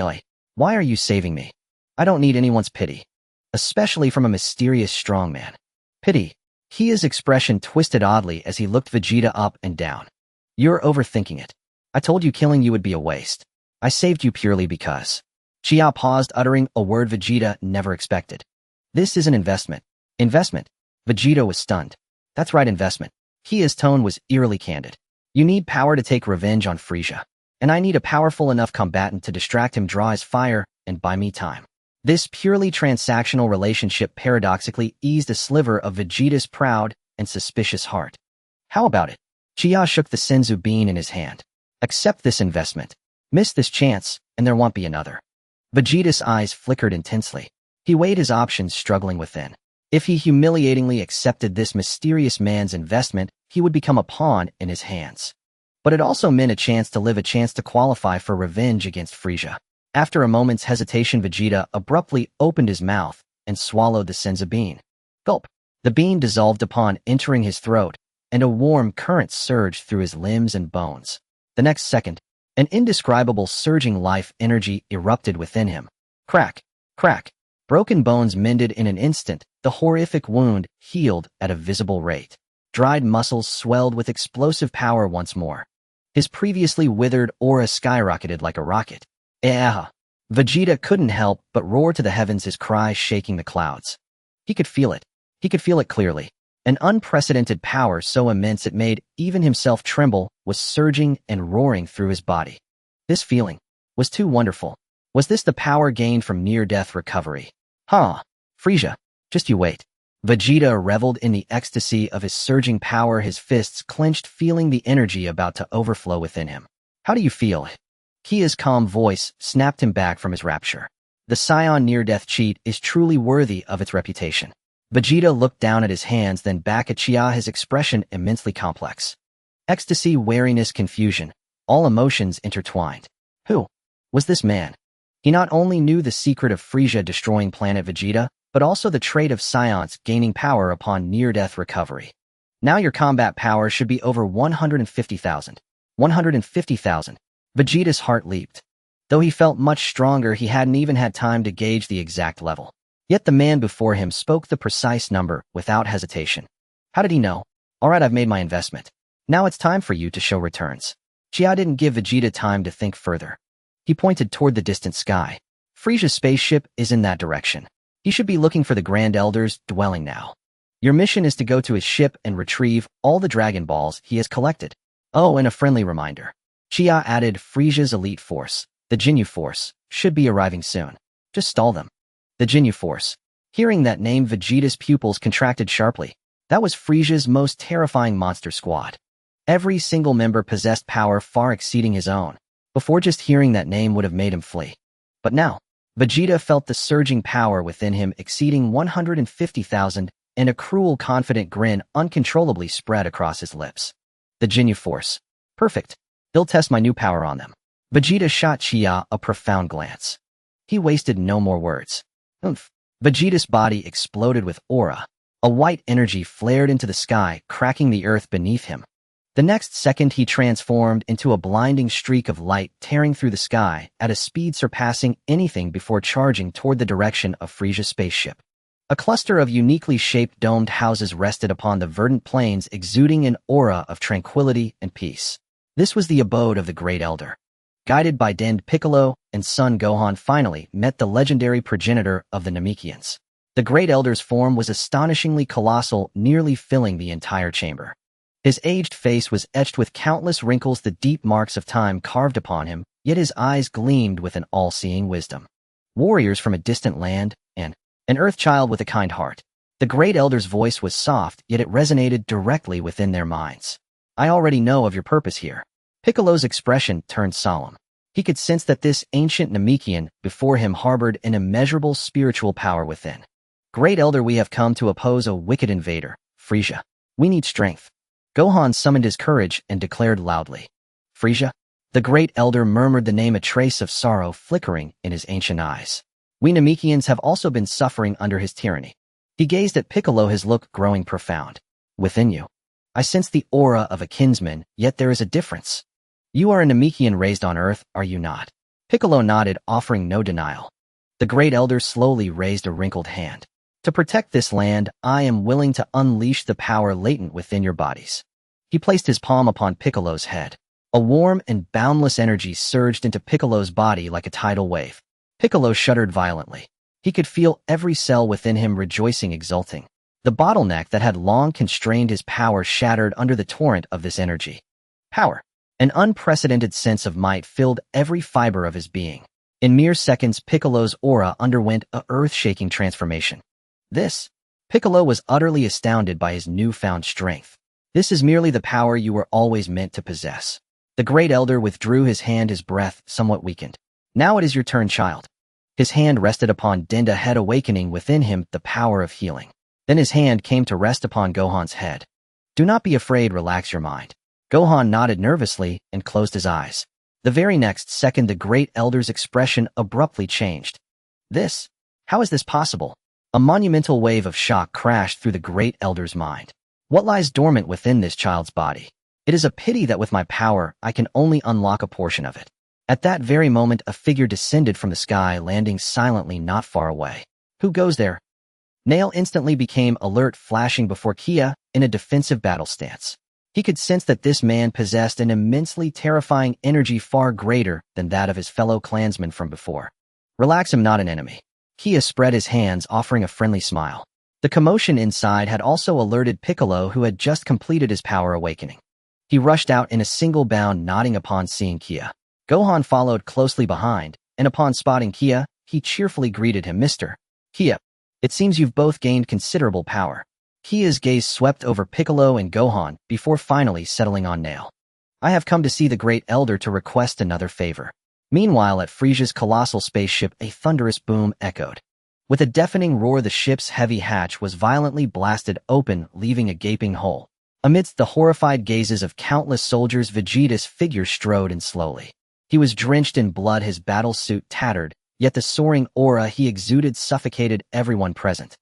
are you saving me? I don't need anyone's pity. Especially from a mysterious strongman. Pity. Chia's expression twisted oddly as he looked Vegeta up and down. You're overthinking it. I told you killing you would be a waste. I saved you purely because. Chia paused, uttering a word Vegeta never expected. This is an investment. Investment. Vegeta was stunned. That's right, investment. Kia's tone was eerily candid. You need power to take revenge on Frieza. And I need a powerful enough combatant to distract him, draw his fire, and buy me time. This purely transactional relationship paradoxically eased a sliver of Vegeta's proud and suspicious heart. How about it? Chia shook the Senzu bean in his hand. Accept this investment. Miss this chance, and there won't be another. Vegeta's eyes flickered intensely. He weighed his options, struggling within. If he humiliatingly accepted this mysterious man's investment, he would become a pawn in his hands. But it also meant a chance to qualify for revenge against Frieza. After a moment's hesitation, Vegeta abruptly opened his mouth and swallowed the Senzu bean. Gulp. The bean dissolved upon entering his throat, and a warm current surged through his limbs and bones. The next second, an indescribable surging life energy erupted within him. Crack, crack. Broken bones mended in an instant, the horrific wound healed at a visible rate. Dried muscles swelled with explosive power once more. His previously withered aura skyrocketed like a rocket. Vegeta couldn't help but roar to the heavens, his cry shaking the clouds. He could feel it. He could feel it clearly. An unprecedented power so immense it made even himself tremble was surging and roaring through his body. This feeling was too wonderful. Was this the power gained from near-death recovery? Frieza, just you wait. Vegeta reveled in the ecstasy of his surging power, his fists clenched, feeling the energy about to overflow within him. How do you feel? Kia's calm voice snapped him back from his rapture. The Saiyan near-death cheat is truly worthy of its reputation. Vegeta looked down at his hands, then back at Chia, his expression immensely complex. Ecstasy, wariness, confusion, all emotions intertwined. Who was this man? He not only knew the secret of Frieza destroying planet Vegeta, but also the trait of Saiyans gaining power upon near-death recovery. Now your combat power should be over 150,000. 150,000. Vegeta's heart leaped. Though he felt much stronger, he hadn't even had time to gauge the exact level. Yet the man before him spoke the precise number without hesitation. How did he know? All right, I've made my investment. Now it's time for you to show returns. Chia didn't give Vegeta time to think further. He pointed toward the distant sky. Frieza's spaceship is in that direction. He should be looking for the Grand Elder's dwelling now. Your mission is to go to his ship and retrieve all the Dragon Balls he has collected. Oh, and a friendly reminder. Chia added, Frieza's elite force, the Ginyu Force, should be arriving soon. Just stall them. The Ginyu Force. Hearing that name, Vegeta's pupils contracted sharply. That was Frieza's most terrifying monster squad. Every single member possessed power far exceeding his own. Before, just hearing that name would have made him flee. But now, Vegeta felt the surging power within him exceeding 150,000, and a cruel, confident grin uncontrollably spread across his lips. The Ginyu Force. Perfect. They'll test my new power on them. Vegeta shot Chia a profound glance. He wasted no more words. Oomph. Vegeta's body exploded with aura. A white energy flared into the sky, cracking the earth beneath him. The next second, he transformed into a blinding streak of light tearing through the sky at a speed surpassing anything before, charging toward the direction of Frieza's spaceship. A cluster of uniquely shaped domed houses rested upon the verdant plains, exuding an aura of tranquility and peace. This was the abode of the Great Elder. Guided by Dend, Piccolo and Son Gohan finally met the legendary progenitor of the Namekians. The Great Elder's form was astonishingly colossal, nearly filling the entire chamber. His aged face was etched with countless wrinkles, the deep marks of time carved upon him, yet his eyes gleamed with an all-seeing wisdom. Warriors from a distant land, and an Earth child with a kind heart. The Great Elder's voice was soft, yet it resonated directly within their minds. I already know of your purpose here. Piccolo's expression turned solemn. He could sense that this ancient Namekian before him harbored an immeasurable spiritual power within. Great Elder, we have come to oppose a wicked invader, Frieza. We need strength. Gohan summoned his courage and declared loudly. Frieza? The Great Elder murmured the name, a trace of sorrow flickering in his ancient eyes. We Namekians have also been suffering under his tyranny. He gazed at Piccolo, his look growing profound. Within you, I sense the aura of a kinsman, yet there is a difference. You are a Namekian raised on Earth, are you not? Piccolo nodded, offering no denial. The Great Elder slowly raised a wrinkled hand. To protect this land, I am willing to unleash the power latent within your bodies. He placed his palm upon Piccolo's head. A warm and boundless energy surged into Piccolo's body like a tidal wave. Piccolo shuddered violently. He could feel every cell within him rejoicing, exulting. The bottleneck that had long constrained his power shattered under the torrent of this energy. Power. An unprecedented sense of might filled every fiber of his being. In mere seconds, Piccolo's aura underwent a earth-shaking transformation. Piccolo was utterly astounded by his newfound strength. This is merely the power you were always meant to possess. The Great Elder withdrew his hand, his breath somewhat weakened. Now it is your turn, child. His hand rested upon Denda head, awakening within him the power of healing. Then his hand came to rest upon Gohan's head. Do not be afraid, relax your mind. Gohan nodded nervously and closed his eyes. The very next second, the Great Elder's expression abruptly changed. How is this possible? A monumental wave of shock crashed through the Great Elder's mind. What lies dormant within this child's body? It is a pity that with my power, I can only unlock a portion of it. At that very moment, a figure descended from the sky, landing silently not far away. Who goes there? Nail instantly became alert, flashing before Kia in a defensive battle stance. He could sense that this man possessed an immensely terrifying energy far greater than that of his fellow clansmen from before. Relax, I'm not an enemy. Kia spread his hands, offering a friendly smile. The commotion inside had also alerted Piccolo, who had just completed his power awakening. He rushed out in a single bound, nodding upon seeing Kia. Gohan followed closely behind, and upon spotting Kia, he cheerfully greeted him. Mr. Kia, it seems you've both gained considerable power. Kia's gaze swept over Piccolo and Gohan before finally settling on Nail. I have come to see the Great Elder to request another favor. Meanwhile, at Frisia's colossal spaceship, a thunderous boom echoed. With a deafening roar, the ship's heavy hatch was violently blasted open, leaving a gaping hole. Amidst the horrified gazes of countless soldiers, Vegeta's figure strode in slowly. He was drenched in blood, his battle suit tattered, yet the soaring aura he exuded suffocated everyone present.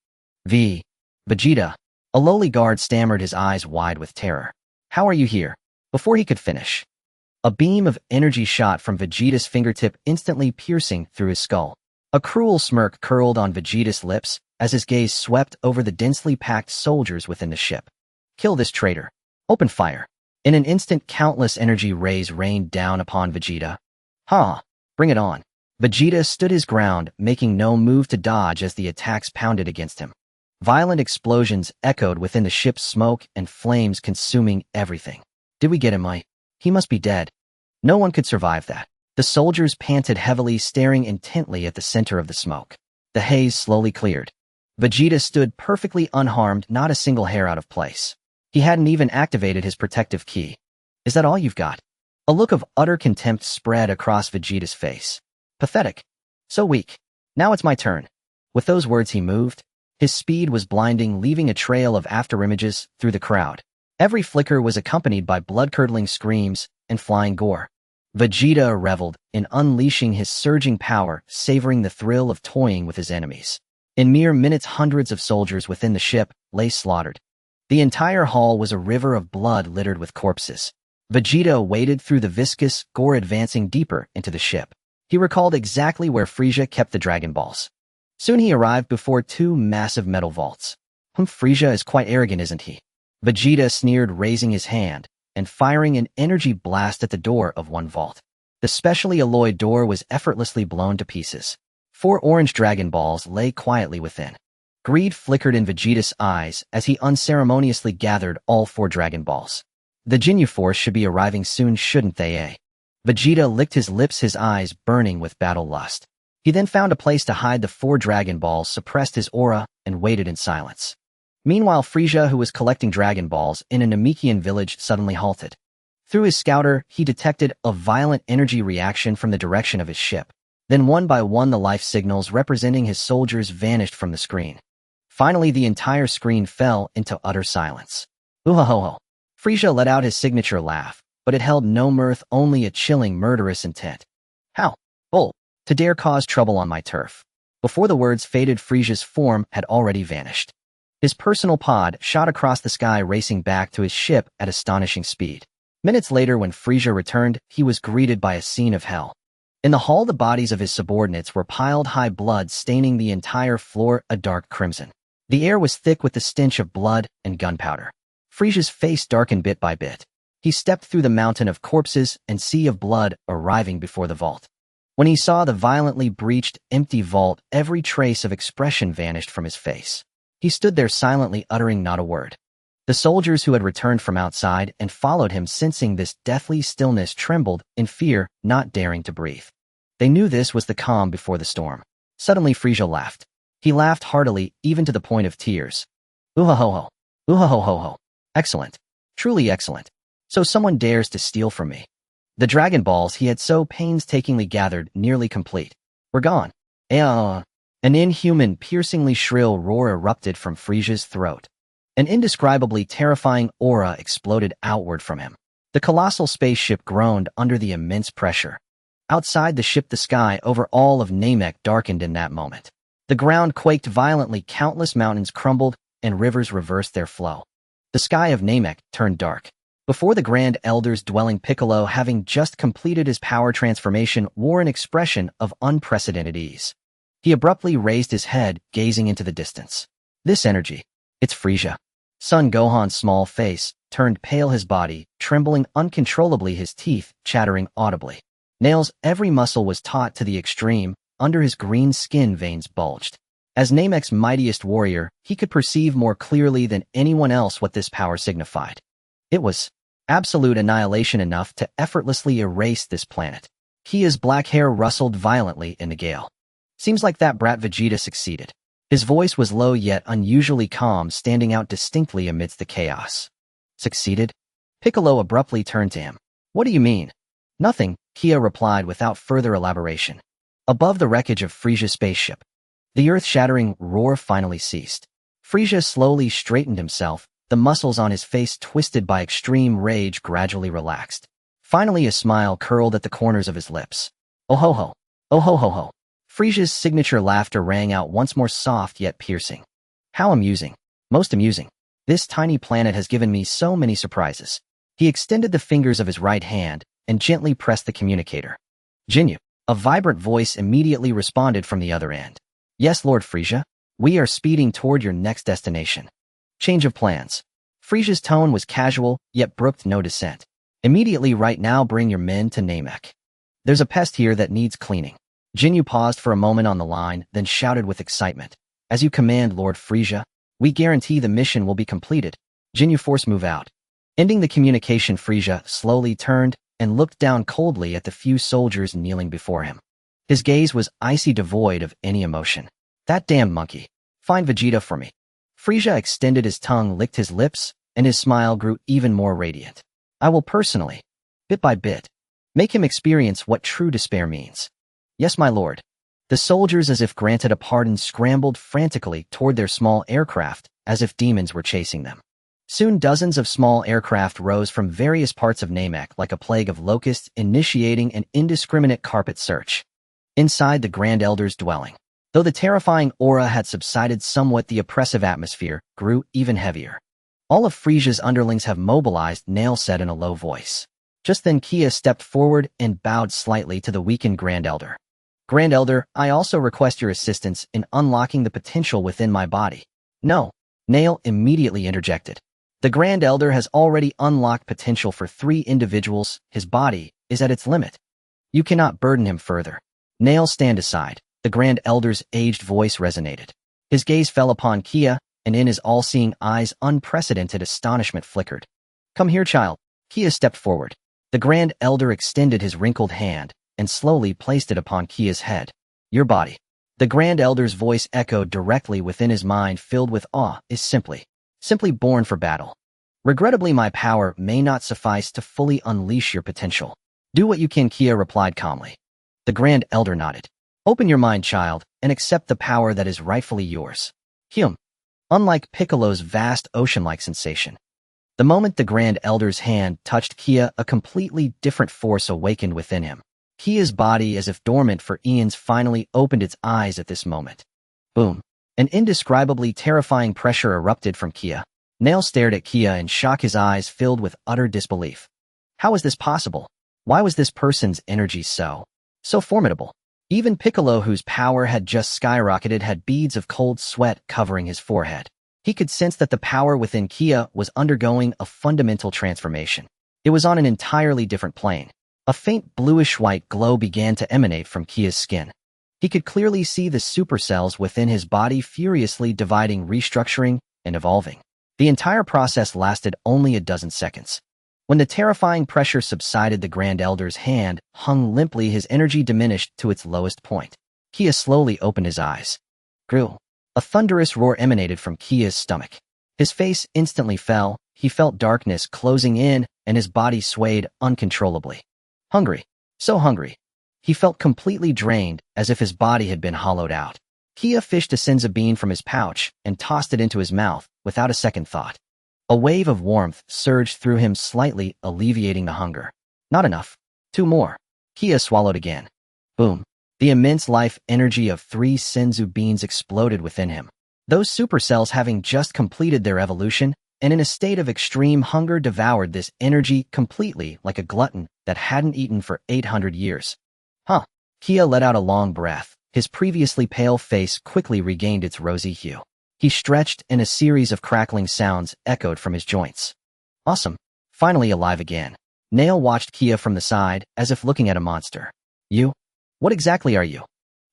Vegeta. A lowly guard stammered, his eyes wide with terror. How are you here? Before he could finish, a beam of energy shot from Vegeta's fingertip, instantly piercing through his skull. A cruel smirk curled on Vegeta's lips as his gaze swept over the densely packed soldiers within the ship. Kill this traitor. Open fire. In an instant, countless energy rays rained down upon Vegeta. Bring it on. Vegeta stood his ground, making no move to dodge as the attacks pounded against him. Violent explosions echoed within the ship's, smoke and flames consuming everything. Did we get him, He must be dead. No one could survive that. The soldiers panted heavily, staring intently at the center of the smoke. The haze slowly cleared. Vegeta stood perfectly unharmed, not a single hair out of place. He hadn't even activated his protective ki. Is that all you've got? A look of utter contempt spread across Vegeta's face. Pathetic. So weak. Now it's my turn. With those words, he moved. His speed was blinding, leaving a trail of afterimages through the crowd. Every flicker was accompanied by blood-curdling screams and flying gore. Vegeta reveled in unleashing his surging power, savoring the thrill of toying with his enemies. In mere minutes, hundreds of soldiers within the ship lay slaughtered. The entire hall was a river of blood littered with corpses. Vegeta waded through the viscous gore, advancing deeper into the ship. He recalled exactly where Frieza kept the Dragon Balls. Soon he arrived before two massive metal vaults. Frieza is quite arrogant, isn't he? Vegeta sneered, raising his hand and firing an energy blast at the door of one vault. The specially alloyed door was effortlessly blown to pieces. 4 orange Dragon Balls lay quietly within. Greed flickered in Vegeta's eyes as he unceremoniously gathered all 4 Dragon Balls. The Ginyu Force should be arriving soon, shouldn't they, Vegeta licked his lips, his eyes burning with battle lust. He then found a place to hide the 4 Dragon Balls, suppressed his aura, and waited in silence. Meanwhile, Frieza, who was collecting Dragon Balls in a Namekian village, suddenly halted. Through his scouter, he detected a violent energy reaction from the direction of his ship. Then one by one, the life signals representing his soldiers vanished from the screen. Finally, the entire screen fell into utter silence. Ooh-ho-ho. Frieza let out his signature laugh, but it held no mirth, only a chilling, murderous intent. How? To dare cause trouble on my turf. Before the words faded, Frieza's form had already vanished. His personal pod shot across the sky, racing back to his ship at astonishing speed. Minutes later, when Frieza returned, he was greeted by a scene of hell. In the hall, the bodies of his subordinates were piled high, blood staining the entire floor a dark crimson. The air was thick with the stench of blood and gunpowder. Frieza's face darkened bit by bit. He stepped through the mountain of corpses and sea of blood, arriving before the vault. When he saw the violently breached, empty vault, every trace of expression vanished from his face. He stood there silently, uttering not a word. The soldiers who had returned from outside and followed him, sensing this deathly stillness, trembled in fear, not daring to breathe. They knew this was the calm before the storm. Suddenly Frisia laughed. He laughed heartily, even to the point of tears. Ooh-ho-ho-ho. Ooh-ho-ho-ho-ho. Excellent. Truly excellent. So someone dares to steal from me. The Dragon Balls he had so painstakingly gathered, nearly complete, were gone. An inhuman, piercingly shrill roar erupted from Frisia's throat. An indescribably terrifying aura exploded outward from him. The colossal spaceship groaned under the immense pressure. Outside the ship, the sky over all of Namek darkened in that moment. The ground quaked violently, countless mountains crumbled, and rivers reversed their flow. The sky of Namek turned dark. Before the Grand Elder's dwelling, Piccolo, having just completed his power transformation, wore an expression of unprecedented ease. He abruptly raised his head, gazing into the distance. This energy, it's Frisia. Son Gohan's small face turned pale, his body trembling uncontrollably, his teeth chattering audibly. Nails, every muscle was taut to the extreme, under his green skin veins bulged. As Namek's mightiest warrior, he could perceive more clearly than anyone else what this power signified. It was absolute annihilation, enough to effortlessly erase this planet. Kia's black hair rustled violently in the gale. Seems like that brat Vegeta succeeded. His voice was low yet unusually calm, standing out distinctly amidst the chaos. Succeeded? Piccolo abruptly turned to him. What do you mean? Nothing, Kia replied without further elaboration. Above the wreckage of Frisia's spaceship, the earth-shattering roar finally ceased. Frisia slowly straightened himself, the muscles on his face twisted by extreme rage gradually relaxed. Finally a smile curled at the corners of his lips. Oh-ho-ho. Oh-ho-ho-ho. Frisia's signature laughter rang out once more, soft yet piercing. How amusing. Most amusing. This tiny planet has given me so many surprises. He extended the fingers of his right hand and gently pressed the communicator. Jinyu. A vibrant voice immediately responded from the other end. Yes, Lord Frisia. We are speeding toward your next destination. Change of plans. Frisia's tone was casual, yet brooked no dissent. Immediately, right now, bring your men to Namek. There's a pest here that needs cleaning. Jinyu paused for a moment on the line, then shouted with excitement. As you command, Lord Frisia. We guarantee the mission will be completed. Jinyu, force move out. Ending the communication, Frisia slowly turned and looked down coldly at the few soldiers kneeling before him. His gaze was icy, devoid of any emotion. That damn monkey. Find Vegeta for me. Frisia extended his tongue, licked his lips, and his smile grew even more radiant. I will personally, bit by bit, make him experience what true despair means. Yes, my lord. The soldiers, as if granted a pardon, scrambled frantically toward their small aircraft, as if demons were chasing them. Soon dozens of small aircraft rose from various parts of Namek like a plague of locusts, initiating an indiscriminate carpet search. Inside the Grand Elder's dwelling, though the terrifying aura had subsided somewhat, the oppressive atmosphere grew even heavier. All of Frisia's underlings have mobilized, Nail said in a low voice. Just then Kia stepped forward and bowed slightly to the weakened Grand Elder. Grand Elder, I also request your assistance in unlocking the potential within my body. No, Nail immediately interjected. The Grand Elder has already unlocked potential for 3 individuals. His body is at its limit. You cannot burden him further. Nail, stand aside. The Grand Elder's aged voice resonated. His gaze fell upon Kia, and in his all-seeing eyes unprecedented astonishment flickered. Come here, child. Kia stepped forward. The Grand Elder extended his wrinkled hand and slowly placed it upon Kia's head. Your body. The Grand Elder's voice echoed directly within his mind, filled with awe, is simply born for battle. Regrettably, my power may not suffice to fully unleash your potential. Do what you can, Kia replied calmly. The Grand Elder nodded. Open your mind, child, and accept the power that is rightfully yours. Unlike Piccolo's vast ocean-like sensation, the moment the Grand Elder's hand touched Kia, a completely different force awakened within him. Kia's body, as if dormant for eons, finally opened its eyes at this moment. Boom. An indescribably terrifying pressure erupted from Kia. Nail stared at Kia in shock, his eyes filled with utter disbelief. How was this possible? Why was this person's energy so formidable? Even Piccolo, whose power had just skyrocketed, had beads of cold sweat covering his forehead. He could sense that the power within Kia was undergoing a fundamental transformation. It was on an entirely different plane. A faint bluish-white glow began to emanate from Kia's skin. He could clearly see the supercells within his body furiously dividing, restructuring, and evolving. The entire process lasted only a dozen seconds. When the terrifying pressure subsided, the Grand Elder's hand hung limply, his energy diminished to its lowest point. Kia slowly opened his eyes. Grew. A thunderous roar emanated from Kia's stomach. His face instantly fell, he felt darkness closing in, and his body swayed uncontrollably. Hungry. So hungry. He felt completely drained, as if his body had been hollowed out. Kia fished a senza bean from his pouch and tossed it into his mouth, without a second thought. A wave of warmth surged through him, slightly alleviating the hunger. Not enough. 2 more. Kia swallowed again. Boom. The immense life energy of 3 senzu beans exploded within him. Those supercells, having just completed their evolution, and in a state of extreme hunger, devoured this energy completely, like a glutton that hadn't eaten for 800 years. Huh. Kia let out a long breath. His previously pale face quickly regained its rosy hue. He stretched, and a series of crackling sounds echoed from his joints. Awesome. Finally alive again. Nail watched Kia from the side, as if looking at a monster. You? What exactly are you?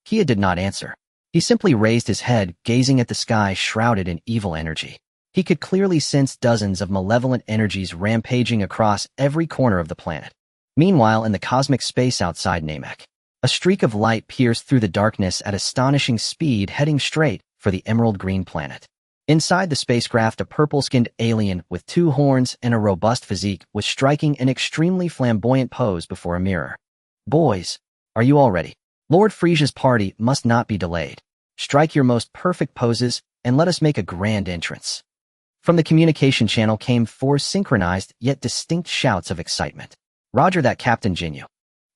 Kia did not answer. He simply raised his head, gazing at the sky shrouded in evil energy. He could clearly sense dozens of malevolent energies rampaging across every corner of the planet. Meanwhile, in the cosmic space outside Namek, a streak of light pierced through the darkness at astonishing speed, heading straight for the emerald green planet. Inside the spacecraft, a purple-skinned alien with 2 horns and a robust physique was striking an extremely flamboyant pose before a mirror. Boys, are you all ready? Lord Frisia's party must not be delayed. Strike your most perfect poses, and let us make a grand entrance. From the communication channel came 4 synchronized yet distinct shouts of excitement. Roger that, Captain Jinyu.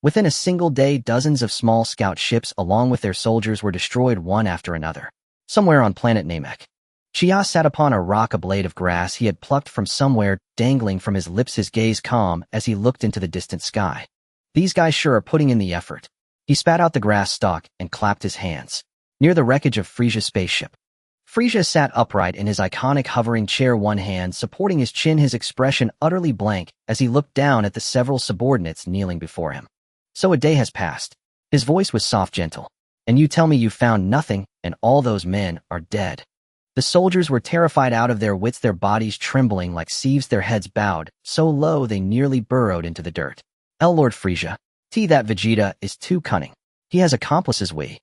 Within a single day, dozens of small scout ships along with their soldiers were destroyed one after another. Somewhere on planet Namek, Chia sat upon a rock, a blade of grass he had plucked from somewhere dangling from his lips, his gaze calm as he looked into the distant sky. These guys sure are putting in the effort. He spat out the grass stalk and clapped his hands. Near the wreckage of Frisia's spaceship, Frisia sat upright in his iconic hovering chair, one hand supporting his chin, his expression utterly blank as he looked down at the several subordinates kneeling before him. So a day has passed. His voice was soft, gentle. And you tell me you found nothing, and all those men are dead. The soldiers were terrified out of their wits, their bodies trembling like sieves, their heads bowed, so low they nearly burrowed into the dirt. Lord Frisia, that Vegeta is too cunning. He has accomplices, we.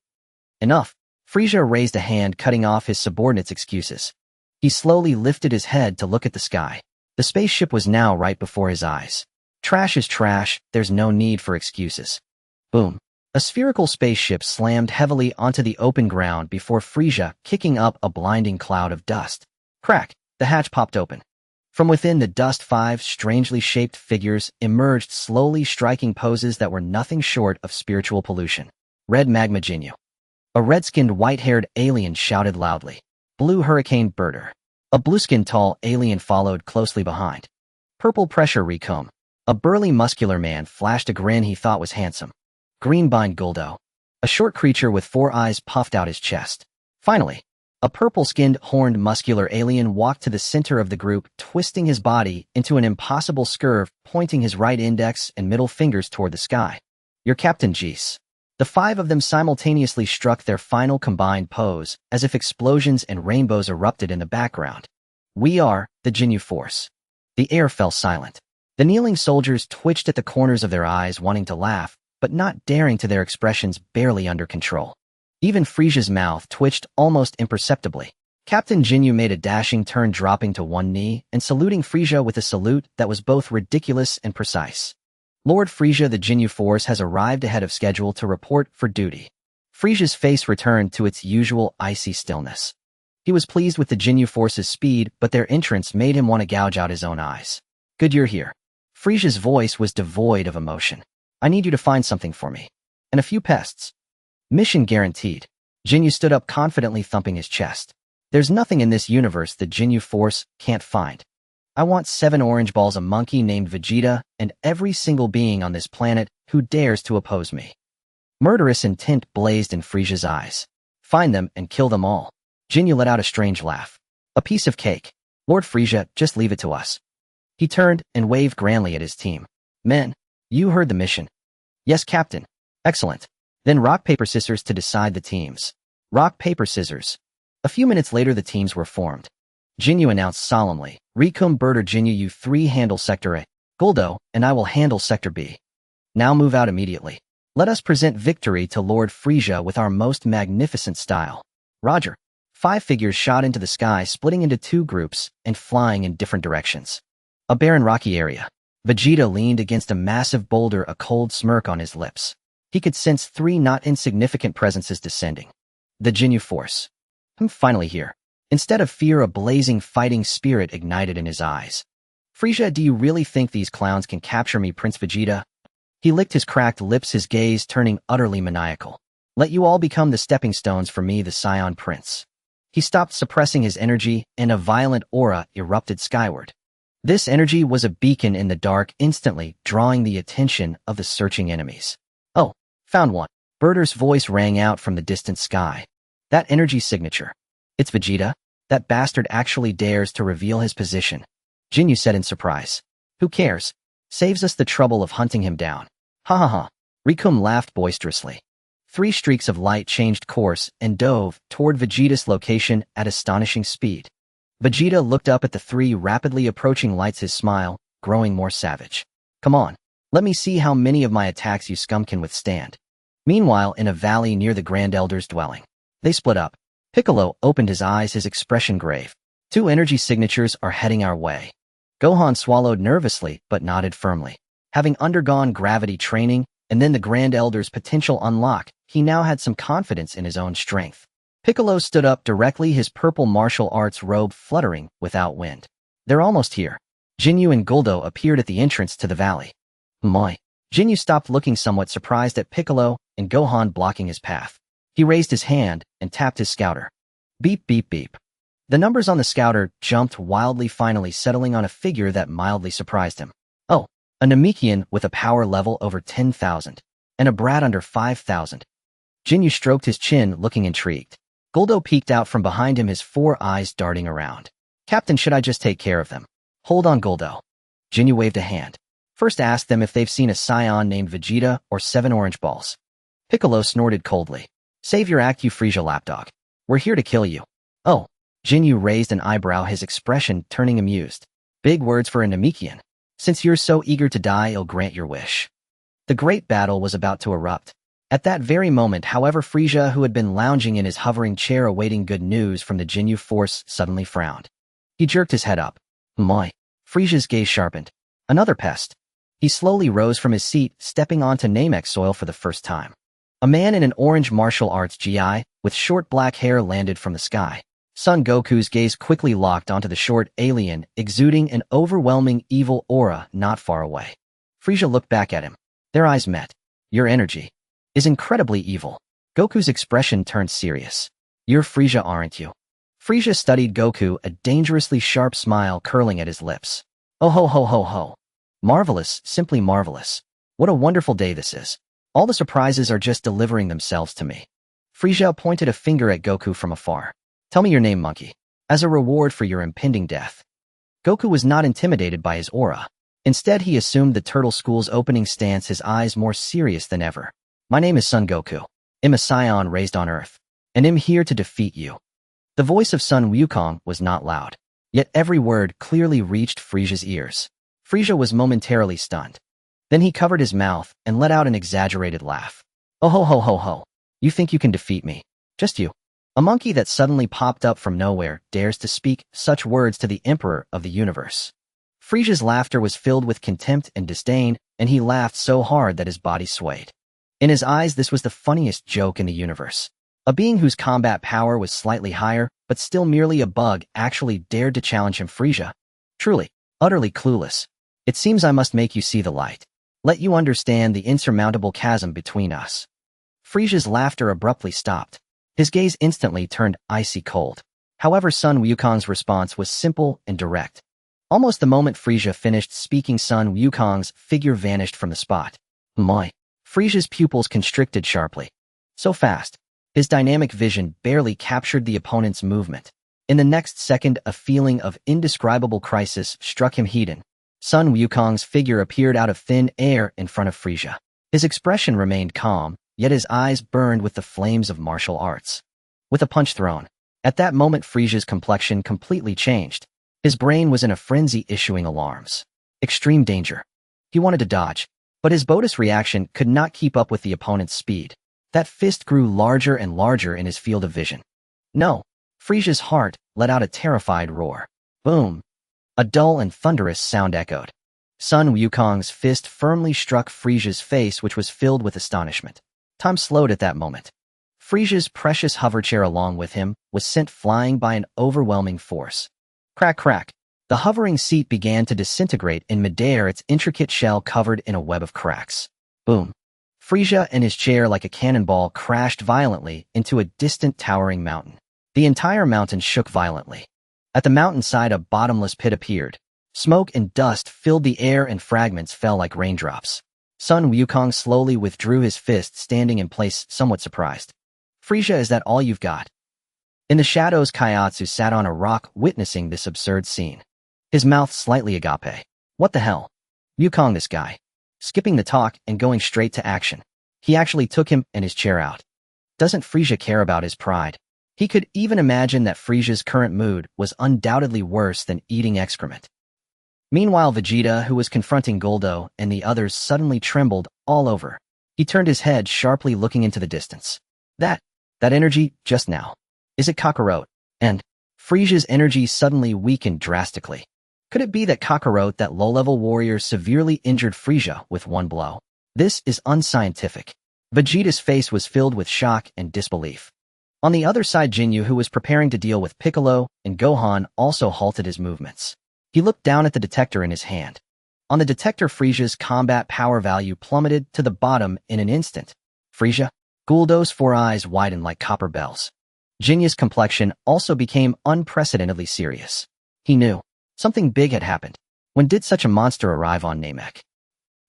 Enough. Frisia raised a hand, cutting off his subordinate's excuses. He slowly lifted his head to look at the sky. The spaceship was now right before his eyes. Trash is trash, there's no need for excuses. Boom. A spherical spaceship slammed heavily onto the open ground before Frisia, kicking up a blinding cloud of dust. Crack! The hatch popped open. From within the dust, 5 strangely shaped figures emerged, slowly striking poses that were nothing short of spiritual pollution. Red Magma Jinyu. A red-skinned, white-haired alien shouted loudly. Blue Hurricane Birder. A blue-skinned tall alien followed closely behind. Purple Pressure Recomb. A burly muscular man flashed a grin he thought was handsome. Greenbind Guldo. A short creature with 4 eyes puffed out his chest. Finally, a purple-skinned, horned, muscular alien walked to the center of the group, twisting his body into an impossible curve, pointing his right index and middle fingers toward the sky. Your Captain Jees. The 5 of them simultaneously struck their final combined pose, as if explosions and rainbows erupted in the background. We are the Jinyu Force. The air fell silent. The kneeling soldiers twitched at the corners of their eyes, wanting to laugh, but not daring to, their expressions barely under control. Even Frisia's mouth twitched almost imperceptibly. Captain Jinyu made a dashing turn, dropping to one knee and saluting Frisia with a salute that was both ridiculous and precise. Lord Frisia, the Jinyu Force has arrived ahead of schedule to report for duty. Frisia's face returned to its usual icy stillness. He was pleased with the Jinyu Force's speed, but their entrance made him want to gouge out his own eyes. Good, you're here. Frisia's voice was devoid of emotion. I need you to find something for me. And a few pests. Mission guaranteed. Jinyu stood up confidently, thumping his chest. There's nothing in this universe the Jinyu Force can't find. I want 7 orange balls, a monkey named Vegeta, and every single being on this planet who dares to oppose me. Murderous intent blazed in Frisia's eyes. Find them and kill them all. Jinyu let out a strange laugh. A piece of cake. Lord Frisia, just leave it to us. He turned and waved grandly at his team. Men, You heard the mission. Yes, Captain. Excellent. Then rock, paper, scissors to decide the teams. Rock, paper, scissors. A few minutes later the teams were formed. Jinyu announced solemnly, Rikum Birder Jinyu, you three handle Sector A. Guldo, and I will handle Sector B. Now move out immediately. Let us present victory to Lord Frisia with our most magnificent style. Roger. 5 figures shot into the sky, splitting into 2 groups and flying in different directions. A barren rocky area. Vegeta leaned against a massive boulder, a cold smirk on his lips. He could sense 3 not insignificant presences descending. The Jinyu force. I'm finally here. Instead of fear, a blazing fighting spirit ignited in his eyes. Frisia, do you really think these clowns can capture me, Prince Vegeta? He licked his cracked lips, his gaze turning utterly maniacal. Let you all become the stepping stones for me, the Saiyan Prince. He stopped suppressing his energy, and a violent aura erupted skyward. This energy was a beacon in the dark, instantly drawing the attention of the searching enemies. Oh, found one. Birder's voice rang out from the distant sky. That energy signature. It's Vegeta. That bastard actually dares to reveal his position. Jinyu said in surprise. Who cares? Saves us the trouble of hunting him down. Ha ha ha. Rikum laughed boisterously. 3 streaks of light changed course and dove toward Vegeta's location at astonishing speed. Vegeta looked up at the 3 rapidly approaching lights, his smile growing more savage. Come on, let me see how many of my attacks you scum can withstand. Meanwhile, in a valley near the Grand Elder's dwelling, they split up. Piccolo opened his eyes, his expression grave. 2 energy signatures are heading our way. Gohan swallowed nervously but nodded firmly. Having undergone gravity training and then the Grand Elder's potential unlock, he now had some confidence in his own strength. Piccolo stood up directly, his purple martial arts robe fluttering without wind. They're almost here. Jinyu and Guldo appeared at the entrance to the valley. My. Jinyu stopped, looking somewhat surprised at Piccolo and Gohan blocking his path. He raised his hand and tapped his scouter. Beep, beep, beep. The numbers on the scouter jumped wildly, finally settling on a figure that mildly surprised him. Oh, a Namekian with a power level over 10,000, and a brat under 5,000. Jinyu stroked his chin, looking intrigued. Guldo peeked out from behind him, his 4 eyes darting around. Captain, should I just take care of them? Hold on, Guldo. Jinyu waved a hand. First ask them if they've seen a Saiyan named Vegeta or 7 orange balls. Piccolo snorted coldly. Save your act, you Frisia lapdog. We're here to kill you. Oh. Jinyu raised an eyebrow, his expression turning amused. Big words for a Namekian. Since you're so eager to die, I'll grant your wish. The great battle was about to erupt. At that very moment, however, Frisia, who had been lounging in his hovering chair awaiting good news from the Jinyu force, suddenly frowned. He jerked his head up. My. Frisia's gaze sharpened. Another pest. He slowly rose from his seat, stepping onto Namek soil for the first time. A man in an orange martial arts GI, with short black hair, landed from the sky. Son Goku's gaze quickly locked onto the short alien, exuding an overwhelming evil aura not far away. Frisia looked back at him. Their eyes met. Your energy is incredibly evil. Goku's expression turned serious. You're Frisia, aren't you? Frisia studied Goku, a dangerously sharp smile curling at his lips. Oh ho ho ho ho. Marvelous, simply marvelous. What a wonderful day this is. All the surprises are just delivering themselves to me. Frisia pointed a finger at Goku from afar. Tell me your name, monkey, as a reward for your impending death. Goku was not intimidated by his aura. Instead, he assumed the Turtle School's opening stance, his eyes more serious than ever. My name is Son Goku. I'm a Saiyan raised on Earth, and I'm here to defeat you. The voice of Sun Wukong was not loud, yet every word clearly reached Frisia's ears. Frisia was momentarily stunned. Then he covered his mouth and let out an exaggerated laugh. Oh ho ho ho ho. You think you can defeat me? Just you? A monkey that suddenly popped up from nowhere dares to speak such words to the Emperor of the universe. Frisia's laughter was filled with contempt and disdain, and he laughed so hard that his body swayed. In his eyes, this was the funniest joke in the universe. A being whose combat power was slightly higher, but still merely a bug, actually dared to challenge him. Frisia. Truly, utterly clueless. It seems I must make you see the light. Let you understand the insurmountable chasm between us. Frisia's laughter abruptly stopped. His gaze instantly turned icy cold. However, Sun Wukong's response was simple and direct. Almost the moment Frisia finished speaking, Sun Wukong's figure vanished from the spot. My. Frisia's pupils constricted sharply. So fast. His dynamic vision barely captured the opponent's movement. In the next second, a feeling of indescribable crisis struck him. Hedon. Sun Wukong's figure appeared out of thin air in front of Frisia. His expression remained calm, yet his eyes burned with the flames of martial arts. With a punch thrown, at that moment Frisia's complexion completely changed. His brain was in a frenzy issuing alarms. Extreme danger. He wanted to dodge, but his bonus reaction could not keep up with the opponent's speed. That fist grew larger and larger in his field of vision. No! Frisia's heart let out a terrified roar. Boom! A dull and thunderous sound echoed. Sun Wukong's fist firmly struck Frisia's face, which was filled with astonishment. Time slowed at that moment. Frisia's precious hoverchair along with him was sent flying by an overwhelming force. Crack, crack. The hovering seat began to disintegrate in midair, its intricate shell covered in a web of cracks. Boom. Frisia and his chair like a cannonball crashed violently into a distant towering mountain. The entire mountain shook violently. At the mountainside a bottomless pit appeared. Smoke and dust filled the air and fragments fell like raindrops. Sun Wukong slowly withdrew his fist, standing in place, somewhat surprised. Frisia, is that all you've got? In the shadows, Kaiatsu sat on a rock witnessing this absurd scene. His mouth slightly agape. What the hell? Wukong, this guy. Skipping the talk and going straight to action. He actually took him and his chair out. Doesn't Frisia care about his pride? He could even imagine that Frisia's current mood was undoubtedly worse than eating excrement. Meanwhile, Vegeta, who was confronting Guldo and the others, suddenly trembled all over. He turned his head sharply, looking into the distance. That energy just now. Is it Kakarot? And Frisia's energy suddenly weakened drastically. Could it be that Kakarot, that low-level warrior, severely injured Frisia with one blow? This is unscientific. Vegeta's face was filled with shock and disbelief. On the other side, Jinyu, who was preparing to deal with Piccolo and Gohan, also halted his movements. He looked down at the detector in his hand. On the detector, Frisia's combat power value plummeted to the bottom in an instant. Frisia? Guldo's 4 eyes widened like copper bells. Jinyu's complexion also became unprecedentedly serious. He knew something big had happened. When did such a monster arrive on Namek?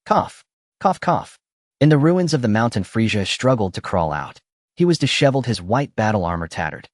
Cough. Cough, cough. In the ruins of the mountain, Frisia struggled to crawl out. He was disheveled, his white battle armor tattered.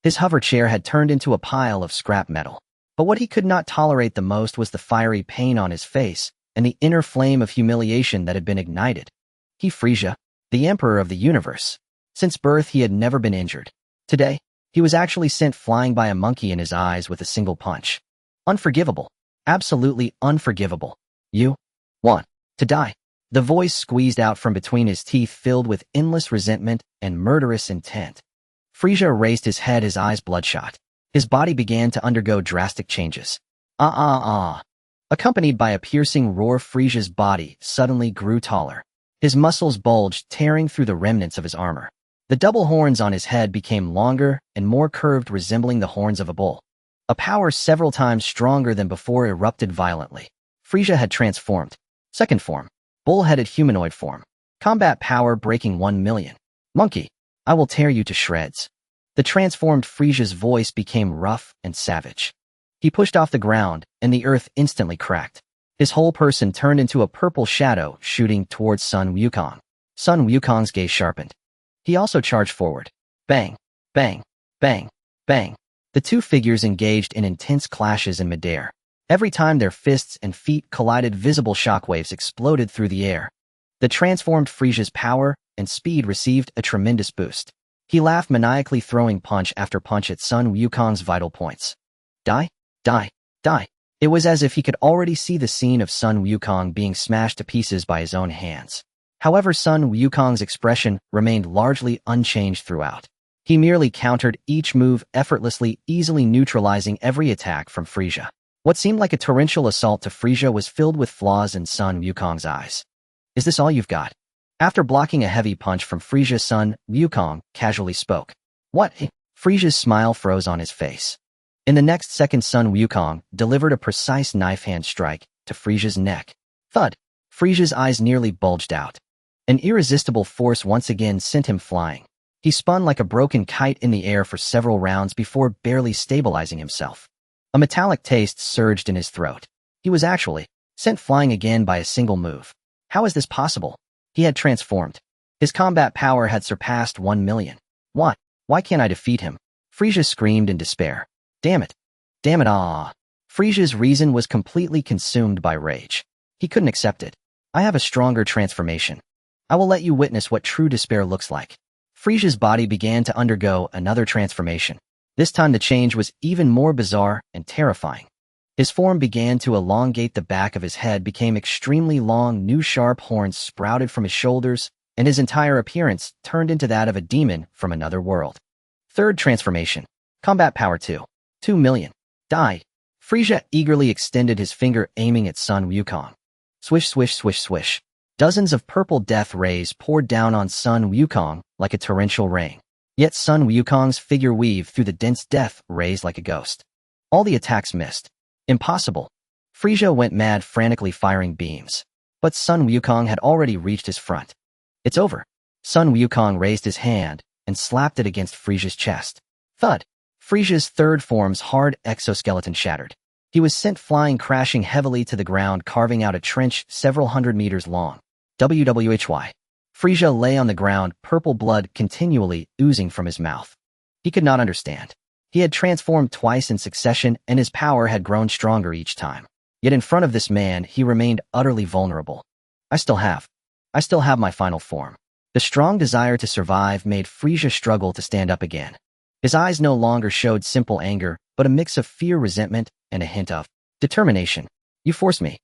His hover chair had turned into a pile of scrap metal. But what he could not tolerate the most was the fiery pain on his face and the inner flame of humiliation that had been ignited. He, Frisia, the emperor of the universe. Since birth he had never been injured. Today, he was actually sent flying by a monkey in his eyes with a single punch. Unforgivable. Absolutely unforgivable. You want to die. The voice squeezed out from between his teeth, filled with endless resentment and murderous intent. Frisia raised his head, his eyes bloodshot. His body began to undergo drastic changes. Accompanied by a piercing roar, Frisia's body suddenly grew taller. His muscles bulged, tearing through the remnants of his armor. The double horns on his head became longer and more curved, resembling the horns of a bull. A power several times stronger than before erupted violently. Frisia had transformed. Second form. Bull-headed humanoid form. Combat power breaking 1 million. Monkey, I will tear you to shreds. The transformed Frisia's voice became rough and savage. He pushed off the ground, and the earth instantly cracked. His whole person turned into a purple shadow, shooting towards Sun Wukong. Sun Wukong's gaze sharpened. He also charged forward. Bang, bang, bang, bang. The two figures engaged in intense clashes in midair. Every time their fists and feet collided, visible shockwaves exploded through the air. The transformed Frisia's power and speed received a tremendous boost. He laughed maniacally, throwing punch after punch at Sun Wukong's vital points. Die, die, die. It was as if he could already see the scene of Sun Wukong being smashed to pieces by his own hands. However, Sun Wukong's expression remained largely unchanged throughout. He merely countered each move effortlessly, easily neutralizing every attack from Frisia. What seemed like a torrential assault to Frisia was filled with flaws in Sun Wukong's eyes. Is this all you've got? After blocking a heavy punch from Frisia, Sun Wukong casually spoke. What? Frisia's smile froze on his face. In the next second, Sun Wukong delivered a precise knife-hand strike to Frisia's neck. Thud! Frisia's eyes nearly bulged out. An irresistible force once again sent him flying. He spun like a broken kite in the air for several rounds before barely stabilizing himself. A metallic taste surged in his throat. He was actually sent flying again by a single move. How is this possible? He had transformed. His combat power had surpassed 1 million. What? Why can't I defeat him? Frisia screamed in despair. Damn it. Damn it, ah. Frisia's reason was completely consumed by rage. He couldn't accept it. I have a stronger transformation. I will let you witness what true despair looks like. Frisia's body began to undergo another transformation. This time the change was even more bizarre and terrifying. His form began to elongate, the back of his head became extremely long, new sharp horns sprouted from his shoulders, and his entire appearance turned into that of a demon from another world. Third transformation. Combat power 2. 2 million. Die. Frisia eagerly extended his finger, aiming at Sun Wukong. Swish, swish, swish, swish. Dozens of purple death rays poured down on Sun Wukong like a torrential rain. Yet Sun Wukong's figure weaved through the dense death rays like a ghost. All the attacks missed. Impossible. Frisia went mad, frantically firing beams. But Sun Wukong had already reached his front. It's over. Sun Wukong raised his hand and slapped it against Frisia's chest. Thud. Frisia's third form's hard exoskeleton shattered. He was sent flying, crashing heavily to the ground, carving out a trench several hundred meters long. WWHY. Frisia lay on the ground, purple blood continually oozing from his mouth. He could not understand. He had transformed twice in succession, and his power had grown stronger each time. Yet in front of this man, he remained utterly vulnerable. I still have my final form. The strong desire to survive made Frisia struggle to stand up again. His eyes no longer showed simple anger, but a mix of fear, resentment, and a hint of determination. You forced me.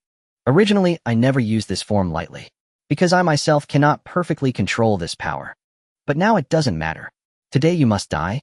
Originally, I never used this form lightly, because I myself cannot perfectly control this power. But now it doesn't matter. Today you must die.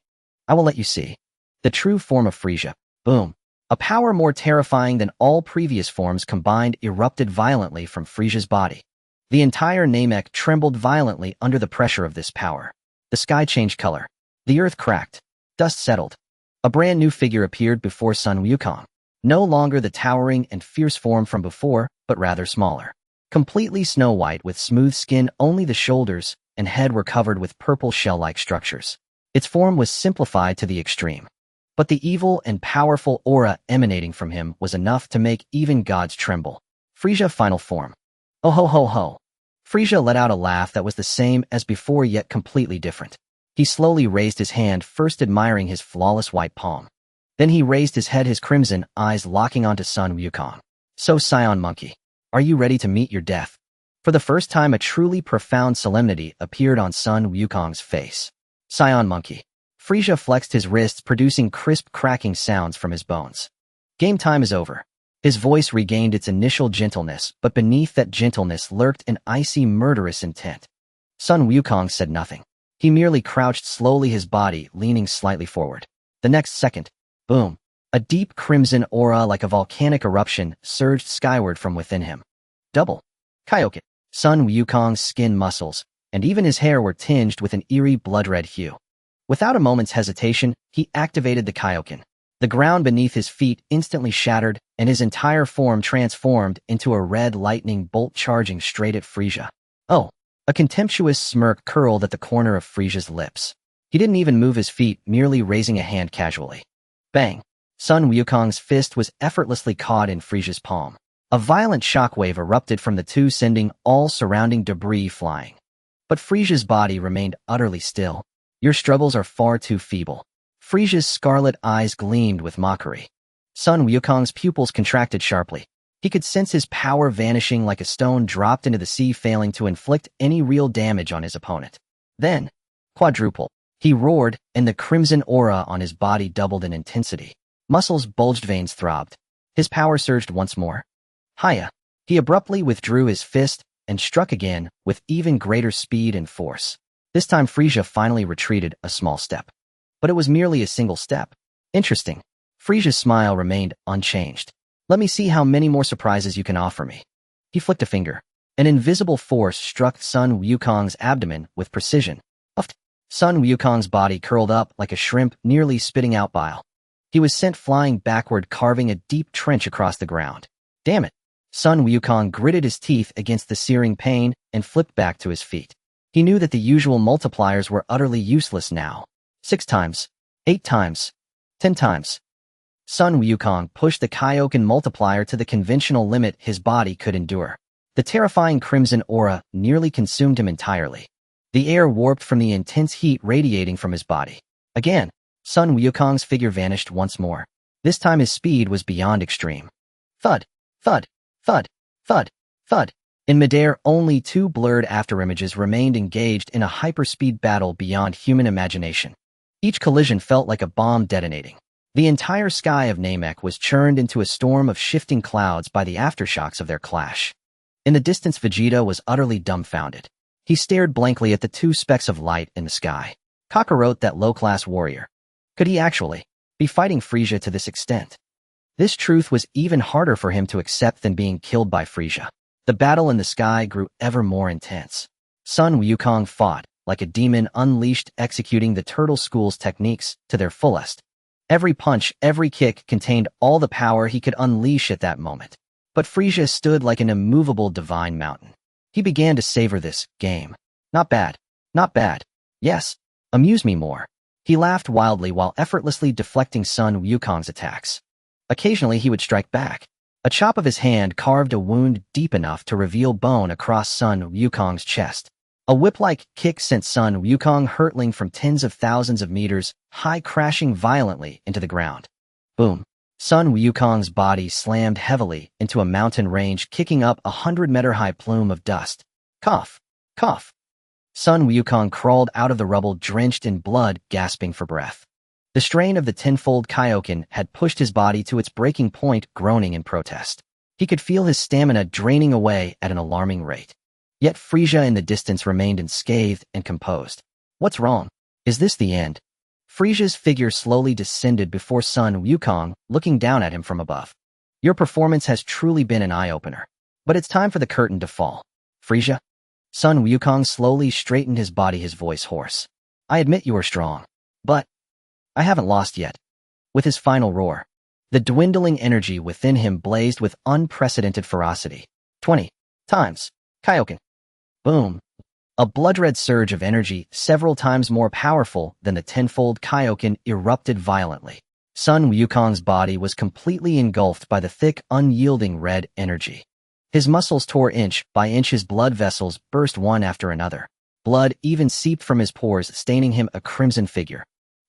I will let you see. The true form of Frisia. Boom. A power more terrifying than all previous forms combined erupted violently from Frisia's body. The entire Namek trembled violently under the pressure of this power. The sky changed color. The earth cracked. Dust settled. A brand new figure appeared before Sun Wukong. No longer the towering and fierce form from before, but rather smaller. Completely snow white with smooth skin, only the shoulders and head were covered with purple shell-like structures. Its form was simplified to the extreme. But the evil and powerful aura emanating from him was enough to make even gods tremble. Frisia final form. Oh ho ho ho. Frisia let out a laugh that was the same as before yet completely different. He slowly raised his hand, first admiring his flawless white palm. Then he raised his head, his crimson eyes locking onto Sun Wukong. So Saiyan monkey, are you ready to meet your death? For the first time a truly profound solemnity appeared on Sun Wukong's face. Saiyan monkey. Frisia flexed his wrists, producing crisp cracking sounds from his bones. Game time is over. His voice regained its initial gentleness, but beneath that gentleness lurked an icy, murderous intent. Sun Wukong said nothing. He merely crouched slowly, his body leaning slightly forward. The next second, boom, a deep crimson aura like a volcanic eruption surged skyward from within him. Double. Kaioken. Sun Wukong's skin, muscles, and even his hair were tinged with an eerie blood-red hue. Without a moment's hesitation, he activated the Kaioken. The ground beneath his feet instantly shattered, and his entire form transformed into a red lightning bolt charging straight at Frisia. Oh! A contemptuous smirk curled at the corner of Frisia's lips. He didn't even move his feet, merely raising a hand casually. Bang! Sun Wukong's fist was effortlessly caught in Frisia's palm. A violent shockwave erupted from the two, sending all surrounding debris flying. But Frisia's body remained utterly still. Your struggles are far too feeble. Frisia's scarlet eyes gleamed with mockery. Sun Wukong's pupils contracted sharply. He could sense his power vanishing like a stone dropped into the sea, failing to inflict any real damage on his opponent. Then, quadruple. He roared, and the crimson aura on his body doubled in intensity. Muscles bulged, veins throbbed. His power surged once more. Hiya! He abruptly withdrew his fist and struck again with even greater speed and force. This time Frisia finally retreated a small step. But it was merely a single step. Interesting. Frisia's smile remained unchanged. Let me see how many more surprises you can offer me. He flicked a finger. An invisible force struck Sun Wukong's abdomen with precision. Puffed. Sun Wukong's body curled up like a shrimp, nearly spitting out bile. He was sent flying backward, carving a deep trench across the ground. Damn it. Sun Wukong gritted his teeth against the searing pain and flipped back to his feet. He knew that the usual multipliers were utterly useless now. 6 times. 8 times. 10 times. Sun Wukong pushed the Kaioken multiplier to the conventional limit his body could endure. The terrifying crimson aura nearly consumed him entirely. The air warped from the intense heat radiating from his body. Again, Sun Wukong's figure vanished once more. This time his speed was beyond extreme. Thud, thud, thud, thud, thud. In midair, only two blurred afterimages remained engaged in a hyperspeed battle beyond human imagination. Each collision felt like a bomb detonating. The entire sky of Namek was churned into a storm of shifting clouds by the aftershocks of their clash. In the distance, Vegeta was utterly dumbfounded. He stared blankly at the two specks of light in the sky. Kakarot, that low-class warrior. Could he actually be fighting Frieza to this extent? This truth was even harder for him to accept than being killed by Frieza. The battle in the sky grew ever more intense. Sun Wukong fought like a demon unleashed, executing the Turtle School's techniques to their fullest. Every punch, every kick contained all the power he could unleash at that moment. But Frieza stood like an immovable divine mountain. He began to savor this game. Not bad. Not bad. Yes. Amuse me more. He laughed wildly while effortlessly deflecting Sun Wukong's attacks. Occasionally he would strike back. A chop of his hand carved a wound deep enough to reveal bone across Sun Wukong's chest. A whip-like kick sent Sun Wukong hurtling from tens of thousands of meters high, crashing violently into the ground. Boom. Sun Wukong's body slammed heavily into a mountain range, kicking up 100-meter-high plume of dust. Cough. Cough. Sun Wukong crawled out of the rubble drenched in blood, gasping for breath. The strain of the tenfold Kaioken had pushed his body to its breaking point, groaning in protest. He could feel his stamina draining away at an alarming rate. Yet Frieza in the distance remained unscathed and composed. What's wrong? Is this the end? Frieza's figure slowly descended before Sun Wukong, looking down at him from above. Your performance has truly been an eye-opener. But it's time for the curtain to fall. Frieza? Sun Wukong slowly straightened his body, his voice hoarse. I admit you are strong. But I haven't lost yet. With his final roar, the dwindling energy within him blazed with unprecedented ferocity. 20 times. Kaioken. Boom. A blood-red surge of energy, several times more powerful than the tenfold Kaioken, erupted violently. Sun Wukong's body was completely engulfed by the thick, unyielding red energy. His muscles tore inch by inch, his blood vessels burst one after another. Blood even seeped from his pores, staining him a crimson figure.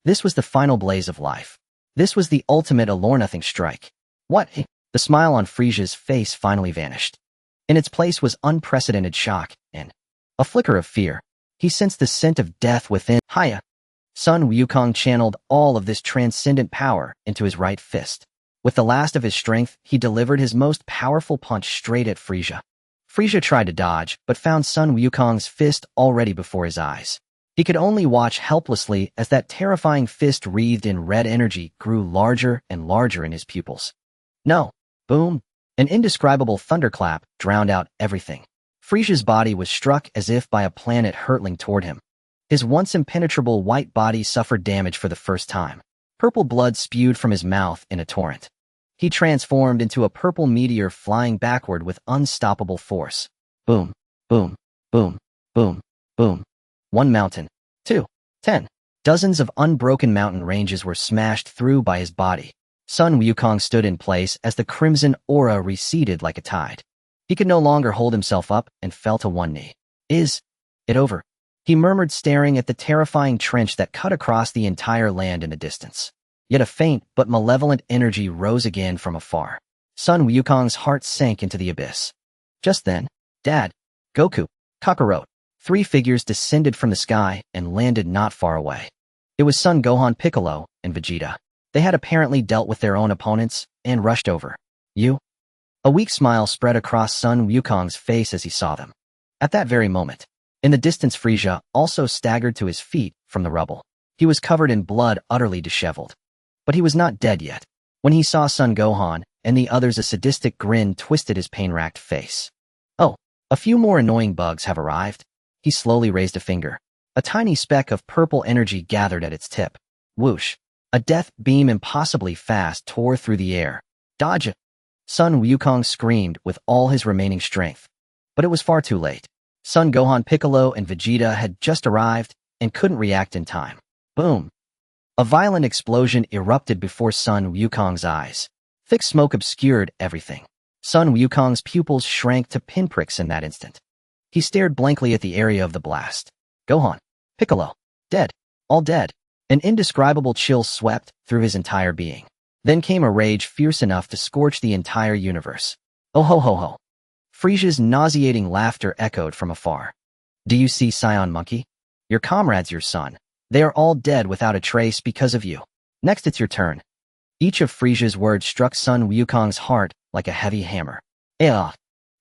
This was the final blaze of life. This was the ultimate allure-nothing strike. What? The smile on Frieza's face finally vanished. In its place was unprecedented shock and a flicker of fear. He sensed the scent of death within. Hiya! Sun Wukong channeled all of this transcendent power into his right fist. With the last of his strength, he delivered his most powerful punch straight at Frieza. Frieza tried to dodge, but found Sun Wukong's fist already before his eyes. He could only watch helplessly as that terrifying fist wreathed in red energy grew larger and larger in his pupils. No. Boom. An indescribable thunderclap drowned out everything. Frieza's body was struck as if by a planet hurtling toward him. His once impenetrable white body suffered damage for the first time. Purple blood spewed from his mouth in a torrent. He transformed into a purple meteor flying backward with unstoppable force. Boom, boom, boom, boom, boom. 1 mountain. 2. 10. Dozens of unbroken mountain ranges were smashed through by his body. Sun Wukong stood in place as the crimson aura receded like a tide. He could no longer hold himself up and fell to one knee. Is it over? He murmured, staring at the terrifying trench that cut across the entire land in the distance. Yet a faint but malevolent energy rose again from afar. Sun Wukong's heart sank into the abyss. Just then, Dad, Goku, Kakarot, 3 figures descended from the sky and landed not far away. It was Son Gohan, Piccolo, and Vegeta. They had apparently dealt with their own opponents and rushed over. You? A weak smile spread across Sun Wukong's face as he saw them. At that very moment, in the distance, Frieza also staggered to his feet from the rubble. He was covered in blood, utterly disheveled. But he was not dead yet. When he saw Son Gohan and the others, a sadistic grin twisted his pain-racked face. Oh, a few more annoying bugs have arrived. He slowly raised a finger. A tiny speck of purple energy gathered at its tip. Whoosh. A death beam impossibly fast tore through the air. Dodge it! Sun Wukong screamed with all his remaining strength. But it was far too late. Son Gohan, Piccolo, and Vegeta had just arrived and couldn't react in time. Boom! A violent explosion erupted before Sun Wukong's eyes. Thick smoke obscured everything. Sun Wukong's pupils shrank to pinpricks in that instant. He stared blankly at the area of the blast. Gohan, Piccolo, dead, all dead. An indescribable chill swept through his entire being. Then came a rage fierce enough to scorch the entire universe. Oh ho ho ho. Frisia's nauseating laughter echoed from afar. Do you see, Saiyan monkey? Your comrades, your son. They are all dead without a trace because of you. Next it's your turn. Each of Frisia's words struck Sun Wukong's heart like a heavy hammer. Ah!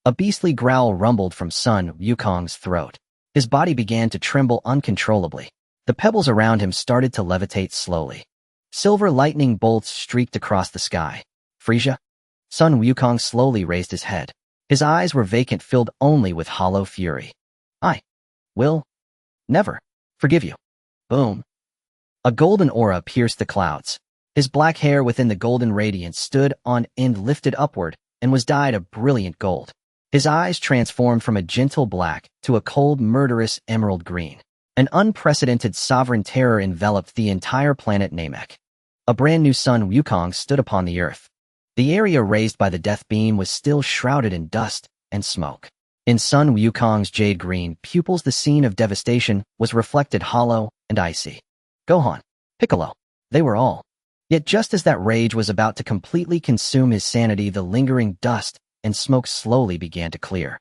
A beastly growl rumbled from Sun Wukong's throat. His body began to tremble uncontrollably. The pebbles around him started to levitate slowly. Silver lightning bolts streaked across the sky. Frisia? Sun Wukong slowly raised his head. His eyes were vacant, filled only with hollow fury. I will never forgive you. Boom. A golden aura pierced the clouds. His black hair within the golden radiance stood on end, lifted upward, and was dyed a brilliant gold. His eyes transformed from a gentle black to a cold, murderous emerald green. An unprecedented sovereign terror enveloped the entire planet Namek. A brand new Sun Wukong stood upon the earth. The area raised by the death beam was still shrouded in dust and smoke. In Sun Wukong's jade green pupils, the scene of devastation was reflected hollow and icy. Gohan, Piccolo, they were all. Yet just as that rage was about to completely consume his sanity, the lingering dust and smoke slowly began to clear.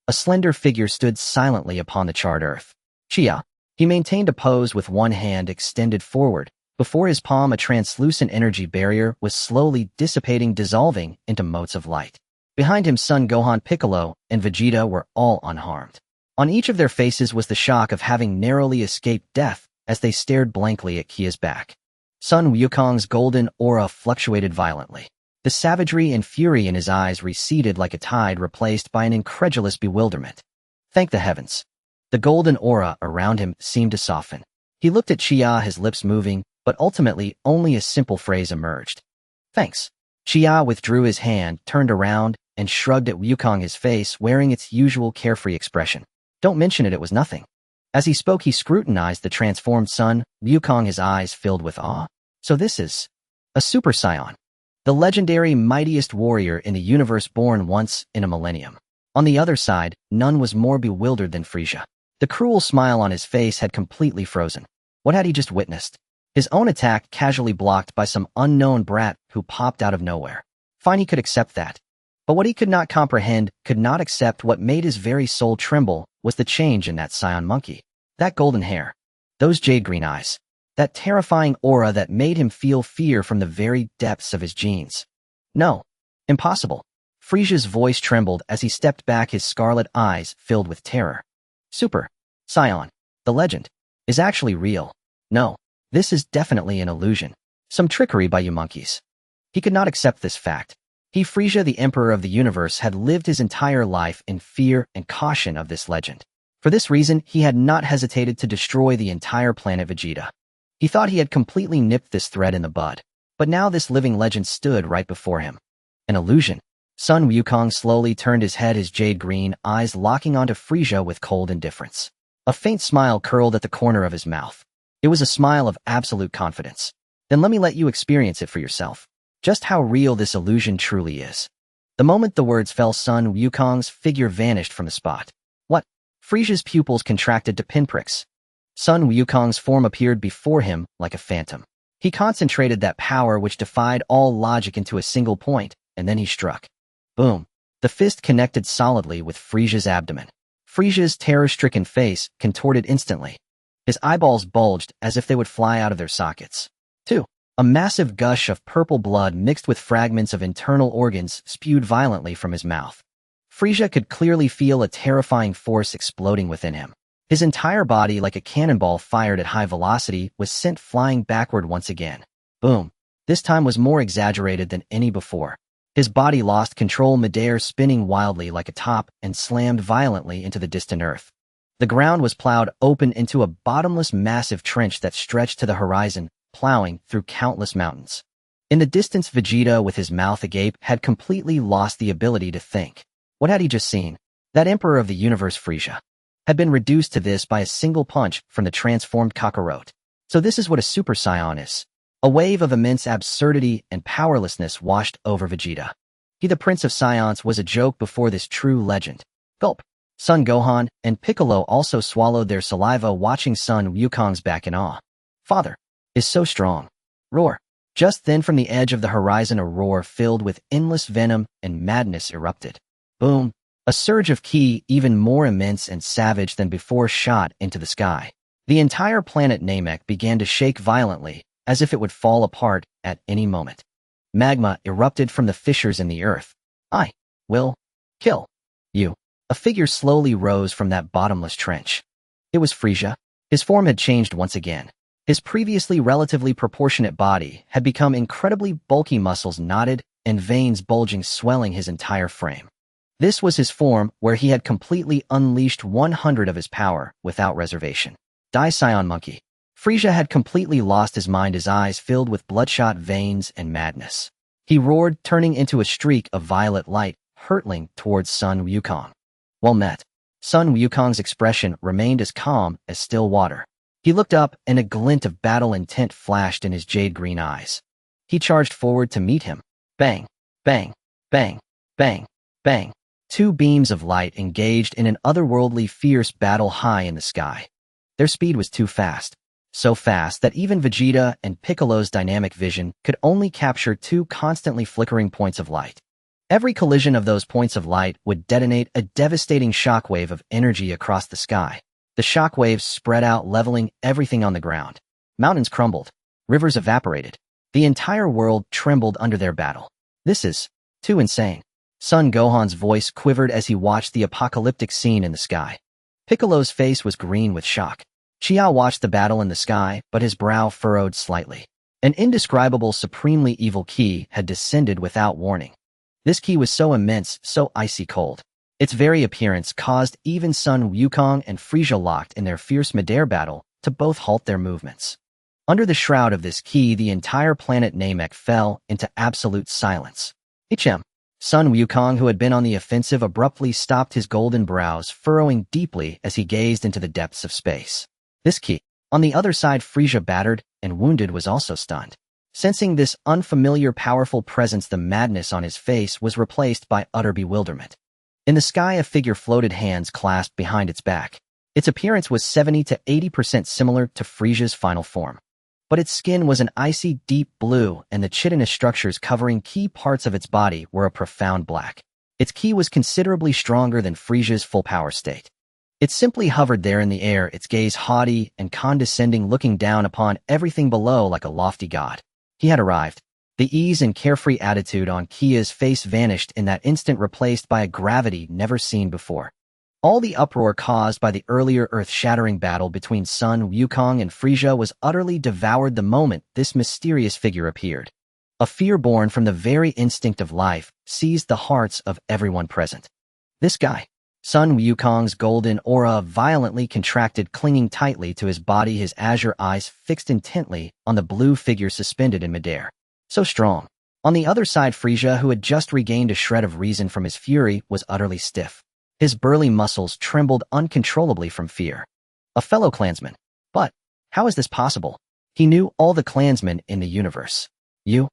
A slender figure stood silently upon the charred earth. Chia. He maintained a pose with one hand extended forward. Before his palm, a translucent energy barrier was slowly dissipating, dissolving into motes of light. Behind him, Son Gohan, Piccolo, and Vegeta were all unharmed. On each of their faces was the shock of having narrowly escaped death as they stared blankly at Kia's back. Sun Wukong's golden aura fluctuated violently. The savagery and fury in his eyes receded like a tide, replaced by an incredulous bewilderment. Thank the heavens. The golden aura around him seemed to soften. He looked at Chia, his lips moving, but ultimately only a simple phrase emerged. Thanks. Chia withdrew his hand, turned around, and shrugged at Wukong, his face wearing its usual carefree expression. Don't mention it, it was nothing. As he spoke, he scrutinized the transformed Sun Wukong, his eyes filled with awe. So this is a Super Saiyan, the legendary mightiest warrior in the universe, born once in a millennium. On the other side, none was more bewildered than Frisia. The cruel smile on his face had completely frozen. What had he just witnessed? His own attack casually blocked by some unknown brat who popped out of nowhere. Fine, he could accept that. But what he could not comprehend, could not accept, what made his very soul tremble, was the change in that Saiyan monkey. That golden hair. Those jade green eyes. That terrifying aura that made him feel fear from the very depths of his genes. No. Impossible. Frisia's voice trembled as he stepped back, his scarlet eyes filled with terror. Super Saiyan, the legend, is actually real. No. This is definitely an illusion. Some trickery by you monkeys. He could not accept this fact. He, Frisia, the Emperor of the universe, had lived his entire life in fear and caution of this legend. For this reason, he had not hesitated to destroy the entire planet Vegeta. He thought he had completely nipped this thread in the bud. But now this living legend stood right before him. An illusion. Sun Wukong slowly turned his head, his jade green eyes locking onto Frisia with cold indifference. A faint smile curled at the corner of his mouth. It was a smile of absolute confidence. Then let me let you experience it for yourself. Just how real this illusion truly is. The moment the words fell, Sun Wukong's figure vanished from the spot. What? Frisia's pupils contracted to pinpricks. Sun Wukong's form appeared before him like a phantom. He concentrated that power which defied all logic into a single point, and then he struck. Boom. The fist connected solidly with Frisia's abdomen. Frisia's terror-stricken face contorted instantly. His eyeballs bulged as if they would fly out of their sockets. 2. A massive gush of purple blood mixed with fragments of internal organs spewed violently from his mouth. Frisia could clearly feel a terrifying force exploding within him. His entire body, like a cannonball fired at high velocity, was sent flying backward once again. Boom. This time was more exaggerated than any before. His body lost control midair, spinning wildly like a top, and slammed violently into the distant earth. The ground was plowed open into a bottomless, massive trench that stretched to the horizon, plowing through countless mountains. In the distance, Vegeta, with his mouth agape, had completely lost the ability to think. What had he just seen? That Emperor of the universe, Frisia, had been reduced to this by a single punch from the transformed Kakarot. So this is what a Super Saiyan is. A wave of immense absurdity and powerlessness washed over Vegeta. He, the Prince of Saiyans, was a joke before this true legend. Gulp. Son Gohan and Piccolo also swallowed their saliva, watching Sun Wukong's back in awe. Father is so strong. Roar. Just then from the edge of the horizon a roar filled with endless venom and madness erupted. Boom! A surge of ki, even more immense and savage than before, shot into the sky. The entire planet Namek began to shake violently, as if it would fall apart at any moment. Magma erupted from the fissures in the earth. I will kill you. A figure slowly rose from that bottomless trench. It was Frisia. His form had changed once again. His previously relatively proportionate body had become incredibly bulky, muscles knotted and veins bulging, swelling his entire frame. This was his form where he had completely unleashed 100 of his power without reservation. Die Saiyan monkey. Frisia had completely lost his mind, his eyes filled with bloodshot veins and madness. He roared, turning into a streak of violet light, hurtling towards Sun Wukong. Well met. Sun Wukong's expression remained as calm as still water. He looked up, and a glint of battle intent flashed in his jade-green eyes. He charged forward to meet him. Bang! Bang! Bang! Bang! Bang! Two beams of light engaged in an otherworldly, fierce battle high in the sky. Their speed was too fast. So fast that even Vegeta and Piccolo's dynamic vision could only capture two constantly flickering points of light. Every collision of those points of light would detonate a devastating shockwave of energy across the sky. The shockwaves spread out, leveling everything on the ground. Mountains crumbled. Rivers evaporated. The entire world trembled under their battle. This is too insane. Son Gohan's voice quivered as he watched the apocalyptic scene in the sky. Piccolo's face was green with shock. Xiao watched the battle in the sky, but his brow furrowed slightly. An indescribable, supremely evil ki had descended without warning. This ki was so immense, so icy cold. Its very appearance caused even Sun Wukong and Frisia, locked in their fierce midair battle, to both halt their movements. Under the shroud of this ki, the entire planet Namek fell into absolute silence. Sun Wukong, who had been on the offensive, abruptly stopped, his golden brows furrowing deeply as he gazed into the depths of space. This ki. On the other side, Frisia, battered and wounded, was also stunned. Sensing this unfamiliar, powerful presence, the madness on his face was replaced by utter bewilderment. In the sky, a figure floated, hands clasped behind its back. Its appearance was 70 to 80% similar to Frisia's final form. But its skin was an icy deep blue, and the chitinous structures covering key parts of its body were a profound black. Its ki was considerably stronger than Frisia's full power state. It simply hovered there in the air, its gaze haughty and condescending, looking down upon everything below like a lofty god. He had arrived. The ease and carefree attitude on Kia's face vanished in that instant, replaced by a gravity never seen before. All the uproar caused by the earlier earth-shattering battle between Sun Wukong and Frisia was utterly devoured the moment this mysterious figure appeared. A fear born from the very instinct of life seized the hearts of everyone present. This guy. Sun Wukong's golden aura violently contracted, clinging tightly to his body, his azure eyes fixed intently on the blue figure suspended in midair. So strong. On the other side, Frisia, who had just regained a shred of reason from his fury, was utterly stiff. His burly muscles trembled uncontrollably from fear. A fellow clansman. But how is this possible? He knew all the clansmen in the universe. You?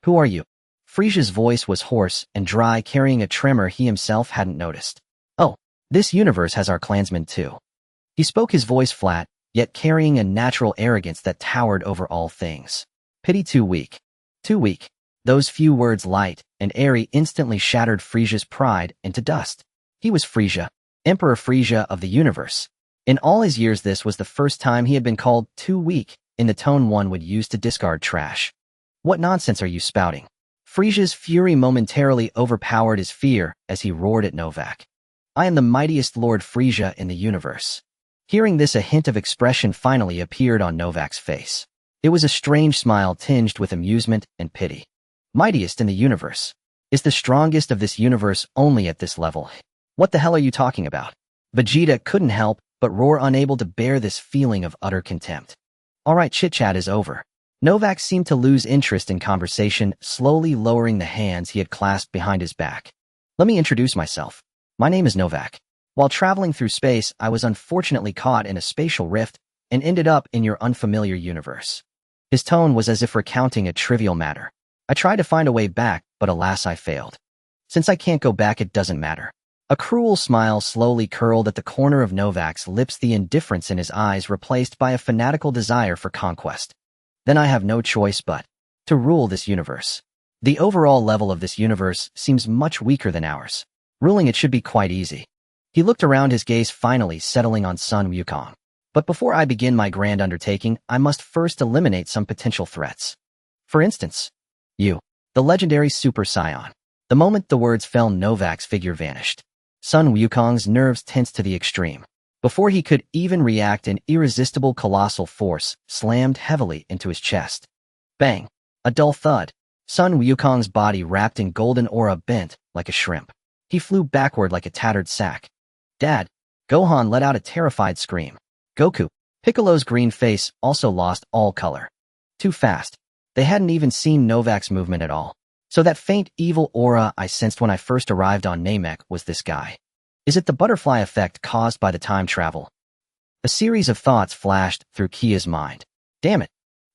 Who are you? Frisia's voice was hoarse and dry, carrying a tremor he himself hadn't noticed. Oh, this universe has our clansmen too. He spoke, his voice flat, yet carrying a natural arrogance that towered over all things. Pity, too weak. Too weak. Those few words, light and airy, instantly shattered Frisia's pride into dust. He was Frisia, Emperor Frisia of the universe. In all his years, this was the first time he had been called too weak, in the tone one would use to discard trash. What nonsense are you spouting? Frisia's fury momentarily overpowered his fear as he roared at Novak. I am the mightiest Lord Frisia in the universe. Hearing this, a hint of expression finally appeared on Novak's face. It was a strange smile tinged with amusement and pity. Mightiest in the universe. Is the strongest of this universe only at this level? What the hell are you talking about? Vegeta couldn't help but roar, unable to bear this feeling of utter contempt. Alright, chit-chat is over. Novak seemed to lose interest in conversation, slowly lowering the hands he had clasped behind his back. Let me introduce myself. My name is Novak. While traveling through space, I was unfortunately caught in a spatial rift and ended up in your unfamiliar universe. His tone was as if recounting a trivial matter. I tried to find a way back, but alas, I failed. Since I can't go back, it doesn't matter. A cruel smile slowly curled at the corner of Novak's lips, the indifference in his eyes replaced by a fanatical desire for conquest. Then I have no choice but to rule this universe. The overall level of this universe seems much weaker than ours. Ruling it should be quite easy. He looked around, his gaze finally settling on Sun Wukong. But before I begin my grand undertaking, I must first eliminate some potential threats. For instance, you, the legendary Super Saiyan. The moment the words fell, Novak's figure vanished. Sun Wukong's nerves tensed to the extreme. Before he could even react, an irresistible colossal force slammed heavily into his chest. Bang! A dull thud. Sun Wukong's body, wrapped in golden aura, bent like a shrimp. He flew backward like a tattered sack. Dad! Gohan let out a terrified scream. Goku, Piccolo's green face, also lost all color. Too fast. They hadn't even seen Novak's movement at all. So that faint evil aura I sensed when I first arrived on Namek was this guy. Is it the butterfly effect caused by the time travel? A series of thoughts flashed through Kia's mind. Damn it.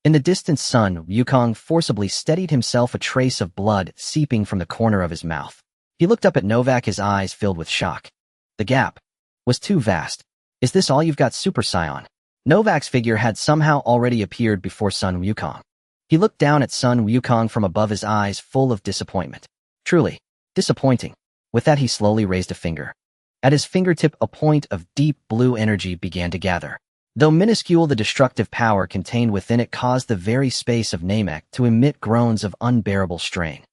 In the distance, Sun Wukong forcibly steadied himself, a trace of blood seeping from the corner of his mouth. He looked up at Novak, his eyes filled with shock. The gap was too vast. Is this all you've got, Super Saiyan? Novak's figure had somehow already appeared before Sun Wukong. He looked down at Sun Wukong from above, his eyes full of disappointment. Truly disappointing. With that, he slowly raised a finger. At his fingertip, a point of deep blue energy began to gather. Though minuscule, the destructive power contained within it caused the very space of Namek to emit groans of unbearable strain.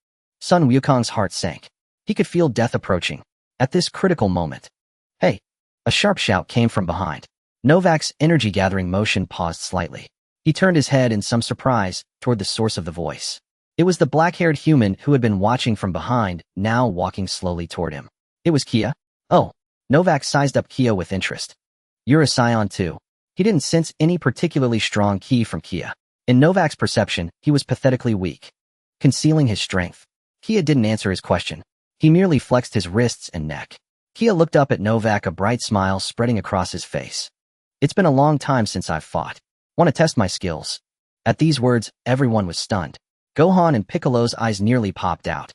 Sun Wukong's heart sank. He could feel death approaching. At this critical moment, "Hey!" A sharp shout came from behind. Novak's energy-gathering motion paused slightly. He turned his head in some surprise toward the source of the voice. It was the black-haired human who had been watching from behind, now walking slowly toward him. It was Kia. Oh. Novak sized up Kia with interest. You're a Saiyan too. He didn't sense any particularly strong ki from Kia. In Novak's perception, he was pathetically weak. Concealing his strength. Kia didn't answer his question. He merely flexed his wrists and neck. Kia looked up at Novak, a bright smile spreading across his face. It's been a long time since I've fought. Want to test my skills? At these words, everyone was stunned. Gohan and Piccolo's eyes nearly popped out.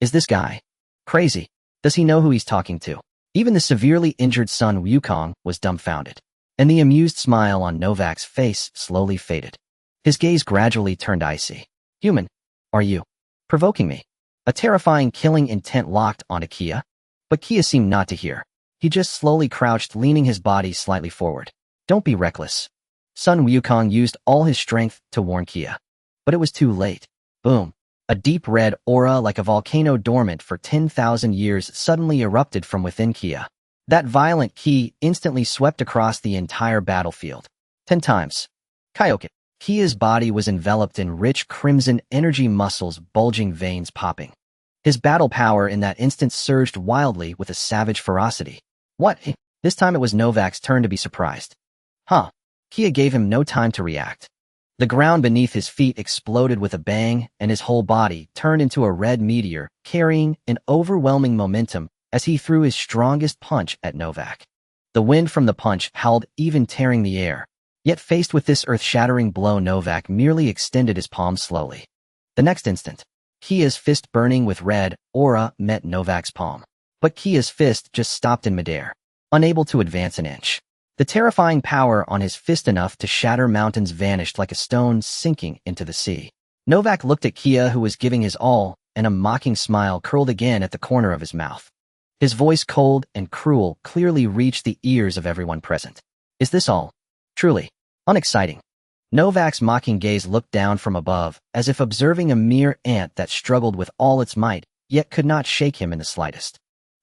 Is this guy crazy? Does he know who he's talking to? Even the severely injured Sun Wukong was dumbfounded, and the amused smile on Novak's face slowly faded. His gaze gradually turned icy. Human, are you provoking me? A terrifying killing intent locked onto Kia, but Kia seemed not to hear. He just slowly crouched, leaning his body slightly forward. Don't be reckless. Sun Wukong used all his strength to warn Kia, but it was too late. Boom. A deep red aura like a volcano dormant for 10,000 years suddenly erupted from within Kia. That violent ki instantly swept across the entire battlefield. 10 times. Kaioken. Kia's body was enveloped in rich crimson energy, muscles bulging, veins popping. His battle power in that instant surged wildly with a savage ferocity. What? This time it was Novak's turn to be surprised. Huh. Kia gave him no time to react. The ground beneath his feet exploded with a bang, and his whole body turned into a red meteor, carrying an overwhelming momentum as he threw his strongest punch at Novak. The wind from the punch howled, even tearing the air. Yet faced with this earth-shattering blow, Novak merely extended his palm slowly. The next instant, Kia's fist burning with red aura met Novak's palm. But Kia's fist just stopped in midair, unable to advance an inch. The terrifying power on his fist, enough to shatter mountains, vanished like a stone sinking into the sea. Novak looked at Kia, who was giving his all, and a mocking smile curled again at the corner of his mouth. His voice, cold and cruel, clearly reached the ears of everyone present. Is this all? Truly unexciting. Novak's mocking gaze looked down from above, as if observing a mere ant that struggled with all its might, yet could not shake him in the slightest.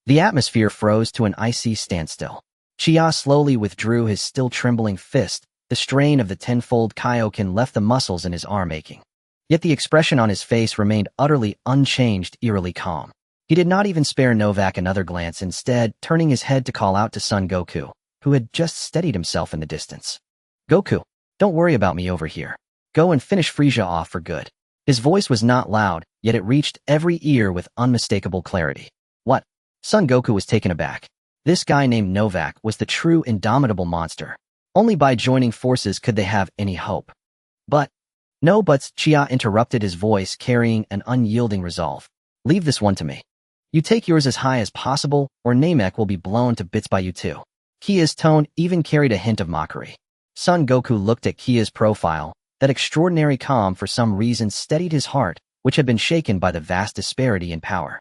The atmosphere froze to an icy standstill. Chia slowly withdrew his still trembling fist. The strain of the tenfold Kaioken left the muscles in his arm aching. Yet the expression on his face remained utterly unchanged, eerily calm. He did not even spare Novak another glance, instead turning his head to call out to Son Goku, who had just steadied himself in the distance. Goku, don't worry about me over here. Go and finish Frieza off for good. His voice was not loud, yet it reached every ear with unmistakable clarity. What? Son Goku was taken aback. This guy named Novak was the true indomitable monster. Only by joining forces could they have any hope. But, no buts, Chia interrupted, his voice carrying an unyielding resolve. Leave this one to me. You take yours as high as possible, or Namek will be blown to bits by you too. Kia's tone even carried a hint of mockery. Son Goku looked at Kia's profile, That extraordinary calm for some reason steadied his heart, which had been shaken by the vast disparity in power.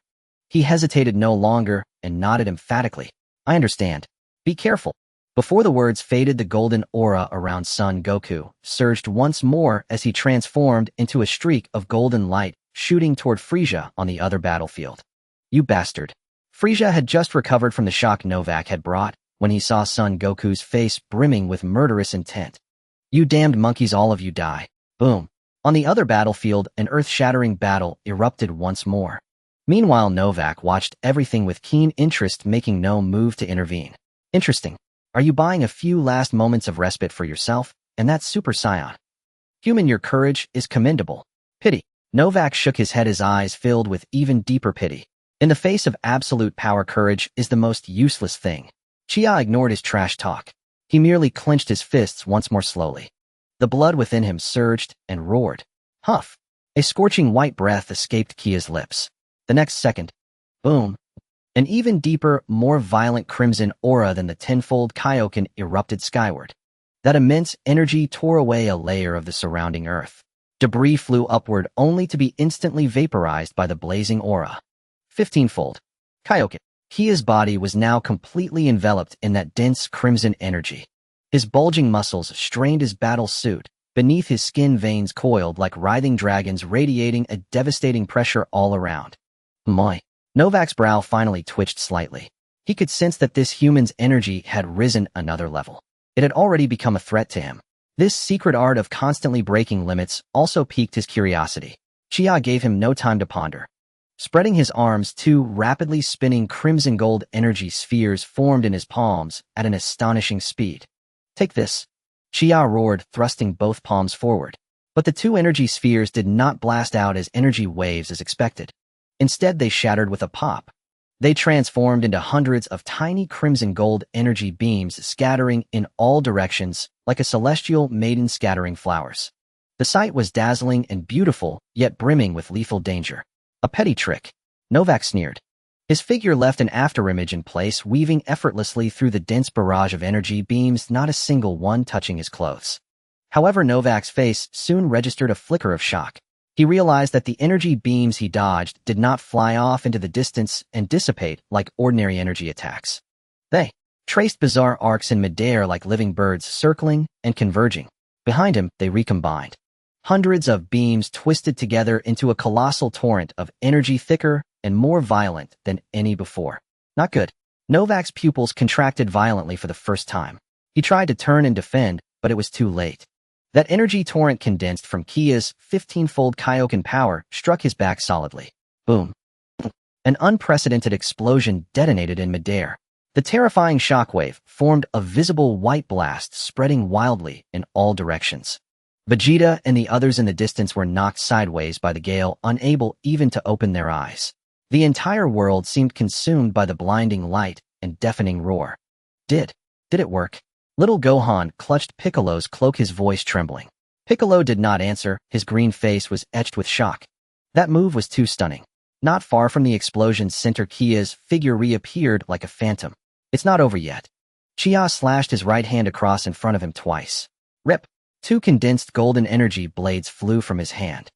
He hesitated no longer and nodded emphatically. I understand. Be careful. Before the words faded, the golden aura around Son Goku surged once more as he transformed into a streak of golden light, shooting toward Frieza on the other battlefield. You bastard. Frieza had just recovered from the shock Novak had brought when he saw Son Goku's face brimming with murderous intent. You damned monkeys, all of you die. Boom. On the other battlefield, an earth-shattering battle erupted once more. Meanwhile, Novak watched everything with keen interest, making no move to intervene. Interesting. Are you buying a few last moments of respite for yourself? And that's Super Saiyan. Human, your courage is commendable. Pity. Novak shook his head, his eyes filled with even deeper pity. In the face of absolute power, courage is the most useless thing. Chia ignored his trash talk. He merely clenched his fists once more slowly. The blood within him surged and roared. Huff! A scorching white breath escaped Kia's lips. The next second, boom! An even deeper, more violent crimson aura than the tenfold Kaioken erupted skyward. That immense energy tore away a layer of the surrounding earth. Debris flew upward only to be instantly vaporized by the blazing aura. 15-fold. Kaioken. Kia's body was now completely enveloped in that dense crimson energy. His bulging muscles strained his battle suit. Beneath his skin, veins coiled like writhing dragons, radiating a devastating pressure all around. Moi. Novak's brow finally twitched slightly. He could sense that this human's energy had risen another level. It had already become a threat to him. This secret art of constantly breaking limits also piqued his curiosity. Chia gave him no time to ponder. Spreading his arms, two rapidly spinning crimson gold energy spheres formed in his palms at an astonishing speed. Take this. Chia roared, thrusting both palms forward. But the two energy spheres did not blast out as energy waves as expected. Instead, they shattered with a pop. They transformed into hundreds of tiny crimson gold energy beams scattering in all directions like a celestial maiden scattering flowers. The sight was dazzling and beautiful, yet brimming with lethal danger. A petty trick. Novak sneered. His figure left an afterimage in place, weaving effortlessly through the dense barrage of energy beams, not a single one touching his clothes. However, Novak's face soon registered a flicker of shock. He realized that the energy beams he dodged did not fly off into the distance and dissipate like ordinary energy attacks. They traced bizarre arcs in midair like living birds, circling and converging. Behind him, they recombined. Hundreds of beams twisted together into a colossal torrent of energy, thicker and more violent than any before. Not good. Novak's pupils contracted violently for the first time. He tried to turn and defend, but it was too late. That energy torrent, condensed from Kia's 15-fold Kaioken power, struck his back solidly. Boom. An unprecedented explosion detonated in midair. The terrifying shockwave formed a visible white blast, spreading wildly in all directions. Vegeta and the others in the distance were knocked sideways by the gale, unable even to open their eyes. The entire world seemed consumed by the blinding light and deafening roar. Did it work? Little Gohan clutched Piccolo's cloak, his voice trembling. Piccolo did not answer, his green face was etched with shock. That move was too stunning. Not far from the explosion's center, Kia's figure reappeared like a phantom. It's not over yet. Chia slashed his right hand across in front of him twice. Rip! Two condensed golden energy blades flew from his hand.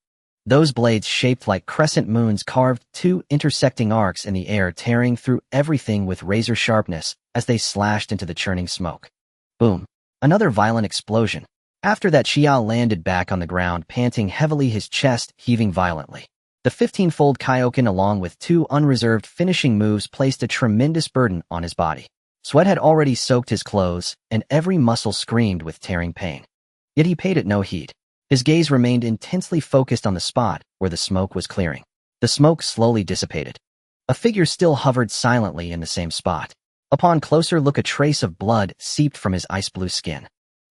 Those blades, shaped like crescent moons, carved two intersecting arcs in the air, tearing through everything with razor sharpness as they slashed into the churning smoke. Boom. Another violent explosion. After that, Chia landed back on the ground, panting heavily, his chest heaving violently. The 15-fold Kaioken, along with two unreserved finishing moves, placed a tremendous burden on his body. Sweat had already soaked his clothes, and every muscle screamed with tearing pain. Yet he paid it no heed. His gaze remained intensely focused on the spot where the smoke was clearing. The smoke slowly dissipated. A figure still hovered silently in the same spot. Upon closer look, a trace of blood seeped from his ice-blue skin,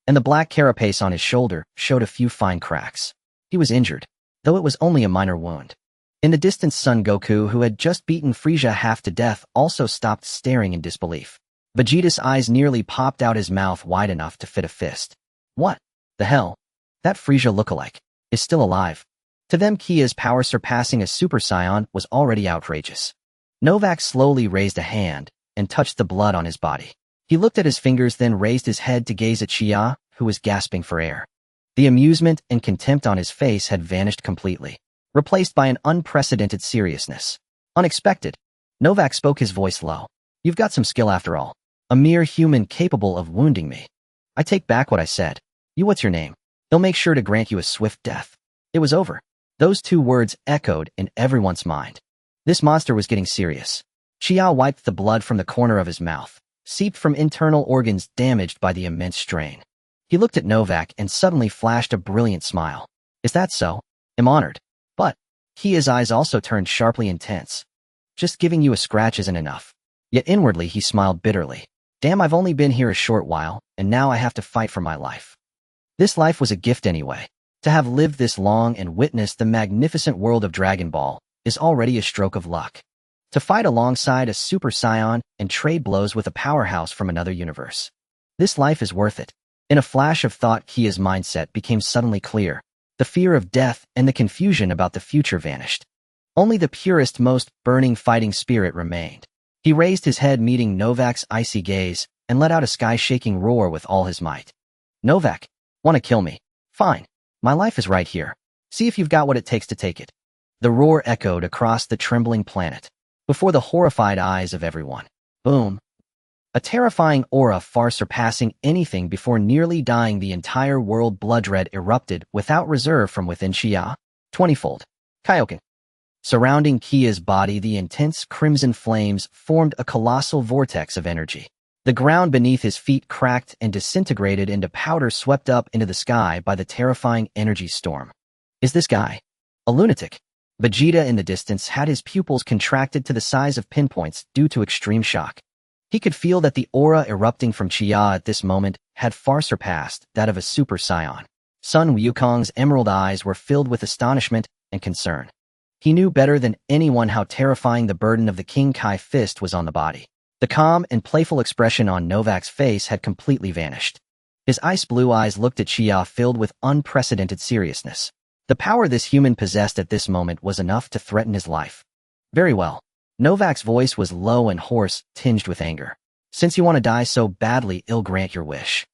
and the black carapace on his shoulder showed a few fine cracks. He was injured, though it was only a minor wound. In the distance, Son Goku, who had just beaten Frieza half to death, also stopped, staring in disbelief. Vegeta's eyes nearly popped out, his mouth wide enough to fit a fist. What the hell? That Frieza lookalike is still alive. To them, Kia's power surpassing a Super Saiyan was already outrageous. Novak slowly raised a hand and touched the blood on his body. He looked at his fingers, then raised his head to gaze at Chia, who was gasping for air. The amusement and contempt on his face had vanished completely, replaced by an unprecedented seriousness. Unexpected. Novak spoke, his voice low. You've got some skill after all. A mere human capable of wounding me. I take back what I said. What's your name? He'll make sure to grant you a swift death. It was over. Those two words echoed in everyone's mind. This monster was getting serious. Chia wiped the blood from the corner of his mouth, seeped from internal organs damaged by the immense strain. He looked at Novak and suddenly flashed a brilliant smile. Is that so? I'm honored. But Kia's eyes also turned sharply intense. Just giving you a scratch isn't enough. Yet inwardly he smiled bitterly. Damn, I've only been here a short while, and now I have to fight for my life. This life was a gift anyway. To have lived this long and witnessed the magnificent world of Dragon Ball is already a stroke of luck. To fight alongside a Super Saiyan and trade blows with a powerhouse from another universe. This life is worth it. In a flash of thought, Kia's mindset became suddenly clear. The fear of death and the confusion about the future vanished. Only the purest, most burning fighting spirit remained. He raised his head, meeting Novak's icy gaze, and let out a sky-shaking roar with all his might. Novak, want to kill me? Fine. My life is right here. See if you've got what it takes to take it. The roar echoed across the trembling planet, before the horrified eyes of everyone. Boom. A terrifying aura far surpassing anything before, nearly dying the entire world. Blood-red erupted without reserve from within Xia. 20-fold. Kaioken. Surrounding Kia's body, the intense crimson flames formed a colossal vortex of energy. The ground beneath his feet cracked and disintegrated into powder, swept up into the sky by the terrifying energy storm. Is this guy a lunatic? Vegeta in the distance had his pupils contracted to the size of pinpoints due to extreme shock. He could feel that the aura erupting from Xia at this moment had far surpassed that of a Super Saiyan. Sun Wukong's emerald eyes were filled with astonishment and concern. He knew better than anyone how terrifying the burden of the King Kai fist was on the body. The calm and playful expression on Novak's face had completely vanished. His ice-blue eyes looked at Xia, filled with unprecedented seriousness. The power this human possessed at this moment was enough to threaten his life. Very well. Novak's voice was low and hoarse, tinged with anger. Since you want to die so badly, I'll grant your wish.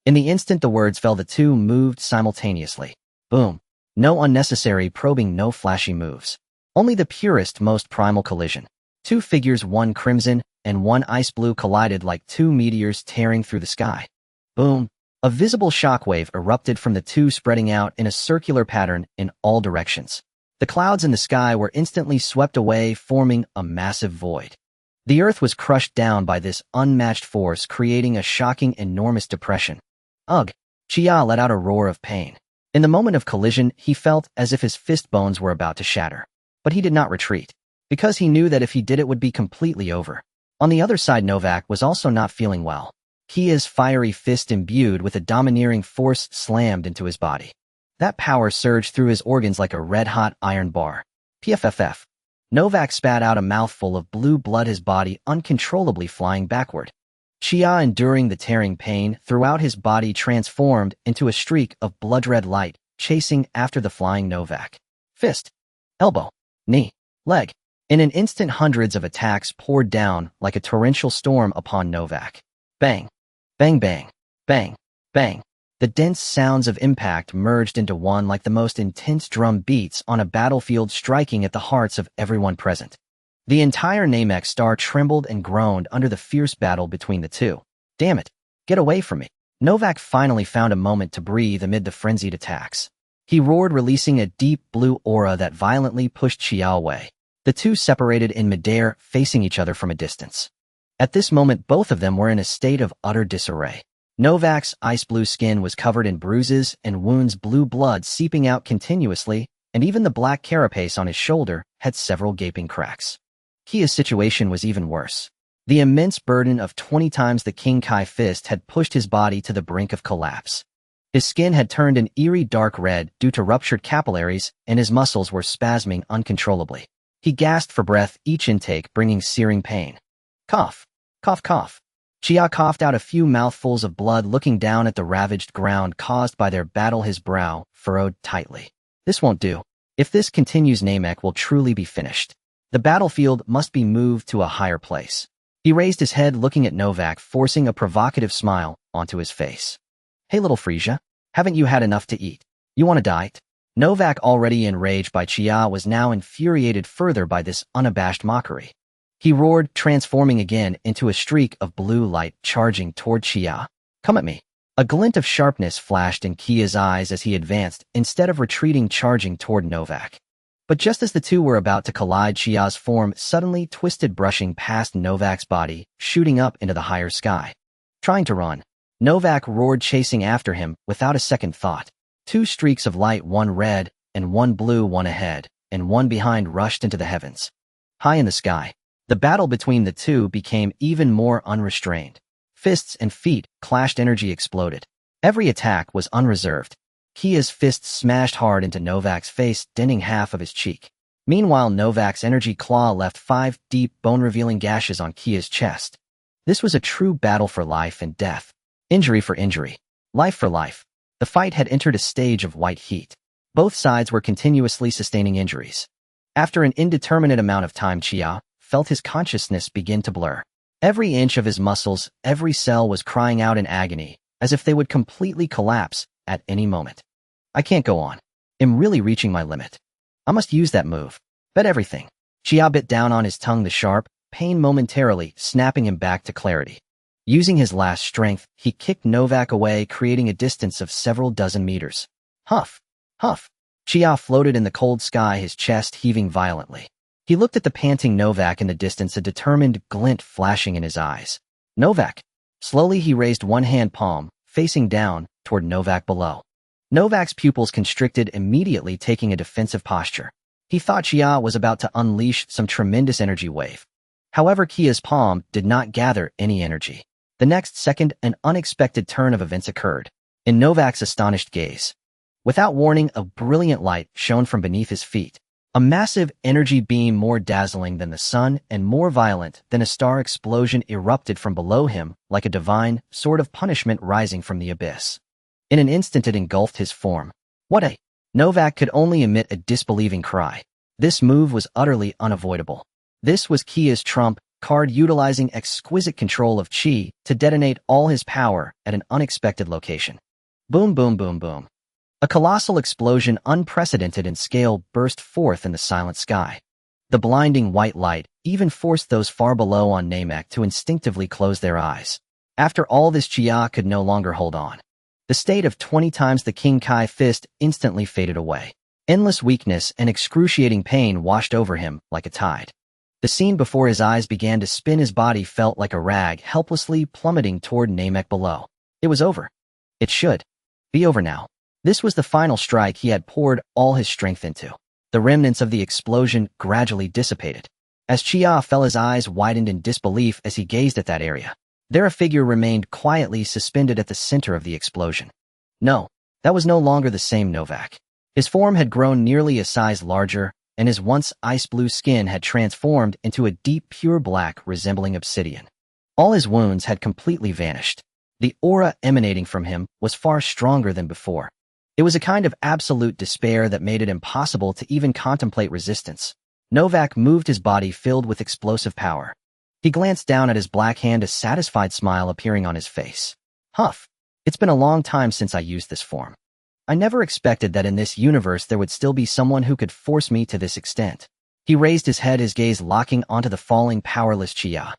In the instant the words fell, the two moved simultaneously. Boom. No unnecessary probing, no flashy moves. Only the purest, most primal collision. Two figures, one crimson and one ice blue, collided like two meteors tearing through the sky. Boom. A visible shockwave erupted from the two, spreading out in a circular pattern in all directions. The clouds in the sky were instantly swept away, forming a massive void. The earth was crushed down by this unmatched force, creating a shocking, enormous depression. Ugh! Xia let out a roar of pain. In the moment of collision, he felt as if his fist bones were about to shatter. But he did not retreat, because he knew that if he did, it would be completely over. On the other side, Novak was also not feeling well. Kia's fiery fist, imbued with a domineering force, slammed into his body. That power surged through his organs like a red-hot iron bar. PFFF. Novak spat out a mouthful of blue blood, his body uncontrollably flying backward. Xia, enduring the tearing pain throughout his body, transformed into a streak of blood-red light, chasing after the flying Novak. Fist. Elbow. Knee. Leg. In an instant, hundreds of attacks poured down like a torrential storm upon Novak. Bang. Bang bang. Bang. Bang. The dense sounds of impact merged into one like the most intense drum beats on a battlefield, striking at the hearts of everyone present. The entire Namek star trembled and groaned under the fierce battle between the two. Damn it! Get away from me! Novak finally found a moment to breathe amid the frenzied attacks. He roared, releasing a deep blue aura that violently pushed Xia away. The two separated in midair, facing each other from a distance. At this moment, both of them were in a state of utter disarray. Novak's ice-blue skin was covered in bruises and wounds, blue blood seeping out continuously, and even the black carapace on his shoulder had several gaping cracks. Kia's situation was even worse. The immense burden of 20 times the King Kai fist had pushed his body to the brink of collapse. His skin had turned an eerie dark red due to ruptured capillaries, and his muscles were spasming uncontrollably. He gasped for breath, each intake bringing searing pain. Cough. Cough, cough. Xia coughed out a few mouthfuls of blood, looking down at the ravaged ground caused by their battle, his brow furrowed tightly. This won't do. If this continues, Namek will truly be finished. The battlefield must be moved to a higher place. He raised his head, looking at Novak, forcing a provocative smile onto his face. Hey, little Frisia. Haven't you had enough to eat? You want to die? Novak, already enraged by Chia, was now infuriated further by this unabashed mockery. He roared, transforming again into a streak of blue light charging toward Chia. Come at me. A glint of sharpness flashed in Kia's eyes as he advanced, instead of retreating, charging toward Novak. But just as the two were about to collide, Chia's form suddenly twisted, brushing past Novak's body, shooting up into the higher sky. Trying to run, Novak roared, chasing after him without a second thought. Two streaks of light, one red and one blue, one ahead and one behind, rushed into the heavens. High in the sky, the battle between the two became even more unrestrained. Fists and feet clashed, energy exploded. Every attack was unreserved. Kia's fists smashed hard into Novak's face, denting half of his cheek. Meanwhile, Novak's energy claw left 5 deep, bone-revealing gashes on Kia's chest. This was a true battle for life and death. Injury for injury. Life for life. The fight had entered a stage of white heat. Both sides were continuously sustaining injuries. After an indeterminate amount of time, Chia felt his consciousness begin to blur. Every inch of his muscles, every cell was crying out in agony, as if they would completely collapse at any moment. I can't go on. I'm really reaching my limit. I must use that move. Bet everything. Chia bit down on his tongue, the sharp pain momentarily snapping him back to clarity. Using his last strength, he kicked Novak away, creating a distance of several dozen meters. Huff! Huff! Chia floated in the cold sky, his chest heaving violently. He looked at the panting Novak in the distance, a determined glint flashing in his eyes. Novak! Slowly he raised one hand palm, facing down, toward Novak below. Novak's pupils constricted, immediately taking a defensive posture. He thought Chia was about to unleash some tremendous energy wave. However, Kia's palm did not gather any energy. The next second, an unexpected turn of events occurred. In Novak's astonished gaze, without warning, a brilliant light shone from beneath his feet. A massive energy beam, more dazzling than the sun and more violent than a star explosion, erupted from below him like a divine sword of punishment rising from the abyss. In an instant, it engulfed his form. What a... Novak could only emit a disbelieving cry. This move was utterly unavoidable. This was Kia's trump card, utilizing exquisite control of Chi to detonate all his power at an unexpected location. Boom, boom, boom, boom. A colossal explosion, unprecedented in scale, burst forth in the silent sky. The blinding white light even forced those far below on Namek to instinctively close their eyes. After all this, Chia could no longer hold on. The state of 20 times the King Kai fist instantly faded away. Endless weakness and excruciating pain washed over him like a tide. The scene before his eyes began to spin. His body felt like a rag, helplessly plummeting toward Namek below. It was over. It should be over now. This was the final strike he had poured all his strength into. The remnants of the explosion gradually dissipated. As Chia fell, his eyes widened in disbelief as he gazed at that area. There a figure remained quietly suspended at the center of the explosion. No, that was no longer the same Novak. His form had grown nearly a size larger, and his once ice-blue skin had transformed into a deep, pure black resembling obsidian. All his wounds had completely vanished. The aura emanating from him was far stronger than before. It was a kind of absolute despair that made it impossible to even contemplate resistance. Novak moved, his body filled with explosive power. He glanced down at his black hand, a satisfied smile appearing on his face. Huff! It's been a long time since I used this form. I never expected that in this universe there would still be someone who could force me to this extent. He raised his head, his gaze locking onto the falling, powerless Chia.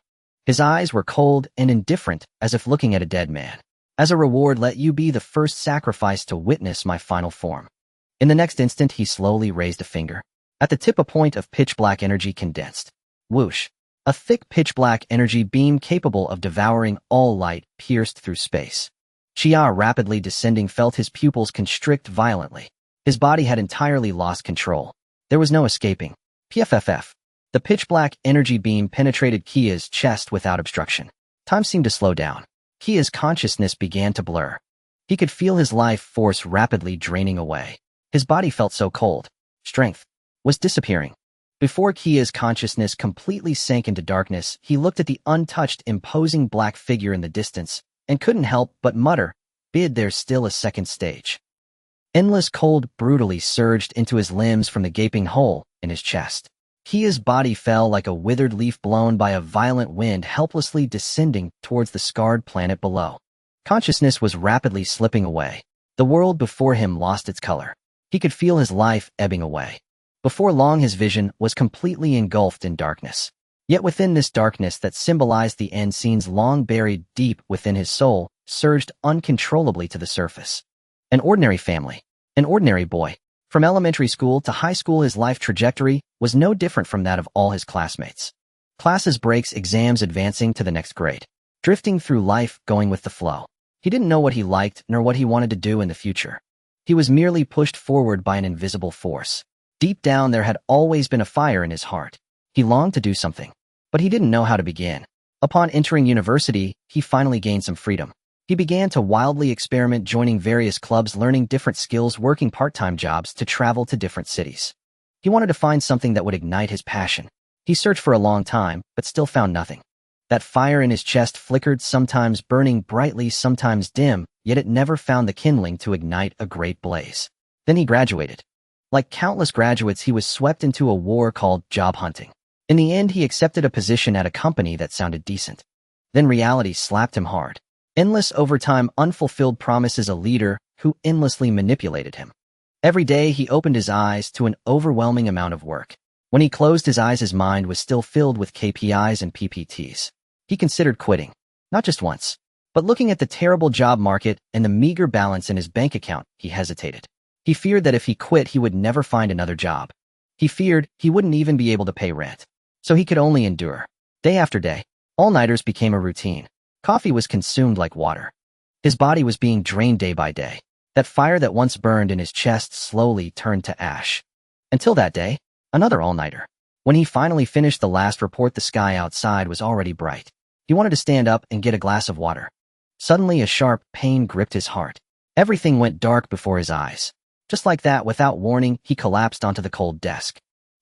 His eyes were cold and indifferent, as if looking at a dead man. As a reward, let you be the first sacrifice to witness my final form. In the next instant, he slowly raised a finger. At the tip, a point of pitch-black energy condensed. Whoosh! A thick pitch-black energy beam capable of devouring all light pierced through space. Chia, rapidly descending, felt his pupils constrict violently. His body had entirely lost control. There was no escaping. PFFF. The pitch-black energy beam penetrated Kia's chest without obstruction. Time seemed to slow down. Kia's consciousness began to blur. He could feel his life force rapidly draining away. His body felt so cold. Strength was disappearing. Before Kia's consciousness completely sank into darkness, he looked at the untouched, imposing black figure in the distance and couldn't help but mutter, "Bid there's still a second stage." Endless cold brutally surged into his limbs from the gaping hole in his chest. Kia's body fell like a withered leaf blown by a violent wind, helplessly descending towards the scarred planet below. Consciousness was rapidly slipping away. The world before him lost its color. He could feel his life ebbing away. Before long his vision was completely engulfed in darkness. Yet within this darkness that symbolized the end, scenes long buried deep within his soul surged uncontrollably to the surface. An ordinary family. An ordinary boy. From elementary school to high school, his life trajectory was no different from that of all his classmates. Classes, breaks, exams, advancing to the next grade. Drifting through life, going with the flow. He didn't know what he liked nor what he wanted to do in the future. He was merely pushed forward by an invisible force. Deep down there had always been a fire in his heart. He longed to do something, but he didn't know how to begin. Upon entering university, he finally gained some freedom. He began to wildly experiment, joining various clubs, learning different skills, working part-time jobs to travel to different cities. He wanted to find something that would ignite his passion. He searched for a long time, but still found nothing. That fire in his chest flickered, sometimes burning brightly, sometimes dim, yet it never found the kindling to ignite a great blaze. Then he graduated. Like countless graduates, he was swept into a war called job hunting. In the end, he accepted a position at a company that sounded decent. Then reality slapped him hard. Endless overtime, unfulfilled promises, a leader who endlessly manipulated him. Every day he opened his eyes to an overwhelming amount of work. When he closed his eyes, his mind was still filled with KPIs and PPTs. He considered quitting, not just once, but looking at the terrible job market and the meager balance in his bank account, he hesitated. He feared that if he quit, he would never find another job. He feared he wouldn't even be able to pay rent. So he could only endure. Day after day, all-nighters became a routine. Coffee was consumed like water. His body was being drained day by day. That fire that once burned in his chest slowly turned to ash. Until that day, another all-nighter. When he finally finished the last report, the sky outside was already bright. He wanted to stand up and get a glass of water. Suddenly, a sharp pain gripped his heart. Everything went dark before his eyes. Just like that, without warning, he collapsed onto the cold desk.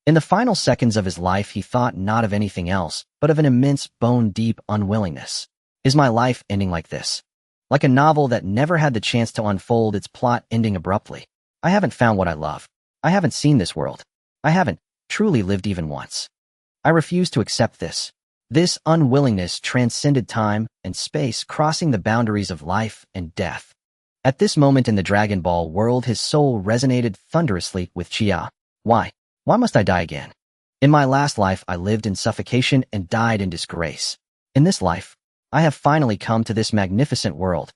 In the final seconds of his life, he thought not of anything else, but of an immense, bone-deep unwillingness. Is my life ending like this? Like a novel that never had the chance to unfold, its plot ending abruptly. I haven't found what I love. I haven't seen this world. I haven't truly lived even once. I refuse to accept this. This unwillingness transcended time and space, crossing the boundaries of life and death. At this moment in the Dragon Ball world, his soul resonated thunderously with Chia. Why? Why must I die again? In my last life, I lived in suffocation and died in disgrace. In this life, I have finally come to this magnificent world.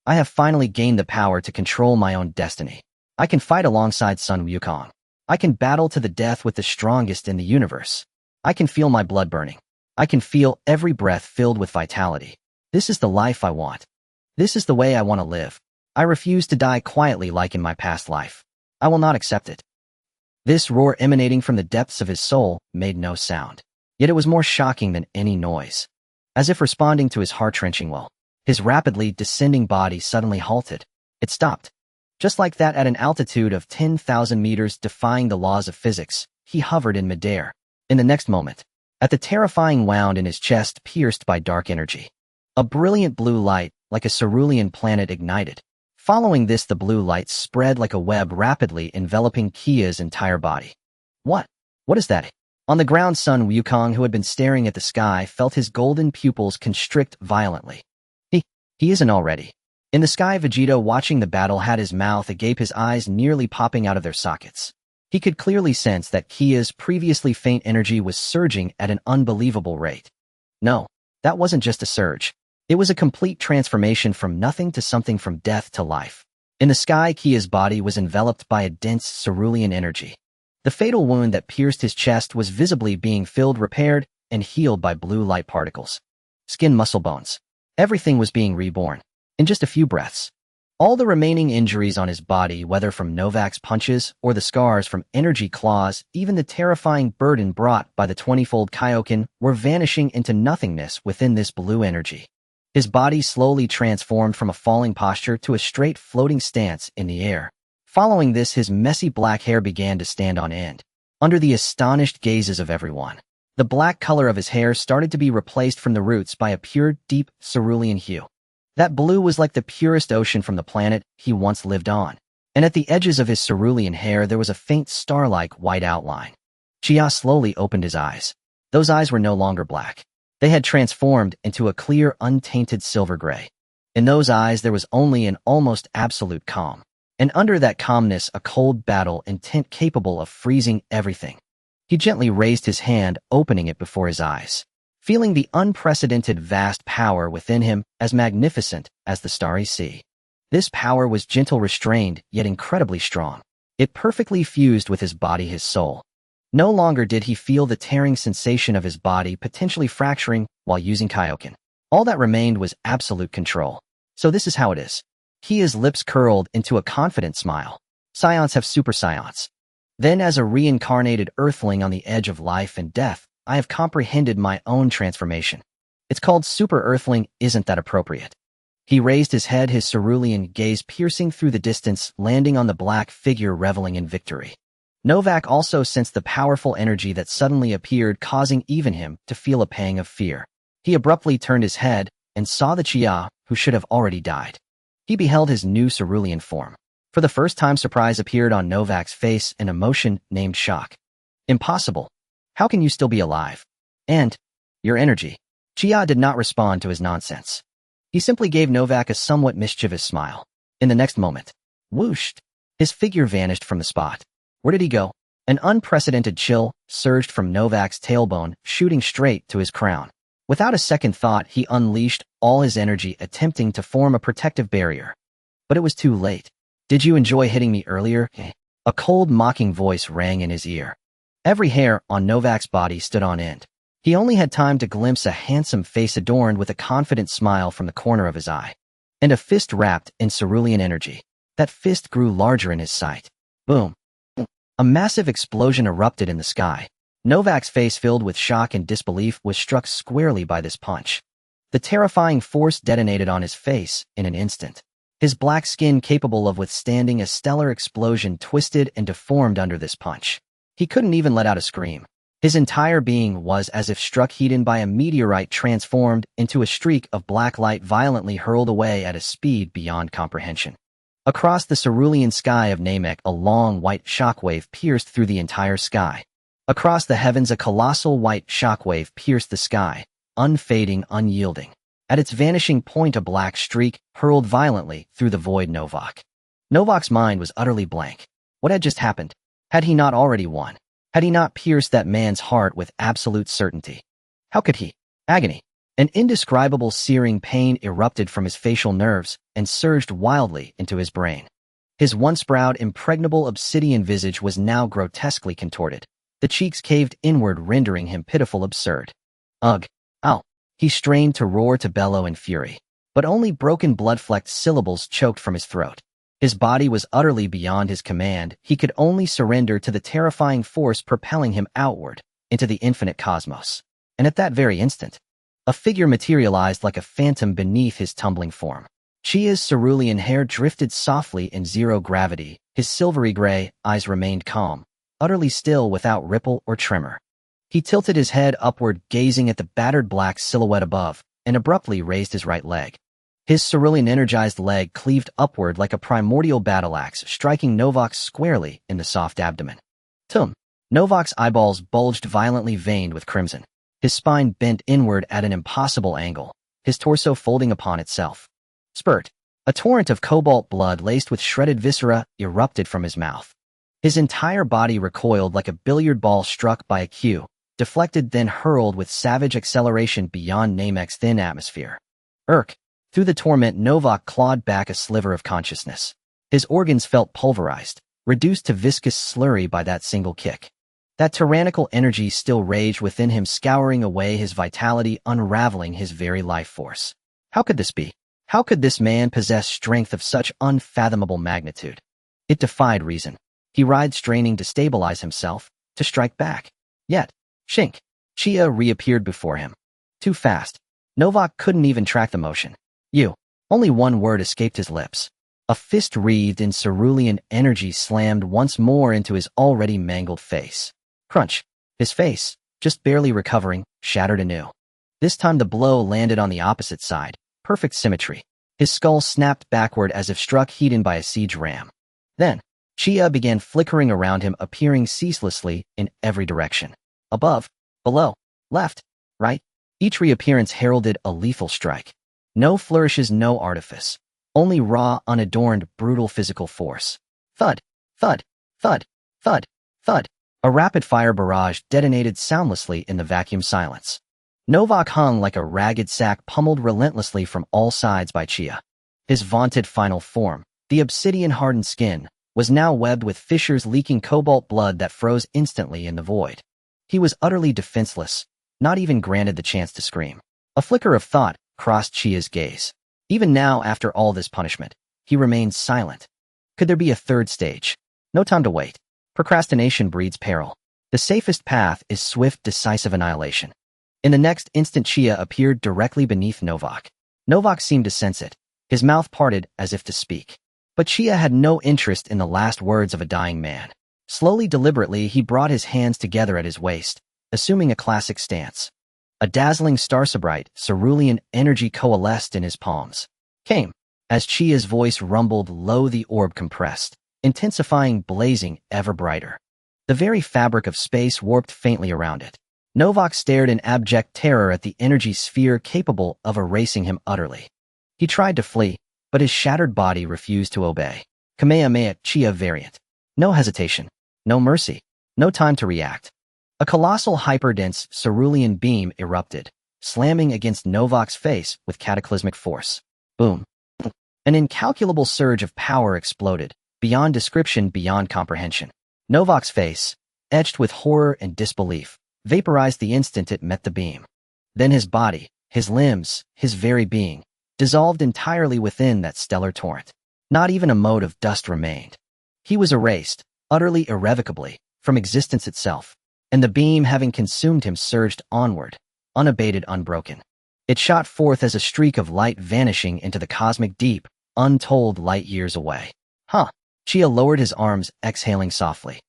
I have finally gained the power to control my own destiny. I can fight alongside Sun Wukong. I can battle to the death with the strongest in the universe. I can feel my blood burning. I can feel every breath filled with vitality. This is the life I want. This is the way I want to live. I refuse to die quietly like in my past life. I will not accept it. This roar emanating from the depths of his soul made no sound. Yet it was more shocking than any noise. As if responding to his heart-wrenching will, his rapidly descending body suddenly halted. It stopped. Just like that, at an altitude of 10,000 meters, defying the laws of physics, he hovered in midair. In the next moment, at the terrifying wound in his chest, pierced by dark energy, a brilliant blue light, like a cerulean planet, ignited. Following this, the blue light spread like a web, rapidly enveloping Kia's entire body. What? What is that? On the ground, Sun Wukong, who had been staring at the sky, felt his golden pupils constrict violently. He isn't already. In the sky, Vegeta, watching the battle, had his mouth agape, his eyes nearly popping out of their sockets. He could clearly sense that Kia's previously faint energy was surging at an unbelievable rate. No, that wasn't just a surge. It was a complete transformation from nothing to something, from death to life. In the sky, Kia's body was enveloped by a dense cerulean energy. The fatal wound that pierced his chest was visibly being filled, repaired, and healed by blue light particles. Skin, muscle, bones. Everything was being reborn. In just a few breaths. All the remaining injuries on his body, whether from Novak's punches or the scars from energy claws, even the terrifying burden brought by the 20-fold Kaioken, were vanishing into nothingness within this blue energy. His body slowly transformed from a falling posture to a straight floating stance in the air. Following this, his messy black hair began to stand on end. Under the astonished gazes of everyone, the black color of his hair started to be replaced from the roots by a pure, deep, cerulean hue. That blue was like the purest ocean from the planet he once lived on. And at the edges of his cerulean hair there was a faint star-like white outline. Chia slowly opened his eyes. Those eyes were no longer black. They had transformed into a clear, untainted silver gray. In those eyes there was only an almost absolute calm. and under that calmness a cold battle intent capable of freezing everything. He gently raised his hand, opening it before his eyes, feeling the unprecedented vast power within him as magnificent as the starry sea. This power was gentle, restrained, yet incredibly strong. It perfectly fused with his body, his soul. No longer did he feel the tearing sensation of his body potentially fracturing while using Kaioken. All that remained was absolute control. So this is how it is. His lips curled into a confident smile. Saiyans have super Saiyans. Then as a reincarnated Earthling on the edge of life and death, I have comprehended my own transformation. It's called Super Earthling, isn't that appropriate? He raised his head, his cerulean gaze piercing through the distance, landing on the black figure reveling in victory. Novak also sensed the powerful energy that suddenly appeared, causing even him to feel a pang of fear. He abruptly turned his head and saw the Chia, who should have already died. He beheld his new cerulean form. For the first time, surprise appeared on Novak's face, an emotion named shock. Impossible. How can you still be alive? And your energy. Chia did not respond to his nonsense. He simply gave Novak a somewhat mischievous smile. In the next moment, whoosh, his figure vanished from the spot. Where did he go? An unprecedented chill surged from Novak's tailbone, shooting straight to his crown. Without a second thought, he unleashed all his energy, attempting to form a protective barrier. But it was too late. Did you enjoy hitting me earlier? A cold, mocking voice rang in his ear. Every hair on Novak's body stood on end. He only had time to glimpse a handsome face adorned with a confident smile from the corner of his eye, and a fist wrapped in cerulean energy. That fist grew larger in his sight. Boom. A massive explosion erupted in the sky. Novak's face, filled with shock and disbelief, was struck squarely by this punch. The terrifying force detonated on his face in an instant. His black skin, capable of withstanding a stellar explosion, twisted and deformed under this punch. He couldn't even let out a scream. His entire being was as if struck heat by a meteorite, transformed into a streak of black light, violently hurled away at a speed beyond comprehension. Across the cerulean sky of Namek, a long white shockwave pierced through the entire sky. Across the heavens, a colossal white shockwave pierced the sky, unfading, unyielding. At its vanishing point, a black streak hurled violently through the void. Novak's mind was utterly blank. What had just happened? Had he not already won? Had he not pierced that man's heart with absolute certainty? How could he? Agony. An indescribable searing pain erupted from his facial nerves and surged wildly into his brain. His once proud, impregnable obsidian visage was now grotesquely contorted. The cheeks caved inward, rendering him pitiful, absurd. Ugh! Ow! He strained to roar, to bellow in fury, but only broken, blood-flecked syllables choked from his throat. His body was utterly beyond his command. He could only surrender to the terrifying force propelling him outward into the infinite cosmos. And at that very instant, a figure materialized like a phantom beneath his tumbling form. Chia's cerulean hair drifted softly in zero gravity. His silvery gray eyes remained calm, utterly still, without ripple or tremor. He tilted his head upward, gazing at the battered black silhouette above, and abruptly raised his right leg. His cerulean energized leg cleaved upward like a primordial battle axe, striking Novak squarely in the soft abdomen. Tum! Novak's eyeballs bulged violently, veined with crimson. His spine bent inward at an impossible angle, his torso folding upon itself. Spurt! A torrent of cobalt blood laced with shredded viscera erupted from his mouth. His entire body recoiled like a billiard ball struck by a cue, deflected, then hurled with savage acceleration beyond Namek's thin atmosphere. Irk! Through the torment, Novak clawed back a sliver of consciousness. His organs felt pulverized, reduced to viscous slurry by that single kick. That tyrannical energy still raged within him, scouring away his vitality, unraveling his very life force. How could this be? How could this man possess strength of such unfathomable magnitude? It defied reason. He writhed, straining to stabilize himself, to strike back. Yet, shink! Chia reappeared before him. Too fast. Novak couldn't even track the motion. You. Only one word escaped his lips. A fist wreathed in cerulean energy slammed once more into his already mangled face. Crunch. His face, just barely recovering, shattered anew. This time the blow landed on the opposite side. Perfect symmetry. His skull snapped backward as if struck heat by a siege ram. Then, Chia began flickering around him, appearing ceaselessly in every direction. Above, below, left, right. Each reappearance heralded a lethal strike. No flourishes, no artifice. Only raw, unadorned, brutal physical force. Thud, thud, thud, thud, thud. A rapid-fire barrage detonated soundlessly in the vacuum silence. Novak hung like a ragged sack pummeled relentlessly from all sides by Chia. His vaunted final form, the obsidian-hardened skin, was now webbed with fissures leaking cobalt blood that froze instantly in the void. He was utterly defenseless, not even granted the chance to scream. A flicker of thought crossed Chia's gaze. Even now, after all this punishment, he remained silent. Could there be a third stage? No time to wait. Procrastination breeds peril. The safest path is swift, decisive annihilation. In the next instant, Chia appeared directly beneath Novak. Novak seemed to sense it. His mouth parted as if to speak. But Chia had no interest in the last words of a dying man. Slowly, deliberately, he brought his hands together at his waist, assuming a classic stance. A dazzling starsubrite, cerulean energy coalesced in his palms. Came. As Chia's voice rumbled low, the orb compressed, intensifying, blazing, ever brighter. The very fabric of space warped faintly around it. Novak stared in abject terror at the energy sphere capable of erasing him utterly. He tried to flee, but his shattered body refused to obey. Kamehameha Chia variant. No hesitation. No mercy. No time to react. A colossal hyperdense cerulean beam erupted, slamming against Novak's face with cataclysmic force. Boom. An incalculable surge of power exploded, beyond description, beyond comprehension. Novak's face, etched with horror and disbelief, vaporized the instant it met the beam. Then his body, his limbs, his very being, dissolved entirely within that stellar torrent. Not even a mote of dust remained. He was erased, utterly irrevocably, from existence itself, and the beam, having consumed him, surged onward, unabated, unbroken. It shot forth as a streak of light vanishing into the cosmic deep, untold light years away. Chia lowered his arms, exhaling softly.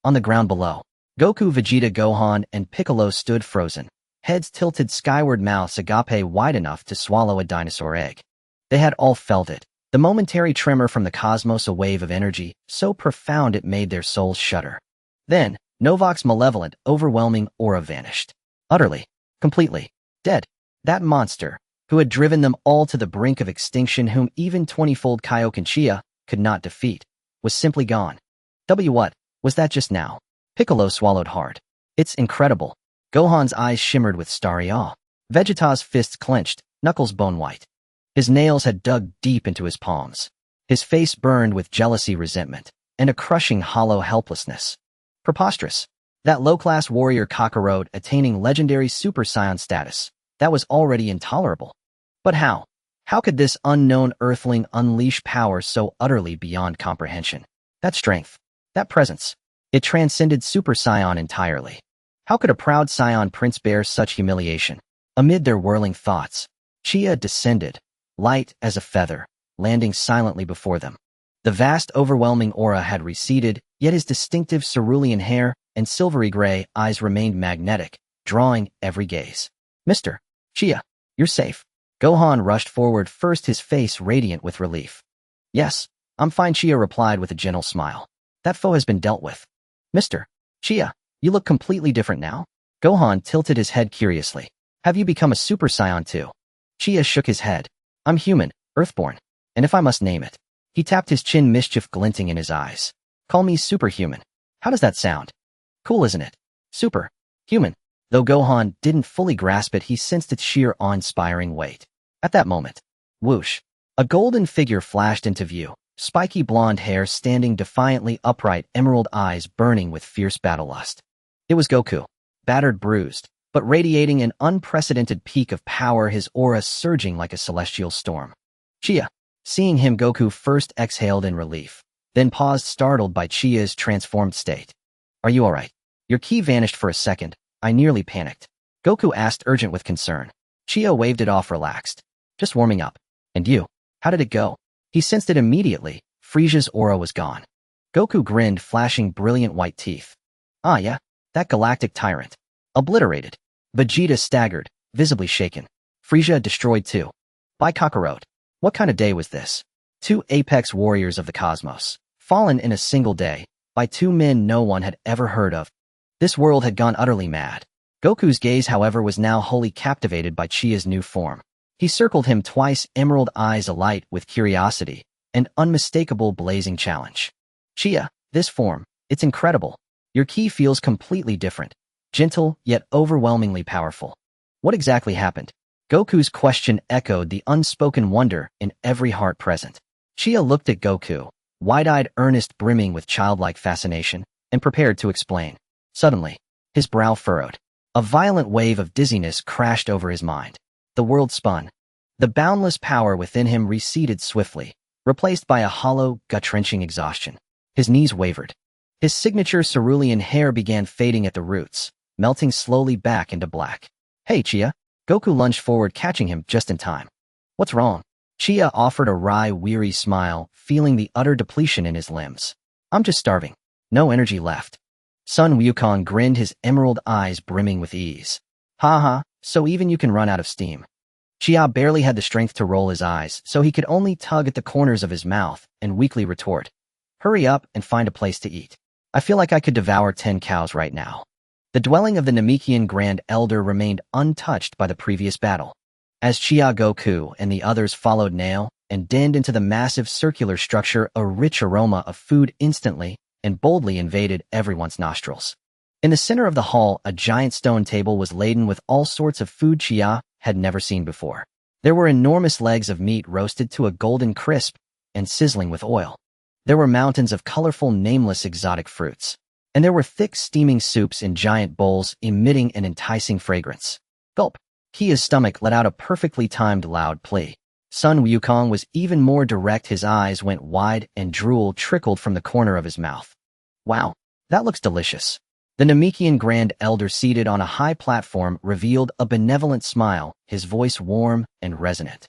On the ground below, Goku, Vegeta, Gohan, and Piccolo stood frozen, heads tilted skyward, mouths agape wide enough to swallow a dinosaur egg. They had all felt it, the momentary tremor from the cosmos, a wave of energy, so profound it made their souls shudder. Then, Novak's malevolent, overwhelming aura vanished. Utterly, completely, dead. That monster, who had driven them all to the brink of extinction, whom even 20-fold Kaioken Chia could not defeat, was simply gone. What was that just now? Piccolo swallowed hard. It's incredible. Gohan's eyes shimmered with starry awe. Vegeta's fists clenched, knuckles bone-white. His nails had dug deep into his palms. His face burned with jealousy, resentment, and a crushing hollow helplessness. Preposterous. That low-class warrior Kakarot attaining legendary Super Saiyan status. That was already intolerable. But how? How could this unknown Earthling unleash power so utterly beyond comprehension? That strength, that presence, it transcended Super Saiyan entirely. How could a proud Saiyan prince bear such humiliation? Amid their whirling thoughts, Chia descended, light as a feather, landing silently before them. The vast, overwhelming aura had receded, yet his distinctive cerulean hair and silvery gray eyes remained magnetic, drawing every gaze. Mr. Chia, you're safe. Gohan rushed forward first, his face radiant with relief. Yes, I'm fine, Chia replied with a gentle smile. That foe has been dealt with. Mr. Chia, you look completely different now. Gohan tilted his head curiously. Have you become a Super Saiyan too? Chia shook his head. I'm human, Earthborn, and if I must name it. He tapped his chin, mischief glinting in his eyes. Call me superhuman. How does that sound? Cool, isn't it? Super. Human. Though Gohan didn't fully grasp it, he sensed its sheer awe-inspiring weight. At that moment, whoosh, a golden figure flashed into view, spiky blonde hair standing defiantly upright, emerald eyes burning with fierce battle lust. It was Goku, battered, bruised, but radiating an unprecedented peak of power, his aura surging like a celestial storm. Chia. Seeing him, Goku first exhaled in relief, then paused, startled by Chia's transformed state. Are you all right? Your ki vanished for a second. I nearly panicked. Goku asked, urgent with concern. Chia waved it off, relaxed. Just warming up. And you? How did it go? He sensed it immediately. Frisia's aura was gone. Goku grinned, flashing brilliant white teeth. Ah yeah, that galactic tyrant. Obliterated. Vegeta staggered, visibly shaken. Frisia destroyed too. By Kakarot. What kind of day was this? 2 apex warriors of the cosmos, fallen in a single day, by 2 men no one had ever heard of. This world had gone utterly mad. Goku's gaze, however, was now wholly captivated by Chia's new form. He circled him twice, emerald eyes alight with curiosity, and unmistakable blazing challenge. Chia, this form, it's incredible. Your ki feels completely different, gentle yet overwhelmingly powerful. What exactly happened? Goku's question echoed the unspoken wonder in every heart present. Chia looked at Goku, wide-eyed, earnest, brimming with childlike fascination, and prepared to explain. Suddenly, his brow furrowed. A violent wave of dizziness crashed over his mind. The world spun. The boundless power within him receded swiftly, replaced by a hollow, gut-wrenching exhaustion. His knees wavered. His signature cerulean hair began fading at the roots, melting slowly back into black. Hey, Chia. Goku lunged forward, catching him just in time. What's wrong? Chia offered a wry, weary smile, feeling the utter depletion in his limbs. I'm just starving. No energy left. Sun Wukong grinned, his emerald eyes brimming with ease. Ha ha, so even you can run out of steam. Chia barely had the strength to roll his eyes, so he could only tug at the corners of his mouth and weakly retort. Hurry up and find a place to eat. I feel like I could devour 10 cows right now. The dwelling of the Namekian Grand Elder remained untouched by the previous battle. As Chia, Goku, and the others followed Nail and denned into the massive circular structure, a rich aroma of food instantly and boldly invaded everyone's nostrils. In the center of the hall, a giant stone table was laden with all sorts of food Chia had never seen before. There were enormous legs of meat roasted to a golden crisp and sizzling with oil. There were mountains of colorful, nameless exotic fruits. And there were thick, steaming soups in giant bowls emitting an enticing fragrance. Gulp. Kia's stomach let out a perfectly timed loud plea. Sun Wukong was even more direct. His eyes went wide and drool trickled from the corner of his mouth. Wow, that looks delicious. The Namekian Grand Elder, seated on a high platform, revealed a benevolent smile, his voice warm and resonant.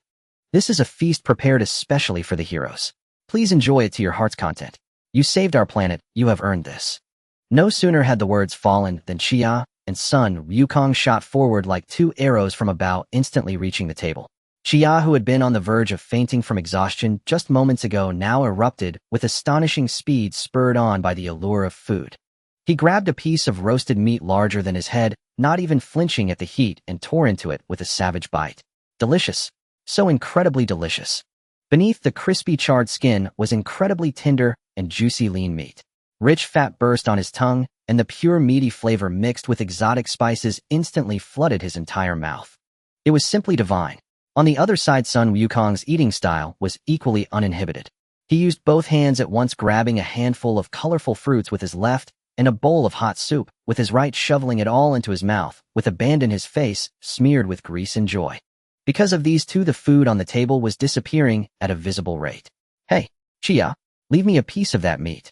This is a feast prepared especially for the heroes. Please enjoy it to your heart's content. You saved our planet, you have earned this. No sooner had the words fallen than Chia and Sun Wukong shot forward like two arrows from a bow, instantly reaching the table. Chia, who had been on the verge of fainting from exhaustion just moments ago, now erupted with astonishing speed, spurred on by the allure of food. He grabbed a piece of roasted meat larger than his head, not even flinching at the heat, and tore into it with a savage bite. Delicious. So incredibly delicious. Beneath the crispy charred skin was incredibly tender and juicy lean meat. Rich fat burst on his tongue, and the pure meaty flavor mixed with exotic spices instantly flooded his entire mouth. It was simply divine. On the other side, Sun Wukong's eating style was equally uninhibited. He used both hands at once, grabbing a handful of colorful fruits with his left and a bowl of hot soup with his right, shoveling it all into his mouth with abandon, his face smeared with grease and joy. Because of these two, the food on the table was disappearing at a visible rate. Hey, Chia, leave me a piece of that meat.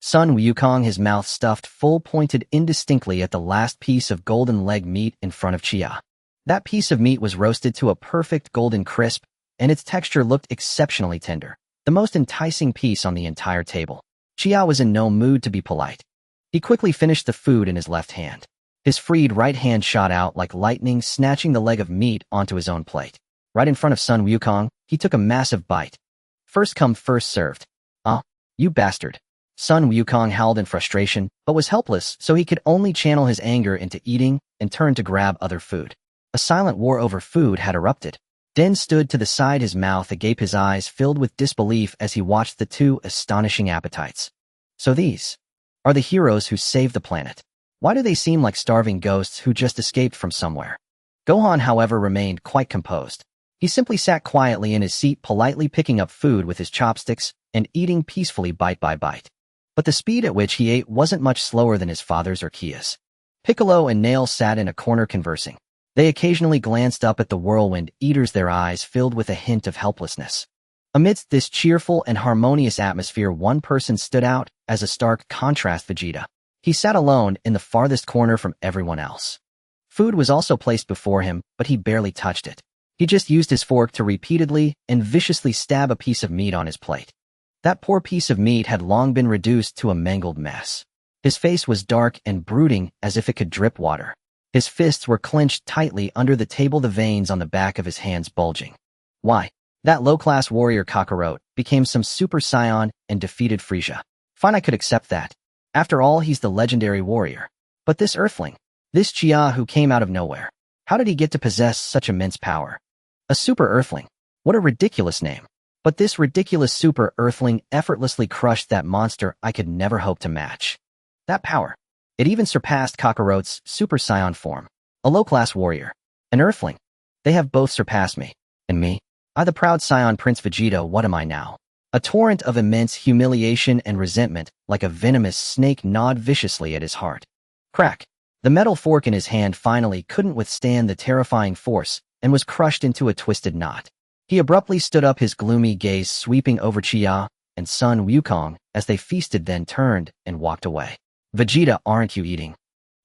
Sun Wukong, his mouth stuffed full, pointed indistinctly at the last piece of golden leg meat in front of Chia. That piece of meat was roasted to a perfect golden crisp, and its texture looked exceptionally tender, the most enticing piece on the entire table. Chia was in no mood to be polite. He quickly finished the food in his left hand. His freed right hand shot out like lightning, snatching the leg of meat onto his own plate. Right in front of Sun Wukong, he took a massive bite. First come, first served. Ah, you bastard. Sun Wukong howled in frustration, but was helpless, so he could only channel his anger into eating and turn to grab other food. A silent war over food had erupted. Den stood to the side, his mouth agape, his eyes filled with disbelief as he watched the two astonishing appetites. So these are the heroes who saved the planet. Why do they seem like starving ghosts who just escaped from somewhere? Gohan, however, remained quite composed. He simply sat quietly in his seat, politely picking up food with his chopsticks and eating peacefully bite by bite. But the speed at which he ate wasn't much slower than his father's or Kia's. Piccolo and Nail sat in a corner conversing. They occasionally glanced up at the whirlwind eaters, their eyes filled with a hint of helplessness. Amidst this cheerful and harmonious atmosphere, one person stood out as a stark contrast: Vegeta. He sat alone in the farthest corner from everyone else. Food was also placed before him, but he barely touched it. He just used his fork to repeatedly and viciously stab a piece of meat on his plate. That poor piece of meat had long been reduced to a mangled mess. His face was dark and brooding, as if it could drip water. His fists were clenched tightly under the table, the veins on the back of his hands bulging. Why? That low-class warrior Kakarot became some Super Saiyan and defeated Frieza. Fine, I could accept that. After all, he's the legendary warrior. But this Earthling, this Chia who came out of nowhere, how did he get to possess such immense power? A super Earthling. What a ridiculous name. But this ridiculous super Earthling effortlessly crushed that monster I could never hope to match. That power. It even surpassed Kakarot's super Saiyan form. A low-class warrior. An Earthling. They have both surpassed me. And me? I, the proud Saiyan Prince Vegeta, what am I now? A torrent of immense humiliation and resentment, like a venomous snake, gnawed viciously at his heart. Crack. The metal fork in his hand finally couldn't withstand the terrifying force and was crushed into a twisted knot. He abruptly stood up, his gloomy gaze sweeping over Chia and Sun Wukong as they feasted, then turned and walked away. Vegeta, aren't you eating?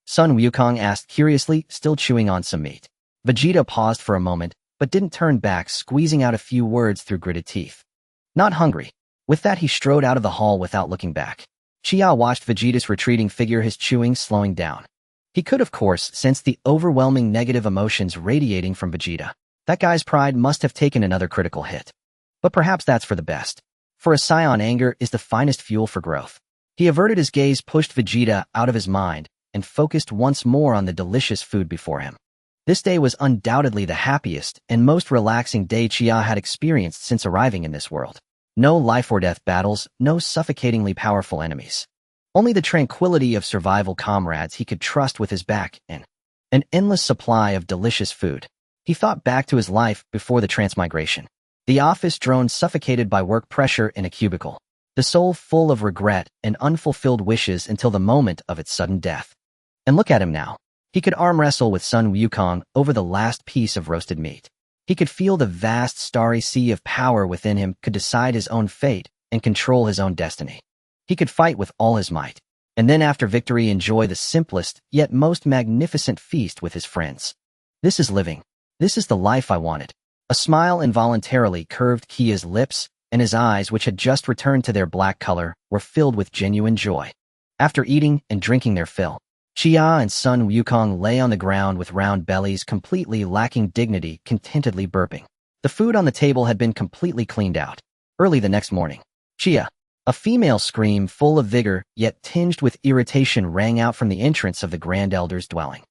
Sun Wukong asked curiously, still chewing on some meat. Vegeta paused for a moment, but didn't turn back, squeezing out a few words through gritted teeth. Not hungry. With that, he strode out of the hall without looking back. Chia watched Vegeta's retreating figure, his chewing slowing down. He could, of course, sense the overwhelming negative emotions radiating from Vegeta. That guy's pride must have taken another critical hit. But perhaps that's for the best. For a Saiyan, anger is the finest fuel for growth. He averted his gaze, pushed Vegeta out of his mind, and focused once more on the delicious food before him. This day was undoubtedly the happiest and most relaxing day Chia had experienced since arriving in this world. No life-or-death battles, no suffocatingly powerful enemies. Only the tranquility of survival comrades he could trust with his back, and an endless supply of delicious food. He thought back to his life before the transmigration. The office drone suffocated by work pressure in a cubicle. The soul full of regret and unfulfilled wishes until the moment of its sudden death. And look at him now. He could arm wrestle with Sun Wukong over the last piece of roasted meat. He could feel the vast starry sea of power within him, could decide his own fate and control his own destiny. He could fight with all his might, and then after victory enjoy the simplest yet most magnificent feast with his friends. This is living. This is the life I wanted. A smile involuntarily curved Kia's lips, and his eyes, which had just returned to their black color, were filled with genuine joy. After eating and drinking their fill, Chia and Sun Wukong lay on the ground with round bellies, completely lacking dignity, contentedly burping. The food on the table had been completely cleaned out. Early the next morning, Chia, a female scream full of vigor yet tinged with irritation, rang out from the entrance of the Grand Elder's dwelling.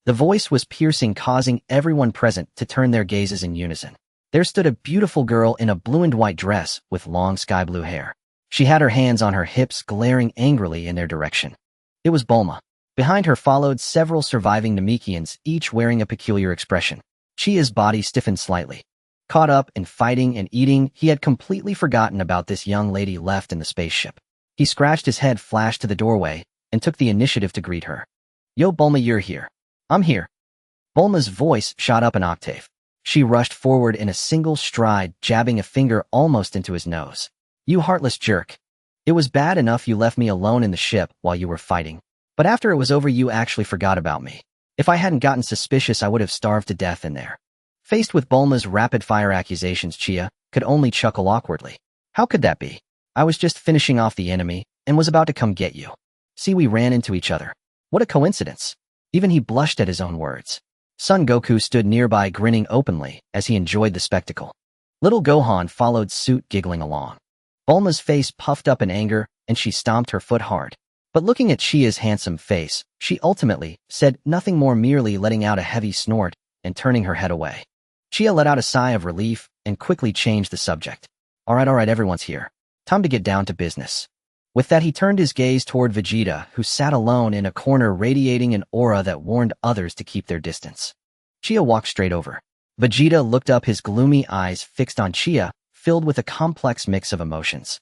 The voice was piercing, causing everyone present to turn their gazes in unison. There stood a beautiful girl in a blue and white dress with long sky blue hair. She had her hands on her hips, glaring angrily in their direction. It was Bulma. Behind her followed several surviving Namekians, each wearing a peculiar expression. Chia's body stiffened slightly. Caught up in fighting and eating, he had completely forgotten about this young lady left in the spaceship. He scratched his head, flashed to the doorway, and took the initiative to greet her. Yo, Bulma, you're here. I'm here. Bulma's voice shot up an octave. She rushed forward in a single stride, jabbing a finger almost into his nose. You heartless jerk. It was bad enough you left me alone in the ship while you were fighting. But after it was over, you actually forgot about me. If I hadn't gotten suspicious, I would have starved to death in there. Faced with Bulma's rapid-fire accusations, Chia could only chuckle awkwardly. How could that be? I was just finishing off the enemy and was about to come get you. See, we ran into each other. What a coincidence. Even he blushed at his own words. Son Goku stood nearby, grinning openly as he enjoyed the spectacle. Little Gohan followed suit, giggling along. Bulma's face puffed up in anger, and she stomped her foot hard. But looking at Chia's handsome face, she ultimately said nothing more, merely letting out a heavy snort and turning her head away. Chia let out a sigh of relief and quickly changed the subject. All right, everyone's here. Time to get down to business. With that, he turned his gaze toward Vegeta, who sat alone in a corner, radiating an aura that warned others to keep their distance. Chia walked straight over. Vegeta looked up, his gloomy eyes fixed on Chia, filled with a complex mix of emotions.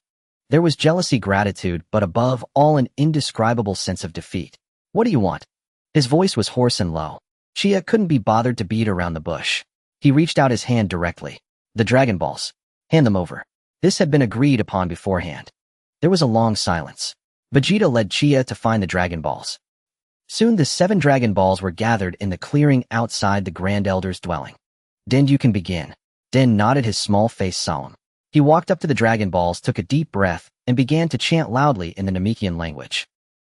There was jealousy, gratitude, but above all an indescribable sense of defeat. What do you want? His voice was hoarse and low. Chia couldn't be bothered to beat around the bush. He reached out his hand directly. The Dragon Balls. Hand them over. This had been agreed upon beforehand. There was a long silence. Vegeta led Chia to find the Dragon Balls. Soon the 7 Dragon Balls were gathered in the clearing outside the Grand Elder's dwelling. Den, you can begin. Den nodded, his small face solemn. He walked up to the Dragon Balls, took a deep breath, and began to chant loudly in the Namekian language.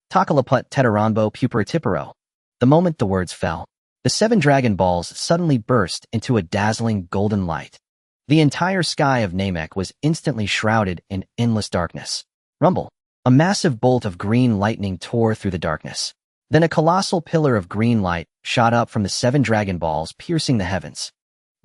Takalaput Teteranbo Puperatipero. The moment the words fell, the 7 Dragon Balls suddenly burst into a dazzling golden light. The entire sky of Namek was instantly shrouded in endless darkness. Rumble. A massive bolt of green lightning tore through the darkness. Then a colossal pillar of green light shot up from the 7 Dragon Balls, piercing the heavens.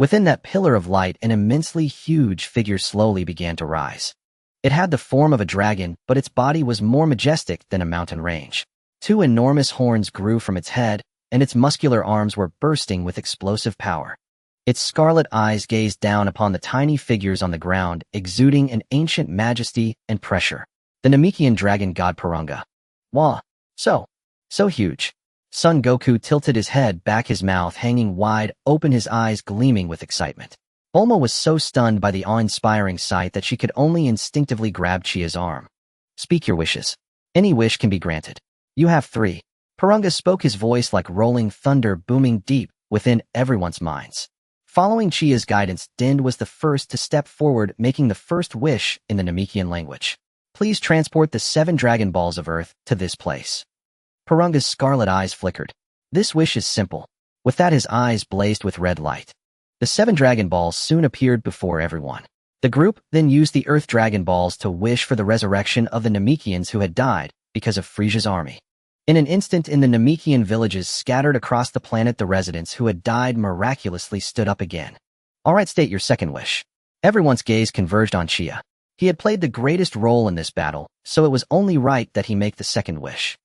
Within that pillar of light, an immensely huge figure slowly began to rise. It had the form of a dragon, but its body was more majestic than a mountain range. Two enormous horns grew from its head, and its muscular arms were bursting with explosive power. Its scarlet eyes gazed down upon the tiny figures on the ground, exuding an ancient majesty and pressure. The Namekian dragon god Purunga. Wah! So huge. Son Goku tilted his head back, his mouth hanging wide open, his eyes gleaming with excitement. Bulma was so stunned by the awe-inspiring sight that she could only instinctively grab Chia's arm. Speak your wishes. Any wish can be granted. You have 3. Purunga spoke, his voice like rolling thunder booming deep within everyone's minds. Following Chia's guidance, Din was the first to step forward, making the first wish in the Namekian language. Please transport the 7 Dragon Balls of Earth to this place. Purunga's scarlet eyes flickered. This wish is simple. With that, his eyes blazed with red light. The 7 Dragon Balls soon appeared before everyone. The group then used the Earth Dragon Balls to wish for the resurrection of the Namekians who had died because of Frisia's army. In an instant, in the Namekian villages scattered across the planet, the residents who had died miraculously stood up again. All right, state your second wish. Everyone's gaze converged on Chia. He had played the greatest role in this battle, so it was only right that he make the second wish.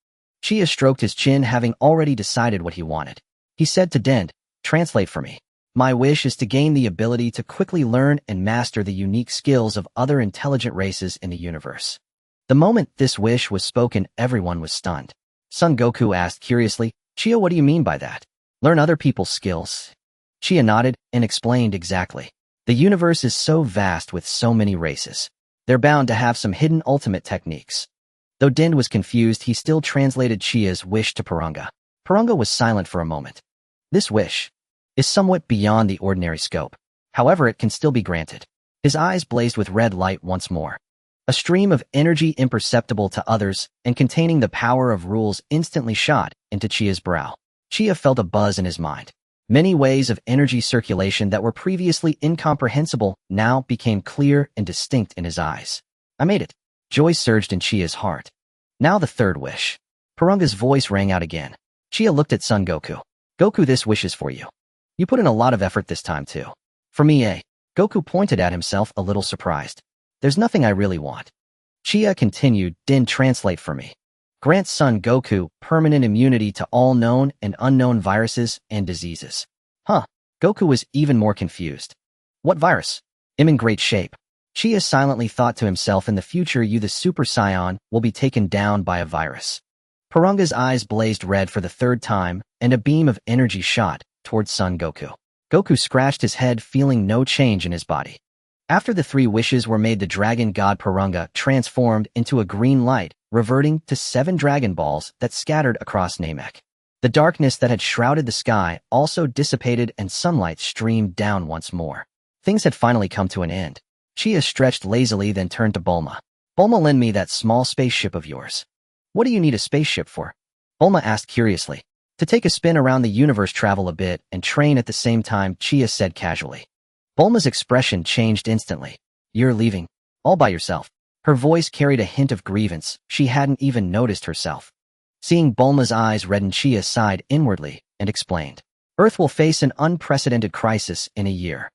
Chia stroked his chin, having already decided what he wanted. He said to Dend, "Translate for me. My wish is to gain the ability to quickly learn and master the unique skills of other intelligent races in the universe." The moment this wish was spoken, everyone was stunned. Son Goku asked curiously, "Chia, what do you mean by that? Learn other people's skills?" Chia nodded and explained exactly. The universe is so vast with so many races. They're bound to have some hidden ultimate techniques. Though Din was confused, he still translated Chia's wish to Purunga. Purunga was silent for a moment. This wish is somewhat beyond the ordinary scope. However, it can still be granted. His eyes blazed with red light once more. A stream of energy imperceptible to others and containing the power of rules instantly shot into Chia's brow. Chia felt a buzz in his mind. Many ways of energy circulation that were previously incomprehensible now became clear and distinct in his eyes. I made it. Joy surged in Chia's heart. Now the third wish. Purunga's voice rang out again. Chia looked at Son Goku. "Goku, this wish is for you. You put in a lot of effort this time too." "For me, eh?" Goku pointed at himself, a little surprised. "There's nothing I really want." Chia continued, "Din, translate for me. Grant Son Goku permanent immunity to all known and unknown viruses and diseases." Huh. Goku was even more confused. "What virus?" "I'm in great shape." Chia silently thought to himself, "In the future, you, the Super Saiyan, will be taken down by a virus." Purunga's eyes blazed red for the third time, and a beam of energy shot towards Son Goku. Goku scratched his head, feeling no change in his body. After the 3 wishes were made, the dragon god Purunga transformed into a green light, reverting to 7 Dragon Balls that scattered across Namek. The darkness that had shrouded the sky also dissipated and sunlight streamed down once more. Things had finally come to an end. Chia stretched lazily, then turned to Bulma. "Bulma, lend me that small spaceship of yours." "What do you need a spaceship for?" Bulma asked curiously. "To take a spin around the universe, travel a bit, and train at the same time," Chia said casually. Bulma's expression changed instantly. "You're leaving? All by yourself?" Her voice carried a hint of grievance. She hadn't even noticed herself. Seeing Bulma's eyes redden, Chia sighed inwardly and explained. "Earth will face an unprecedented crisis in a year.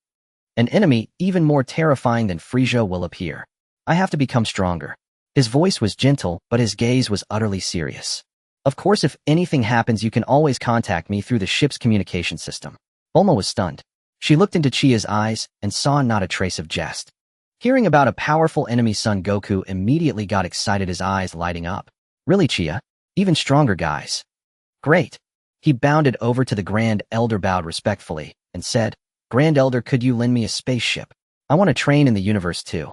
An enemy even more terrifying than Frisia will appear. I have to become stronger." His voice was gentle, but his gaze was utterly serious. "Of course, if anything happens, you can always contact me through the ship's communication system." Bulma was stunned. She looked into Chia's eyes and saw not a trace of jest. Hearing about a powerful enemy, Son Goku immediately got excited, his eyes lighting up. "Really, Chia? Even stronger guys?" "Great." He bounded over to the Grand Elder, bowed respectfully, and said, "Grand Elder, could you lend me a spaceship? I want to train in the universe too."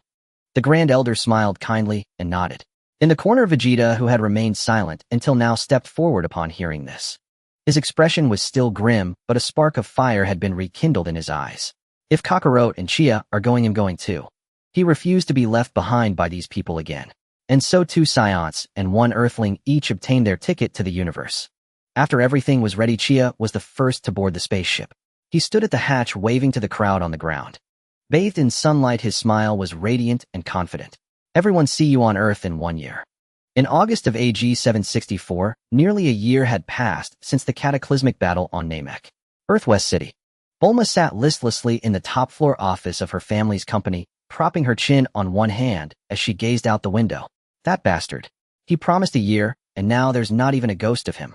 The Grand Elder smiled kindly and nodded. In the corner, Vegeta, who had remained silent until now, stepped forward upon hearing this. His expression was still grim, but a spark of fire had been rekindled in his eyes. "If Kakarot and Chia are going, I'm going too." He refused to be left behind by these people again. And so 2 Saiyans and 1 Earthling each obtained their ticket to the universe. After everything was ready, Chia was the first to board the spaceship. He stood at the hatch, waving to the crowd on the ground. Bathed in sunlight, his smile was radiant and confident. "Everyone, see you on Earth in 1 year." In August of AG 764, nearly a year had passed since the cataclysmic battle on Namek. Earth West City. Bulma sat listlessly in the top-floor office of her family's company, propping her chin on one hand as she gazed out the window. That bastard. He promised a year, and now there's not even a ghost of him.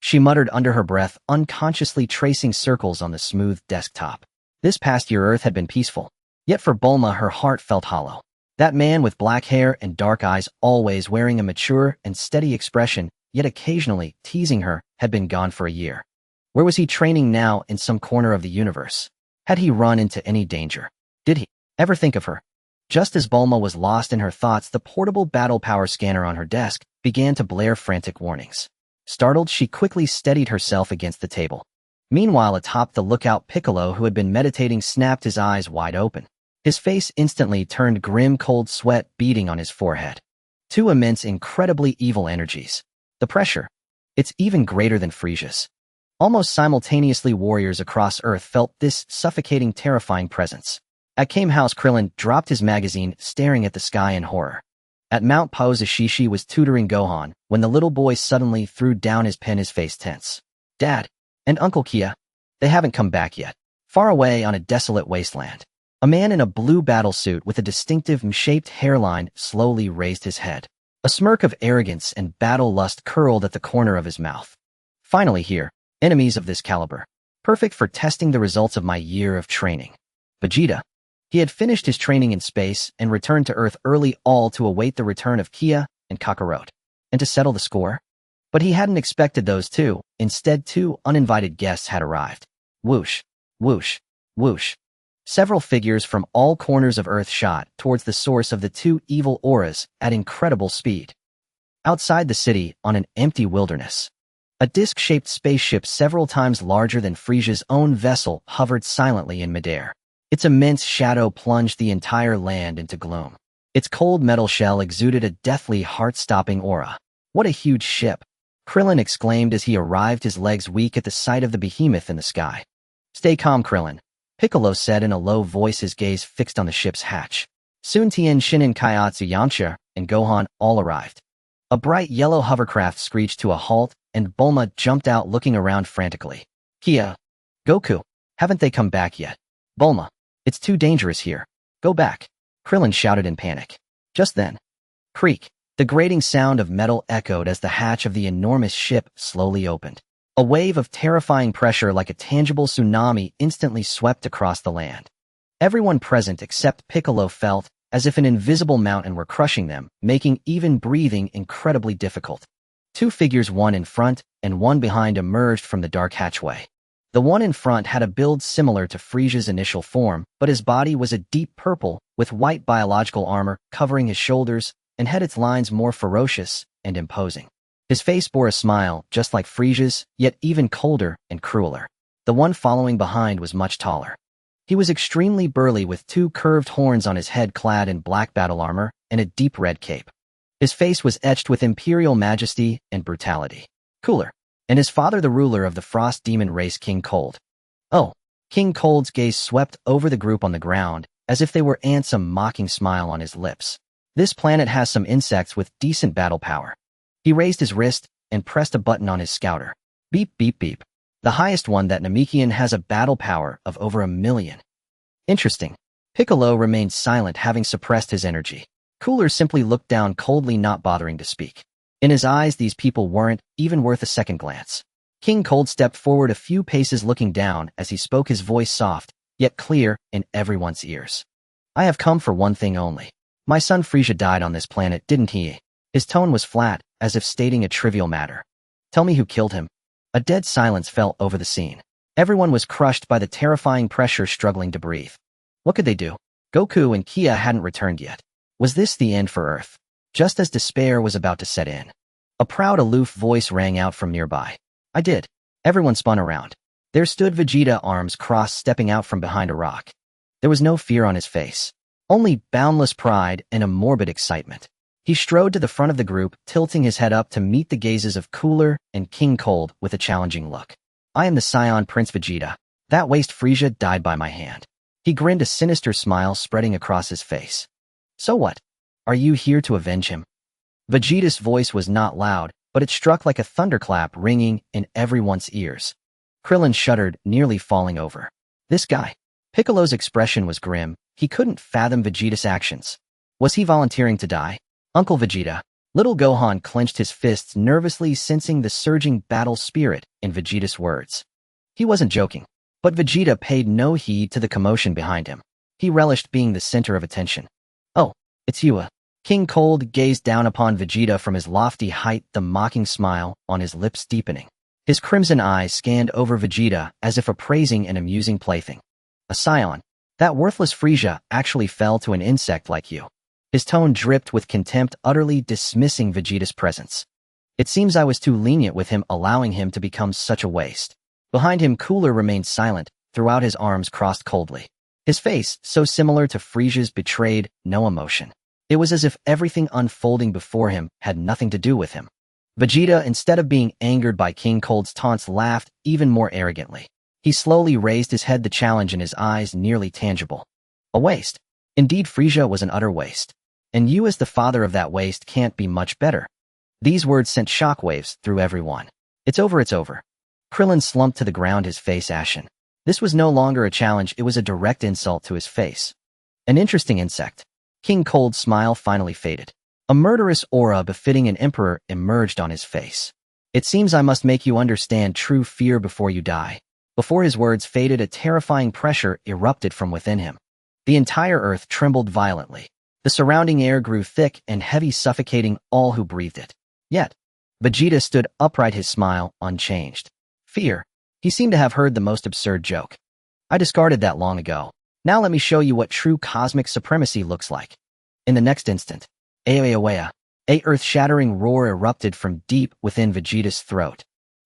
She muttered under her breath, unconsciously tracing circles on the smooth desktop. This past year Earth had been peaceful. Yet for Bulma, her heart felt hollow. That man with black hair and dark eyes, always wearing a mature and steady expression, yet occasionally teasing her, had been gone for a year. Where was he training now? In some corner of the universe? Had he run into any danger? Did he ever think of her? Just as Bulma was lost in her thoughts, the portable battle power scanner on her desk began to blare frantic warnings. Startled, she quickly steadied herself against the table. Meanwhile, atop the lookout, Piccolo, who had been meditating, snapped his eyes wide open. His face instantly turned grim, cold sweat beading on his forehead. Two immense, incredibly evil energies. The pressure. It's even greater than Frisia's. Almost simultaneously, warriors across Earth felt this suffocating, terrifying presence. At Kame House, Krillin dropped his magazine, staring at the sky in horror. At Mount Pose, Ashishi was tutoring Gohan when the little boy suddenly threw down his pen, his face tense. Dad and Uncle Kia, they haven't come back yet. Far away on a desolate wasteland, a man in a blue battlesuit with a distinctive M-shaped hairline slowly raised his head. A smirk of arrogance and battle lust curled at the corner of his mouth. Finally here, enemies of this caliber. Perfect for testing the results of my year of training. Vegeta. He had finished his training in space and returned to Earth early, all to await the return of Kia and Kakarot, and to settle the score. But he hadn't expected those two. Instead, two uninvited guests had arrived. Whoosh, whoosh, whoosh. Several figures from all corners of Earth shot towards the source of the two evil auras at incredible speed. Outside the city, on an empty wilderness, a disc-shaped spaceship several times larger than Frisia's own vessel hovered silently in midair. Its immense shadow plunged the entire land into gloom. Its cold metal shell exuded a deathly, heart-stopping aura. What a huge ship! Krillin exclaimed as he arrived, his legs weak at the sight of the behemoth in the sky. Stay calm, Krillin, Piccolo said in a low voice, his gaze fixed on the ship's hatch. Soon Tien, Shinin, Kaiatsu, Yamcha, and Gohan all arrived. A bright yellow hovercraft screeched to a halt, and Bulma jumped out, looking around frantically. Kia, Goku, haven't they come back yet? Bulma, it's too dangerous here. Go back, Krillin shouted in panic. Just then, creak, the grating sound of metal echoed as the hatch of the enormous ship slowly opened. A wave of terrifying pressure like a tangible tsunami instantly swept across the land. Everyone present except Piccolo felt as if an invisible mountain were crushing them, making even breathing incredibly difficult. Two figures, one in front and one behind, emerged from the dark hatchway. The one in front had a build similar to Frisia's initial form, but his body was a deep purple, with white biological armor covering his shoulders, and had its lines more ferocious and imposing. His face bore a smile, just like Frisia's, yet even colder and crueler. The one following behind was much taller. He was extremely burly, with two curved horns on his head, clad in black battle armor and a deep red cape. His face was etched with imperial majesty and brutality. Cooler. And his father, the ruler of the frost demon race, King Cold. Oh, King Cold's gaze swept over the group on the ground, as if they were ants, a mocking smile on his lips. This planet has some insects with decent battle power. He raised his wrist and pressed a button on his scouter. Beep, beep, beep. The highest one, that Namekian, has a battle power of over 1,000,000. Interesting. Piccolo remained silent, having suppressed his energy. Cooler simply looked down coldly, not bothering to speak. In his eyes, these people weren't even worth a second glance. King Cold stepped forward a few paces, looking down as he spoke, his voice soft, yet clear in everyone's ears. I have come for one thing only. My son Frisia died on this planet, didn't he? His tone was flat, as if stating a trivial matter. Tell me who killed him. A dead silence fell over the scene. Everyone was crushed by the terrifying pressure, struggling to breathe. What could they do? Goku and Kia hadn't returned yet. Was this the end for Earth? Just as despair was about to set in, a proud, aloof voice rang out from nearby. I did. Everyone spun around. There stood Vegeta, arms crossed, stepping out from behind a rock. There was no fear on his face, only boundless pride and a morbid excitement. He strode to the front of the group, tilting his head up to meet the gazes of Cooler and King Cold with a challenging look. I am the Saiyan Prince Vegeta. That waste Frisia died by my hand. He grinned, a sinister smile spreading across his face. So what? Are you here to avenge him? Vegeta's voice was not loud, but it struck like a thunderclap, ringing in everyone's ears. Krillin shuddered, nearly falling over. This guy. Piccolo's expression was grim. He couldn't fathom Vegeta's actions. Was he volunteering to die? Uncle Vegeta. Little Gohan clenched his fists, nervously sensing the surging battle spirit in Vegeta's words. He wasn't joking. But Vegeta paid no heed to the commotion behind him. He relished being the center of attention. Oh, it's you. King Cold gazed down upon Vegeta from his lofty height, the mocking smile on his lips deepening. His crimson eyes scanned over Vegeta as if appraising an amusing plaything. A Saiyan. That worthless Frieza actually fell to an insect like you. His tone dripped with contempt, utterly dismissing Vegeta's presence. It seems I was too lenient with him, allowing him to become such a waste. Behind him, Cooler remained silent, throughout his arms crossed coldly. His face, so similar to Frieza's, betrayed no emotion. It was as if everything unfolding before him had nothing to do with him. Vegeta, instead of being angered by King Cold's taunts, laughed even more arrogantly. He slowly raised his head, the challenge in his eyes nearly tangible. A waste. Indeed, Frieza was an utter waste. And you as the father of that waste can't be much better. These words sent shockwaves through everyone. It's over, it's over. Krillin slumped to the ground, his face ashen. This was no longer a challenge, it was a direct insult to his face. An interesting insect. King Cold's smile finally faded. A murderous aura befitting an emperor emerged on his face. It seems I must make you understand true fear before you die. Before his words faded, a terrifying pressure erupted from within him. The entire earth trembled violently. The surrounding air grew thick and heavy, suffocating all who breathed it. Yet, Vegeta stood upright, his smile unchanged. Fear. He seemed to have heard the most absurd joke. I discarded that long ago. Now let me show you what true cosmic supremacy looks like. In the next instant, a earth-shattering roar erupted from deep within Vegeta's throat.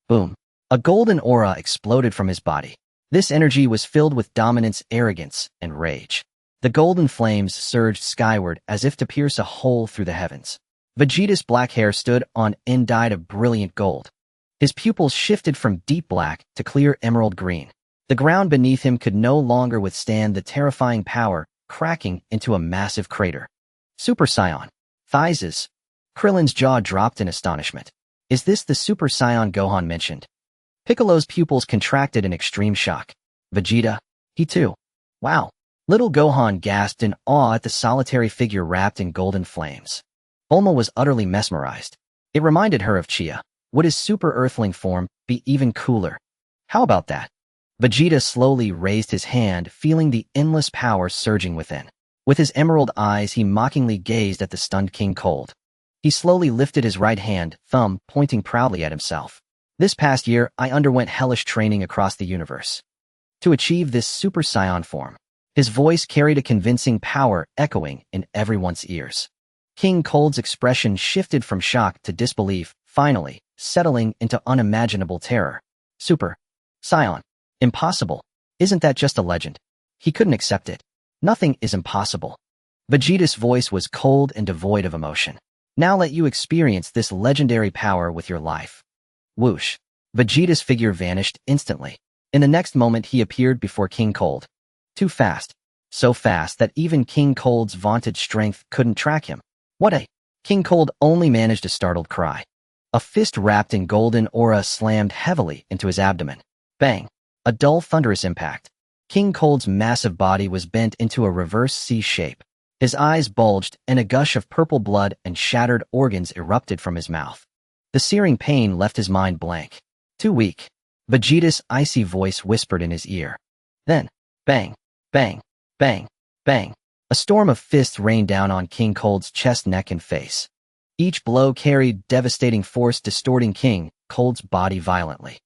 Boom. A golden aura exploded from his body. This energy was filled with dominance, arrogance, and rage. The golden flames surged skyward as if to pierce a hole through the heavens. Vegeta's black hair stood on end, dyed a brilliant gold. His pupils shifted from deep black to clear emerald green. The ground beneath him could no longer withstand the terrifying power, cracking into a massive crater. Super Saiyan. Thighs. Krillin's jaw dropped in astonishment. Is this the Super Saiyan Gohan mentioned? Piccolo's pupils contracted in extreme shock. Vegeta? He too. Wow. Little Gohan gasped in awe at the solitary figure wrapped in golden flames. Bulma was utterly mesmerized. It reminded her of Chia. Would his super Earthling form be even cooler? How about that? Vegeta slowly raised his hand, feeling the endless power surging within. With his emerald eyes, he mockingly gazed at the stunned King Cold. He slowly lifted his right hand, thumb pointing proudly at himself. This past year, I underwent hellish training across the universe to achieve this Super Saiyan form. His voice carried a convincing power, echoing in everyone's ears. King Cold's expression shifted from shock to disbelief, finally settling into unimaginable terror. Super Saiyan. Impossible. Isn't that just a legend? He couldn't accept it. Nothing is impossible. Vegeta's voice was cold and devoid of emotion. Now let you experience this legendary power with your life. Whoosh. Vegeta's figure vanished instantly. In the next moment, he appeared before King Cold. Too fast. So fast that even King Cold's vaunted strength couldn't track him. What a... King Cold only managed a startled cry. A fist wrapped in golden aura slammed heavily into his abdomen. Bang. A dull, thunderous impact. King Cold's massive body was bent into a reverse C shape. His eyes bulged, and a gush of purple blood and shattered organs erupted from his mouth. The searing pain left his mind blank. Too weak. Vegeta's icy voice whispered in his ear. Then, bang, bang, bang, bang. A storm of fists rained down on King Cold's chest, neck, and face. Each blow carried devastating force, distorting King Cold's body violently.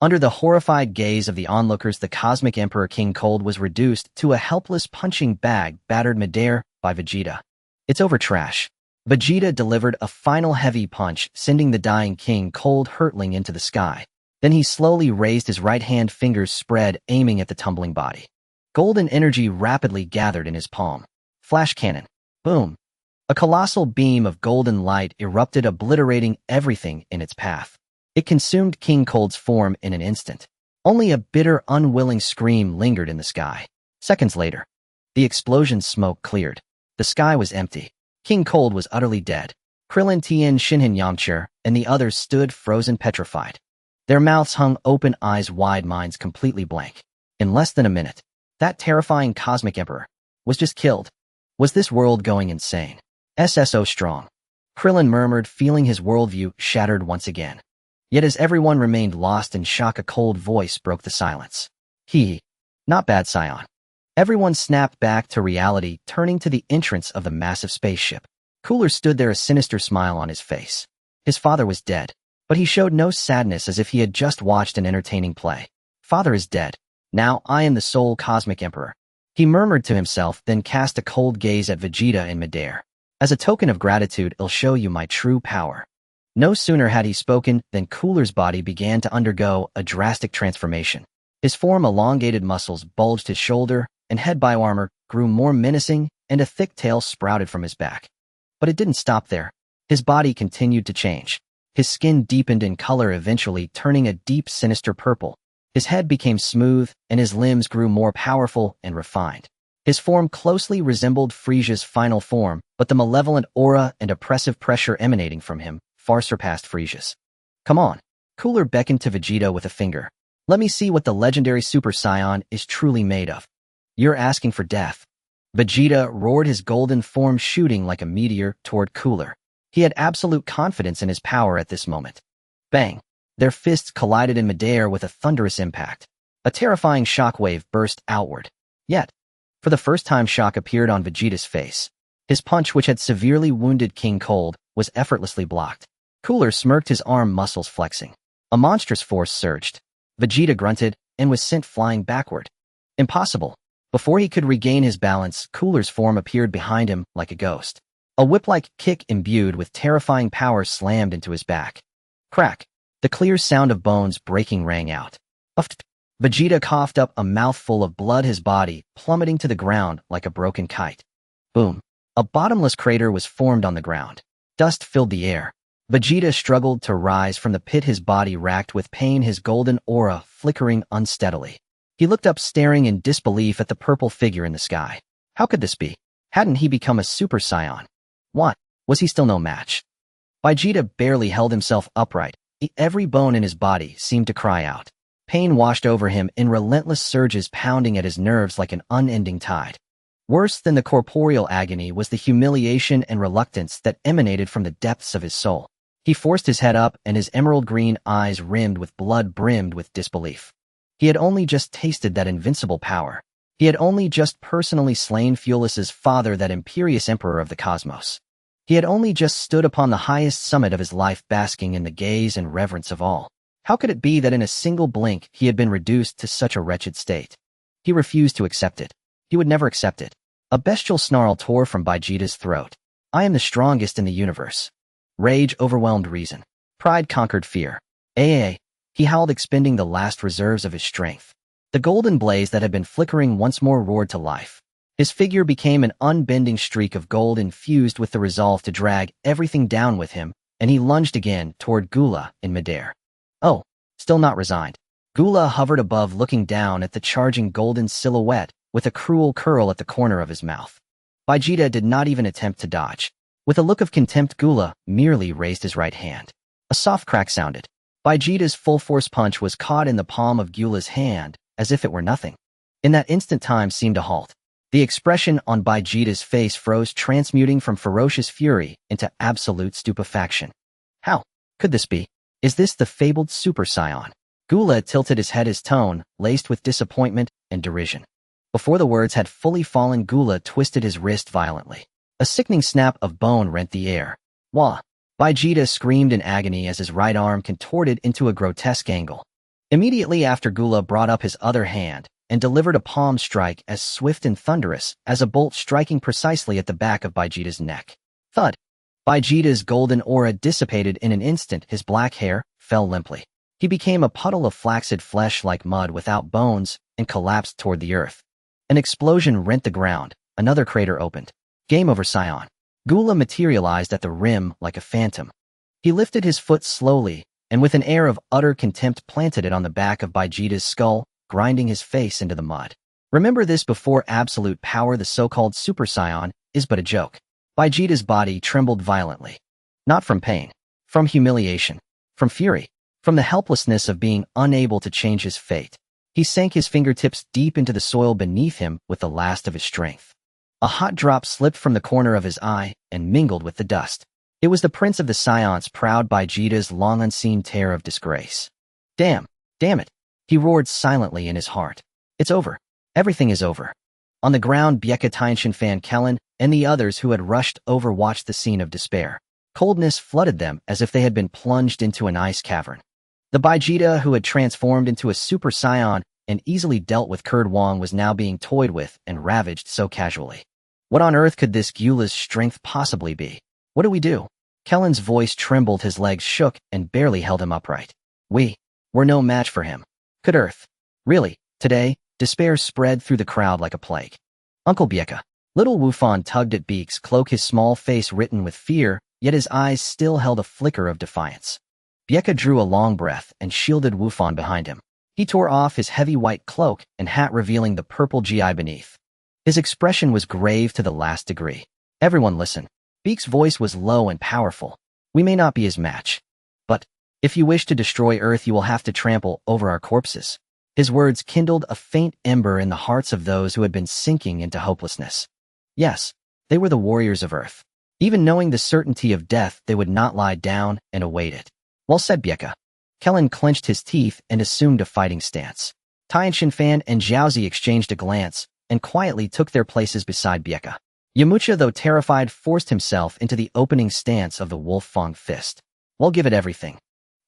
Under the horrified gaze of the onlookers, the cosmic emperor King Cold was reduced to a helpless punching bag battered midair by Vegeta. It's over, trash. Vegeta delivered a final heavy punch, sending the dying King Cold hurtling into the sky. Then he slowly raised his right hand, fingers spread, aiming at the tumbling body. Golden energy rapidly gathered in his palm. Flash cannon. Boom. A colossal beam of golden light erupted, obliterating everything in its path. It consumed King Cold's form in an instant. Only a bitter, unwilling scream lingered in the sky. Seconds later, the explosion's smoke cleared. The sky was empty. King Cold was utterly dead. Krillin, Tien, Shinhan, Yamcha, and the others stood frozen, petrified. Their mouths hung open, eyes wide, minds completely blank. In less than a minute, That terrifying cosmic emperor was just killed. Was this world going insane? SSO strong. Krillin murmured, feeling his worldview shattered once again. Yet as everyone remained lost in shock, a cold voice broke the silence. Not bad, Saiyan. Everyone snapped back to reality, turning to the entrance of the massive spaceship. Cooler stood there, a sinister smile on his face. His father was dead, but he showed no sadness, as if he had just watched an entertaining play. Father is dead. Now I am the sole cosmic emperor. He murmured to himself, then cast a cold gaze at Vegeta in midair. As a token of gratitude, I'll show you my true power. No sooner had he spoken than Cooler's body began to undergo a drastic transformation. His form, elongated muscles bulged his shoulder, and head bioarmor grew more menacing, and a thick tail sprouted from his back. But it didn't stop there. His body continued to change. His skin deepened in color, eventually turning a deep, sinister purple. His head became smooth, and his limbs grew more powerful and refined. His form closely resembled Frisia's final form, but the malevolent aura and oppressive pressure emanating from him far surpassed Frisia's. Come on. Cooler beckoned to Vegeta with a finger. Let me see what the legendary Super Saiyan is truly made of. You're asking for death. Vegeta roared, his golden form shooting like a meteor toward Cooler. He had absolute confidence in his power at this moment. Bang! Their fists collided in midair with a thunderous impact. A terrifying shockwave burst outward. Yet, for the first time, shock appeared on Vegeta's face. His punch, which had severely wounded King Cold, was effortlessly blocked. Cooler smirked, his arm muscles flexing. A monstrous force surged. Vegeta grunted and was sent flying backward. Impossible. Before he could regain his balance, Cooler's form appeared behind him like a ghost. A whip-like kick imbued with terrifying power slammed into his back. Crack! The clear sound of bones breaking rang out. Vegeta coughed up a mouthful of blood, his body plummeting to the ground like a broken kite. Boom! A bottomless crater was formed on the ground. Dust filled the air. Vegeta struggled to rise from the pit, his body racked with pain, his golden aura flickering unsteadily. He looked up, staring in disbelief at the purple figure in the sky. How could this be? Hadn't he become a Super Saiyan? What? Was he still no match? Vegeta barely held himself upright. Every bone in his body seemed to cry out. Pain washed over him in relentless surges, pounding at his nerves like an unending tide. Worse than the corporeal agony was the humiliation and reluctance that emanated from the depths of his soul. He forced his head up, and his emerald-green eyes, rimmed with blood, brimmed with disbelief. He had only just tasted that invincible power. He had only just personally slain Fuelus's father, that imperious emperor of the cosmos. He had only just stood upon the highest summit of his life, basking in the gaze and reverence of all. How could it be that in a single blink he had been reduced to such a wretched state? He refused to accept it. He would never accept it. A bestial snarl tore from Vegeta's throat. I am the strongest in the universe. Rage overwhelmed reason. Pride conquered fear. He howled, expending the last reserves of his strength. The golden blaze that had been flickering once more roared to life. His figure became an unbending streak of gold, infused with the resolve to drag everything down with him, and he lunged again toward Gula in midair. Oh, still not resigned. Gula hovered above, looking down at the charging golden silhouette with a cruel curl at the corner of his mouth. Vegeta did not even attempt to dodge. With a look of contempt, Gula merely raised his right hand. A soft crack sounded. Vegeta's full-force punch was caught in the palm of Gula's hand, as if it were nothing. In that instant, time seemed to halt. The expression on Vegeta's face froze, transmuting from ferocious fury into absolute stupefaction. How could this be? Is this the fabled Super Saiyan? Gula tilted his head, his tone laced with disappointment and derision. Before the words had fully fallen, Gula twisted his wrist violently. A sickening snap of bone rent the air. Wah! Vegeta screamed in agony as his right arm contorted into a grotesque angle. Immediately after, Gula brought up his other hand and delivered a palm strike as swift and thunderous as a bolt, striking precisely at the back of Vegeta's neck. Thud! Vegeta's golden aura dissipated in an instant. His black hair fell limply. He became a puddle of flaccid flesh like mud without bones and collapsed toward the earth. An explosion rent the ground. Another crater opened. Game over, Saiyan. Gula materialized at the rim like a phantom. He lifted his foot slowly, and with an air of utter contempt planted it on the back of Vegeta's skull, grinding his face into the mud. Remember this: before absolute power, the so-called Super Saiyan is but a joke. Vegeta's body trembled violently. Not from pain. From humiliation. From fury. From the helplessness of being unable to change his fate. He sank his fingertips deep into the soil beneath him with the last of his strength. A hot drop slipped from the corner of his eye and mingled with the dust. It was the prince of the Saiyans, proud by Vegeta's long-unseen tear of disgrace. Damn it, he roared silently in his heart. It's over. Everything is over. On the ground, Beerus, Taiyan Fan, Kellen, and the others who had rushed over watched the scene of despair. Coldness flooded them as if they had been plunged into an ice cavern. The Vegeta, who had transformed into a Super Saiyan and easily dealt with Kurd Wong, was now being toyed with and ravaged so casually. What on earth could this Gyula's strength possibly be? What do we do? Kellen's voice trembled, his legs shook and barely held him upright. We're no match for him. Could Earth? Really? Today? Despair spread through the crowd like a plague. Uncle Beerus. Little Wufan tugged at Beek's cloak, his small face written with fear, yet his eyes still held a flicker of defiance. Beerus drew a long breath and shielded Wufan behind him. He tore off his heavy white cloak and hat, revealing the purple GI beneath. His expression was grave to the last degree. Everyone listen. Beek's voice was low and powerful. We may not be his match. But if you wish to destroy Earth, you will have to trample over our corpses. His words kindled a faint ember in the hearts of those who had been sinking into hopelessness. Yes, they were the warriors of Earth. Even knowing the certainty of death, they would not lie down and await it. Well said, Beerus. Kellen clenched his teeth and assumed a fighting stance. Taiyan Fan and Jiaozi exchanged a glance and quietly took their places beside Beerus. Yamcha, though terrified, forced himself into the opening stance of the Wolf Fang fist. We'll give it everything.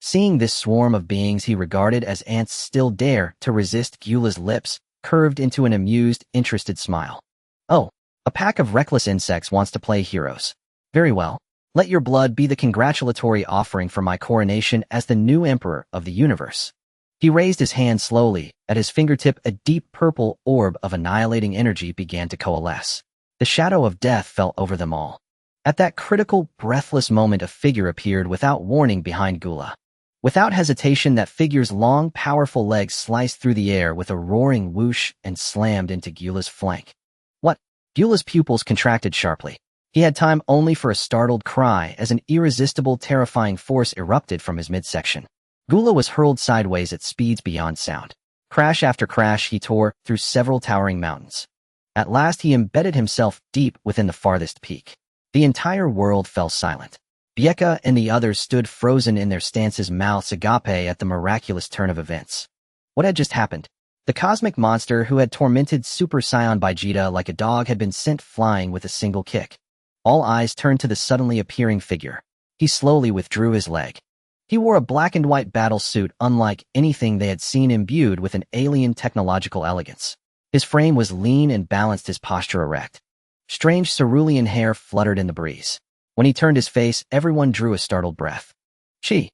Seeing this swarm of beings he regarded as ants still dare to resist, Gyula's lips curved into an amused, interested smile. Oh, a pack of reckless insects wants to play heroes. Very well. Let your blood be the congratulatory offering for my coronation as the new emperor of the universe. He raised his hand slowly. At his fingertip, a deep purple orb of annihilating energy began to coalesce. The shadow of death fell over them all. At that critical, breathless moment, a figure appeared without warning behind Gyula. Without hesitation, that figure's long, powerful legs sliced through the air with a roaring whoosh and slammed into Gyula's flank. What? Gyula's pupils contracted sharply. He had time only for a startled cry as an irresistible, terrifying force erupted from his midsection. Gyula was hurled sideways at speeds beyond sound. Crash after crash, he tore through several towering mountains. At last, he embedded himself deep within the farthest peak. The entire world fell silent. Beerus and the others stood frozen in their stances, mouths agape at the miraculous turn of events. What had just happened? The cosmic monster who had tormented Super Saiyan Vegeta like a dog had been sent flying with a single kick. All eyes turned to the suddenly appearing figure. He slowly withdrew his leg. He wore a black and white battle suit unlike anything they had seen, imbued with an alien technological elegance. His frame was lean and balanced, his posture erect. Strange cerulean hair fluttered in the breeze. When he turned his face, everyone drew a startled breath. Chia.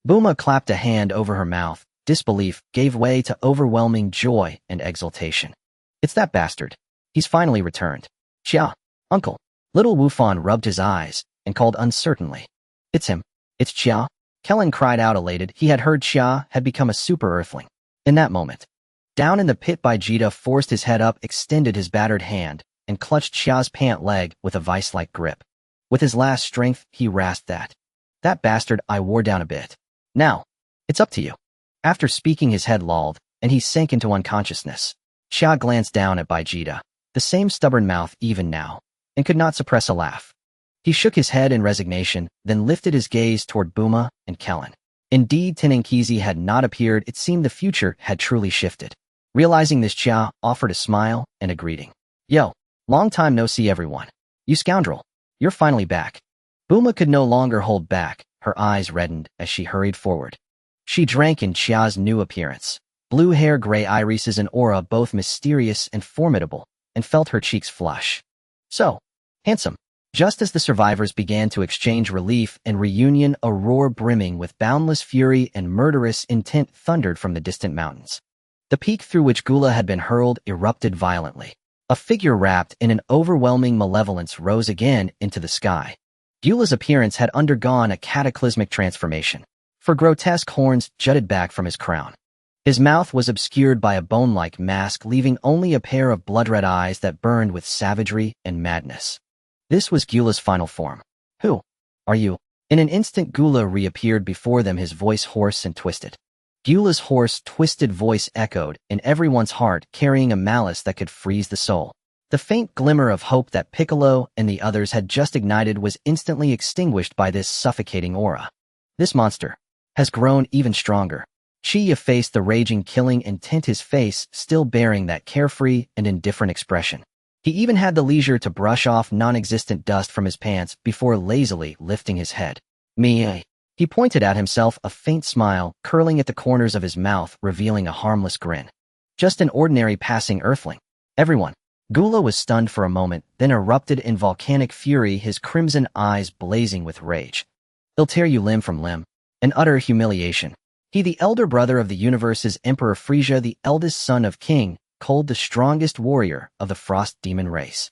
Bulma clapped a hand over her mouth. Disbelief gave way to overwhelming joy and exultation. It's that bastard. He's finally returned. Chia, uncle. Little Wufan rubbed his eyes and called uncertainly. It's him. It's Chia. Kellen cried out, elated. He had heard Chia had become a super Earthling. In that moment, down in the pit, Vegeta forced his head up, extended his battered hand, and clutched Chia's pant leg with a vice-like grip. With his last strength, he rasped, That bastard I wore down a bit. Now, it's up to you. After speaking, his head lolled, and he sank into unconsciousness. Chia glanced down at Vegeta, the same stubborn mouth even now, and could not suppress a laugh. He shook his head in resignation, then lifted his gaze toward Bulma and Kellen. Indeed, Tenenkizi had not appeared. It seemed the future had truly shifted. Realizing this, Chia offered a smile and a greeting. Yo, long time no see, everyone. You scoundrel. You're finally back. Bulma could no longer hold back. Her eyes reddened as she hurried forward. She drank in Chia's new appearance. Blue hair, gray irises, and aura, both mysterious and formidable, and felt her cheeks flush. So handsome. Just as the survivors began to exchange relief and reunion, a roar brimming with boundless fury and murderous intent thundered from the distant mountains. The peak through which Gyula had been hurled erupted violently. A figure wrapped in an overwhelming malevolence rose again into the sky. Gyula's appearance had undergone a cataclysmic transformation, for grotesque horns jutted back from his crown. His mouth was obscured by a bone-like mask, leaving only a pair of blood-red eyes that burned with savagery and madness. This was Gyula's final form. Who are you? In an instant, Gyula reappeared before them, his voice hoarse and twisted. Gyula's hoarse, twisted voice echoed in everyone's heart, carrying a malice that could freeze the soul. The faint glimmer of hope that Piccolo and the others had just ignited was instantly extinguished by this suffocating aura. This monster has grown even stronger. Chi faced the raging killing intent, his face still bearing that carefree and indifferent expression. He even had the leisure to brush off non-existent dust from his pants before lazily lifting his head. Me. He pointed at himself, a faint smile curling at the corners of his mouth, revealing a harmless grin. Just an ordinary passing Earthling. Everyone. Gula was stunned for a moment, then erupted in volcanic fury, his crimson eyes blazing with rage. He'll tear you limb from limb. An utter humiliation. He, the elder brother of the universe's Emperor Frisia, the eldest son of King Cold, the strongest warrior of the Frost Demon race,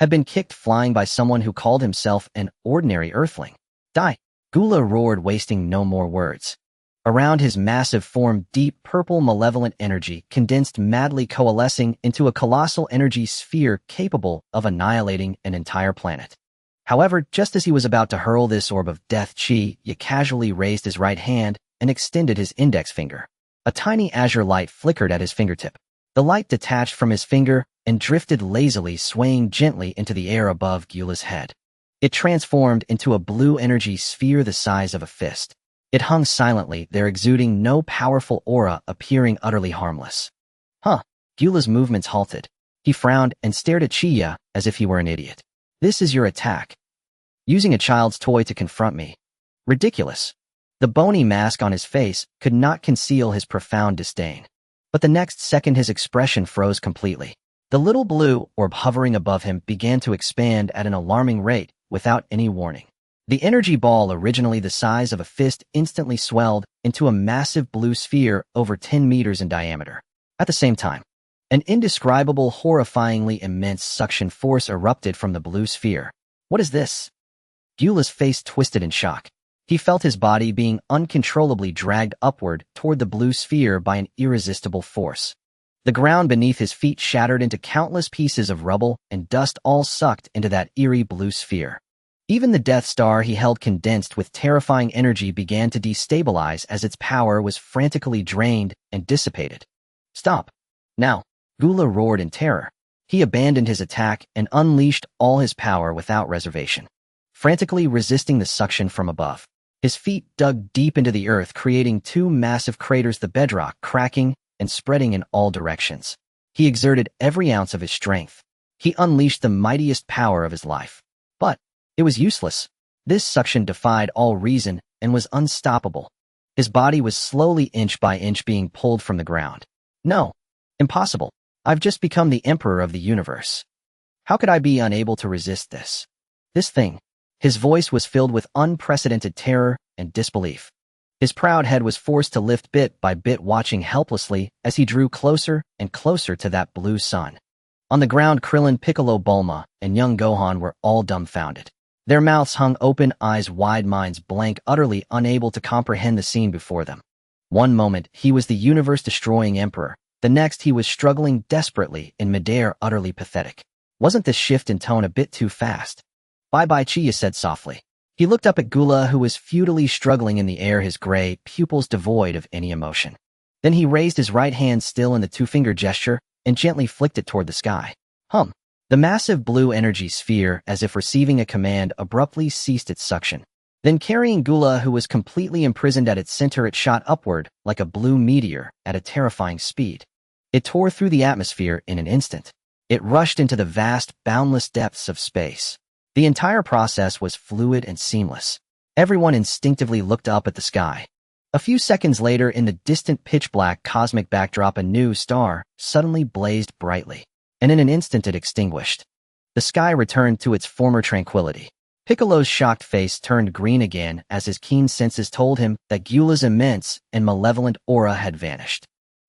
had been kicked flying by someone who called himself an ordinary Earthling. Die! Gula roared, wasting no more words. Around his massive form, deep purple malevolent energy condensed, madly coalescing into a colossal energy sphere capable of annihilating an entire planet. However, just as he was about to hurl this orb of death, Chi casually raised his right hand and extended his index finger. A tiny azure light flickered at his fingertip. The light detached from his finger and drifted lazily, swaying gently into the air above Gula's head. It transformed into a blue energy sphere the size of a fist. It hung silently there, exuding no powerful aura, appearing utterly harmless. Gula's movements halted. He frowned and stared at Chiya as if he were an idiot. This is your attack? Using a child's toy to confront me? Ridiculous. The bony mask on his face could not conceal his profound disdain. But the next second his expression froze completely. The little blue orb hovering above him began to expand at an alarming rate without any warning. The energy ball, originally the size of a fist, instantly swelled into a massive blue sphere over 10 meters in diameter. At the same time, an indescribable, horrifyingly immense suction force erupted from the blue sphere. What is this? Gula's face twisted in shock. He felt his body being uncontrollably dragged upward toward the blue sphere by an irresistible force. The ground beneath his feet shattered into countless pieces of rubble and dust, all sucked into that eerie blue sphere. Even the Death Star he held, condensed with terrifying energy, began to destabilize as its power was frantically drained and dissipated. Stop. Now. Gula roared in terror. He abandoned his attack and unleashed all his power without reservation, frantically resisting the suction from above. His feet dug deep into the earth, creating two massive craters, the bedrock cracking and spreading in all directions. He exerted every ounce of his strength. He unleashed the mightiest power of his life. But it was useless. This suction defied all reason and was unstoppable. His body was slowly, inch by inch, being pulled from the ground. No. Impossible. I've just become the Emperor of the universe. How could I be unable to resist this? This thing. His voice was filled with unprecedented terror and disbelief. His proud head was forced to lift bit by bit, watching helplessly as he drew closer and closer to that blue sun. On the ground, Krillin, Piccolo, Bulma, and young Gohan were all dumbfounded. Their mouths hung open, eyes wide, minds blank, utterly unable to comprehend the scene before them. One moment, he was the universe-destroying emperor. The next, he was struggling desperately in midair, utterly pathetic. Wasn't this shift in tone a bit too fast? Bye-bye, Chiya said softly. He looked up at Gula, who was futilely struggling in the air, his gray pupils devoid of any emotion. Then he raised his right hand, still in the two-finger gesture, and gently flicked it toward the sky. The massive blue energy sphere, as if receiving a command, abruptly ceased its suction. Then, carrying Gula, who was completely imprisoned at its center, it shot upward like a blue meteor at a terrifying speed. It tore through the atmosphere in an instant. It rushed into the vast, boundless depths of space. The entire process was fluid and seamless. Everyone instinctively looked up at the sky. A few seconds later, in the distant pitch-black cosmic backdrop, a new star suddenly blazed brightly, and in an instant it extinguished. The sky returned to its former tranquility. Piccolo's shocked face turned green again as his keen senses told him that Gula's immense and malevolent aura had vanished.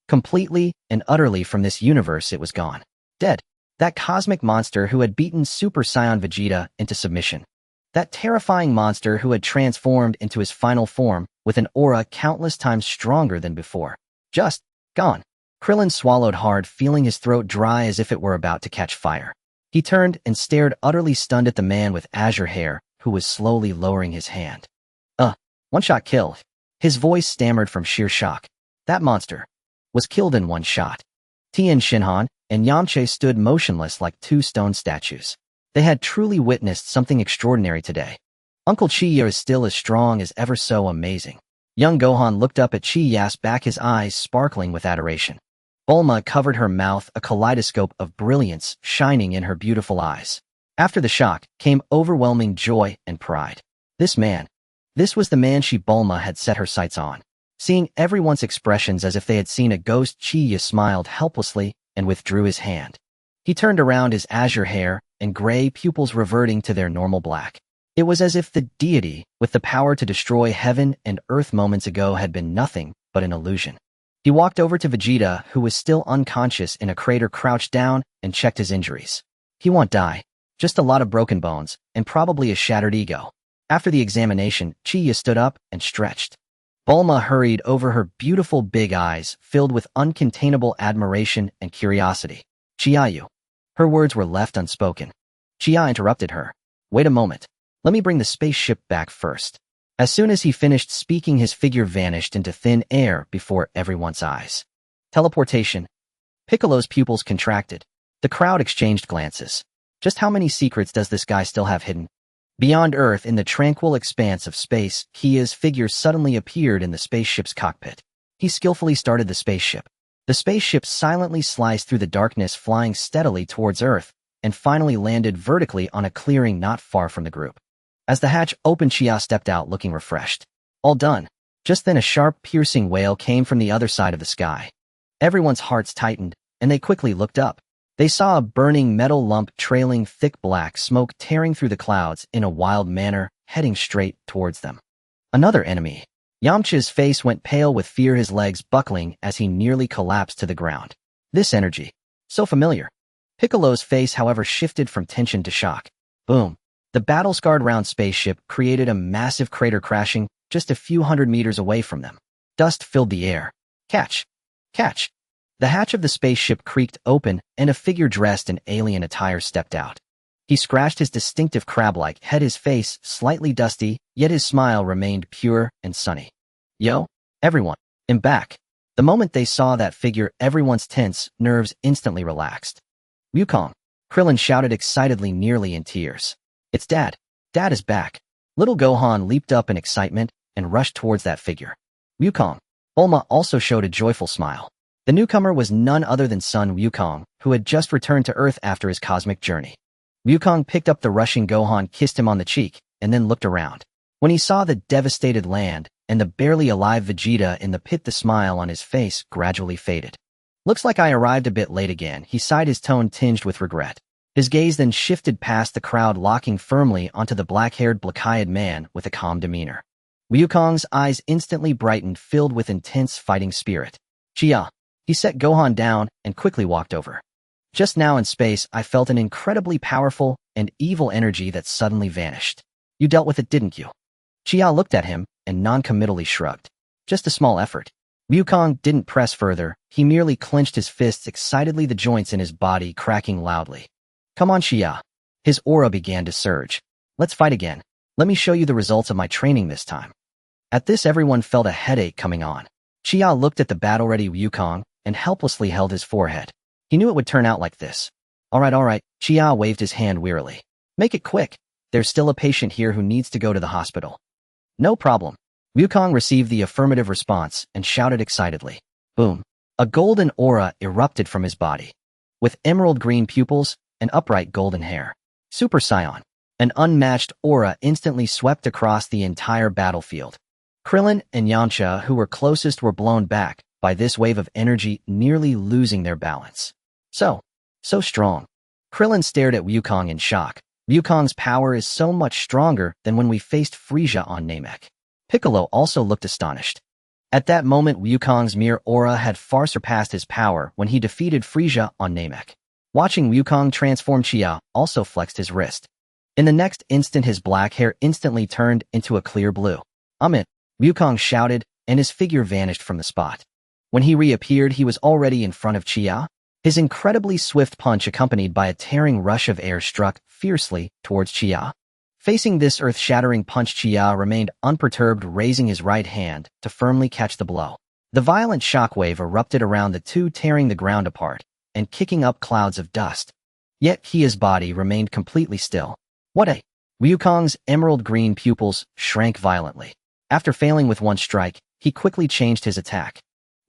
Completely and utterly from this universe it was gone. Dead. That cosmic monster who had beaten Super Saiyan Vegeta into submission. That terrifying monster who had transformed into his final form with an aura countless times stronger than before. Just gone. Krillin swallowed hard, feeling his throat dry as if it were about to catch fire. He turned and stared, utterly stunned, at the man with azure hair, who was slowly lowering his hand. One-shot kill. His voice stammered from sheer shock. That monster was killed in one shot. Tien Shinhan and Yamche stood motionless like two stone statues. They had truly witnessed something extraordinary today. Uncle Chi is still as strong as ever, so amazing. Young Gohan looked up at Chi Ya's back, his eyes sparkling with adoration. Bulma covered her mouth, a kaleidoscope of brilliance shining in her beautiful eyes. After the shock came overwhelming joy and pride. This was the man Bulma had set her sights on. Seeing everyone's expressions as if they had seen a ghost, Chi Ya smiled helplessly and withdrew his hand. He turned around, his azure hair and gray pupils reverting to their normal black. It was as if the deity, with the power to destroy heaven and earth moments ago, had been nothing but an illusion. He walked over to Vegeta, who was still unconscious in a crater, crouched down and checked his injuries. He won't die. Just a lot of broken bones and probably a shattered ego. After the examination, Chi Ya stood up and stretched. Bulma hurried over, her beautiful big eyes filled with uncontainable admiration and curiosity. Chiayu. Her words were left unspoken. Chia interrupted her. Wait a moment. Let me bring the spaceship back first. As soon as he finished speaking, his figure vanished into thin air before everyone's eyes. Teleportation. Piccolo's pupils contracted. The crowd exchanged glances. Just how many secrets does this guy still have hidden? Beyond Earth, in the tranquil expanse of space, Kia's figure suddenly appeared in the spaceship's cockpit. He skillfully started the spaceship. The spaceship silently sliced through the darkness, flying steadily towards Earth, and finally landed vertically on a clearing not far from the group. As the hatch opened, Chia stepped out looking refreshed. All done. Just then a sharp, piercing wail came from the other side of the sky. Everyone's hearts tightened, and they quickly looked up. They saw a burning metal lump trailing thick black smoke tearing through the clouds in a wild manner, heading straight towards them. Another enemy. Yamcha's face went pale with fear, his legs buckling as he nearly collapsed to the ground. This energy. So familiar. Piccolo's face, however, shifted from tension to shock. Boom. The battle-scarred round spaceship created a massive crater, crashing just a few hundred meters away from them. Dust filled the air. Catch! Catch! The hatch of the spaceship creaked open, and a figure dressed in alien attire stepped out. He scratched his distinctive crab-like head, his face slightly dusty, yet his smile remained pure and sunny. Yo, everyone, I'm back. The moment they saw that figure, everyone's tense nerves instantly relaxed. Wukong, Krillin shouted excitedly, nearly in tears. It's Dad. Dad is back. Little Gohan leaped up in excitement and rushed towards that figure. Wukong. Bulma also showed a joyful smile. The newcomer was none other than Son Wukong, who had just returned to Earth after his cosmic journey. Wukong picked up the rushing Gohan, kissed him on the cheek, and then looked around. When he saw the devastated land and the barely alive Vegeta in the pit, the smile on his face gradually faded. Looks like I arrived a bit late again, he sighed, his tone tinged with regret. His gaze then shifted past the crowd, locking firmly onto the black-haired, black-eyed man with a calm demeanor. Wukong's eyes instantly brightened, filled with intense fighting spirit. Chia. He set Gohan down and quickly walked over. Just now in space, I felt an incredibly powerful and evil energy that suddenly vanished. You dealt with it, didn't you? Chia looked at him and non-committally shrugged. Just a small effort. Wukong didn't press further, he merely clenched his fists excitedly, the joints in his body cracking loudly. Come on, Chia. His aura began to surge. Let's fight again. Let me show you the results of my training this time. At this, everyone felt a headache coming on. Chia looked at the battle-ready Wukong and helplessly held his forehead. He knew it would turn out like this. All right, Chia waved his hand wearily. Make it quick. There's still a patient here who needs to go to the hospital. No problem. Wukong received the affirmative response and shouted excitedly. Boom. A golden aura erupted from his body. With emerald green pupils and upright golden hair. Super Saiyan. An unmatched aura instantly swept across the entire battlefield. Krillin and Yamcha, who were closest, were blown back by this wave of energy, nearly losing their balance. So strong. Krillin stared at Wukong in shock. Wukong's power is so much stronger than when we faced Frieza on Namek. Piccolo also looked astonished. At that moment, Wukong's mere aura had far surpassed his power when he defeated Frieza on Namek. Watching Wukong transform, Chia also flexed his wrist. In the next instant, his black hair instantly turned into a clear blue. I'm it, Wukong shouted, and his figure vanished from the spot. When he reappeared, he was already in front of Chia. His incredibly swift punch, accompanied by a tearing rush of air, struck fiercely towards Chia. Facing this earth-shattering punch, Chia remained unperturbed, raising his right hand to firmly catch the blow. The violent shockwave erupted around the two, tearing the ground apart and kicking up clouds of dust. Yet Kia's body remained completely still. What a... Wukong's emerald green pupils shrank violently. After failing with one strike, he quickly changed his attack.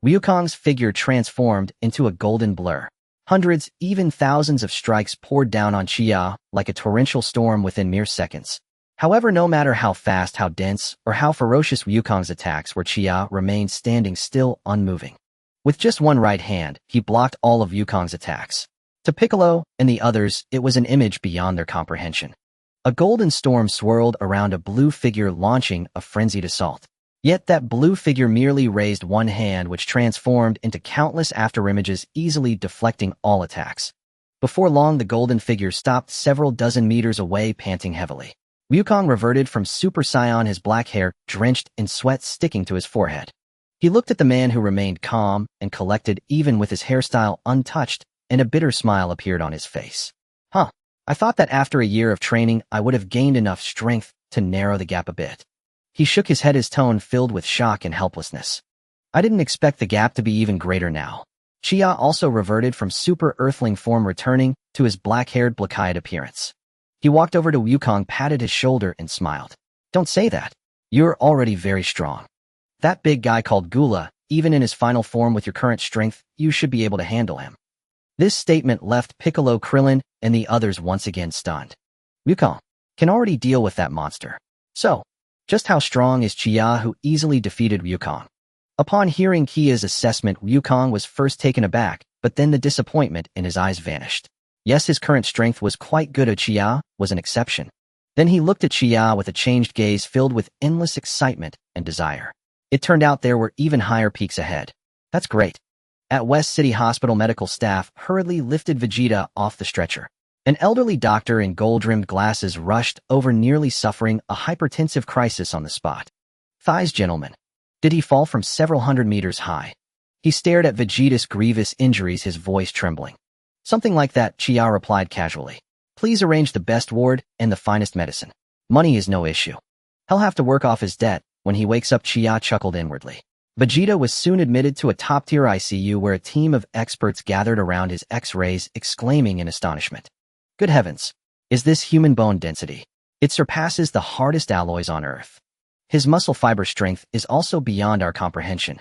Wukong's figure transformed into a golden blur. Hundreds, even thousands of strikes poured down on Xia like a torrential storm within mere seconds. However, no matter how fast, how dense, or how ferocious Wukong's attacks were, Xia remained standing still, unmoving. With just one right hand, he blocked all of Wukong's attacks. To Piccolo and the others, it was an image beyond their comprehension. A golden storm swirled around a blue figure launching a frenzied assault. Yet that blue figure merely raised one hand, which transformed into countless afterimages, easily deflecting all attacks. Before long, the golden figure stopped several dozen meters away, panting heavily. Wukong reverted from Super Saiyan, his black hair drenched in sweat sticking to his forehead. He looked at the man, who remained calm and collected even with his hairstyle untouched, and a bitter smile appeared on his face. I thought that after a year of training I would have gained enough strength to narrow the gap a bit. He shook his head, his tone filled with shock and helplessness. I didn't expect the gap to be even greater now. Xia also reverted from Super Earthling form, returning to his black-haired, black-eyed appearance. He walked over to Wukong, patted his shoulder, and smiled. Don't say that. You're already very strong. That big guy called Gula, even in his final form with your current strength, you should be able to handle him. This statement left Piccolo, Krillin, and the others once again stunned. Wukong can already deal with that monster. So, just how strong is Xia, who easily defeated Wukong? Upon hearing Kia's assessment, Wukong was first taken aback, but then the disappointment in his eyes vanished. Yes, his current strength was quite good, but Xia was an exception. Then he looked at Xia with a changed gaze filled with endless excitement and desire. It turned out there were even higher peaks ahead. That's great. At West City Hospital, medical staff hurriedly lifted Vegeta off the stretcher. An elderly doctor in gold-rimmed glasses rushed over, nearly suffering a hypertensive crisis on the spot. Thighs, gentlemen. Did he fall from several hundred meters high? He stared at Vegeta's grievous injuries, his voice trembling. Something like that, Xia replied casually. Please arrange the best ward and the finest medicine. Money is no issue. He'll have to work off his debt when he wakes up, Xia chuckled inwardly. Vegeta was soon admitted to a top-tier ICU where a team of experts gathered around his X-rays, exclaiming in astonishment. Good heavens! Is this human bone density? It surpasses the hardest alloys on Earth. His muscle fiber strength is also beyond our comprehension.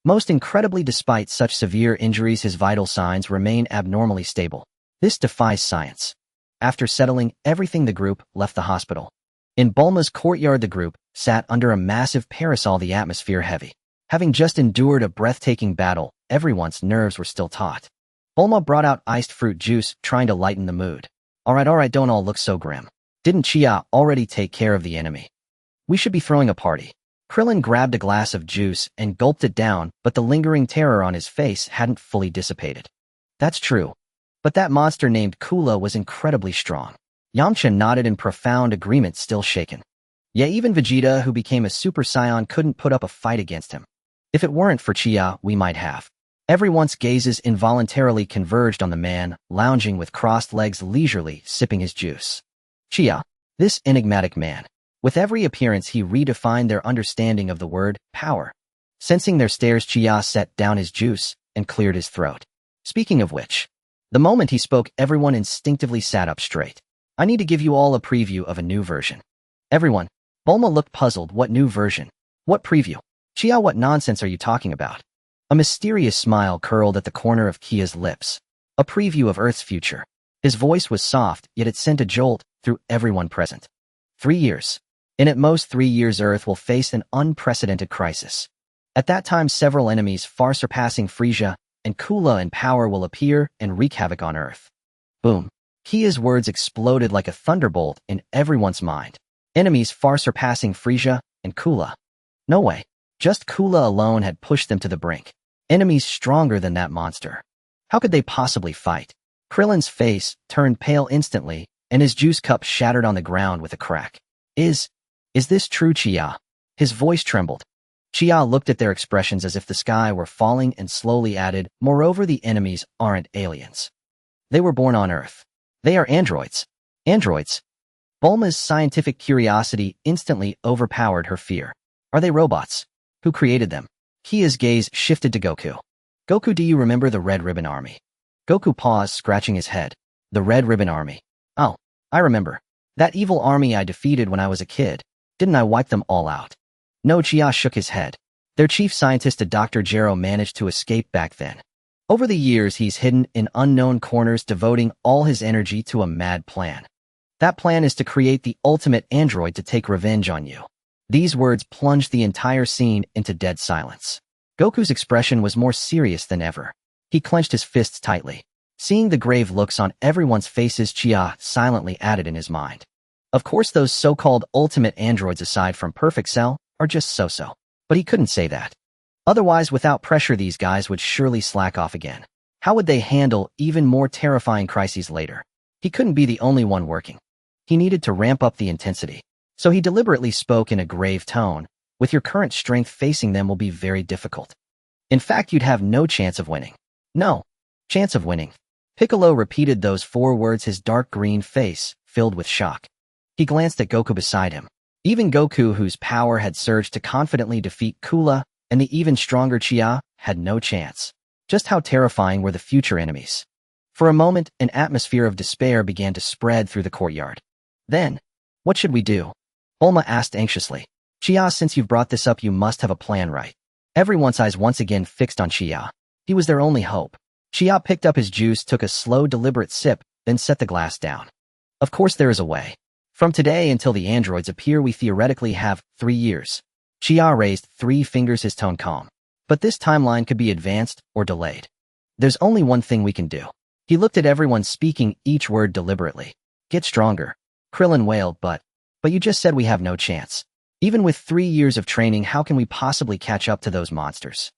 Most incredibly, despite such severe injuries, his vital signs remain abnormally stable. This defies science. After settling everything, the group left the hospital. In Bulma's courtyard, the group sat under a massive parasol, the atmosphere heavy. Having just endured a breathtaking battle, everyone's nerves were still taut. Bulma brought out iced fruit juice, trying to lighten the mood. All right, don't all look so grim. Didn't Xia already take care of the enemy? We should be throwing a party. Krillin grabbed a glass of juice and gulped it down, but the lingering terror on his face hadn't fully dissipated. That's true. But that monster named Kula was incredibly strong. Yamcha nodded in profound agreement, still shaken. Yeah, even Vegeta, who became a Super Saiyan, couldn't put up a fight against him. If it weren't for Xia, we might have. Everyone's gazes involuntarily converged on the man, lounging with crossed legs, leisurely sipping his juice. Xia, this enigmatic man. With every appearance, he redefined their understanding of the word power. Sensing their stares, Xia set down his juice and cleared his throat. Speaking of which, the moment he spoke, everyone instinctively sat up straight. I need to give you all a preview of a new version. Everyone. Bulma looked puzzled. What new version? What preview? Xia, what nonsense are you talking about? A mysterious smile curled at the corner of Kia's lips. A preview of Earth's future. His voice was soft, yet it sent a jolt through everyone present. 3 years. In at most 3 years, Earth will face an unprecedented crisis. At that time, several enemies far surpassing Frieza and Kula in power will appear and wreak havoc on Earth. Boom. Kia's words exploded like a thunderbolt in everyone's mind. Enemies far surpassing Frieza and Kula. No way. Just Kula alone had pushed them to the brink. Enemies stronger than that monster. How could they possibly fight? Krillin's face turned pale instantly, and his juice cup shattered on the ground with a crack. Is this true, Xia? His voice trembled. Xia looked at their expressions as if the sky were falling and slowly added, moreover, the enemies aren't aliens. They were born on Earth. They are androids. Androids? Bulma's scientific curiosity instantly overpowered her fear. Are they robots? Who created them? Kia's gaze shifted to Goku. Goku, do you remember the Red Ribbon Army? Goku paused, scratching his head. The Red Ribbon Army. Oh, I remember. That evil army I defeated when I was a kid. Didn't I wipe them all out? No, Chia shook his head. Their chief scientist, Dr. Gero, managed to escape back then. Over the years, he's hidden in unknown corners, devoting all his energy to a mad plan. That plan is to create the ultimate android to take revenge on you. These words plunged the entire scene into dead silence. Goku's expression was more serious than ever. He clenched his fists tightly. Seeing the grave looks on everyone's faces, Chia silently added in his mind. Of course, those so-called ultimate androids, aside from Perfect Cell, are just so-so. But he couldn't say that. Otherwise, without pressure, these guys would surely slack off again. How would they handle even more terrifying crises later? He couldn't be the only one working. He needed to ramp up the intensity. So he deliberately spoke in a grave tone. With your current strength, facing them will be very difficult. In fact, you'd have no chance of winning. No chance of winning. Piccolo repeated those 4 words, his dark green face filled with shock. He glanced at Goku beside him. Even Goku, whose power had surged to confidently defeat Kula, and the even stronger Chia, had no chance. Just how terrifying were the future enemies? For a moment, an atmosphere of despair began to spread through the courtyard. Then, what should we do? Bulma asked anxiously. Chia, since you've brought this up, you must have a plan, right? Everyone's eyes once again fixed on Chia. He was their only hope. Chia picked up his juice, took a slow, deliberate sip, then set the glass down. Of course there is a way. From today until the androids appear, we theoretically have 3 years. Chia raised 3 fingers, his tone calm. But this timeline could be advanced or delayed. There's only one thing we can do. He looked at everyone, speaking each word deliberately. Get stronger. Krillin wailed, but you just said we have no chance. Even with 3 years of training, how can we possibly catch up to those monsters?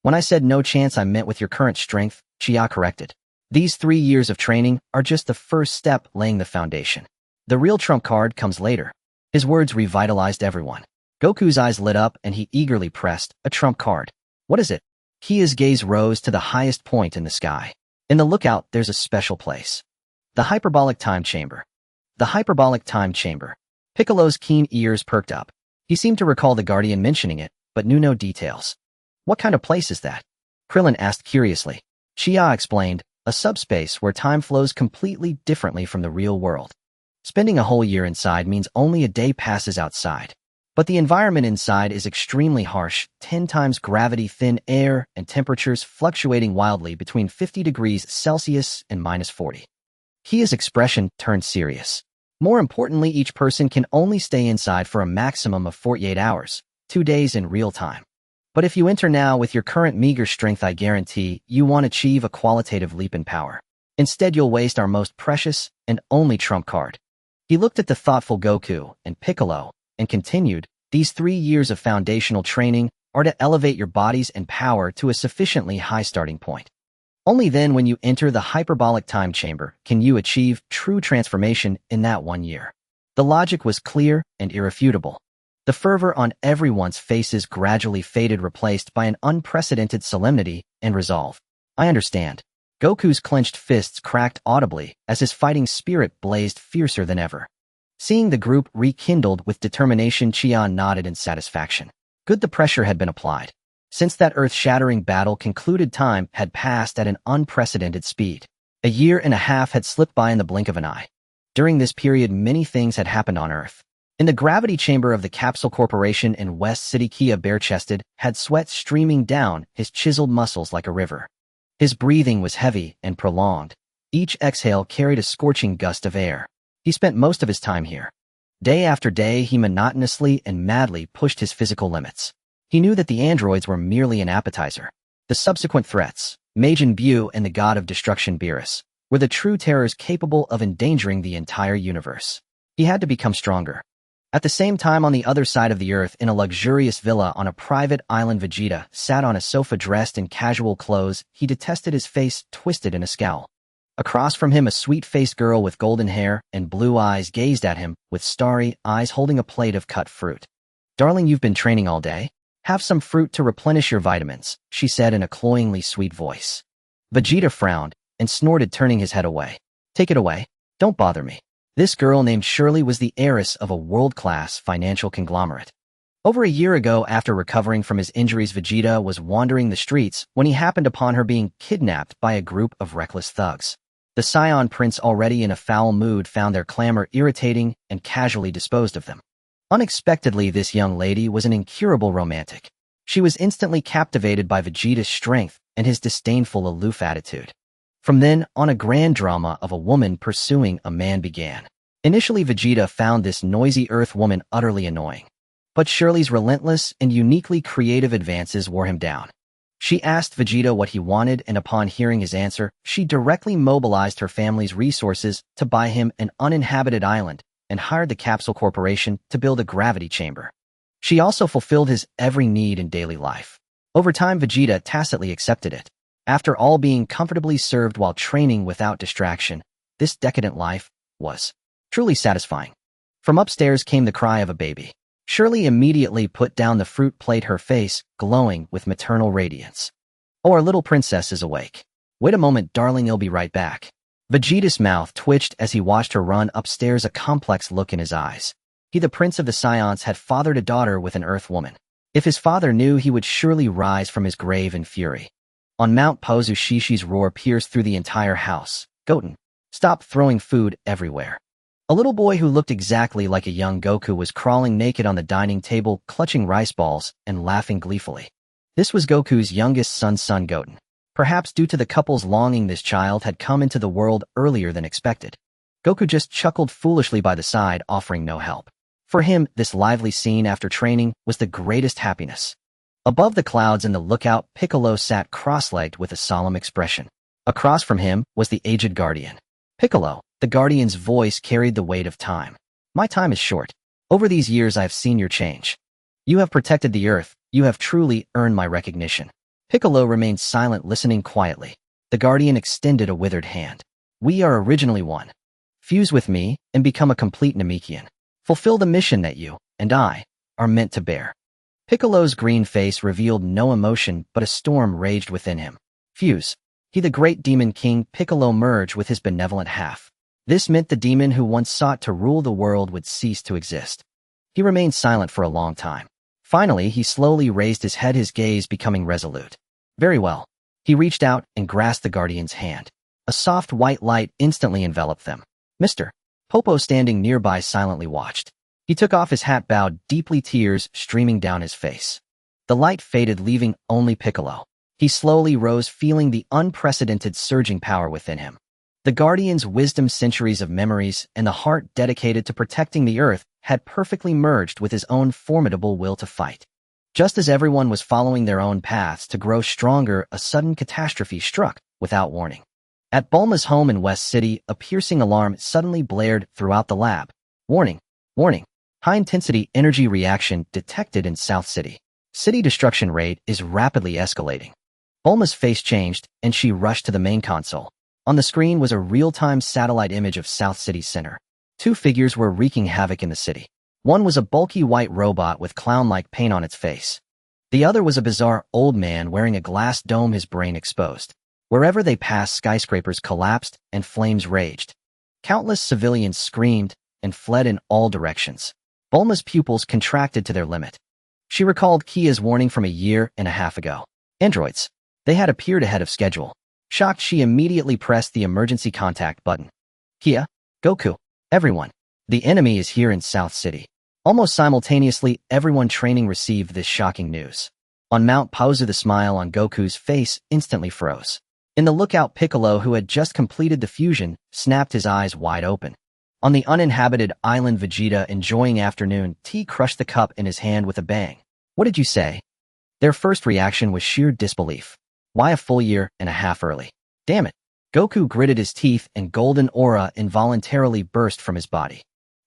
When I said no chance, I meant with your current strength, Chia corrected. These 3 years of training are just the first step, laying the foundation. The real trump card comes later. His words revitalized everyone. Goku's eyes lit up and he eagerly pressed a trump card. What is it? Kia's gaze rose to the highest point in the sky. In the lookout, there's a special place. The hyperbolic time chamber. The hyperbolic time chamber. Piccolo's keen ears perked up. He seemed to recall the Guardian mentioning it, but knew no details. What kind of place is that? Krillin asked curiously. Chia explained, a subspace where time flows completely differently from the real world. Spending a whole year inside means only a day passes outside. But the environment inside is extremely harsh, 10 times gravity, thin air, and temperatures fluctuating wildly between 50 degrees Celsius and -40. Kia's expression turned serious. More importantly, each person can only stay inside for a maximum of 48 hours, 2 days in real time. But if you enter now with your current meager strength, I guarantee you won't achieve a qualitative leap in power. Instead, you'll waste our most precious and only trump card. He looked at the thoughtful Goku and Piccolo and continued, these 3 years of foundational training are to elevate your bodies and power to a sufficiently high starting point. Only then, when you enter the hyperbolic time chamber, can you achieve true transformation in that 1 year. The logic was clear and irrefutable. The fervor on everyone's faces gradually faded, replaced by an unprecedented solemnity and resolve. I understand. Goku's clenched fists cracked audibly as his fighting spirit blazed fiercer than ever. Seeing the group rekindled with determination, Chia nodded in satisfaction. Good, the pressure had been applied. Since that earth-shattering battle concluded, time had passed at an unprecedented speed. A year and a half had slipped by in the blink of an eye. During this period, many things had happened on Earth. In the gravity chamber of the Capsule Corporation in West City, Kia, bare-chested, had sweat streaming down his chiseled muscles like a river. His breathing was heavy and prolonged. Each exhale carried a scorching gust of air. He spent most of his time here. Day after day, he monotonously and madly pushed his physical limits. He knew that the androids were merely an appetizer. The subsequent threats, Majin Buu and the god of destruction Beerus, were the true terrors capable of endangering the entire universe. He had to become stronger. At the same time, on the other side of the earth, in a luxurious villa on a private island, Vegeta sat on a sofa dressed in casual clothes. He detested his face twisted in a scowl. Across from him, a sweet-faced girl with golden hair and blue eyes gazed at him with starry eyes, holding a plate of cut fruit. Darling, you've been training all day? Have some fruit to replenish your vitamins, she said in a cloyingly sweet voice. Vegeta frowned and snorted, turning his head away. Take it away. Don't bother me. This girl named Shirley was the heiress of a world-class financial conglomerate. Over a year ago, after recovering from his injuries, Vegeta was wandering the streets when he happened upon her being kidnapped by a group of reckless thugs. The Saiyan prince, already in a foul mood, found their clamor irritating and casually disposed of them. Unexpectedly, this young lady was an incurable romantic. She was instantly captivated by Vegeta's strength and his disdainful, aloof attitude. From then on, a grand drama of a woman pursuing a man began. Initially, Vegeta found this noisy Earth woman utterly annoying. But Shirley's relentless and uniquely creative advances wore him down. She asked Vegeta what he wanted, and upon hearing his answer, she directly mobilized her family's resources to buy him an uninhabited island and hired the Capsule Corporation to build a gravity chamber. She also fulfilled his every need in daily life. Over time, Vegeta tacitly accepted it. After all, being comfortably served while training without distraction, this decadent life was truly satisfying. From upstairs came the cry of a baby. Shirley immediately put down the fruit plate, her face glowing with maternal radiance. "Oh, our little princess is awake. Wait a moment, darling, I'll be right back." Vegeta's mouth twitched as he watched her run upstairs, a complex look in his eyes. He, the prince of the Saiyans, had fathered a daughter with an Earth woman. If his father knew, he would surely rise from his grave in fury. On Mount Pozu, Shishi's roar pierced through the entire house. "Goten, stop throwing food everywhere." A little boy who looked exactly like a young Goku was crawling naked on the dining table, clutching rice balls and laughing gleefully. This was Goku's youngest son Goten. Perhaps due to the couple's longing, this child had come into the world earlier than expected. Goku just chuckled foolishly by the side, offering no help. For him, this lively scene after training was the greatest happiness. Above the clouds in the lookout, Piccolo sat cross-legged with a solemn expression. Across from him was the aged guardian. "Piccolo," the guardian's voice carried the weight of time. "My time is short. Over these years I have seen your change. You have protected the Earth. You have truly earned my recognition." Piccolo remained silent, listening quietly. The guardian extended a withered hand. "We are originally one. Fuse with me and become a complete Namekian. Fulfill the mission that you and I are meant to bear." Piccolo's green face revealed no emotion, but a storm raged within him. Fuse. He, the great demon king, Piccolo, merged with his benevolent half. This meant the demon who once sought to rule the world would cease to exist. He remained silent for a long time. Finally, he slowly raised his head, his gaze becoming resolute. "Very well." He reached out and grasped the guardian's hand. A soft white light instantly enveloped them. Mr. Popo, standing nearby, silently watched. He took off his hat, bowed deeply, tears streaming down his face. The light faded, leaving only Piccolo. He slowly rose, feeling the unprecedented surging power within him. The guardian's wisdom, centuries of memories, and the heart dedicated to protecting the Earth had perfectly merged with his own formidable will to fight. Just as everyone was following their own paths to grow stronger, a sudden catastrophe struck without warning. At Bulma's home in West City, a piercing alarm suddenly blared throughout the lab. "Warning! Warning! High-intensity energy reaction detected in South City. City destruction rate is rapidly escalating." Bulma's face changed, and she rushed to the main console. On the screen was a real-time satellite image of South City's center. Two figures were wreaking havoc in the city. One was a bulky white robot with clown-like paint on its face. The other was a bizarre old man wearing a glass dome, his brain exposed. Wherever they passed, skyscrapers collapsed and flames raged. Countless civilians screamed and fled in all directions. Bulma's pupils contracted to their limit. She recalled Kia's warning from a year and a half ago. Androids. They had appeared ahead of schedule. Shocked, she immediately pressed the emergency contact button. "Kia, Goku, everyone. The enemy is here in South City." Almost simultaneously, everyone training received this shocking news. On Mount Pozu, the smile on Goku's face instantly froze. In the lookout, Piccolo, who had just completed the fusion, snapped his eyes wide open. On the uninhabited island, Vegeta, enjoying afternoon tea, crushed the cup in his hand with a bang. "What did you say?" Their first reaction was sheer disbelief. Why a full year and a half early? Damn it. Goku gritted his teeth and golden aura involuntarily burst from his body.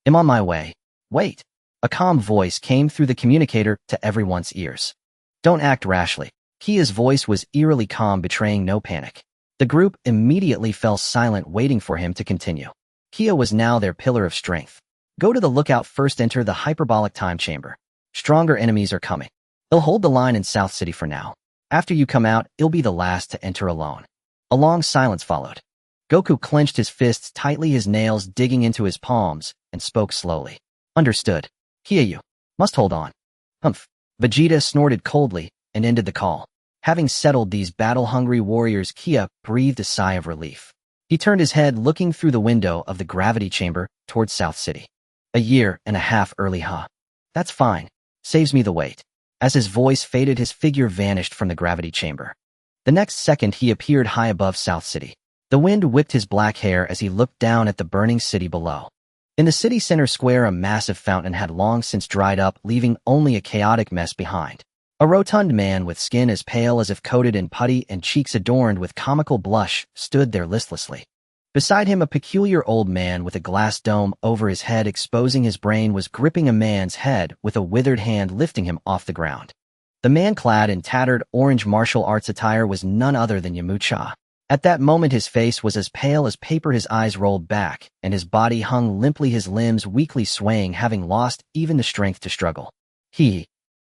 "I'm on my way." "Wait." A calm voice came through the communicator to everyone's ears. "Don't act rashly." Kia's voice was eerily calm, betraying no panic. The group immediately fell silent, waiting for him to continue. Kia was now their pillar of strength. "Go to the lookout first. Enter the hyperbolic time chamber. Stronger enemies are coming. They'll hold the line in South City for now. After you come out, you'll be the last to enter alone." A long silence followed. Goku clenched his fists tightly, his nails digging into his palms, and spoke slowly. "Understood. Kia, you must hold on." Humph. Vegeta snorted coldly and ended the call. Having settled these battle-hungry warriors, Kia breathed a sigh of relief. He turned his head, looking through the window of the gravity chamber towards South City. A year and a half early, huh? That's fine. Saves me the wait. As his voice faded, his figure vanished from the gravity chamber. The next second, he appeared high above South City. The wind whipped his black hair as he looked down at the burning city below. In the city center square, a massive fountain had long since dried up, leaving only a chaotic mess behind. A rotund man with skin as pale as if coated in putty and cheeks adorned with comical blush stood there listlessly. Beside him, a peculiar old man with a glass dome over his head exposing his brain was gripping a man's head with a withered hand, lifting him off the ground. The man, clad in tattered orange martial arts attire, was none other than Yamcha. At that moment, his face was as pale as paper, his eyes rolled back, and his body hung limply, his limbs weakly swaying, having lost even the strength to struggle.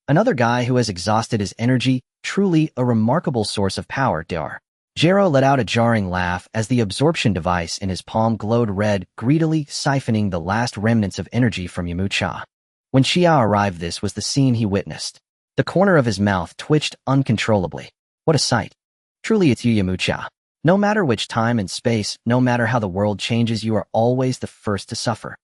Another guy who has exhausted his energy, truly a remarkable source of power, Dar. Jero let out a jarring laugh as the absorption device in his palm glowed red, greedily siphoning the last remnants of energy from Yamcha. When Xia arrived, this was the scene he witnessed. The corner of his mouth twitched uncontrollably. What a sight. Truly, it's you, Yamcha. No matter which time and space, no matter how the world changes, you are always the first to suffer.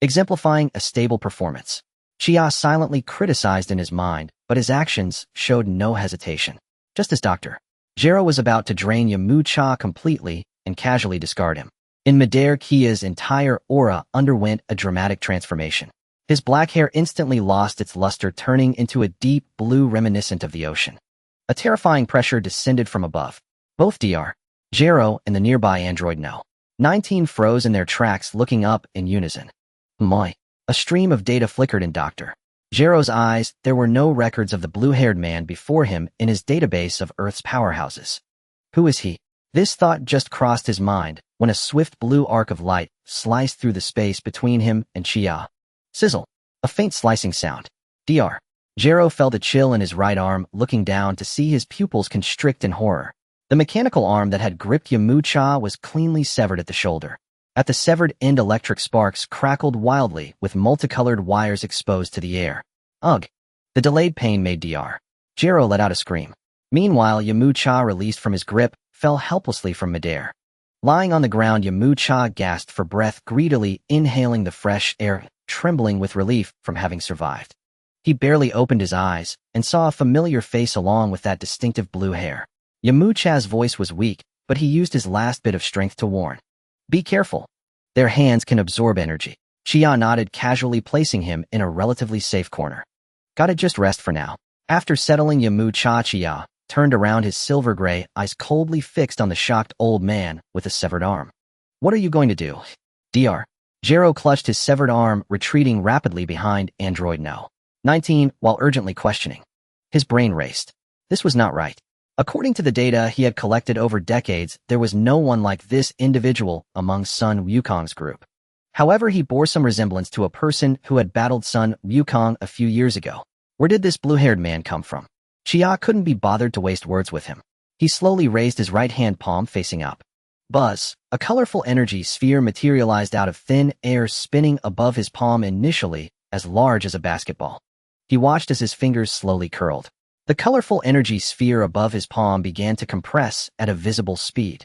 Exemplifying a stable performance. Xia silently criticized in his mind, but his actions showed no hesitation. Just as Dr. Jero was about to drain Yamcha completely and casually discard him. In midair, Kia's entire aura underwent a dramatic transformation. His black hair instantly lost its luster, turning into a deep blue reminiscent of the ocean. A terrifying pressure descended from above. Both Dr. Jero and the nearby android No. 19 froze in their tracks, looking up in unison. Moi. A stream of data flickered in Dr. Jero's eyes. There were no records of the blue-haired man before him in his database of Earth's powerhouses. Who is he? This thought just crossed his mind when a swift blue arc of light sliced through the space between him and Xia. Sizzle. A faint slicing sound. Dr. Jero felt a chill in his right arm, looking down to see his pupils constrict in horror. The mechanical arm that had gripped Yamcha was cleanly severed at the shoulder. At the severed end, electric sparks crackled wildly, with multicolored wires exposed to the air. Ugh! The delayed pain made Dr. Jero let out a scream. Meanwhile, Yamcha, released from his grip, fell helplessly from midair. Lying on the ground, Yamcha gasped for breath, greedily inhaling the fresh air, trembling with relief from having survived. He barely opened his eyes and saw a familiar face along with that distinctive blue hair. Yamcha's voice was weak, but he used his last bit of strength to warn. Be careful. Their hands can absorb energy. Xia nodded, casually placing him in a relatively safe corner. Gotta just rest for now. After settling Yamcha, Xia turned around, his silver gray eyes coldly fixed on the shocked old man with a severed arm. What are you going to do? Dr. Jero clutched his severed arm, retreating rapidly behind Android No. 19 while urgently questioning. His brain raced. This was not right. According to the data he had collected over decades, there was no one like this individual among Sun Wukong's group. However, he bore some resemblance to a person who had battled Sun Wukong a few years ago. Where did this blue-haired man come from? Xia couldn't be bothered to waste words with him. He slowly raised his right hand palm, facing up. Buzz! A colorful energy sphere materialized out of thin air, spinning above his palm, initially as large as a basketball. He watched as his fingers slowly curled. The colorful energy sphere above his palm began to compress at a visible speed.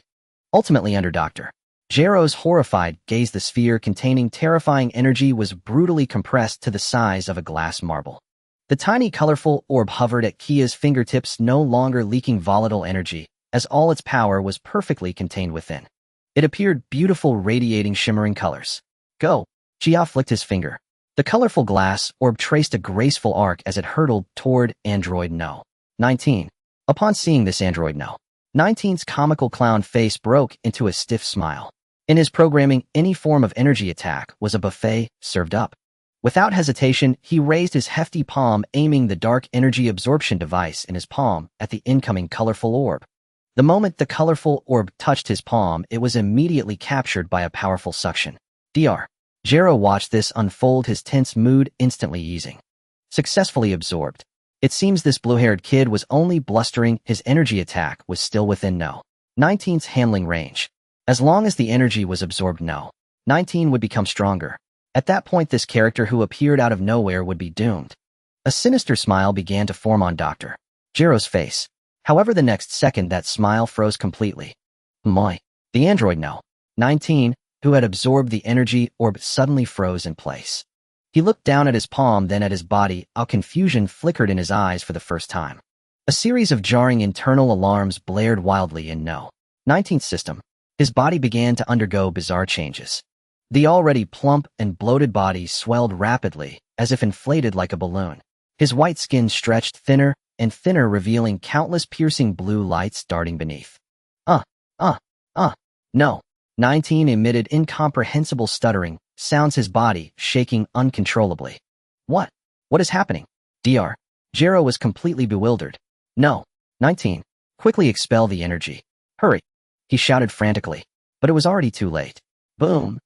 Ultimately, under Dr. Jero's horrified gaze, the sphere containing terrifying energy was brutally compressed to the size of a glass marble. The tiny colorful orb hovered at Kia's fingertips, no longer leaking volatile energy, as all its power was perfectly contained within. It appeared beautiful, radiating shimmering colors. Go! Xia flicked his finger. The colorful glass orb traced a graceful arc as it hurtled toward Android No. 19. Upon seeing this, Android No. 19's comical clown face broke into a stiff smile. In his programming, any form of energy attack was a buffet served up. Without hesitation, he raised his hefty palm, aiming the dark energy absorption device in his palm at the incoming colorful orb. The moment the colorful orb touched his palm, it was immediately captured by a powerful suction. Dr. Jero watched this unfold, his tense mood instantly easing. Successfully absorbed. It seems this blue-haired kid was only blustering. His energy attack was still within No. 19's handling range. As long as the energy was absorbed, No. 19 would become stronger. At that point, this character who appeared out of nowhere would be doomed. A sinister smile began to form on Dr. Jiro's face. However, the next second that smile froze completely. Moi. The android No. 19, who had absorbed the energy orb, suddenly froze in place. He looked down at his palm, then at his body. A confusion flickered in his eyes for the first time. A series of jarring internal alarms blared wildly in No. 19's system. His body began to undergo bizarre changes. The already plump and bloated body swelled rapidly, as if inflated like a balloon. His white skin stretched thinner and thinner, revealing countless piercing blue lights darting beneath. No. 19 emitted incomprehensible stuttering sounds, his body shaking uncontrollably. What? What is happening? Dr. Jiro was completely bewildered. No. 19. Quickly expel the energy. Hurry. He shouted frantically. But it was already too late. Boom.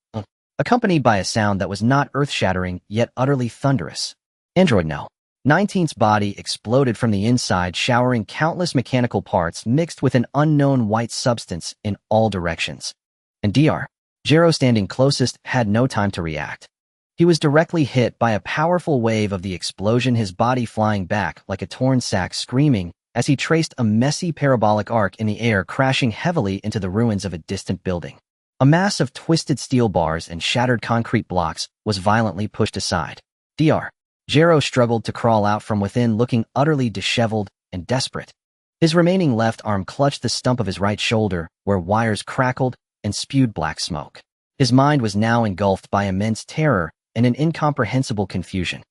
Accompanied by a sound that was not earth-shattering, yet utterly thunderous. Android No. 19's body exploded from the inside, showering countless mechanical parts mixed with an unknown white substance in all directions. And Dr. Jiro, standing closest, had no time to react. He was directly hit by a powerful wave of the explosion, his body flying back like a torn sack, screaming as he traced a messy parabolic arc in the air, crashing heavily into the ruins of a distant building. A mass of twisted steel bars and shattered concrete blocks was violently pushed aside. Dr. Jiro struggled to crawl out from within, looking utterly disheveled and desperate. His remaining left arm clutched the stump of his right shoulder, where wires crackled and spewed black smoke. His mind was now engulfed by immense terror and an incomprehensible confusion.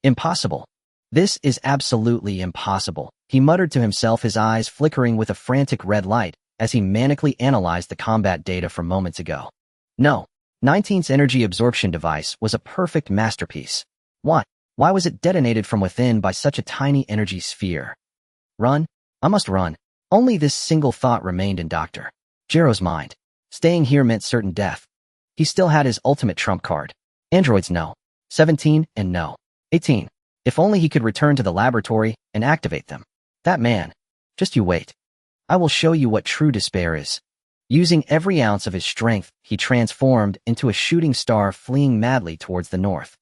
Impossible. This is absolutely impossible, he muttered to himself, his eyes flickering with a frantic red light as he manically analyzed the combat data from moments ago. No. 19's energy absorption device was a perfect masterpiece. Why was it detonated from within by such a tiny energy sphere? Run? I must run. Only this single thought remained in Dr. Jiro's mind. Staying here meant certain death. He still had his ultimate trump card. Androids No. 17 and No. 18. If only he could return to the laboratory and activate them. That man. Just you wait. I will show you what true despair is. Using every ounce of his strength, he transformed into a shooting star, fleeing madly towards the north.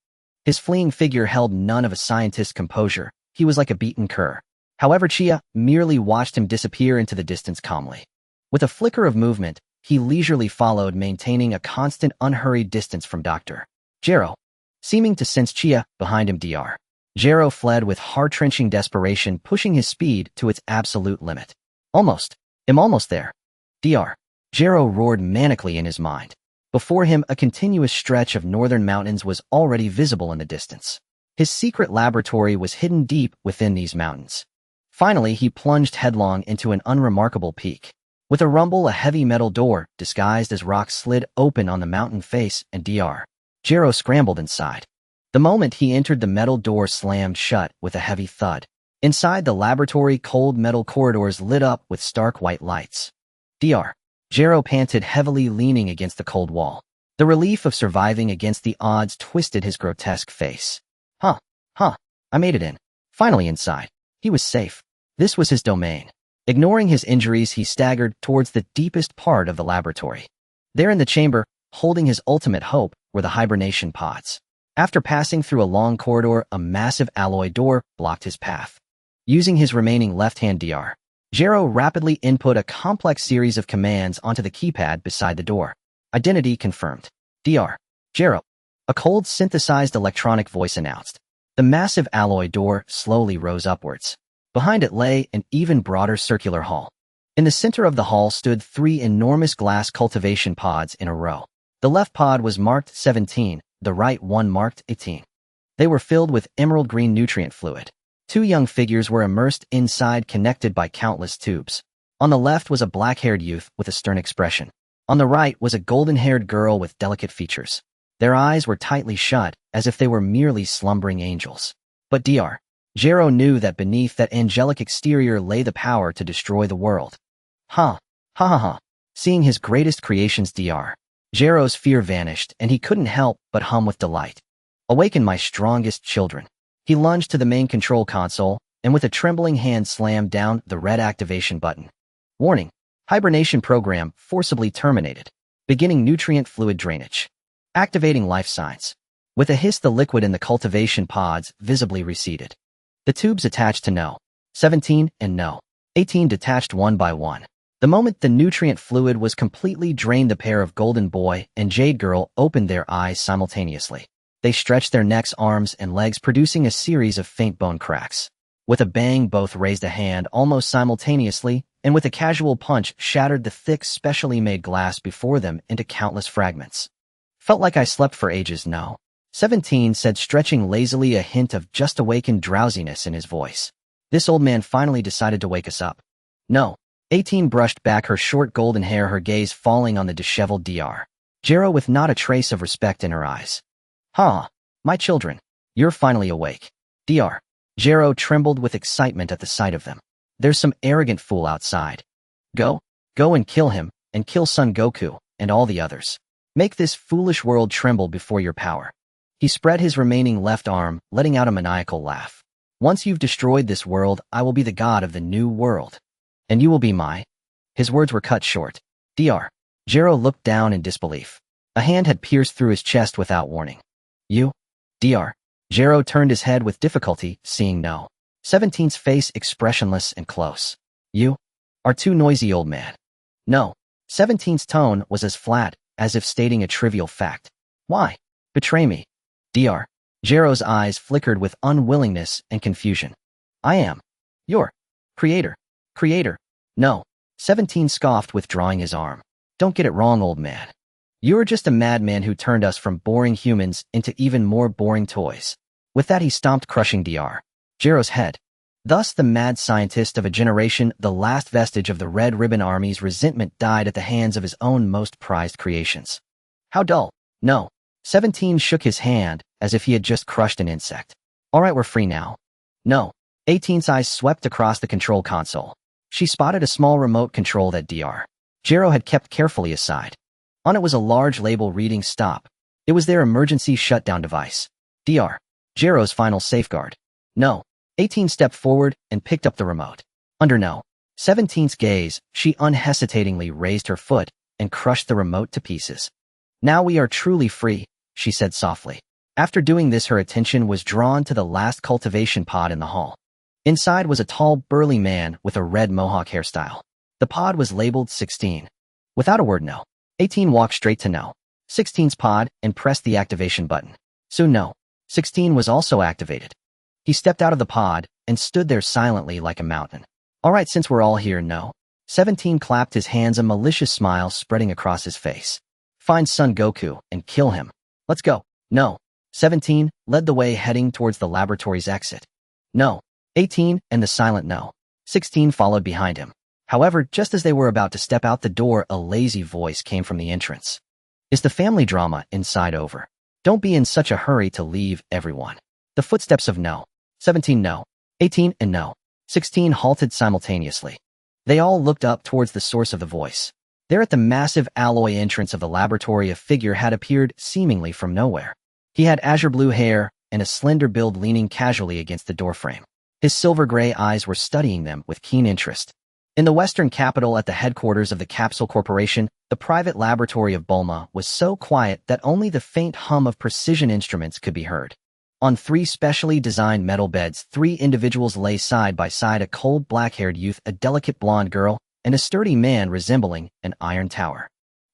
His fleeing figure held none of a scientist's composure. He was like a beaten cur. However, Chia merely watched him disappear into the distance calmly. With a flicker of movement, he leisurely followed, maintaining a constant, unhurried distance from Dr. Jiro. Seeming to sense Chia behind him, Dr. Jiro fled with heart-wrenching desperation, pushing his speed to its absolute limit. Almost. I'm almost there. Dr. Jiro roared manically in his mind. Before him, a continuous stretch of northern mountains was already visible in the distance. His secret laboratory was hidden deep within these mountains. Finally, he plunged headlong into an unremarkable peak. With a rumble, a heavy metal door, disguised as rock, slid open on the mountain face, and Dr. Jiro scrambled inside. The moment he entered, the metal door slammed shut with a heavy thud. Inside the laboratory, cold metal corridors lit up with stark white lights. Dr. Jiro panted heavily, leaning against the cold wall. The relief of surviving against the odds twisted his grotesque face. I made it in. Finally inside. He was safe. This was his domain. Ignoring his injuries, he staggered towards the deepest part of the laboratory. There in the chamber, holding his ultimate hope, were the hibernation pods. After passing through a long corridor, a massive alloy door blocked his path. Using his remaining left hand, Dr. Jiro rapidly input a complex series of commands onto the keypad beside the door. Identity confirmed. Dr. Jiro. A cold, synthesized electronic voice announced. The massive alloy door slowly rose upwards. Behind it lay an even broader circular hall. In the center of the hall stood 3 enormous glass cultivation pods in a row. The left pod was marked 17, the right one marked 18. They were filled with emerald green nutrient fluid. 2 young figures were immersed inside, connected by countless tubes. On the left was a black-haired youth with a stern expression. On the right was a golden-haired girl with delicate features. Their eyes were tightly shut, as if they were merely slumbering angels. But Dr. Jiro knew that beneath that angelic exterior lay the power to destroy the world. Seeing his greatest creations, Dr. Jiro's fear vanished, and he couldn't help but hum with delight. Awaken my strongest children. He lunged to the main control console, and with a trembling hand slammed down the red activation button. Warning. Hibernation program forcibly terminated. Beginning nutrient fluid drainage. Activating life signs. With a hiss, the liquid in the cultivation pods visibly receded. The tubes attached to No. 17 and No. 18 detached one by one. The moment the nutrient fluid was completely drained, the pair of Golden Boy and Jade Girl opened their eyes simultaneously. They stretched their necks, arms, and legs, producing a series of faint bone cracks. With a bang, both raised a hand almost simultaneously, and with a casual punch shattered the thick, specially made glass before them into countless fragments. Felt like I slept for ages. No. 17 said, stretching lazily, a hint of just awakened drowsiness in his voice. This old man finally decided to wake us up. No. 18 brushed back her short golden hair, her gaze falling on the disheveled Dr. Jero with not a trace of respect in her eyes. "Huh, my children, you're finally awake." Dr. Jero trembled with excitement at the sight of them. "There's some arrogant fool outside. Go and kill him, and kill Son Goku, and all the others. Make this foolish world tremble before your power." He spread his remaining left arm, letting out a maniacal laugh. "Once you've destroyed this world, I will be the god of the new world. And you will be my—" His words were cut short. Dr. Jero looked down in disbelief. A hand had pierced through his chest without warning. "You?" Dr. Jero turned his head with difficulty, seeing No. 17's face expressionless and close. "You are too noisy, old man." No. 17's tone was as flat as if stating a trivial fact. "Why betray me?" Dr. Jero's eyes flickered with unwillingness and confusion. "I am your creator." "Creator?" No. 17 scoffed, withdrawing his arm. "Don't get it wrong, old man. You're just a madman who turned us from boring humans into even more boring toys." With that, he stomped, crushing Dr. Jero's head. Thus, the mad scientist of a generation, the last vestige of the Red Ribbon Army's resentment, died at the hands of his own most prized creations. How dull. No. 17 shook his hand as if he had just crushed an insect. "All right, we're free now." No. 18's eyes swept across the control console. She spotted a small remote control that Dr. Jero had kept carefully aside. On it was a large label reading "Stop." It was their emergency shutdown device. Dr. Jero's final safeguard. No. 18 stepped forward and picked up the remote. Under No. 17's gaze, she unhesitatingly raised her foot and crushed the remote to pieces. "Now we are truly free," she said softly. After doing this, her attention was drawn to the last cultivation pod in the hall. Inside was a tall, burly man with a red mohawk hairstyle. The pod was labeled 16. Without a word, No. 18 walked straight to No. 16's pod and pressed the activation button. Soon No. 16 was also activated. He stepped out of the pod and stood there silently like a mountain. "All right, since we're all here." No. 17 clapped his hands, a malicious smile spreading across his face. "Find Son Goku and kill him. Let's go." No. 17 led the way, heading towards the laboratory's exit. No. 18 and the silent No. 16 followed behind him. However, just as they were about to step out the door, a lazy voice came from the entrance. "Is the family drama inside over? Don't be in such a hurry to leave, everyone." The footsteps of No. 17, No. 18, and No. 16 halted simultaneously. They all looked up towards the source of the voice. There at the massive alloy entrance of the laboratory, a figure had appeared seemingly from nowhere. He had azure blue hair and a slender build, leaning casually against the doorframe. His silver-gray eyes were studying them with keen interest. In the western capital, at the headquarters of the Capsule Corporation, the private laboratory of Bulma was so quiet that only the faint hum of precision instruments could be heard. On 3 specially designed metal beds, 3 individuals lay side by side: a cold black-haired youth, a delicate blonde girl, and a sturdy man resembling an iron tower.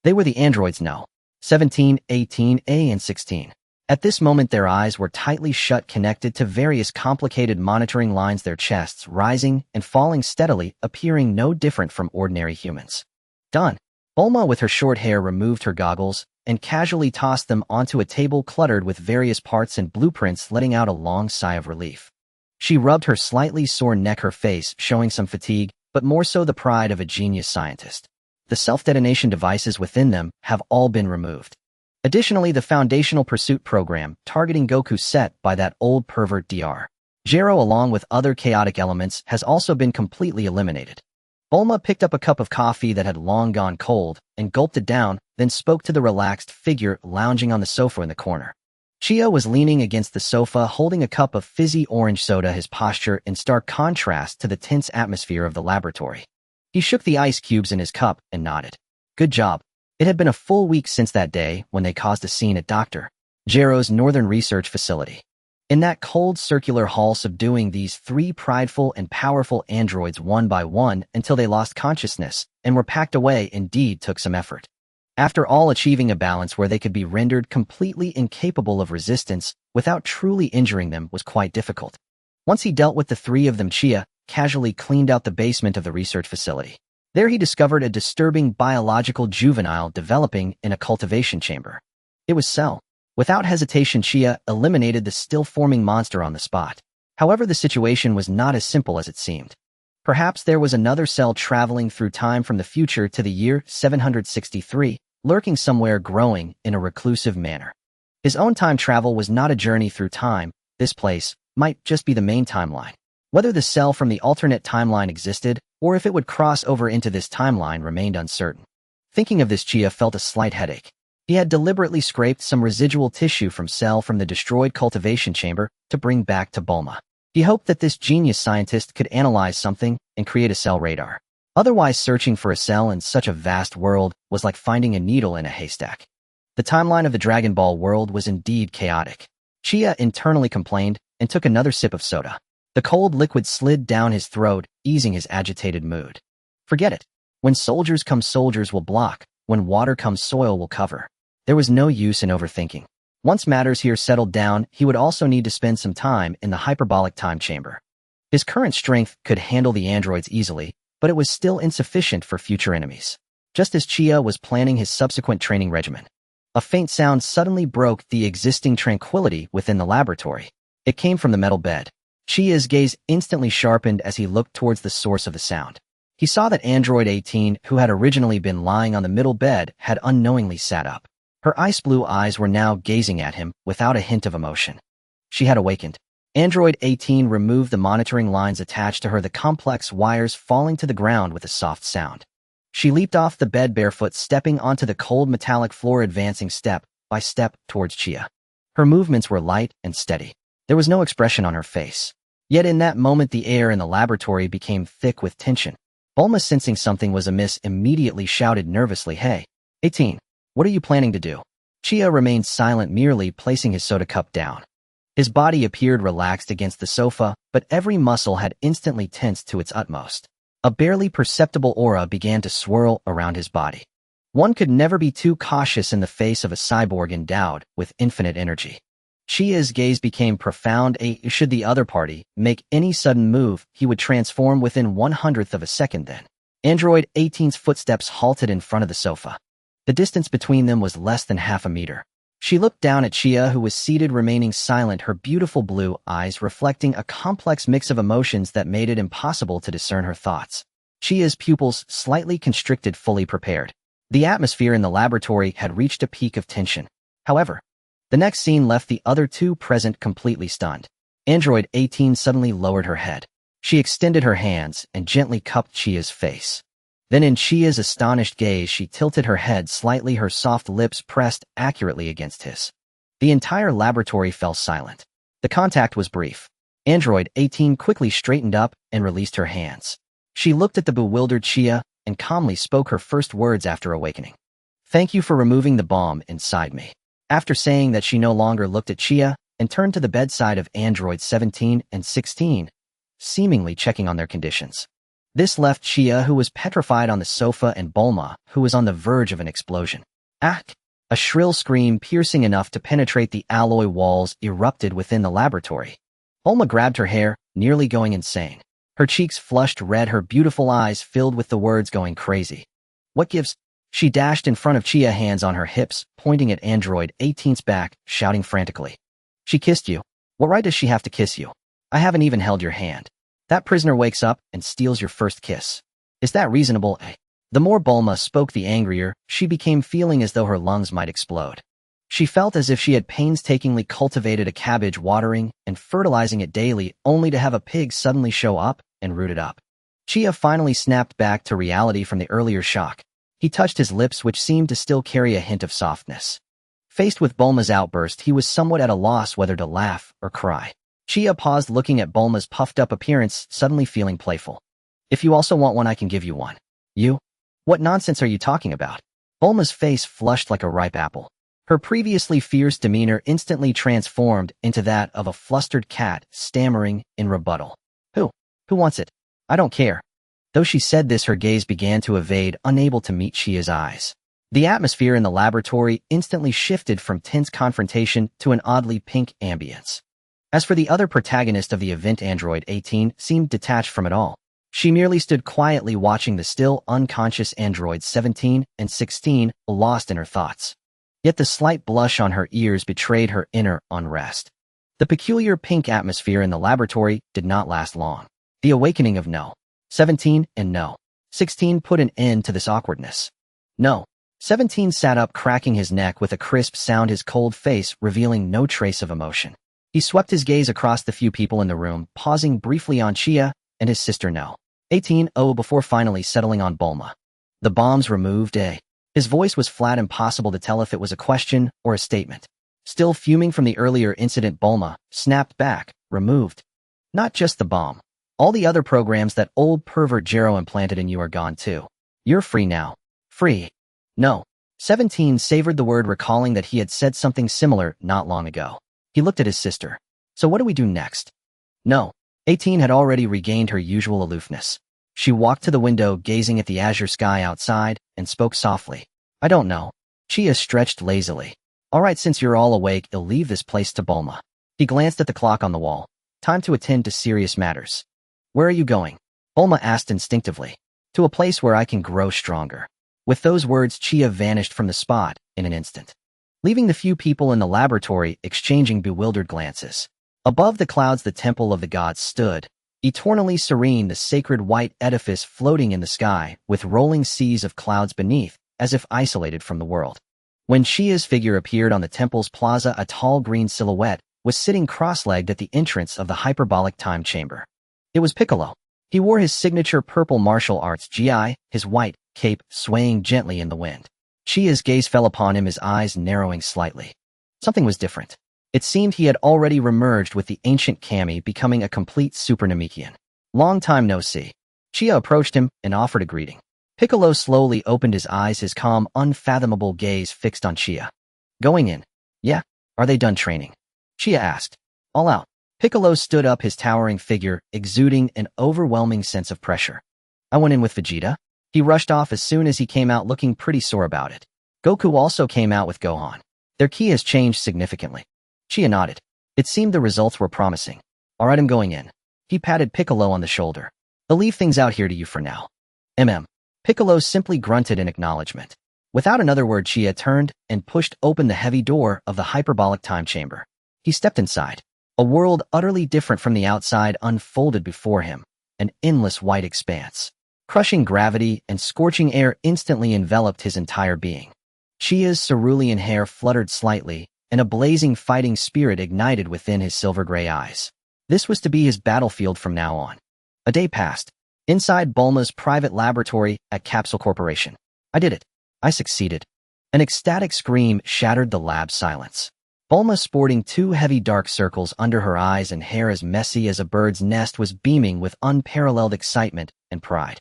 They were the androids No. 17, 18A, and 16. At this moment, their eyes were tightly shut, connected to various complicated monitoring lines, their chests rising and falling steadily, appearing no different from ordinary humans. "Done." Bulma, with her short hair, removed her goggles and casually tossed them onto a table cluttered with various parts and blueprints, letting out a long sigh of relief. She rubbed her slightly sore neck, her face showing some fatigue, but more so the pride of a genius scientist. The self-detonation devices within them have all been removed. Additionally, the foundational pursuit program targeting Goku set by that old pervert Dr. Jero, along with other chaotic elements, has also been completely eliminated. Bulma picked up a cup of coffee that had long gone cold and gulped it down, then spoke to the relaxed figure lounging on the sofa in the corner. Chia was leaning against the sofa, holding a cup of fizzy orange soda, his posture in stark contrast to the tense atmosphere of the laboratory. He shook the ice cubes in his cup and nodded. "Good job." It had been a full week since that day when they caused a scene at Dr. Jero's Northern Research Facility. In that cold circular hall, subduing these three prideful and powerful androids one by one until they lost consciousness and were packed away indeed took some effort. After all, achieving a balance where they could be rendered completely incapable of resistance without truly injuring them was quite difficult. Once he dealt with the three of them, Chia casually cleaned out the basement of the research facility. There he discovered a disturbing biological juvenile developing in a cultivation chamber. It was Cell. Without hesitation, Chia eliminated the still-forming monster on the spot. However, the situation was not as simple as it seemed. Perhaps there was another Cell traveling through time from the future to the year 763, lurking somewhere, growing in a reclusive manner. His own time travel was not a journey through time. This place might just be the main timeline. Whether the Cell from the alternate timeline existed, or if it would cross over into this timeline, remained uncertain. Thinking of this, Chia felt a slight headache. He had deliberately scraped some residual tissue from Cell from the destroyed cultivation chamber to bring back to Bulma. He hoped that this genius scientist could analyze something and create a Cell radar. Otherwise, searching for a Cell in such a vast world was like finding a needle in a haystack. The timeline of the Dragon Ball world was indeed chaotic. Chia internally complained and took another sip of soda. The cold liquid slid down his throat, easing his agitated mood. Forget it. When soldiers come, soldiers will block. When water comes, soil will cover. There was no use in overthinking. Once matters here settled down, he would also need to spend some time in the hyperbolic time chamber. His current strength could handle the androids easily, but it was still insufficient for future enemies. Just as Chia was planning his subsequent training regimen, a faint sound suddenly broke the existing tranquility within the laboratory. It came from the metal bed. Chia's gaze instantly sharpened as he looked towards the source of the sound. He saw that Android 18, who had originally been lying on the middle bed, had unknowingly sat up. Her ice blue eyes were now gazing at him without a hint of emotion. She had awakened. Android 18 removed the monitoring lines attached to her, the complex wires falling to the ground with a soft sound. She leaped off the bed barefoot, stepping onto the cold metallic floor, advancing step by step towards Chia. Her movements were light and steady. There was no expression on her face. Yet in that moment, the air in the laboratory became thick with tension. Bulma, sensing something was amiss, immediately shouted nervously, "Hey, 18. What are you planning to do?" Chia remained silent, merely placing his soda cup down. His body appeared relaxed against the sofa, but every muscle had instantly tensed to its utmost. A barely perceptible aura began to swirl around his body. One could never be too cautious in the face of a cyborg endowed with infinite energy. Chia's gaze became profound. Should the other party make any sudden move, he would transform within 1/100th of a second. Then Android 18's footsteps halted in front of the sofa. The distance between them was less than half a meter. She looked down at Chia, who was seated, remaining silent, her beautiful blue eyes reflecting a complex mix of emotions that made it impossible to discern her thoughts. Chia's pupils slightly constricted, fully prepared. The atmosphere in the laboratory had reached a peak of tension. However, the next scene left the other two present completely stunned. Android 18 suddenly lowered her head. She extended her hands and gently cupped Chia's face. Then, in Chia's astonished gaze, she tilted her head slightly, her soft lips pressed accurately against his. The entire laboratory fell silent. The contact was brief. Android 18 quickly straightened up and released her hands. She looked at the bewildered Chia and calmly spoke her first words after awakening. "Thank you for removing the bomb inside me." After saying that, she no longer looked at Chia and turned to the bedside of Android 17 and 16, seemingly checking on their conditions. This left Chia, who was petrified, on the sofa, and Bulma, who was on the verge of an explosion. "Ack!" A shrill scream, piercing enough to penetrate the alloy walls, erupted within the laboratory. Bulma grabbed her hair, nearly going insane. Her cheeks flushed red, her beautiful eyes filled with the words going crazy. "What gives?" She dashed in front of Chia, hands on her hips, pointing at Android 18's back, shouting frantically. "She kissed you. What right does she have to kiss you? I haven't even held your hand. That prisoner wakes up and steals your first kiss. Is that reasonable, eh?" The more Bulma spoke, the angrier she became, feeling as though her lungs might explode. She felt as if she had painstakingly cultivated a cabbage, watering and fertilizing it daily, only to have a pig suddenly show up and root it up. Chia finally snapped back to reality from the earlier shock. He touched his lips, which seemed to still carry a hint of softness. Faced with Bulma's outburst, he was somewhat at a loss whether to laugh or cry. Chia paused, looking at Bulma's puffed-up appearance, suddenly feeling playful. "If you also want one, I can give you one." "You? What nonsense are you talking about?" Bulma's face flushed like a ripe apple. Her previously fierce demeanor instantly transformed into that of a flustered cat stammering in rebuttal. Who? Who wants it? I don't care. Though she said this, her gaze began to evade, unable to meet Chia's eyes. The atmosphere in the laboratory instantly shifted from tense confrontation to an oddly pink ambience. As for the other protagonist of the event, Android 18 seemed detached from it all. She merely stood quietly watching the still unconscious androids 17 and 16, lost in her thoughts. Yet the slight blush on her ears betrayed her inner unrest. The peculiar pink atmosphere in the laboratory did not last long. The awakening of No. 17 and No. 16 put an end to this awkwardness. No. 17 sat up, cracking his neck with a crisp sound, his cold face revealing no trace of emotion. He swept his gaze across the few people in the room, pausing briefly on Chia and his sister No. 18 before finally settling on Bulma. The bombs removed, eh? His voice was flat, impossible to tell if it was a question or a statement. Still fuming from the earlier incident, Bulma snapped back, removed. Not just the bomb. All the other programs that old pervert Jero implanted in you are gone too. You're free now. Free. No. 17 savored the word, recalling that he had said something similar not long ago. He looked at his sister. So what do we do next? No. 18 had already regained her usual aloofness. She walked to the window, gazing at the azure sky outside, and spoke softly. I don't know. Chia stretched lazily. All right, since you're all awake, you'll leave this place to Bulma. He glanced at the clock on the wall. Time to attend to serious matters. Where are you going? Bulma asked instinctively. To a place where I can grow stronger. With those words, Chia vanished from the spot in an instant, leaving the few people in the laboratory exchanging bewildered glances. Above the clouds, the temple of the gods stood, eternally serene, the sacred white edifice floating in the sky, with rolling seas of clouds beneath, as if isolated from the world. When Chia's figure appeared on the temple's plaza, a tall green silhouette was sitting cross-legged at the entrance of the hyperbolic time chamber. It was Piccolo. He wore his signature purple martial arts gi, his white cape swaying gently in the wind. Chia's gaze fell upon him, his eyes narrowing slightly. Something was different. It seemed he had already remerged with the ancient Kami, becoming a complete Super Namekian. Long time no see. Chia approached him and offered a greeting. Piccolo slowly opened his eyes, his calm, unfathomable gaze fixed on Chia. Going in? Yeah. Are they done training? Chia asked. All out. Piccolo stood up, his towering figure exuding an overwhelming sense of pressure. I went in with Vegeta. He rushed off as soon as he came out, looking pretty sore about it. Goku also came out with Gohan. Their ki has changed significantly. Chia nodded. It seemed the results were promising. All right, I'm going in. He patted Piccolo on the shoulder. I'll leave things out here to you for now. Piccolo simply grunted in acknowledgement. Without another word, Chia turned and pushed open the heavy door of the hyperbolic time chamber. He stepped inside. A world utterly different from the outside unfolded before him, an endless white expanse. Crushing gravity and scorching air instantly enveloped his entire being. Chia's cerulean hair fluttered slightly, and a blazing fighting spirit ignited within his silver-gray eyes. This was to be his battlefield from now on. A day passed. Inside Bulma's private laboratory at Capsule Corporation. I did it. I succeeded. An ecstatic scream shattered the lab silence. Bulma, sporting two heavy dark circles under her eyes and hair as messy as a bird's nest, was beaming with unparalleled excitement and pride.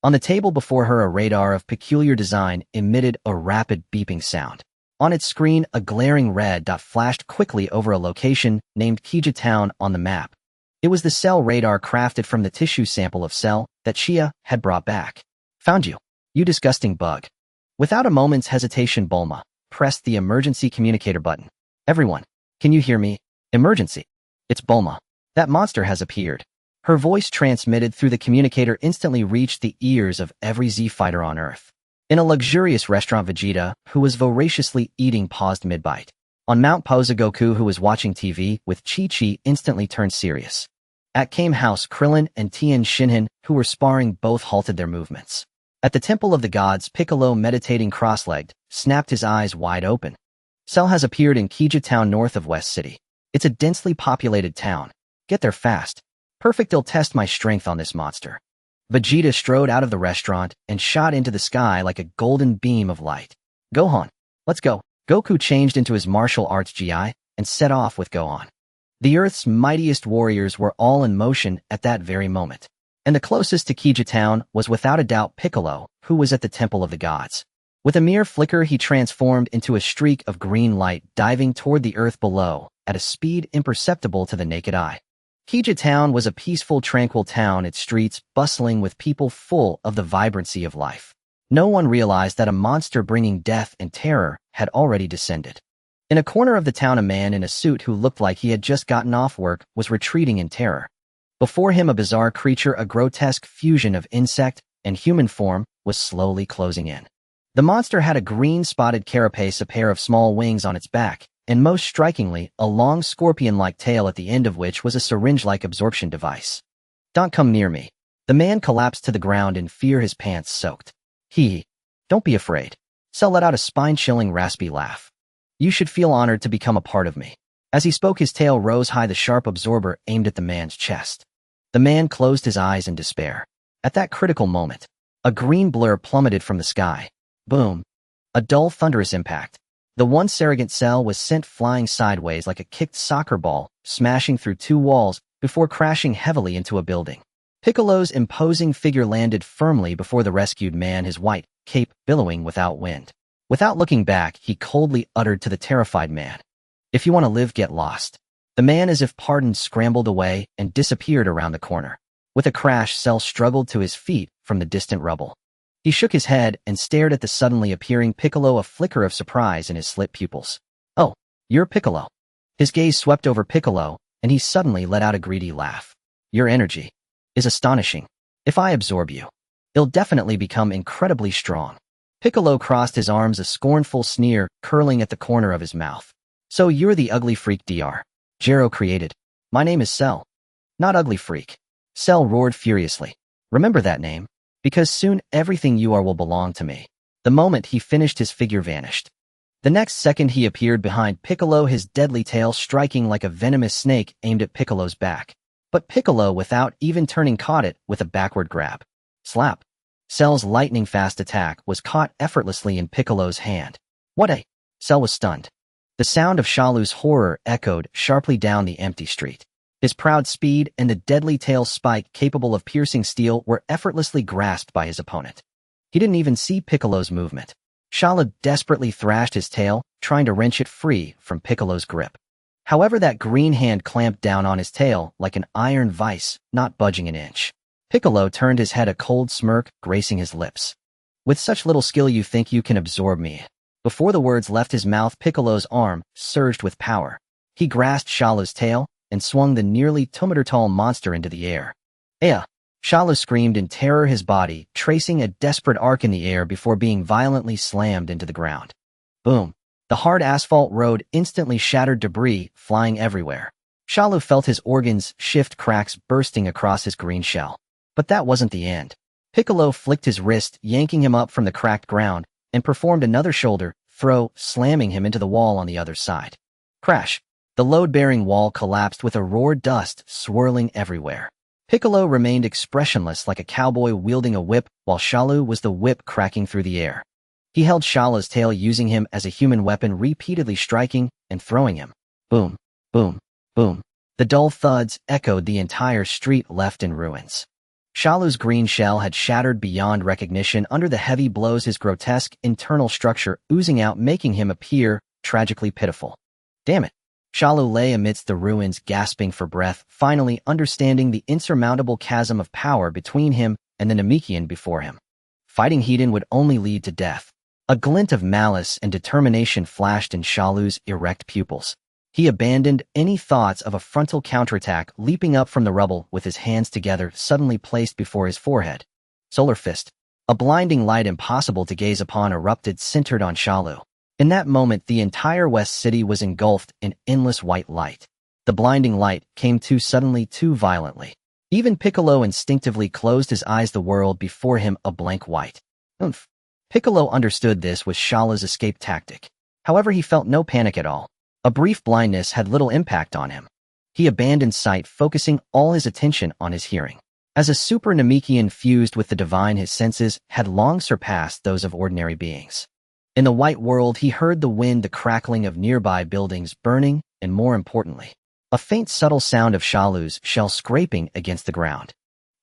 On the table before her, a radar of peculiar design emitted a rapid beeping sound. On its screen, a glaring red dot flashed quickly over a location named Kija Town on the map. It was the cell radar crafted from the tissue sample of Cell that Chia had brought back. Found you, you disgusting bug. Without a moment's hesitation, Bulma pressed the emergency communicator button. Everyone, can you hear me? Emergency. It's Bulma. That monster has appeared. Her voice, transmitted through the communicator, instantly reached the ears of every Z-fighter on Earth. In a luxurious restaurant, Vegeta, who was voraciously eating, paused mid-bite. On Mount Posa, Goku, who was watching TV with Chi-Chi, instantly turned serious. At Kame House, Krillin and Tien Shinhan, who were sparring, both halted their movements. At the Temple of the Gods, Piccolo, meditating cross-legged, snapped his eyes wide open. Cell has appeared in Kija Town north of West City. It's a densely populated town. Get there fast. Perfect, I'll test my strength on this monster. Vegeta strode out of the restaurant and shot into the sky like a golden beam of light. Gohan, let's go. Goku changed into his martial arts gi and set off with Gohan. The Earth's mightiest warriors were all in motion at that very moment. And the closest to Kija Town was without a doubt Piccolo, who was at the Temple of the Gods. With a mere flicker, he transformed into a streak of green light, diving toward the earth below at a speed imperceptible to the naked eye. Kija Town was a peaceful, tranquil town, its streets bustling with people full of the vibrancy of life. No one realized that a monster bringing death and terror had already descended. In a corner of the town, a man in a suit who looked like he had just gotten off work was retreating in terror. Before him, a bizarre creature, a grotesque fusion of insect and human form, was slowly closing in. The monster had a green spotted carapace, a pair of small wings on its back, and most strikingly, a long scorpion-like tail at the end of which was a syringe-like absorption device. "Don't come near me." The man collapsed to the ground in fear, his pants soaked. Don't be afraid." Cell let out a spine-chilling, raspy laugh. "You should feel honored to become a part of me." As he spoke, his tail rose high, the sharp absorber aimed at the man's chest. The man closed his eyes in despair. At that critical moment, a green blur plummeted from the sky. Boom. A dull, thunderous impact. The once arrogant Cell was sent flying sideways like a kicked soccer ball, smashing through two walls before crashing heavily into a building. Piccolo's imposing figure landed firmly before the rescued man, his white cape billowing without wind. Without looking back, he coldly uttered to the terrified man, "If you want to live, get lost." The man, as if pardoned, scrambled away and disappeared around the corner. With a crash, Cell struggled to his feet from the distant rubble. He shook his head and stared at the suddenly appearing Piccolo, a flicker of surprise in his slit pupils. "Oh, you're Piccolo." His gaze swept over Piccolo, and he suddenly let out a greedy laugh. "Your energy is astonishing. If I absorb you, you'll definitely become incredibly strong." Piccolo crossed his arms, a scornful sneer curling at the corner of his mouth. "So you're the ugly freak Dr. Gero created. My name is Cell. Not ugly freak." Cell roared furiously. "Remember that name, because soon everything you are will belong to me." The moment he finished, his figure vanished. The next second, he appeared behind Piccolo, his deadly tail striking like a venomous snake aimed at Piccolo's back. But Piccolo, without even turning, caught it with a backward grab. Slap. Cell's lightning-fast attack was caught effortlessly in Piccolo's hand. "What a—" Cell was stunned. The sound of Shalu's horror echoed sharply down the empty street. His proud speed and the deadly tail spike capable of piercing steel were effortlessly grasped by his opponent. He didn't even see Piccolo's movement. Shalu desperately thrashed his tail, trying to wrench it free from Piccolo's grip. However, that green hand clamped down on his tail like an iron vice, not budging an inch. Piccolo turned his head, a cold smirk gracing his lips. "With such little skill, you think you can absorb me?" Before the words left his mouth, Piccolo's arm surged with power. He grasped Shalu's tail and swung the nearly 2-meter-tall monster into the air. "Aya!" Shalu screamed in terror, his body tracing a desperate arc in the air before being violently slammed into the ground. Boom! The hard asphalt road instantly shattered, debris flying everywhere. Shalu felt his organs shift, cracks bursting across his green shell. But that wasn't the end. Piccolo flicked his wrist, yanking him up from the cracked ground, and performed another shoulder throw, slamming him into the wall on the other side. Crash! The load-bearing wall collapsed with a roar, dust swirling everywhere. Piccolo remained expressionless like a cowboy wielding a whip, while Shalu was the whip cracking through the air. He held Shalu's tail, using him as a human weapon, repeatedly striking and throwing him. Boom, boom, boom. The dull thuds echoed the entire street, left in ruins. Shalu's green shell had shattered beyond recognition under the heavy blows, his grotesque internal structure oozing out, making him appear tragically pitiful. Damn it! Shalu lay amidst the ruins, gasping for breath, finally understanding the insurmountable chasm of power between him and the Namekian before him. Fighting Hedon would only lead to death. A glint of malice and determination flashed in Shalu's erect pupils. He abandoned any thoughts of a frontal counterattack, leaping up from the rubble with his hands together suddenly placed before his forehead. Solar Fist. A blinding light impossible to gaze upon erupted, centered on Shalu. In that moment, the entire West City was engulfed in endless white light. The blinding light came too suddenly, too violently. Even Piccolo instinctively closed his eyes, the world before him a blank white. Oomph. Piccolo understood this was Shalu's escape tactic. However, he felt no panic at all. A brief blindness had little impact on him. He abandoned sight, focusing all his attention on his hearing. As a super Namekian fused with the divine, his senses had long surpassed those of ordinary beings. In the white world, he heard the wind, the crackling of nearby buildings burning, and more importantly, a faint subtle sound of Shalu's shell scraping against the ground.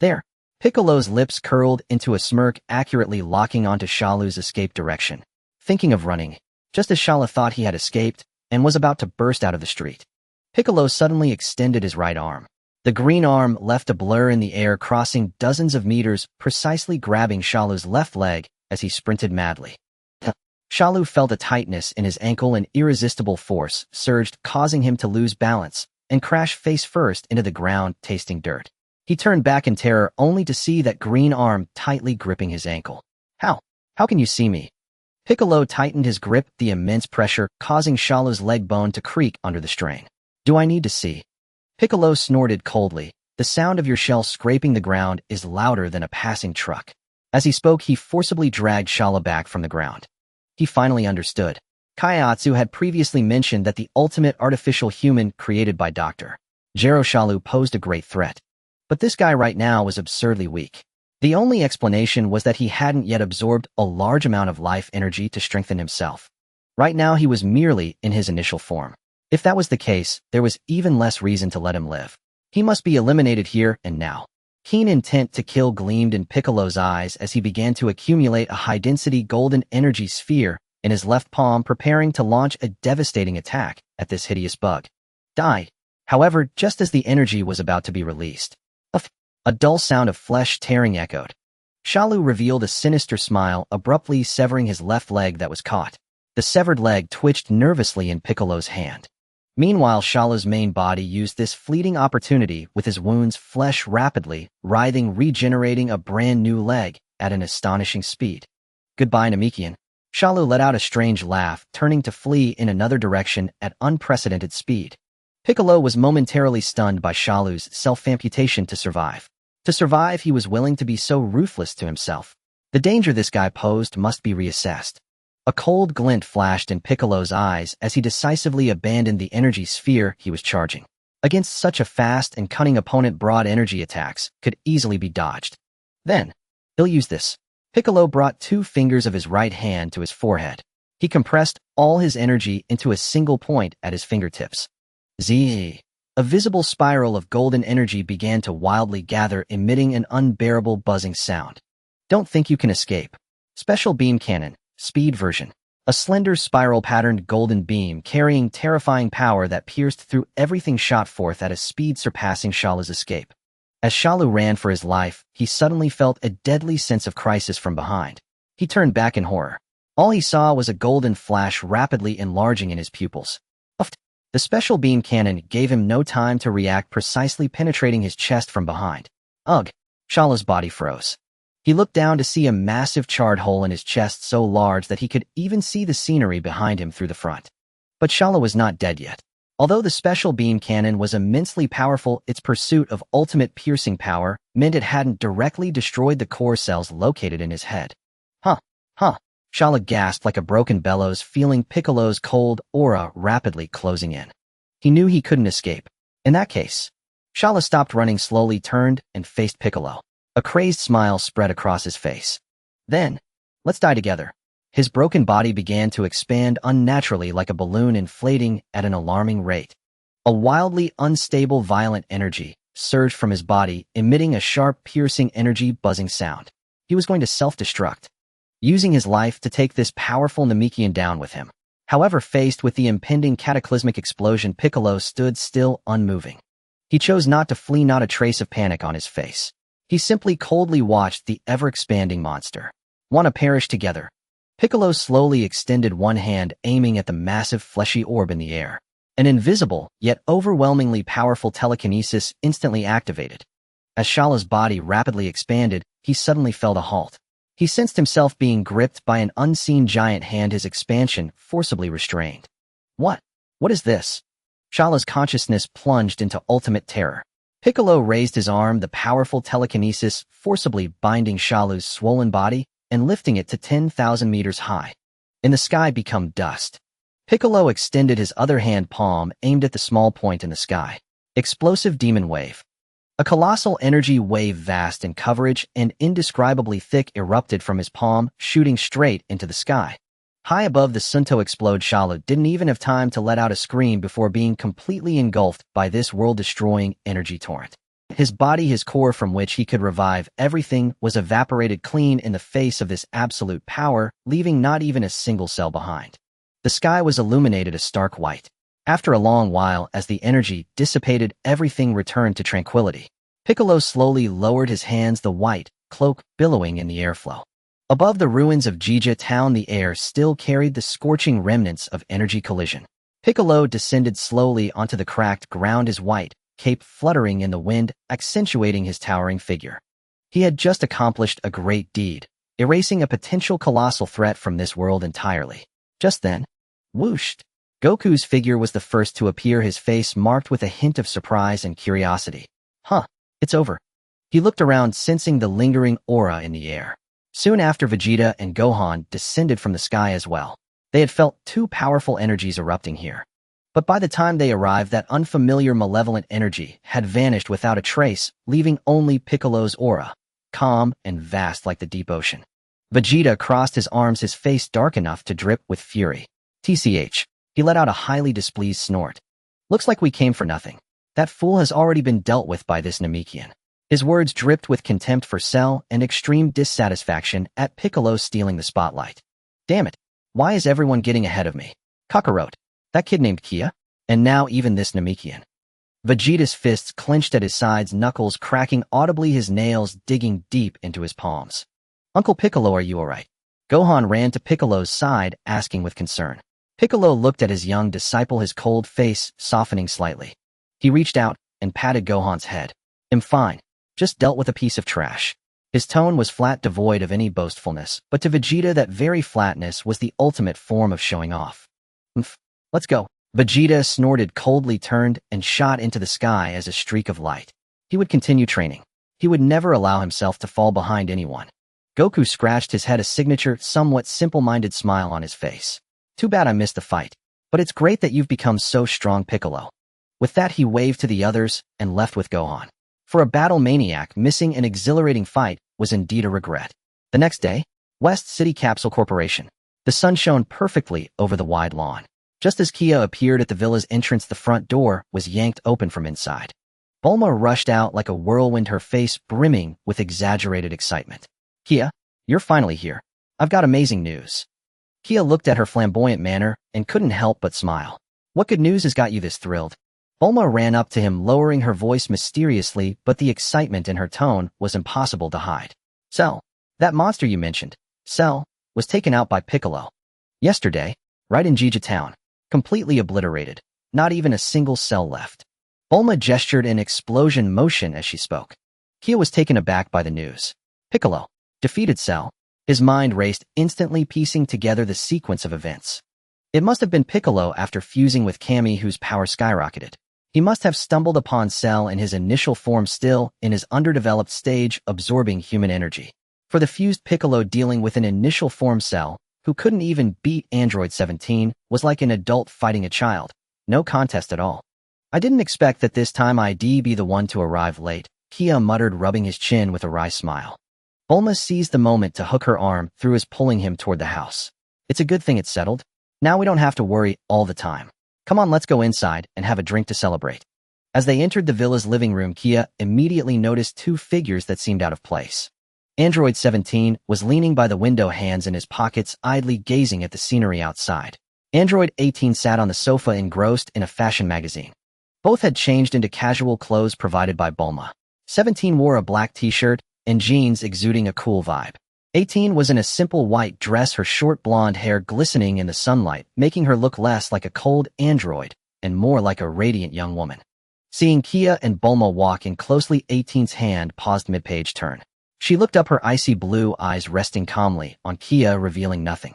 There, Piccolo's lips curled into a smirk, accurately locking onto Shalu's escape direction. thinking of running, just as Shala thought he had escaped and was about to burst out of the street. Piccolo suddenly extended his right arm. The green arm left a blur in the air, crossing dozens of meters, precisely grabbing Shalu's left leg as he sprinted madly. Shalu felt a tightness in his ankle, and irresistible force surged, causing him to lose balance and crash face first into the ground, tasting dirt. He turned back in terror, only to see that green arm tightly gripping his ankle. How? How can you see me? Piccolo tightened his grip, the immense pressure causing Shalu's leg bone to creak under the strain. Do I need to see? Piccolo snorted coldly. The sound of your shell scraping the ground is louder than a passing truck. As he spoke, he forcibly dragged Shala back from the ground. He finally understood. Kaiatsu had previously mentioned that the ultimate artificial human created by Dr. Jiro Shalu posed a great threat. But this guy right now was absurdly weak. The only explanation was that he hadn't yet absorbed a large amount of life energy to strengthen himself. Right now he was merely in his initial form. If that was the case, there was even less reason to let him live. He must be eliminated here and now. Keen intent to kill gleamed in Piccolo's eyes as he began to accumulate a high-density golden energy sphere in his left palm, preparing to launch a devastating attack at this hideous bug. Die. However, just as the energy was about to be released, a dull sound of flesh tearing echoed. Shalu revealed a sinister smile, abruptly severing his left leg that was caught. The severed leg twitched nervously in Piccolo's hand. Meanwhile, Shala's main body used this fleeting opportunity, with his wounds flesh rapidly writhing, regenerating a brand new leg at an astonishing speed. Goodbye, Namekian. Shalu let out a strange laugh, turning to flee in another direction at unprecedented speed. Piccolo was momentarily stunned by Shalu's self-amputation to survive. To survive, he was willing to be so ruthless to himself. The danger this guy posed must be reassessed. A cold glint flashed in Piccolo's eyes as he decisively abandoned the energy sphere he was charging. Against such a fast and cunning opponent, broad energy attacks could easily be dodged. Then, he'll use this. Piccolo brought 2 fingers of his right hand to his forehead. He compressed all his energy into a single point at his fingertips. Z. A visible spiral of golden energy began to wildly gather, emitting an unbearable buzzing sound. Don't think you can escape. Special beam cannon. Speed version. A slender spiral-patterned golden beam carrying terrifying power that pierced through everything shot forth at a speed surpassing Shala's escape. As Shalu ran for his life, he suddenly felt a deadly sense of crisis from behind. He turned back in horror. All he saw was a golden flash rapidly enlarging in his pupils. The special beam cannon gave him no time to react, precisely penetrating his chest from behind. Ugh! Shala's body froze. He looked down to see a massive charred hole in his chest so large that he could even see the scenery behind him through the front. But Shala was not dead yet. Although the special beam cannon was immensely powerful, its pursuit of ultimate piercing power meant it hadn't directly destroyed the core cells located in his head. Shala gasped like a broken bellows, feeling Piccolo's cold aura rapidly closing in. He knew he couldn't escape. In that case, Shala stopped running, slowly turned, and faced Piccolo. A crazed smile spread across his face. Then, let's die together. His broken body began to expand unnaturally, like a balloon inflating at an alarming rate. A wildly unstable, violent energy surged from his body, emitting a sharp, piercing energy buzzing sound. He was going to self-destruct, using his life to take this powerful Namekian down with him. However, faced with the impending cataclysmic explosion, Piccolo stood still, unmoving. He chose not to flee, not a trace of panic on his face. He simply coldly watched the ever-expanding monster. Wanna perish together? Piccolo slowly extended one hand, aiming at the massive fleshy orb in the air. An invisible, yet overwhelmingly powerful telekinesis instantly activated. As Shala's body rapidly expanded, he suddenly felt a halt. He sensed himself being gripped by an unseen giant hand, his expansion forcibly restrained. What? What is this? Shala's consciousness plunged into ultimate terror. Piccolo raised his arm, the powerful telekinesis forcibly binding Shalu's swollen body and lifting it to 10,000 meters high. In the sky become dust. Piccolo extended his other hand palm, aimed at the small point in the sky. Explosive demon wave. A colossal energy wave, vast in coverage and indescribably thick, erupted from his palm, shooting straight into the sky. High above the Sunto explode, Shala didn't even have time to let out a scream before being completely engulfed by this world-destroying energy torrent. His body, his core from which he could revive everything, was evaporated clean in the face of this absolute power, leaving not even a single cell behind. The sky was illuminated a stark white. After a long while, as the energy dissipated, everything returned to tranquility. Piccolo slowly lowered his hands, the white cloak billowing in the airflow. Above the ruins of Jija town, the air still carried the scorching remnants of energy collision. Piccolo descended slowly onto the cracked ground, his white cape fluttering in the wind, accentuating his towering figure. He had just accomplished a great deed, erasing a potential colossal threat from this world entirely. Just then, whooshed, Goku's figure was the first to appear, his face marked with a hint of surprise and curiosity. Huh, it's over. He looked around, sensing the lingering aura in the air. Soon after, Vegeta and Gohan descended from the sky as well. They had felt two powerful energies erupting here. But by the time they arrived, that unfamiliar malevolent energy had vanished without a trace, leaving only Piccolo's aura, calm and vast like the deep ocean. Vegeta crossed his arms, his face dark enough to drip with fury. TCH. He let out a highly displeased snort. Looks like we came for nothing. That fool has already been dealt with by this Namekian. His words dripped with contempt for Cell and extreme dissatisfaction at Piccolo stealing the spotlight. Damn it. Why is everyone getting ahead of me? Kakarot. That kid named Kia? And now even this Namekian. Vegeta's fists clenched at his sides, knuckles cracking audibly, his nails digging deep into his palms. Uncle Piccolo, are you alright? Gohan ran to Piccolo's side, asking with concern. Piccolo looked at his young disciple, his cold face softening slightly. He reached out and patted Gohan's head. I'm fine. Just dealt with a piece of trash. His tone was flat, devoid of any boastfulness, but to Vegeta that very flatness was the ultimate form of showing off. Let's go. Vegeta snorted coldly, turned, and shot into the sky as a streak of light. He would continue training. He would never allow himself to fall behind anyone. Goku scratched his head, a signature, somewhat simple-minded smile on his face. Too bad I missed the fight. But it's great that you've become so strong, Piccolo. With that, he waved to the others and left with Gohan. For a battle maniac, missing an exhilarating fight was indeed a regret. The next day, West City Capsule Corporation. The sun shone perfectly over the wide lawn. Just as Kia appeared at the villa's entrance, the front door was yanked open from inside. Bulma rushed out like a whirlwind, her face brimming with exaggerated excitement. Kia, you're finally here. I've got amazing news. Kia looked at her flamboyant manner and couldn't help but smile. What good news has got you this thrilled? Bulma ran up to him, lowering her voice mysteriously, but the excitement in her tone was impossible to hide. Cell, that monster you mentioned, Cell, was taken out by Piccolo. Yesterday, right in Jija town. Completely obliterated. Not even a single cell left. Bulma gestured in explosion motion as she spoke. Kia was taken aback by the news. Piccolo defeated Cell. His mind raced, instantly piecing together the sequence of events. It must have been Piccolo after fusing with Kami, whose power skyrocketed. He must have stumbled upon Cell in his initial form, still in his underdeveloped stage, absorbing human energy. For the fused Piccolo dealing with an initial form Cell, who couldn't even beat Android 17, was like an adult fighting a child. No contest at all. I didn't expect that this time I'd be the one to arrive late, Kia muttered, rubbing his chin with a wry smile. Bulma seized the moment to hook her arm through his, pulling him toward the house. It's a good thing it's settled. Now we don't have to worry all the time. Come on, let's go inside and have a drink to celebrate. As they entered the villa's living room, Kia immediately noticed two figures that seemed out of place. Android 17 was leaning by the window, hands in his pockets, idly gazing at the scenery outside. Android 18 sat on the sofa, engrossed in a fashion magazine. Both had changed into casual clothes provided by Bulma. 17 wore a black t-shirt and jeans exuding a cool vibe. 18 was in a simple white dress, her short blonde hair glistening in the sunlight, making her look less like a cold android and more like a radiant young woman. Seeing Kia and Bulma walk in closely, 18's hand paused mid-page turn. She looked up, her icy blue eyes resting calmly on Kia, revealing nothing.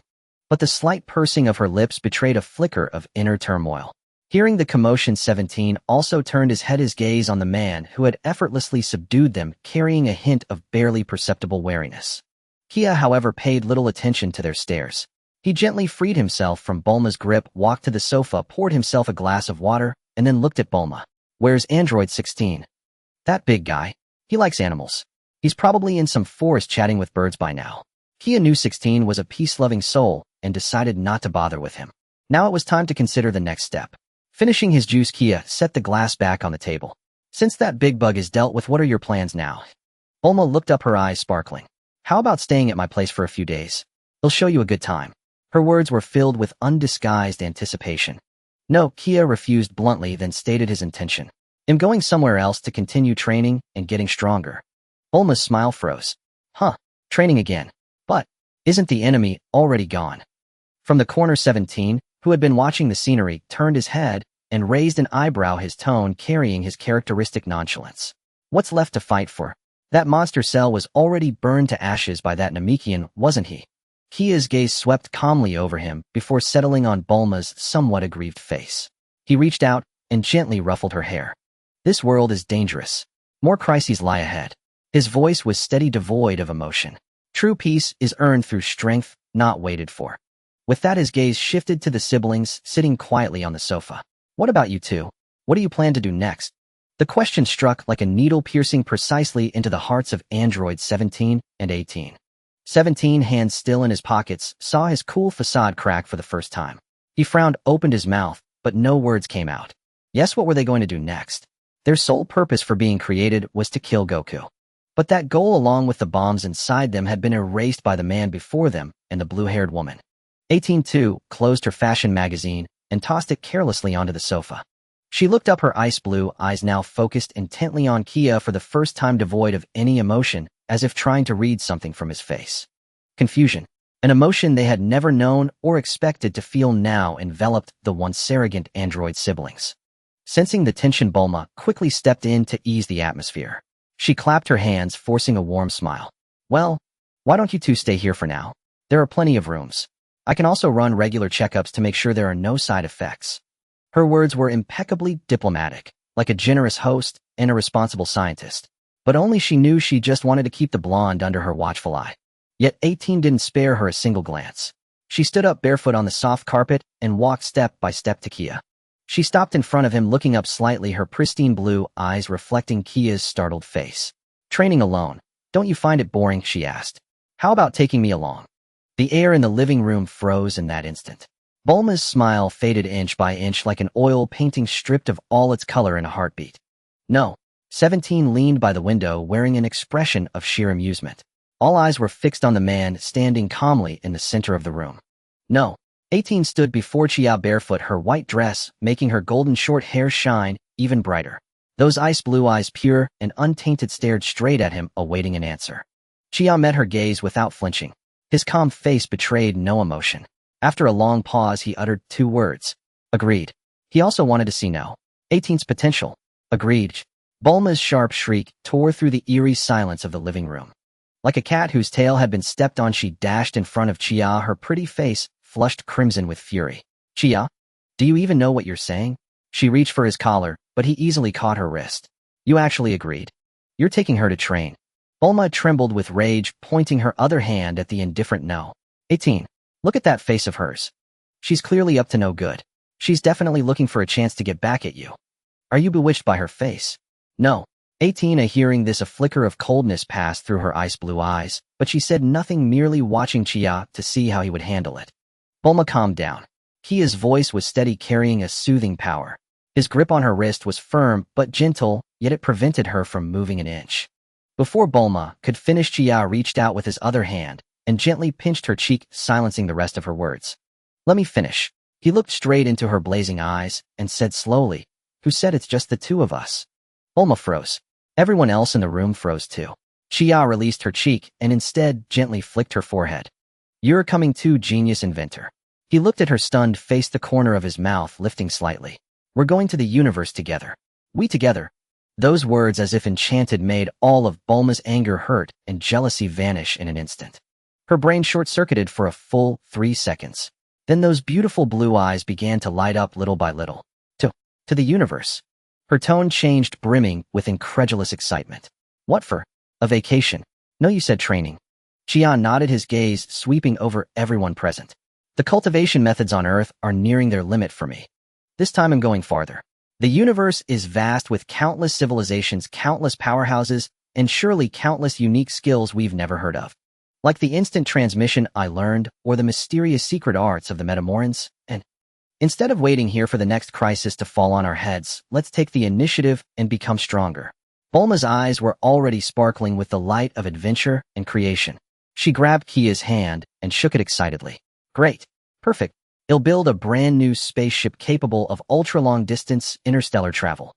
But the slight pursing of her lips betrayed a flicker of inner turmoil. Hearing the commotion, 17 also turned his head, his gaze on the man who had effortlessly subdued them, carrying a hint of barely perceptible wariness. Kia, however, paid little attention to their stares. He gently freed himself from Bulma's grip, walked to the sofa, poured himself a glass of water, and then looked at Bulma. Where's Android 16? That big guy. He likes animals. He's probably in some forest chatting with birds by now. Kia knew 16 was a peace-loving soul and decided not to bother with him. Now it was time to consider the next step. Finishing his juice, Kia set the glass back on the table. Since that big bug is dealt with, what are your plans now? Bulma looked up, her eyes sparkling. How about staying at my place for a few days? It'll show you a good time. Her words were filled with undisguised anticipation. No, Kia refused bluntly, then stated his intention. I'm going somewhere else to continue training and getting stronger. Bulma's smile froze. Huh, training again. But isn't the enemy already gone? From the corner, 17, who had been watching the scenery, turned his head and raised an eyebrow, his tone carrying his characteristic nonchalance. What's left to fight for? That monster cell was already burned to ashes by that Namekian, wasn't he? Kia's gaze swept calmly over him before settling on Bulma's somewhat aggrieved face. He reached out and gently ruffled her hair. This world is dangerous. More crises lie ahead. His voice was steady, devoid of emotion. True peace is earned through strength, not waited for. With that, his gaze shifted to the siblings sitting quietly on the sofa. What about you two? What do you plan to do next? The question struck like a needle, piercing precisely into the hearts of androids 17 and 18. 17, hands still in his pockets, saw his cool facade crack for the first time. He frowned, opened his mouth, but no words came out. Yes, what were they going to do next? Their sole purpose for being created was to kill Goku. But that goal, along with the bombs inside them, had been erased by the man before them and the blue-haired woman. 18 too closed her fashion magazine and tossed it carelessly onto the sofa. She looked up, her ice blue eyes now focused intently on Kia, for the first time devoid of any emotion, as if trying to read something from his face. Confusion, an emotion they had never known or expected to feel, now enveloped the once arrogant android siblings. Sensing the tension, Bulma quickly stepped in to ease the atmosphere. She clapped her hands, forcing a warm smile. Well, why don't you two stay here for now? There are plenty of rooms. I can also run regular checkups to make sure there are no side effects. Her words were impeccably diplomatic, like a generous host and a responsible scientist. But only she knew she just wanted to keep the blonde under her watchful eye. Yet 18 didn't spare her a single glance. She stood up barefoot on the soft carpet and walked step by step to Kia. She stopped in front of him, looking up slightly, her pristine blue eyes reflecting Kia's startled face. Training alone, don't you find it boring? She asked. How about taking me along? The air in the living room froze in that instant. Bulma's smile faded inch by inch like an oil painting stripped of all its color in a heartbeat. No. 17 leaned by the window, wearing an expression of sheer amusement. All eyes were fixed on the man standing calmly in the center of the room. No. 18 stood before Chia barefoot, her white dress making her golden short hair shine even brighter. Those ice blue eyes, pure and untainted, stared straight at him, awaiting an answer. Chia met her gaze without flinching. His calm face betrayed no emotion. After a long pause, he uttered two words. Agreed. He also wanted to see No. 18's potential. Agreed. Bulma's sharp shriek tore through the eerie silence of the living room. Like a cat whose tail had been stepped on, she dashed in front of Chia, her pretty face flushed crimson with fury. Chia, do you even know what you're saying? She reached for his collar, but he easily caught her wrist. You actually agreed. You're taking her to train. Bulma trembled with rage, pointing her other hand at the indifferent No. 18. Look at that face of hers. She's clearly up to no good. She's definitely looking for a chance to get back at you. Are you bewitched by her face? No. 18, hearing this, a flicker of coldness passed through her ice blue eyes, but she said nothing, merely watching Chia to see how he would handle it. Bulma calmed down. Kia's voice was steady, carrying a soothing power. His grip on her wrist was firm but gentle, yet it prevented her from moving an inch. Before Bulma could finish, Chia reached out with his other hand and gently pinched her cheek, silencing the rest of her words. Let me finish. He looked straight into her blazing eyes and said slowly, Who said it's just the two of us? Bulma froze. Everyone else in the room froze too. Chia released her cheek and instead gently flicked her forehead. You're coming too, genius inventor. He looked at her stunned face, the corner of his mouth lifting slightly. We're going to the universe together. We together. Those words, as if enchanted, made all of Bulma's anger, hurt, and jealousy vanish in an instant. Her brain short-circuited for a full 3 seconds. Then those beautiful blue eyes began to light up little by little. To the universe. Her tone changed, brimming with incredulous excitement. What for? A vacation? No, you said training. Chia nodded, his gaze sweeping over everyone present. The cultivation methods on Earth are nearing their limit for me. This time I'm going farther. The universe is vast, with countless civilizations, countless powerhouses, and surely countless unique skills we've never heard of. Like the instant transmission I learned, or the mysterious secret arts of the Metamorans, and Instead of waiting here for the next crisis to fall on our heads, let's take the initiative and become stronger. Bulma's eyes were already sparkling with the light of adventure and creation. She grabbed Kia's hand and shook it excitedly. Great. Perfect. It'll build a brand new spaceship capable of ultra-long-distance interstellar travel.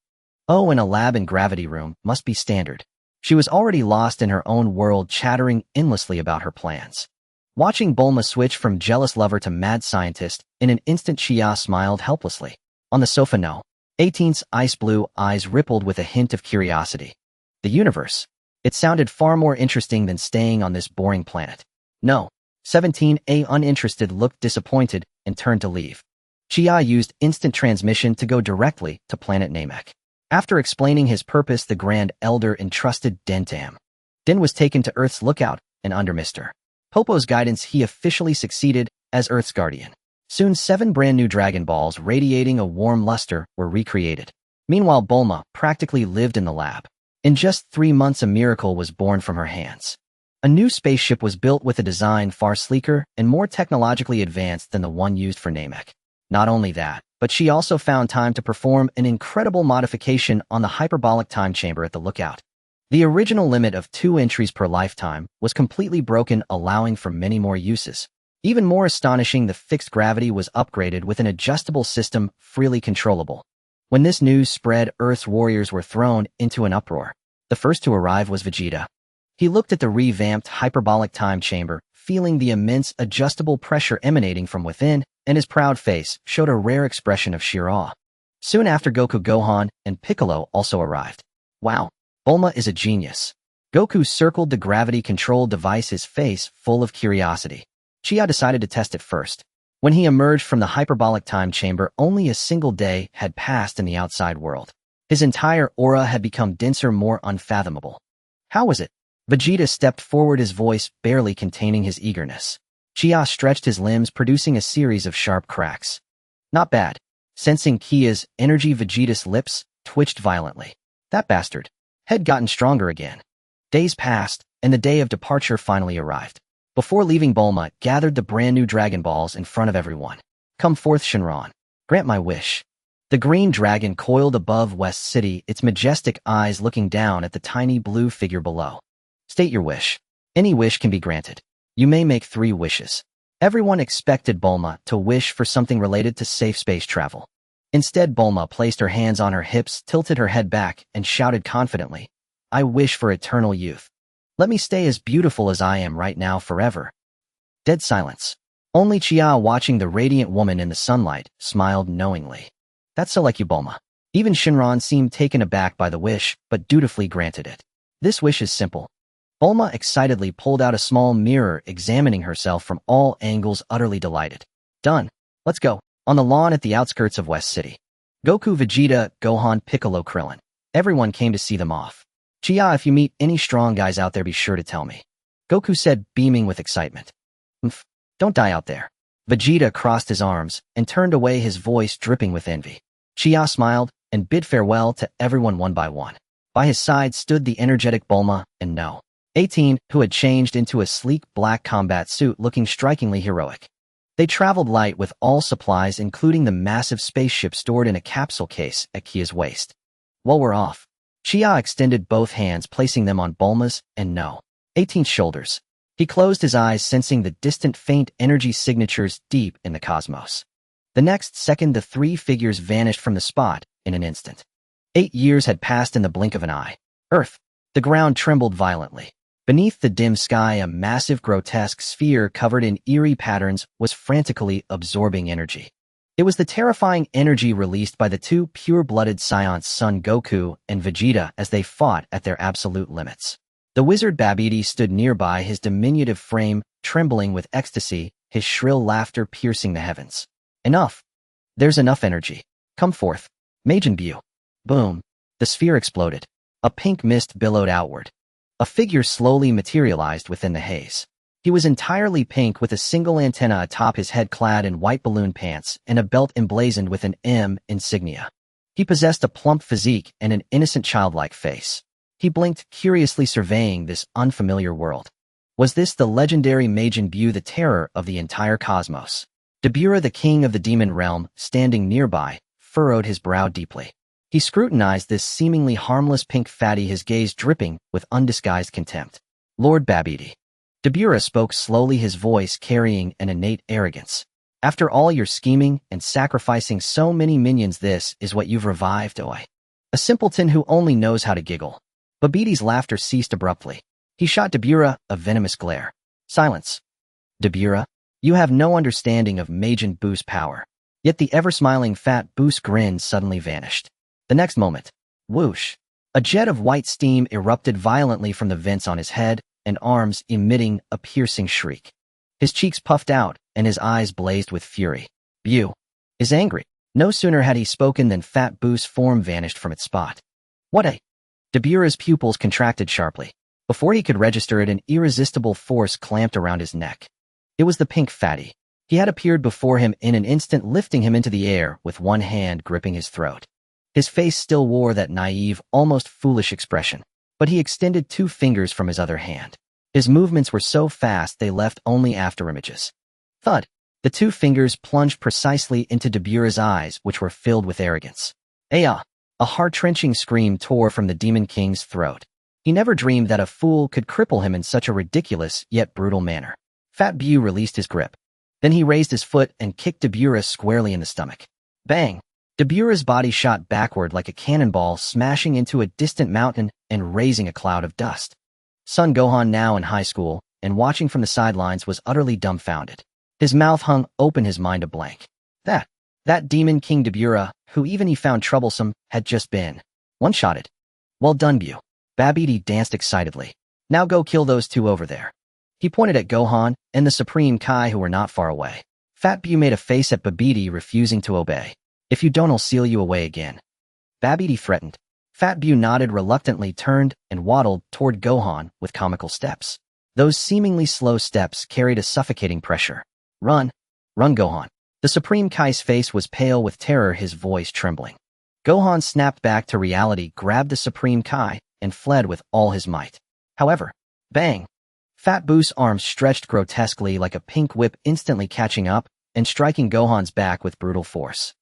Oh, and a lab and gravity room must be standard. She was already lost in her own world, chattering endlessly about her plans. Watching Bulma switch from jealous lover to mad scientist, in an instant Chia smiled helplessly. On the sofa, no. 18's ice blue eyes rippled with a hint of curiosity. The universe. It sounded far more interesting than staying on this boring planet. No. 17A uninterested looked disappointed and turned to leave. Chia used instant transmission to go directly to planet Namek. After explaining his purpose, the Grand Elder entrusted Den to him. Den was taken to Earth's lookout, and under Mr. Popo's guidance, he officially succeeded as Earth's guardian. Soon 7 brand new Dragon Balls radiating a warm luster were recreated. Meanwhile, Bulma practically lived in the lab. In just 3 months, a miracle was born from her hands. A new spaceship was built with a design far sleeker and more technologically advanced than the one used for Namek. Not only that, but she also found time to perform an incredible modification on the hyperbolic time chamber at the lookout. The original limit of 2 entries per lifetime was completely broken, allowing for many more uses. Even more astonishing, the fixed gravity was upgraded with an adjustable system freely controllable. When this news spread, Earth's warriors were thrown into an uproar. The first to arrive was Vegeta. He looked at the revamped hyperbolic time chamber, feeling the immense adjustable pressure emanating from within, and his proud face showed a rare expression of sheer awe. Soon after, Goku, Gohan, and Piccolo also arrived. Wow, Bulma is a genius. Goku circled the gravity-controlled device, his face full of curiosity. Chia decided to test it first. When he emerged from the hyperbolic time chamber, only a single day had passed in the outside world. His entire aura had become denser, more unfathomable. How was it? Vegeta stepped forward, his voice barely containing his eagerness. Chia stretched his limbs, producing a series of sharp cracks. Not bad. Sensing Kia's energy, Vegeta's lips twitched violently. That bastard had gotten stronger again. Days passed, and the day of departure finally arrived. Before leaving, Bulma gathered the brand new Dragon Balls in front of everyone. Come forth, Shenron. Grant my wish. The green dragon coiled above West City, its majestic eyes looking down at the tiny blue figure below. State your wish. Any wish can be granted. You may make 3 wishes. Everyone expected Bulma to wish for something related to safe space travel. Instead, Bulma placed her hands on her hips, tilted her head back, and shouted confidently, I wish for eternal youth. Let me stay as beautiful as I am right now forever. Dead silence. Only Chia, watching the radiant woman in the sunlight, smiled knowingly. That's so like you, Bulma. Even Shenron seemed taken aback by the wish, but dutifully granted it. This wish is simple. Bulma excitedly pulled out a small mirror, examining herself from all angles, utterly delighted. Done. Let's go. On the lawn at the outskirts of West City. Goku, Vegeta, Gohan, Piccolo, Krillin. Everyone came to see them off. Chia, if you meet any strong guys out there, be sure to tell me. Goku said, beaming with excitement. Don't die out there. Vegeta crossed his arms and turned away, his voice dripping with envy. Chia smiled and bid farewell to everyone one by one. By his side stood the energetic Bulma and No. 18, who had changed into a sleek black combat suit, looking strikingly heroic. They traveled light with all supplies, including the massive spaceship stored in a capsule case at Kia's waist. While we're off, Chia extended both hands, placing them on Bulma's and No. 18's shoulders. He closed his eyes, sensing the distant faint energy signatures deep in the cosmos. The next second, the 3 figures vanished from the spot in an instant. 8 years had passed in the blink of an eye. Earth. The ground trembled violently. Beneath the dim sky, a massive, grotesque sphere covered in eerie patterns was frantically absorbing energy. It was the terrifying energy released by the 2 pure-blooded Saiyans, Son Goku and Vegeta, as they fought at their absolute limits. The wizard Babidi stood nearby, his diminutive frame trembling with ecstasy, his shrill laughter piercing the heavens. Enough. There's enough energy. Come forth. Majin Bu. Boom. The sphere exploded. A pink mist billowed outward. A figure slowly materialized within the haze. He was entirely pink, with a single antenna atop his head, clad in white balloon pants and a belt emblazoned with an M insignia. He possessed a plump physique and an innocent, childlike face. He blinked, curiously surveying this unfamiliar world. Was this the legendary Majin Bu, the terror of the entire cosmos? Dabura, the king of the demon realm, standing nearby, furrowed his brow deeply. He scrutinized this seemingly harmless pink fatty, his gaze dripping with undisguised contempt. Lord Babidi. Dabura spoke slowly, his voice carrying an innate arrogance. After all your scheming and sacrificing so many minions, this is what you've revived, oi? A simpleton who only knows how to giggle. Babidi's laughter ceased abruptly. He shot Dabura a venomous glare. Silence. Dabura, you have no understanding of Majin Buu's power. Yet the ever-smiling fat Buu's grin suddenly vanished. The next moment, whoosh, a jet of white steam erupted violently from the vents on his head and arms, emitting a piercing shriek. His cheeks puffed out and his eyes blazed with fury. Buu is angry. No sooner had he spoken than fat Buu's form vanished from its spot. What a... Dabura's pupils contracted sharply. Before he could register it, an irresistible force clamped around his neck. It was the pink fatty. He had appeared before him in an instant, lifting him into the air with one hand gripping his throat. His face still wore that naive, almost foolish expression, but he extended 2 fingers from his other hand. His movements were so fast they left only afterimages. Thud! The 2 fingers plunged precisely into Dabura's eyes, which were filled with arrogance. Aya! A heart-wrenching scream tore from the Demon King's throat. He never dreamed that a fool could cripple him in such a ridiculous yet brutal manner. Fat Buu released his grip. Then he raised his foot and kicked Dabura squarely in the stomach. Bang! Dabura's body shot backward like a cannonball, smashing into a distant mountain and raising a cloud of dust. Son Gohan, now in high school and watching from the sidelines, was utterly dumbfounded. His mouth hung open, his mind a blank. That Demon King Dabura, who even he found troublesome, had just been one-shotted. Well done, Buu. Babidi danced excitedly. Now go kill those 2 over there. He pointed at Gohan and the Supreme Kai, who were not far away. Fat Buu made a face at Babidi, refusing to obey. If you don't, I'll seal you away again. Babidi threatened. Fat Buu nodded reluctantly, turned, and waddled toward Gohan with comical steps. Those seemingly slow steps carried a suffocating pressure. Run! Run, Gohan! The Supreme Kai's face was pale with terror, his voice trembling. Gohan snapped back to reality, grabbed the Supreme Kai, and fled with all his might. However, bang! Fat Buu's arms stretched grotesquely like a pink whip, instantly catching up and striking Gohan's back with brutal force.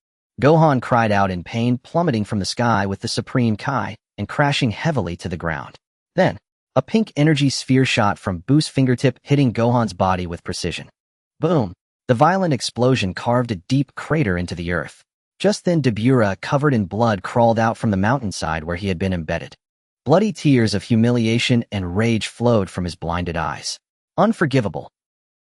Gohan cried out in pain, plummeting from the sky with the Supreme Kai and crashing heavily to the ground. Then, a pink energy sphere shot from Buu's fingertip, hitting Gohan's body with precision. Boom! The violent explosion carved a deep crater into the earth. Just then, Dabura, covered in blood, crawled out from the mountainside where he had been embedded. Bloody tears of humiliation and rage flowed from his blinded eyes. Unforgivable.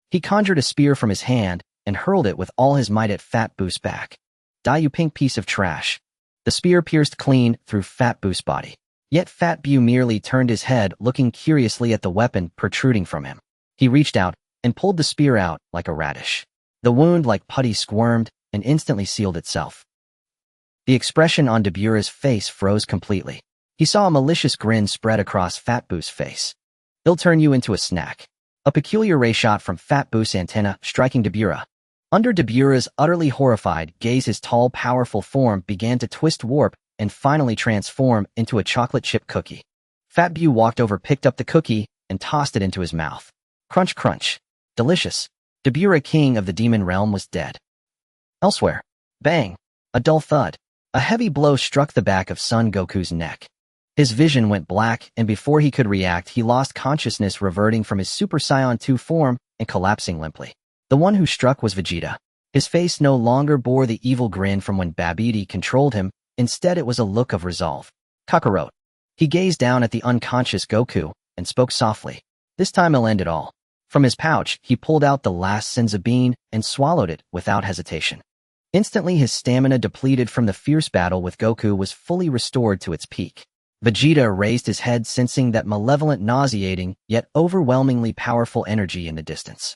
He conjured a spear from his hand and hurled it with all his might at Fat Buu's back. Die, you pink piece of trash. The spear pierced clean through Fat Buu's body. Yet Fat Buu merely turned his head, looking curiously at the weapon protruding from him. He reached out and pulled the spear out like a radish. The wound, like putty, squirmed and instantly sealed itself. The expression on Dabura's face froze completely. He saw a malicious grin spread across Fat Buu's face. He'll turn you into a snack. A peculiar ray shot from Fat Buu's antenna, striking Dabura. Under Dabura's utterly horrified gaze, his tall, powerful form began to twist, warp, and finally transform into a chocolate chip cookie. Fat Buu walked over, picked up the cookie, and tossed it into his mouth. Crunch, crunch. Delicious. Dabura, king of the demon realm, was dead. Elsewhere. Bang. A dull thud. A heavy blow struck the back of Son Goku's neck. His vision went black, and before he could react, he lost consciousness, reverting from his Super Saiyan 2 form and collapsing limply. The one who struck was Vegeta. His face no longer bore the evil grin from when Babidi controlled him. Instead, it was a look of resolve. Kakarot. He gazed down at the unconscious Goku and spoke softly. This time I'll end it all. From his pouch, he pulled out the last Senzu bean and swallowed it without hesitation. Instantly, his stamina, depleted from the fierce battle with Goku, was fully restored to its peak. Vegeta raised his head, sensing that malevolent, nauseating, yet overwhelmingly powerful energy in the distance.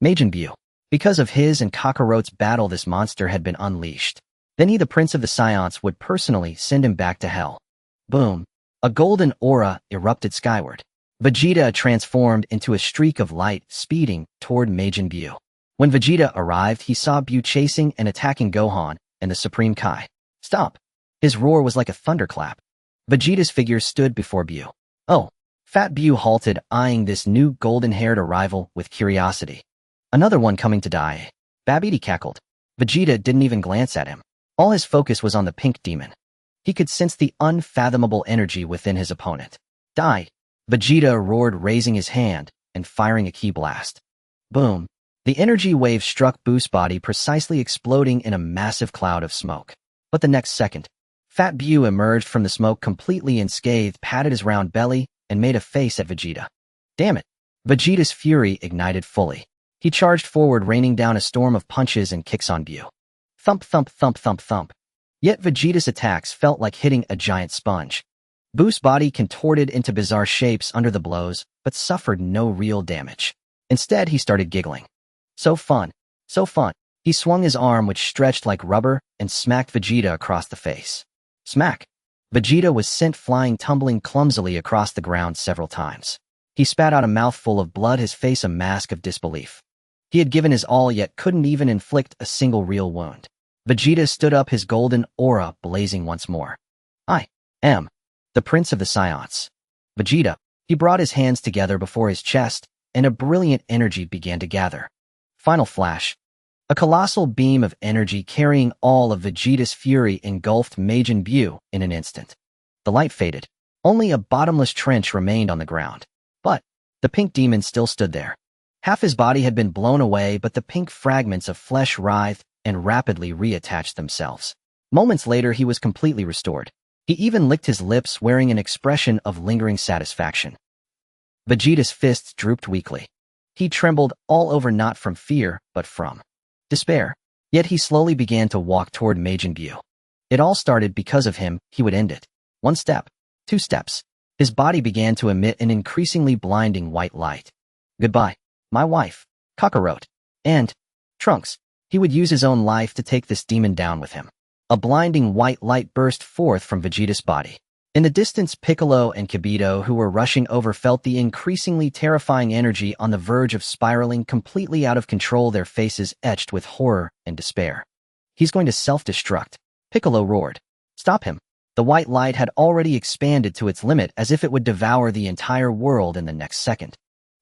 Majin Buu. Because of his and Kakarot's battle, this monster had been unleashed. Then he, the Prince of the Saiyans, would personally send him back to hell. Boom. A golden aura erupted skyward. Vegeta transformed into a streak of light, speeding toward Majin Buu. When Vegeta arrived, he saw Buu chasing and attacking Gohan and the Supreme Kai. Stop! His roar was like a thunderclap. Vegeta's figure stood before Buu. Oh! Fat Buu halted, eyeing this new golden-haired arrival with curiosity. Another one coming to die. Babidi cackled. Vegeta didn't even glance at him. All his focus was on the pink demon. He could sense the unfathomable energy within his opponent. Die! Vegeta roared, raising his hand and firing a ki blast. Boom! The energy wave struck Boo's body, precisely exploding in a massive cloud of smoke. But the next second, Fat Bu emerged from the smoke completely unscathed, patted his round belly, and made a face at Vegeta. Damn it! Vegeta's fury ignited fully. He charged forward, raining down a storm of punches and kicks on Bu. Thump, thump, thump, thump, thump. Yet Vegeta's attacks felt like hitting a giant sponge. Boo's body contorted into bizarre shapes under the blows, but suffered no real damage. Instead, he started giggling. So fun. So fun. He swung his arm, which stretched like rubber, and smacked Vegeta across the face. Smack! Vegeta was sent flying, tumbling clumsily across the ground several times. He spat out a mouthful of blood, his face a mask of disbelief. He had given his all, yet couldn't even inflict a single real wound. Vegeta stood up, his golden aura blazing once more. I am the Prince of the Saiyans. Vegeta. He brought his hands together before his chest, and a brilliant energy began to gather. Final flash. A colossal beam of energy carrying all of Vegeta's fury engulfed Majin Buu in an instant. The light faded. Only a bottomless trench remained on the ground. But the pink demon still stood there. Half his body had been blown away, but the pink fragments of flesh writhed and rapidly reattached themselves. Moments later, he was completely restored. He even licked his lips, wearing an expression of lingering satisfaction. Vegeta's fists drooped weakly. He trembled all over, not from fear, but from despair. Yet he slowly began to walk toward Majin Buu. It all started because of him. He would end it. 1 step. 2 steps. His body began to emit an increasingly blinding white light. Goodbye, my wife, Kakarot, and Trunks. He would use his own life to take this demon down with him. A blinding white light burst forth from Vegeta's body. In the distance, Piccolo and Kibito, who were rushing over, felt the increasingly terrifying energy on the verge of spiraling completely out of control, their faces etched with horror and despair. He's going to self-destruct, Piccolo roared. Stop him. The white light had already expanded to its limit, as if it would devour the entire world in the next second.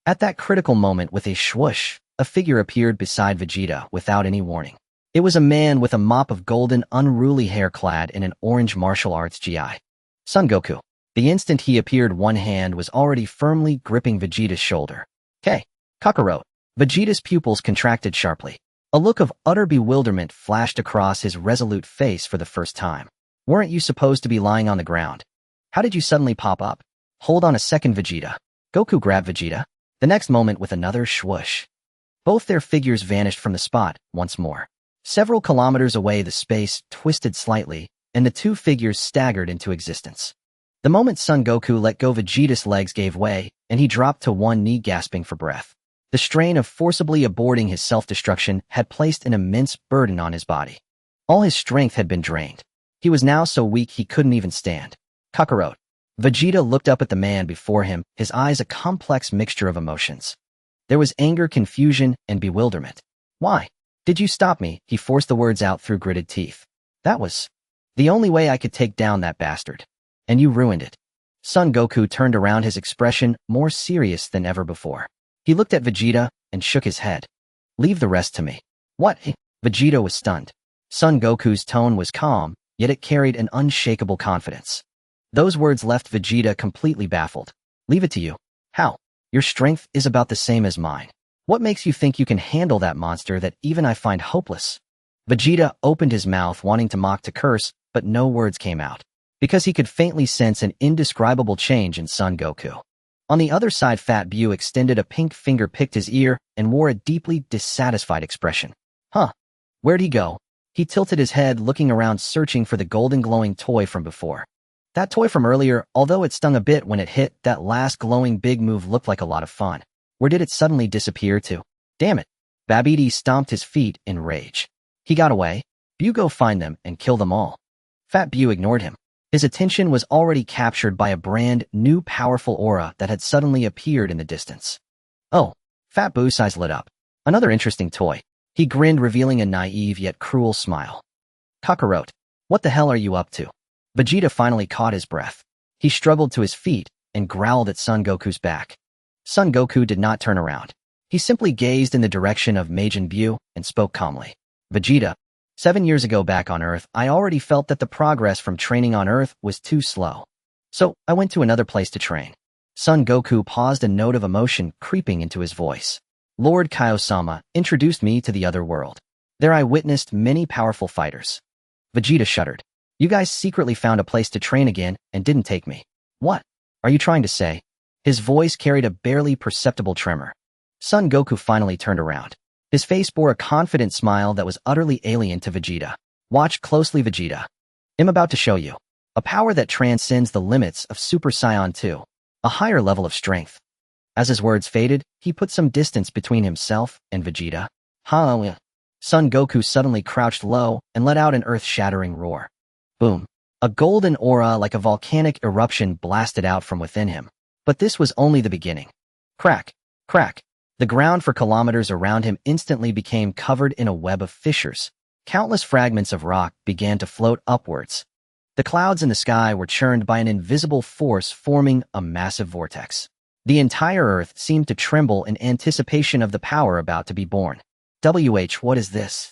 At that critical moment, with a swoosh, a figure appeared beside Vegeta without any warning. It was a man with a mop of golden, unruly hair, clad in an orange martial arts gi. Son Goku. The instant he appeared, one hand was already firmly gripping Vegeta's shoulder. K. Kakarot. Vegeta's pupils contracted sharply. A look of utter bewilderment flashed across his resolute face for the first time. Weren't you supposed to be lying on the ground? How did you suddenly pop up? Hold on a second, Vegeta. Goku grabbed Vegeta. The next moment, with another swoosh, both their figures vanished from the spot once more. Several kilometers away, the space twisted slightly, and the two figures staggered into existence. The moment Son Goku let go, Vegeta's legs gave way, and he dropped to one knee, gasping for breath. The strain of forcibly aborting his self-destruction had placed an immense burden on his body. All his strength had been drained. He was now so weak he couldn't even stand. Kakarot. Vegeta looked up at the man before him, his eyes a complex mixture of emotions. There was anger, confusion, and bewilderment. Why did you stop me? He forced the words out through gritted teeth. That was the only way I could take down that bastard. And you ruined it. Son Goku turned around, his expression more serious than ever before. He looked at Vegeta and shook his head. Leave the rest to me. What? Vegeta was stunned. Son Goku's tone was calm, yet it carried an unshakable confidence. Those words left Vegeta completely baffled. Leave it to you? How? Your strength is about the same as mine. What makes you think you can handle that monster that even I find hopeless? Vegeta opened his mouth, wanting to mock, to curse, but no words came out, because he could faintly sense an indescribable change in Son Goku. On the other side, Fat Bu extended a pink finger, picked his ear, and wore a deeply dissatisfied expression. Huh? Where'd he go? He tilted his head, looking around, searching for the golden glowing toy from before. That toy from earlier, although it stung a bit when it hit, that last glowing big move looked like a lot of fun. Where did it suddenly disappear to? Damn it. Babidi stomped his feet in rage. He got away. Bu, go find them and kill them all. Fat Bu ignored him. His attention was already captured by a brand new powerful aura that had suddenly appeared in the distance. Oh, Fat Bu's eyes lit up. Another interesting toy. He grinned, revealing a naive yet cruel smile. Kakarot, what the hell are you up to? Vegeta finally caught his breath. He struggled to his feet and growled at Son Goku's back. Son Goku did not turn around. He simply gazed in the direction of Majin Buu and spoke calmly. Vegeta, 7 years ago back on Earth, I already felt that the progress from training on Earth was too slow. So, I went to another place to train. Son Goku paused, a note of emotion creeping into his voice. Lord Kaiosama introduced me to the other world. There I witnessed many powerful fighters. Vegeta shuddered. You guys secretly found a place to train again and didn't take me. What are you trying to say? His voice carried a barely perceptible tremor. Son Goku finally turned around. His face bore a confident smile that was utterly alien to Vegeta. Watch closely, Vegeta. I'm about to show you a power that transcends the limits of Super Saiyan 2, a higher level of strength. As his words faded, he put some distance between himself and Vegeta. Son Goku suddenly crouched low and let out an earth-shattering roar. Boom. A golden aura like a volcanic eruption blasted out from within him. But this was only the beginning. Crack, crack. The ground for kilometers around him instantly became covered in a web of fissures. Countless fragments of rock began to float upwards. The clouds in the sky were churned by an invisible force, forming a massive vortex. The entire Earth seemed to tremble in anticipation of the power about to be born. What is this?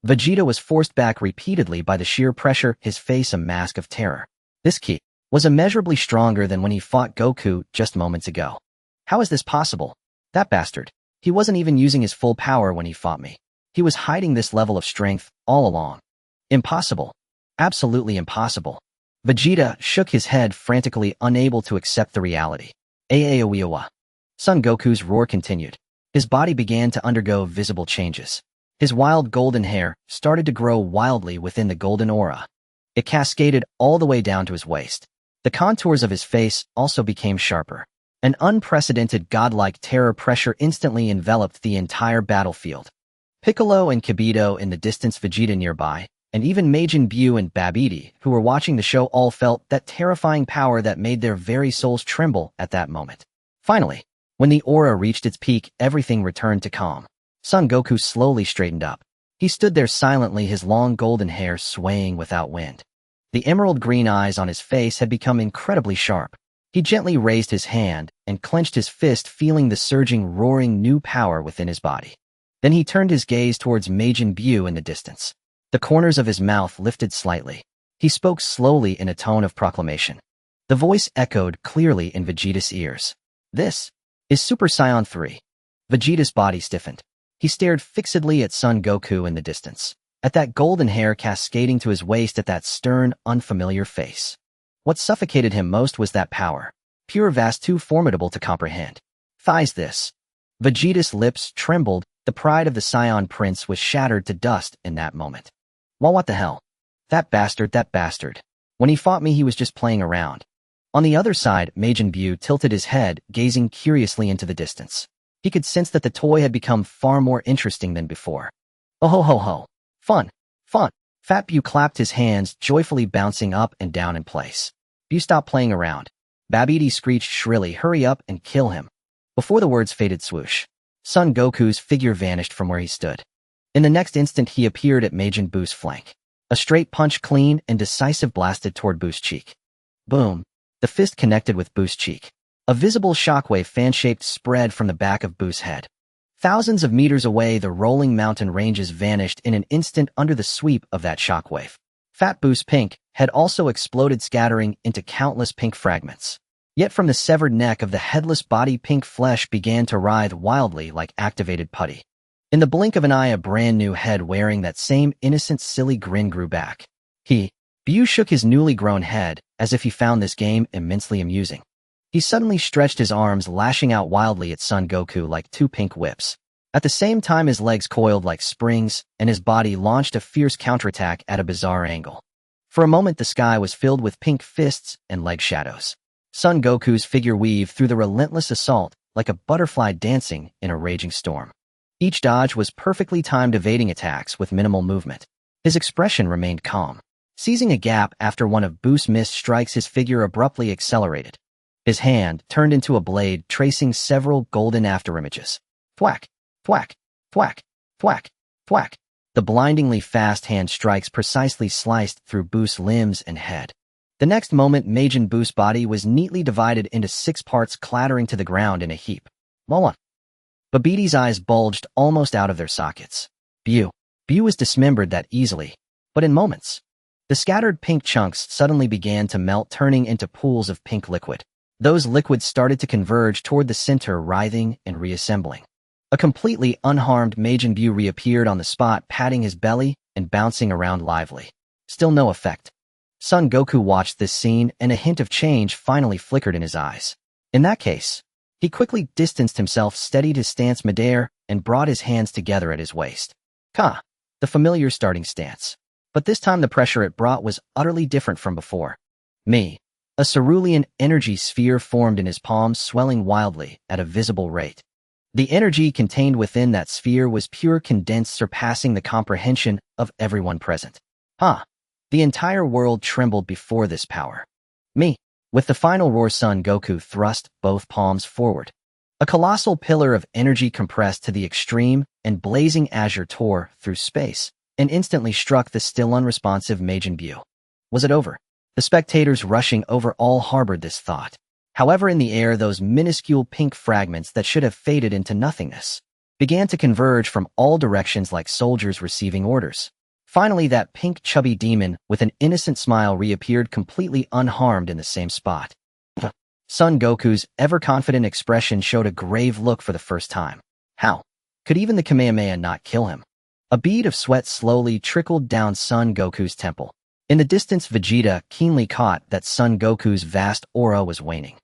Vegeta was forced back repeatedly by the sheer pressure, his face a mask of terror. This ki was immeasurably stronger than when he fought Goku just moments ago. How is this possible? That bastard. He wasn't even using his full power when he fought me. He was hiding this level of strength all along. Impossible. Absolutely impossible. Vegeta shook his head frantically, unable to accept the reality. Aaaawiwa. Son Goku's roar continued. His body began to undergo visible changes. His wild golden hair started to grow wildly within the golden aura. It cascaded all the way down to his waist. The contours of his face also became sharper. An unprecedented godlike terror pressure instantly enveloped the entire battlefield. Piccolo and Kibito in the distance, Vegeta nearby, and even Majin Buu and Babidi, who were watching the show, all felt that terrifying power that made their very souls tremble at that moment. Finally, when the aura reached its peak, everything returned to calm. Son Goku slowly straightened up. He stood there silently, his long golden hair swaying without wind. The emerald green eyes on his face had become incredibly sharp. He gently raised his hand and clenched his fist, feeling the surging, roaring new power within his body. Then he turned his gaze towards Majin Buu in the distance. The corners of his mouth lifted slightly. He spoke slowly in a tone of proclamation. The voice echoed clearly in Vegeta's ears. This is Super Saiyan 3. Vegeta's body stiffened. He stared fixedly at Son Goku in the distance, at that golden hair cascading to his waist, at that stern, unfamiliar face. What suffocated him most was that power, pure, vast, too formidable to comprehend. Thighs this. Vegeta's lips trembled. The pride of the Saiyan prince was shattered to dust in that moment. Well, what the hell? That bastard. When he fought me, he was just playing around. On the other side, Majin Buu tilted his head, gazing curiously into the distance. He could sense that the toy had become far more interesting than before. Oh ho ho ho. Fun. Fat Buu clapped his hands, joyfully bouncing up and down in place. Buu, stop playing around. Babidi screeched shrilly, hurry up and kill him. Before the words faded, swoosh. Son Goku's figure vanished from where he stood. In the next instant, he appeared at Majin Buu's flank. A straight punch, clean and decisive, blasted toward Buu's cheek. Boom. The fist connected with Buu's cheek. A visible shockwave, fan-shaped, spread from the back of Buu's head. Thousands of meters away, the rolling mountain ranges vanished in an instant under the sweep of that shockwave. Fat Buu's pink head also exploded, scattering into countless pink fragments. Yet from the severed neck of the headless body, pink flesh began to writhe wildly like activated putty. In the blink of an eye, a brand new head wearing that same innocent, silly grin grew back. Buu shook his newly grown head as if he found this game immensely amusing. He suddenly stretched his arms, lashing out wildly at Son Goku like two pink whips. At the same time, his legs coiled like springs, and his body launched a fierce counterattack at a bizarre angle. For a moment, the sky was filled with pink fists and leg shadows. Son Goku's figure weaved through the relentless assault like a butterfly dancing in a raging storm. Each dodge was perfectly timed, evading attacks with minimal movement. His expression remained calm. Seizing a gap after one of Buu's missed strikes, his figure abruptly accelerated. His hand turned into a blade, tracing several golden afterimages. Thwack, thwack, thwack, thwack, thwack. The blindingly fast hand strikes precisely sliced through Buu's limbs and head. The next moment, Majin Buu's body was neatly divided into 6 parts, clattering to the ground in a heap. Well, Babiti's eyes bulged almost out of their sockets. Bew. Bew was dismembered that easily, but in moments. The scattered pink chunks suddenly began to melt, turning into pools of pink liquid. Those liquids started to converge toward the center, writhing and reassembling. A completely unharmed Majin Buu reappeared on the spot, patting his belly and bouncing around lively. Still no effect. Son Goku watched this scene, and a hint of change finally flickered in his eyes. In that case, he quickly distanced himself, steadied his stance midair, and brought his hands together at his waist. The familiar starting stance. But this time the pressure it brought was utterly different from before. A cerulean energy sphere formed in his palms, swelling wildly at a visible rate. The energy contained within that sphere was pure condensed, surpassing the comprehension of everyone present. The entire world trembled before this power. With the final roar, Son Goku thrust both palms forward. A colossal pillar of energy compressed to the extreme, and blazing azure tore through space, and instantly struck the still unresponsive Majin Buu. Was it over? The spectators rushing over all harbored this thought. However, in the air, those minuscule pink fragments that should have faded into nothingness began to converge from all directions like soldiers receiving orders. Finally, that pink chubby demon with an innocent smile reappeared, completely unharmed in the same spot. Son Goku's ever-confident expression showed a grave look for the first time. How could even the Kamehameha not kill him? A bead of sweat slowly trickled down Son Goku's temple. In the distance, Vegeta keenly caught that Son Goku's vast aura was waning.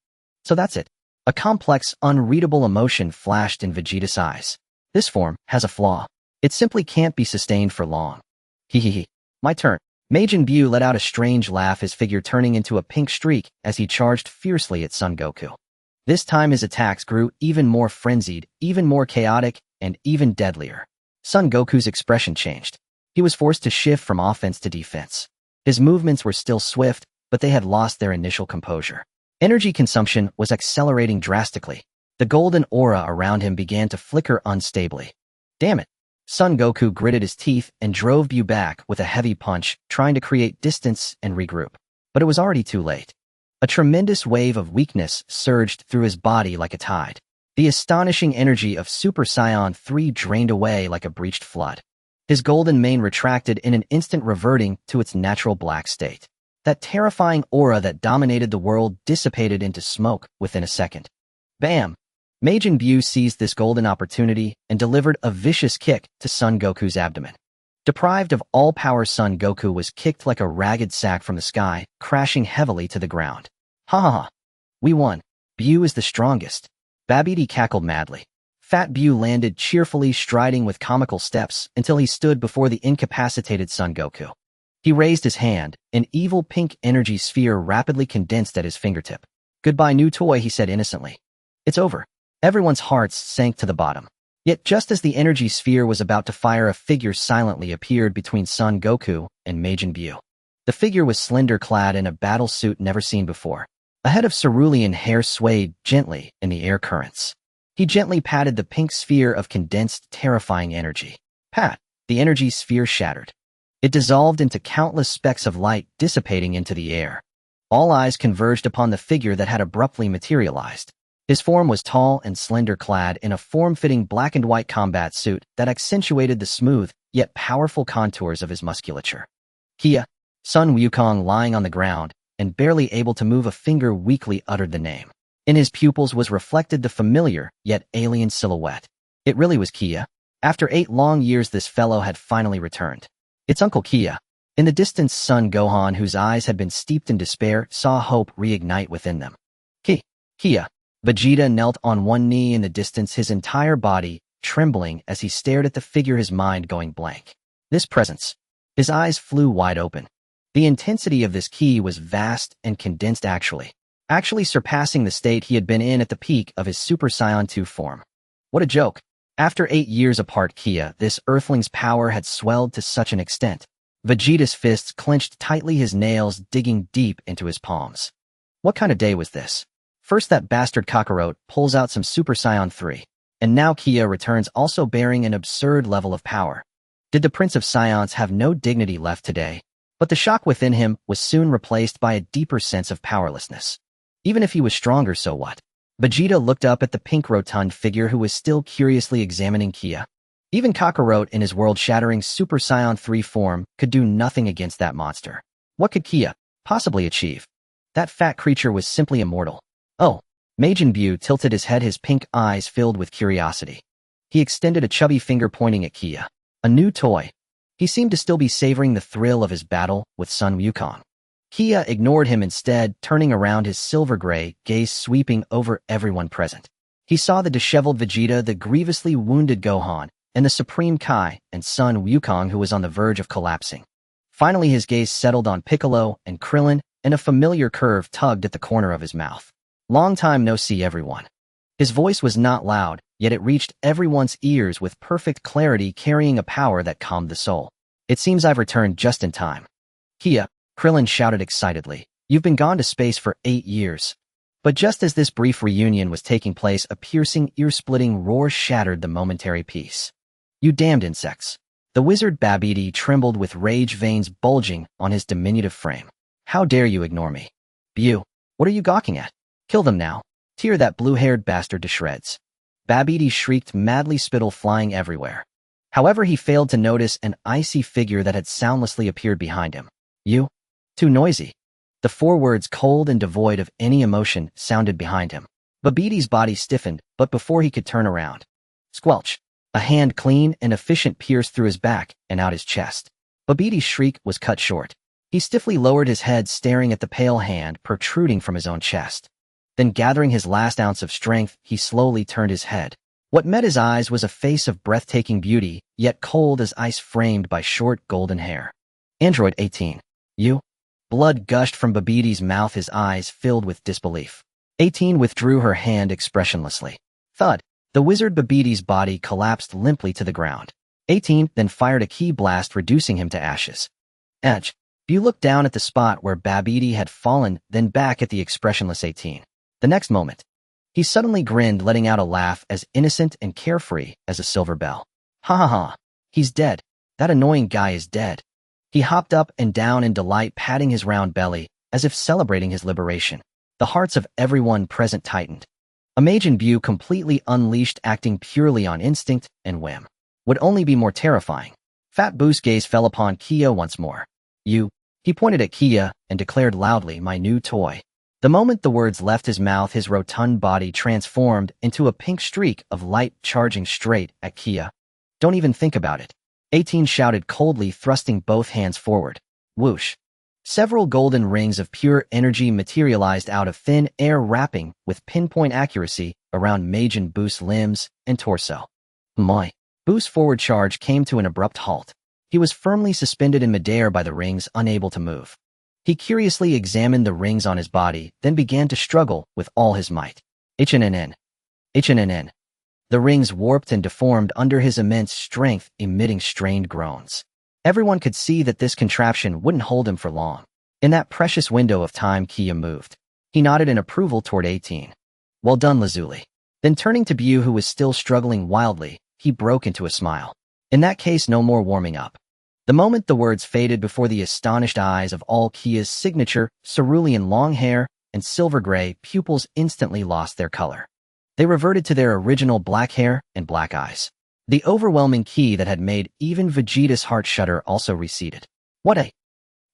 So that's it. A complex, unreadable emotion flashed in Vegeta's eyes. This form has a flaw. It simply can't be sustained for long. My turn. Majin Buu let out a strange laugh, his figure turning into a pink streak as he charged fiercely at Son Goku. This time his attacks grew even more frenzied, even more chaotic, and even deadlier. Son Goku's expression changed. He was forced to shift from offense to defense. His movements were still swift, but they had lost their initial composure. Energy consumption was accelerating drastically. The golden aura around him began to flicker unstably. Damn it! Son Goku gritted his teeth and drove Buu back with a heavy punch, trying to create distance and regroup. But it was already too late. A tremendous wave of weakness surged through his body like a tide. The astonishing energy of Super Saiyan 3 drained away like a breached flood. His golden mane retracted in an instant, reverting to its natural black state. That terrifying aura that dominated the world dissipated into smoke within a second. Bam! Majin Buu seized this golden opportunity and delivered a vicious kick to Son Goku's abdomen. Deprived of all power, Son Goku was kicked like a ragged sack from the sky, crashing heavily to the ground. We won. Buu is the strongest. Babidi cackled madly. Fat Buu landed cheerfully, striding with comical steps until he stood before the incapacitated Son Goku. He raised his hand, an evil pink energy sphere rapidly condensed at his fingertip. Goodbye, new toy, he said innocently. It's over. Everyone's hearts sank to the bottom. Yet just as the energy sphere was about to fire, a figure silently appeared between Son Goku and Majin Buu. The figure was slender, clad in a battle suit never seen before. A head of cerulean hair swayed gently in the air currents. He gently patted the pink sphere of condensed, terrifying energy. Pat! The energy sphere shattered. It dissolved into countless specks of light, dissipating into the air. All eyes converged upon the figure that had abruptly materialized. His form was tall and slender, clad in a form-fitting black and white combat suit that accentuated the smooth, yet powerful contours of his musculature. Sun Wukong, lying on the ground and barely able to move a finger, weakly uttered the name. In his pupils was reflected the familiar, yet alien silhouette. It really was Kia. After 8 long years, this fellow had finally returned. It's Uncle Kia. In the distance, Son Gohan, whose eyes had been steeped in despair, saw hope reignite within them. Kia. Vegeta knelt on one knee in the distance, his entire body trembling as he stared at the figure, his mind going blank. This presence. His eyes flew wide open. The intensity of this ki was vast and condensed, actually surpassing the state he had been in at the peak of his Super Saiyan 2 form. What a joke. After 8 years apart, this Earthling's power had swelled to such an extent. Vegeta's fists clenched tightly, his nails digging deep into his palms. What kind of day was this? First that bastard Kakarot pulls out some Super Saiyan 3, and now Kia returns also bearing an absurd level of power. Did the Prince of Saiyans have no dignity left today? But the shock within him was soon replaced by a deeper sense of powerlessness. Even if he was stronger, so what? Vegeta looked up at the pink rotund figure who was still curiously examining Kia. Even Kakarot in his world-shattering Super Saiyan 3 form could do nothing against that monster. What could Kia possibly achieve? That fat creature was simply immortal. Oh, Majin Buu tilted his head, his pink eyes filled with curiosity. He extended a chubby finger pointing at Kia. A new toy. He seemed to still be savoring the thrill of his battle with Sun Wukong. Kia ignored him instead, turning around, his silver-gray gaze sweeping over everyone present. He saw the disheveled Vegeta, the grievously wounded Gohan, and the Supreme Kai and Sun Wukong who was on the verge of collapsing. Finally his gaze settled on Piccolo and Krillin, and a familiar curve tugged at the corner of his mouth. Long time no see, everyone. His voice was not loud, yet it reached everyone's ears with perfect clarity, carrying a power that calmed the soul. It seems I've returned just in time. Kia, Krillin shouted excitedly. You've been gone to space for 8 years. But just as this brief reunion was taking place, a piercing, ear-splitting roar shattered the momentary peace. You damned insects. The wizard Babidi trembled with rage, veins bulging on his diminutive frame. How dare you ignore me? Buu, what are you gawking at? Kill them now. Tear that blue-haired bastard to shreds. Babidi shrieked, madly, spittle flying everywhere. However, he failed to notice an icy figure that had soundlessly appeared behind him. You? Too noisy. The 4 words, cold and devoid of any emotion, sounded behind him. Babidi's body stiffened, but before he could turn around. Squelch. A hand, clean and efficient, pierced through his back and out his chest. Babidi's shriek was cut short. He stiffly lowered his head, staring at the pale hand protruding from his own chest. Then, gathering his last ounce of strength, he slowly turned his head. What met his eyes was a face of breathtaking beauty, yet cold as ice, framed by short golden hair. Android 18. You? Blood gushed from Babidi's mouth, his eyes filled with disbelief. 18 withdrew her hand expressionlessly. Thud. The wizard Babidi's body collapsed limply to the ground. 18 then fired a ki blast, reducing him to ashes. Edge. Buu looked down at the spot where Babidi had fallen, then back at the expressionless 18. The next moment, he suddenly grinned, letting out a laugh as innocent and carefree as a silver bell. Ha ha ha. He's dead. That annoying guy is dead. He hopped up and down in delight, patting his round belly, as if celebrating his liberation. The hearts of everyone present tightened. A Majin Buu, completely unleashed, acting purely on instinct and whim, would only be more terrifying. Fat Buu's gaze fell upon Kia once more. You? He pointed at Kia and declared loudly, my new toy. The moment the words left his mouth, his rotund body transformed into a pink streak of light, charging straight at Kia. Don't even think about it. 18 shouted coldly, thrusting both hands forward. Whoosh. Several golden rings of pure energy materialized out of thin air, wrapping with pinpoint accuracy around Majin Buu's limbs and torso. My. Buu's forward charge came to an abrupt halt. He was firmly suspended in midair by the rings, unable to move. He curiously examined the rings on his body, then began to struggle with all his might. HNNN. HNNN. The rings warped and deformed under his immense strength, emitting strained groans. Everyone could see that this contraption wouldn't hold him for long. In that precious window of time, Kia moved. He nodded in approval toward 18. Well done, Lazuli. Then turning to Buu, who was still struggling wildly, he broke into a smile. In that case, no more warming up. The moment the words faded before the astonished eyes of all, Kia's signature, cerulean long hair and silver-gray pupils instantly lost their color. They reverted to their original black hair and black eyes. The overwhelming ki that had made even Vegeta's heart shudder also receded. What a...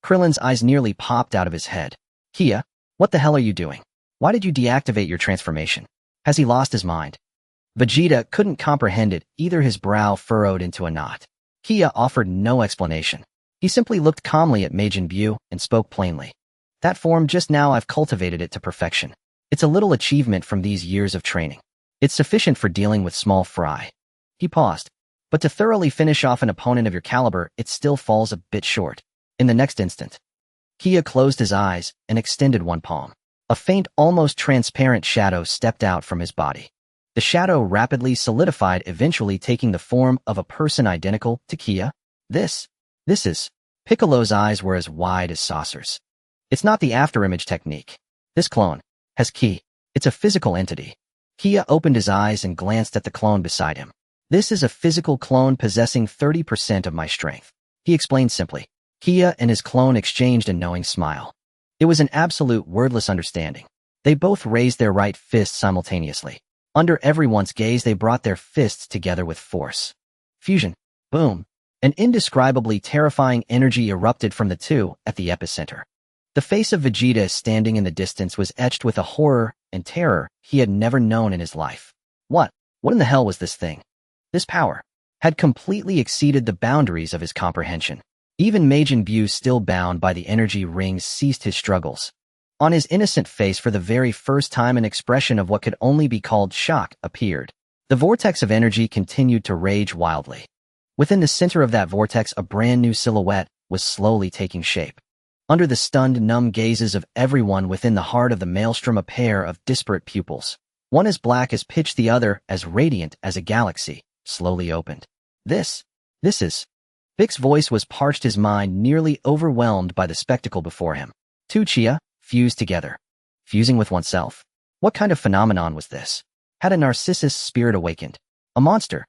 Krillin's eyes nearly popped out of his head. Kia, what the hell are you doing? Why did you deactivate your transformation? Has he lost his mind? Vegeta couldn't comprehend it, either, his brow furrowed into a knot. Kia offered no explanation. He simply looked calmly at Majin Buu and spoke plainly. That form just now, I've cultivated it to perfection. It's a little achievement from these years of training. It's sufficient for dealing with small fry. He paused. But to thoroughly finish off an opponent of your caliber, it still falls a bit short. In the next instant, Kia closed his eyes and extended one palm. A faint, almost transparent shadow stepped out from his body. The shadow rapidly solidified, eventually taking the form of a person identical to Kia. This is... Piccolo's eyes were as wide as saucers. It's not the afterimage technique. This clone has ki. It's a physical entity. Kia opened his eyes and glanced at the clone beside him. This is a physical clone possessing 30% of my strength, he explained simply. Kia and his clone exchanged a knowing smile. It was an absolute, wordless understanding. They both raised their right fists simultaneously. Under everyone's gaze, they brought their fists together with force. Fusion. Boom. An indescribably terrifying energy erupted from the two at the epicenter. The face of Vegeta standing in the distance was etched with a horror and terror he had never known in his life. What in the hell was this thing? This power had completely exceeded the boundaries of his comprehension. Even Majin Buu, still bound by the energy rings, ceased his struggles. On his innocent face, for the very first time, an expression of what could only be called shock appeared. The vortex of energy continued to rage wildly. Within the center of that vortex, a brand new silhouette was slowly taking shape. Under the stunned, numb gazes of everyone within the heart of the maelstrom, a pair of disparate pupils, one as black as pitch, the other as radiant as a galaxy, slowly opened. This is... Vic's voice was parched, his mind nearly overwhelmed by the spectacle before him. Two Chia fused together. Fusing with oneself? What kind of phenomenon was this? Had a Narcissus spirit awakened? A monster?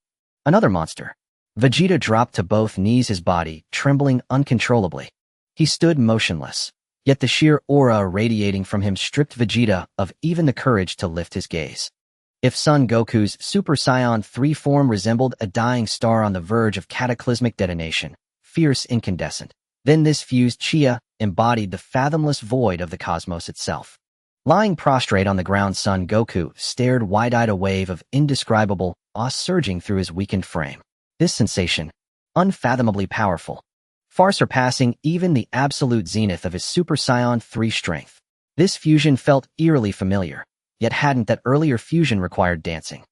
Another monster? Vegeta dropped to both knees, his body trembling uncontrollably. He stood motionless, yet the sheer aura radiating from him stripped Vegeta of even the courage to lift his gaze. If Son Goku's Super Saiyan 3 form resembled a dying star on the verge of cataclysmic detonation, fierce, incandescent, then this fused Chia embodied the fathomless void of the cosmos itself. Lying prostrate on the ground, Son Goku stared wide-eyed, a wave of indescribable awe surging through his weakened frame. This sensation, unfathomably powerful, far surpassing even the absolute zenith of his Super Saiyan 3 strength. This fusion felt eerily familiar. Yet hadn't that earlier fusion required dancing?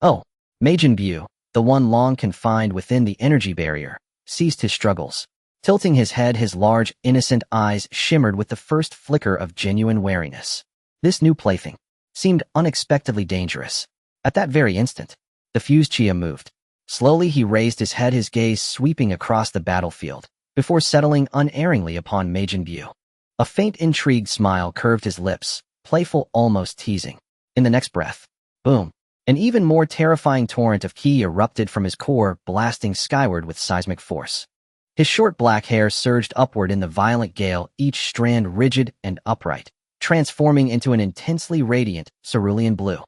Oh, Majin Buu, the one long confined within the energy barrier, ceased his struggles. Tilting his head, his large, innocent eyes shimmered with the first flicker of genuine wariness. This new plaything seemed unexpectedly dangerous. At that very instant, the fused Chia moved. Slowly he raised his head, his gaze sweeping across the battlefield, before settling unerringly upon Majin Buu. A faint, intrigued smile curved his lips, playful, almost teasing. In the next breath, boom, an even more terrifying torrent of ki erupted from his core, blasting skyward with seismic force. His short black hair surged upward in the violent gale, each strand rigid and upright, transforming into an intensely radiant cerulean blue.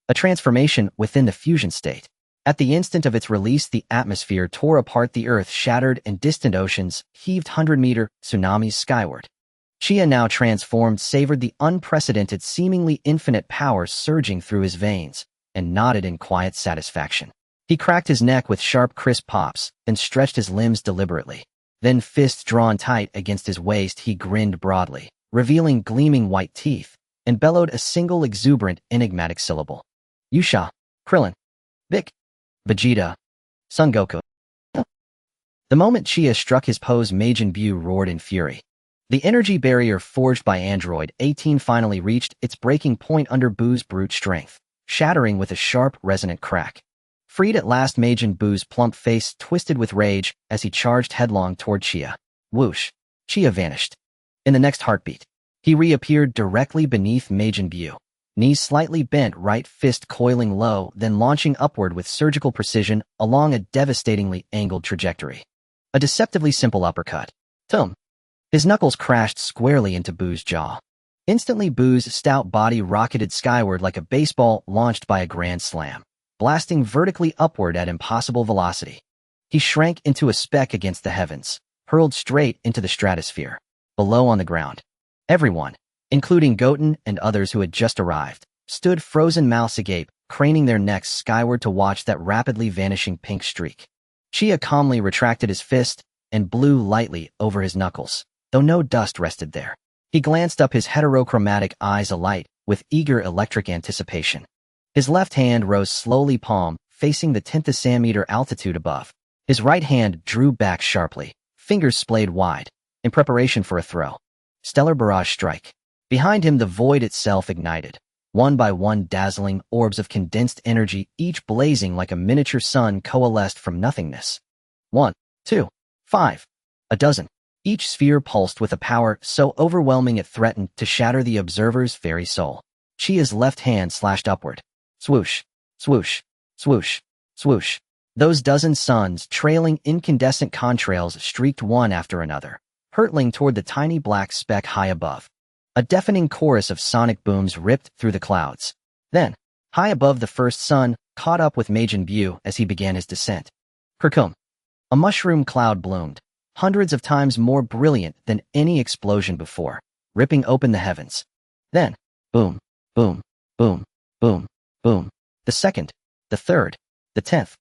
A transformation within the fusion state. At the instant of its release, the atmosphere tore apart, the earth shattered, and distant oceans heaved 100-meter tsunamis skyward. Chia, now transformed, savored the unprecedented, seemingly infinite power surging through his veins, and nodded in quiet satisfaction. He cracked his neck with sharp, crisp pops, and stretched his limbs deliberately. Then, fists drawn tight against his waist, he grinned broadly, revealing gleaming white teeth, and bellowed a single exuberant, enigmatic syllable. Yusha, Krillin, Vic, Vegeta, Son Goku. The moment Chia struck his pose, Majin Buu roared in fury. The energy barrier forged by Android 18 finally reached its breaking point under Buu's brute strength, shattering with a sharp, resonant crack. Freed at last, Majin Buu's plump face twisted with rage as he charged headlong toward Chia. Whoosh! Chia vanished. In the next heartbeat, he reappeared directly beneath Majin Buu, knees slightly bent, right fist coiling low, then launching upward with surgical precision along a devastatingly angled trajectory. A deceptively simple uppercut. Tum! His knuckles crashed squarely into Buu's jaw. Instantly, Buu's stout body rocketed skyward like a baseball launched by a grand slam, blasting vertically upward at impossible velocity. He shrank into a speck against the heavens, hurled straight into the stratosphere. Below, on the ground, everyone, including Goten and others who had just arrived, stood frozen, mouths agape, craning their necks skyward to watch that rapidly vanishing pink streak. Chia calmly retracted his fist and blew lightly over his knuckles, though no dust rested there. He glanced up, his heterochromatic eyes alight with eager electric anticipation. His left hand rose slowly, palm facing the 10th centimeter altitude above. His right hand drew back sharply, fingers splayed wide, in preparation for a throw. Stellar barrage strike. Behind him, the void itself ignited. One by one, dazzling orbs of condensed energy, each blazing like a miniature sun, coalesced from nothingness. 1, 2, 5, a dozen. Each sphere pulsed with a power so overwhelming it threatened to shatter the observer's very soul. Chia's left hand slashed upward. Swoosh, swoosh, swoosh, swoosh. Those dozen suns, trailing incandescent contrails, streaked one after another, hurtling toward the tiny black speck high above. A deafening chorus of sonic booms ripped through the clouds. Then, high above the first sun, caught up with Majin Buu as he began his descent. Kerkum. A mushroom cloud bloomed, hundreds of times more brilliant than any explosion before, ripping open the heavens. Then, boom, boom, boom, boom, boom. The second, the third, the 10th.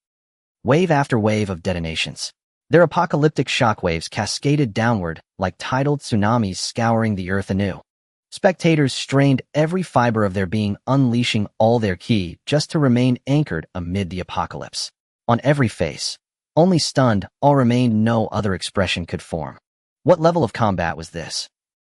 Wave after wave of detonations. Their apocalyptic shockwaves cascaded downward like tidal tsunamis scouring the earth anew. Spectators strained every fiber of their being, unleashing all their ki just to remain anchored amid the apocalypse. On every face, only stunned, all remained, no other expression could form. What level of combat was this?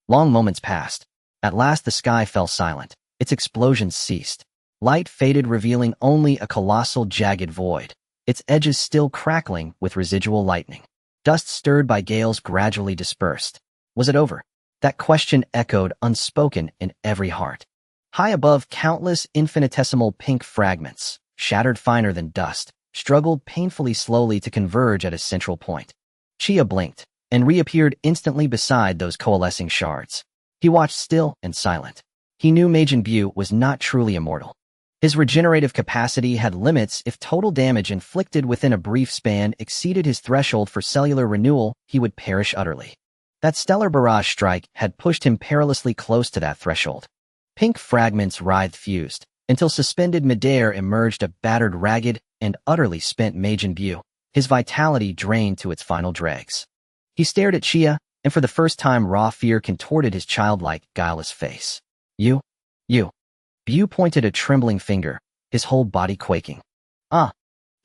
Long moments passed. At last the sky fell silent. Its explosions ceased. Light faded, revealing only a colossal jagged void, its edges still crackling with residual lightning. Dust stirred by gales gradually dispersed. Was it over? That question echoed unspoken in every heart. High above, countless infinitesimal pink fragments, shattered finer than dust, struggled painfully slowly to converge at a central point. Chia blinked and reappeared instantly beside those coalescing shards. He watched still and silent. He knew Majin Buu was not truly immortal. His regenerative capacity had limits. If total damage inflicted within a brief span exceeded his threshold for cellular renewal, he would perish utterly. That stellar barrage strike had pushed him perilously close to that threshold. Pink fragments writhed fused, until suspended midair emerged a battered, ragged, and utterly spent Majin Buu, his vitality drained to its final dregs. He stared at Chia, and for the first time raw fear contorted his childlike, guileless face. You. Buu pointed a trembling finger, his whole body quaking. Ah!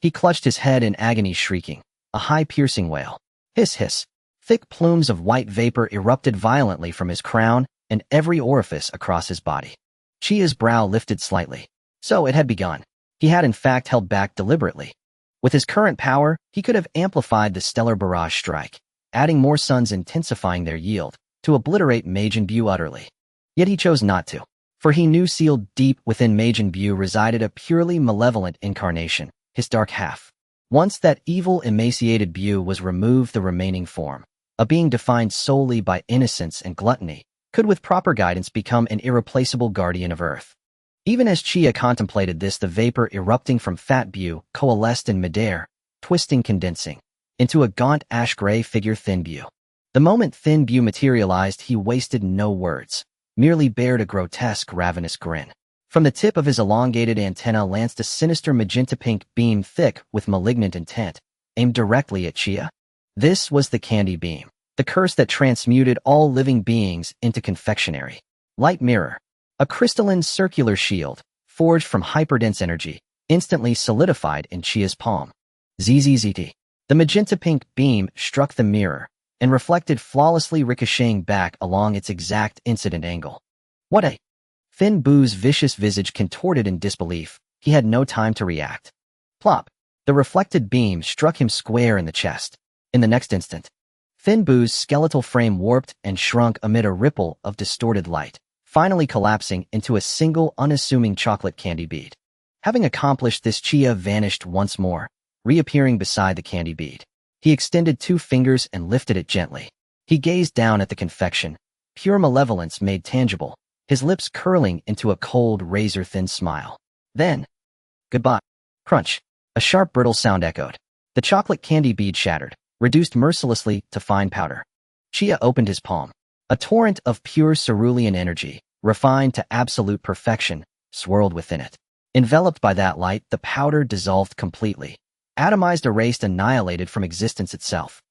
He clutched his head in agony, shrieking. A high piercing wail. Hiss, hiss. Thick plumes of white vapor erupted violently from his crown and every orifice across his body. Chia's brow lifted slightly. So it had begun. He had in fact held back deliberately. With his current power, he could have amplified the stellar barrage strike, adding more suns, intensifying their yield, to obliterate Majin Buu utterly. Yet he chose not to, for he knew sealed deep within Majin Buu resided a purely malevolent incarnation, his dark half. Once that evil, emaciated Buu was removed, the remaining form, a being defined solely by innocence and gluttony, could with proper guidance become an irreplaceable guardian of Earth. Even as Chia contemplated this, the vapor erupting from Fat Buu coalesced in midair, twisting, condensing, into a gaunt ash-gray figure, Thin Buu. The moment Thin Buu materialized, he wasted no words, merely bared a grotesque, ravenous grin. From the tip of his elongated antenna lanced a sinister magenta-pink beam thick with malignant intent, aimed directly at Chia. This was the candy beam, the curse that transmuted all living beings into confectionery. Light mirror, a crystalline circular shield, forged from hyperdense energy, instantly solidified in Chia's palm. ZZZT. The magenta-pink beam struck the mirror and reflected flawlessly, ricocheting back along its exact incident angle. What a... Thin Buu's vicious visage contorted in disbelief. He had no time to react. Plop. The reflected beam struck him square in the chest. In the next instant, Thin Buu's skeletal frame warped and shrunk amid a ripple of distorted light, finally collapsing into a single unassuming chocolate candy bead. Having accomplished this, Chia vanished once more, reappearing beside the candy bead. He extended 2 fingers and lifted it gently. He gazed down at the confection, pure malevolence made tangible, his lips curling into a cold, razor-thin smile. Then, goodbye. Crunch. A sharp, brittle sound echoed. The chocolate candy bead shattered, reduced mercilessly to fine powder. Chia opened his palm. A torrent of pure cerulean energy, refined to absolute perfection, swirled within it. Enveloped by that light, the powder dissolved completely. Atomized, erased, annihilated from existence itself.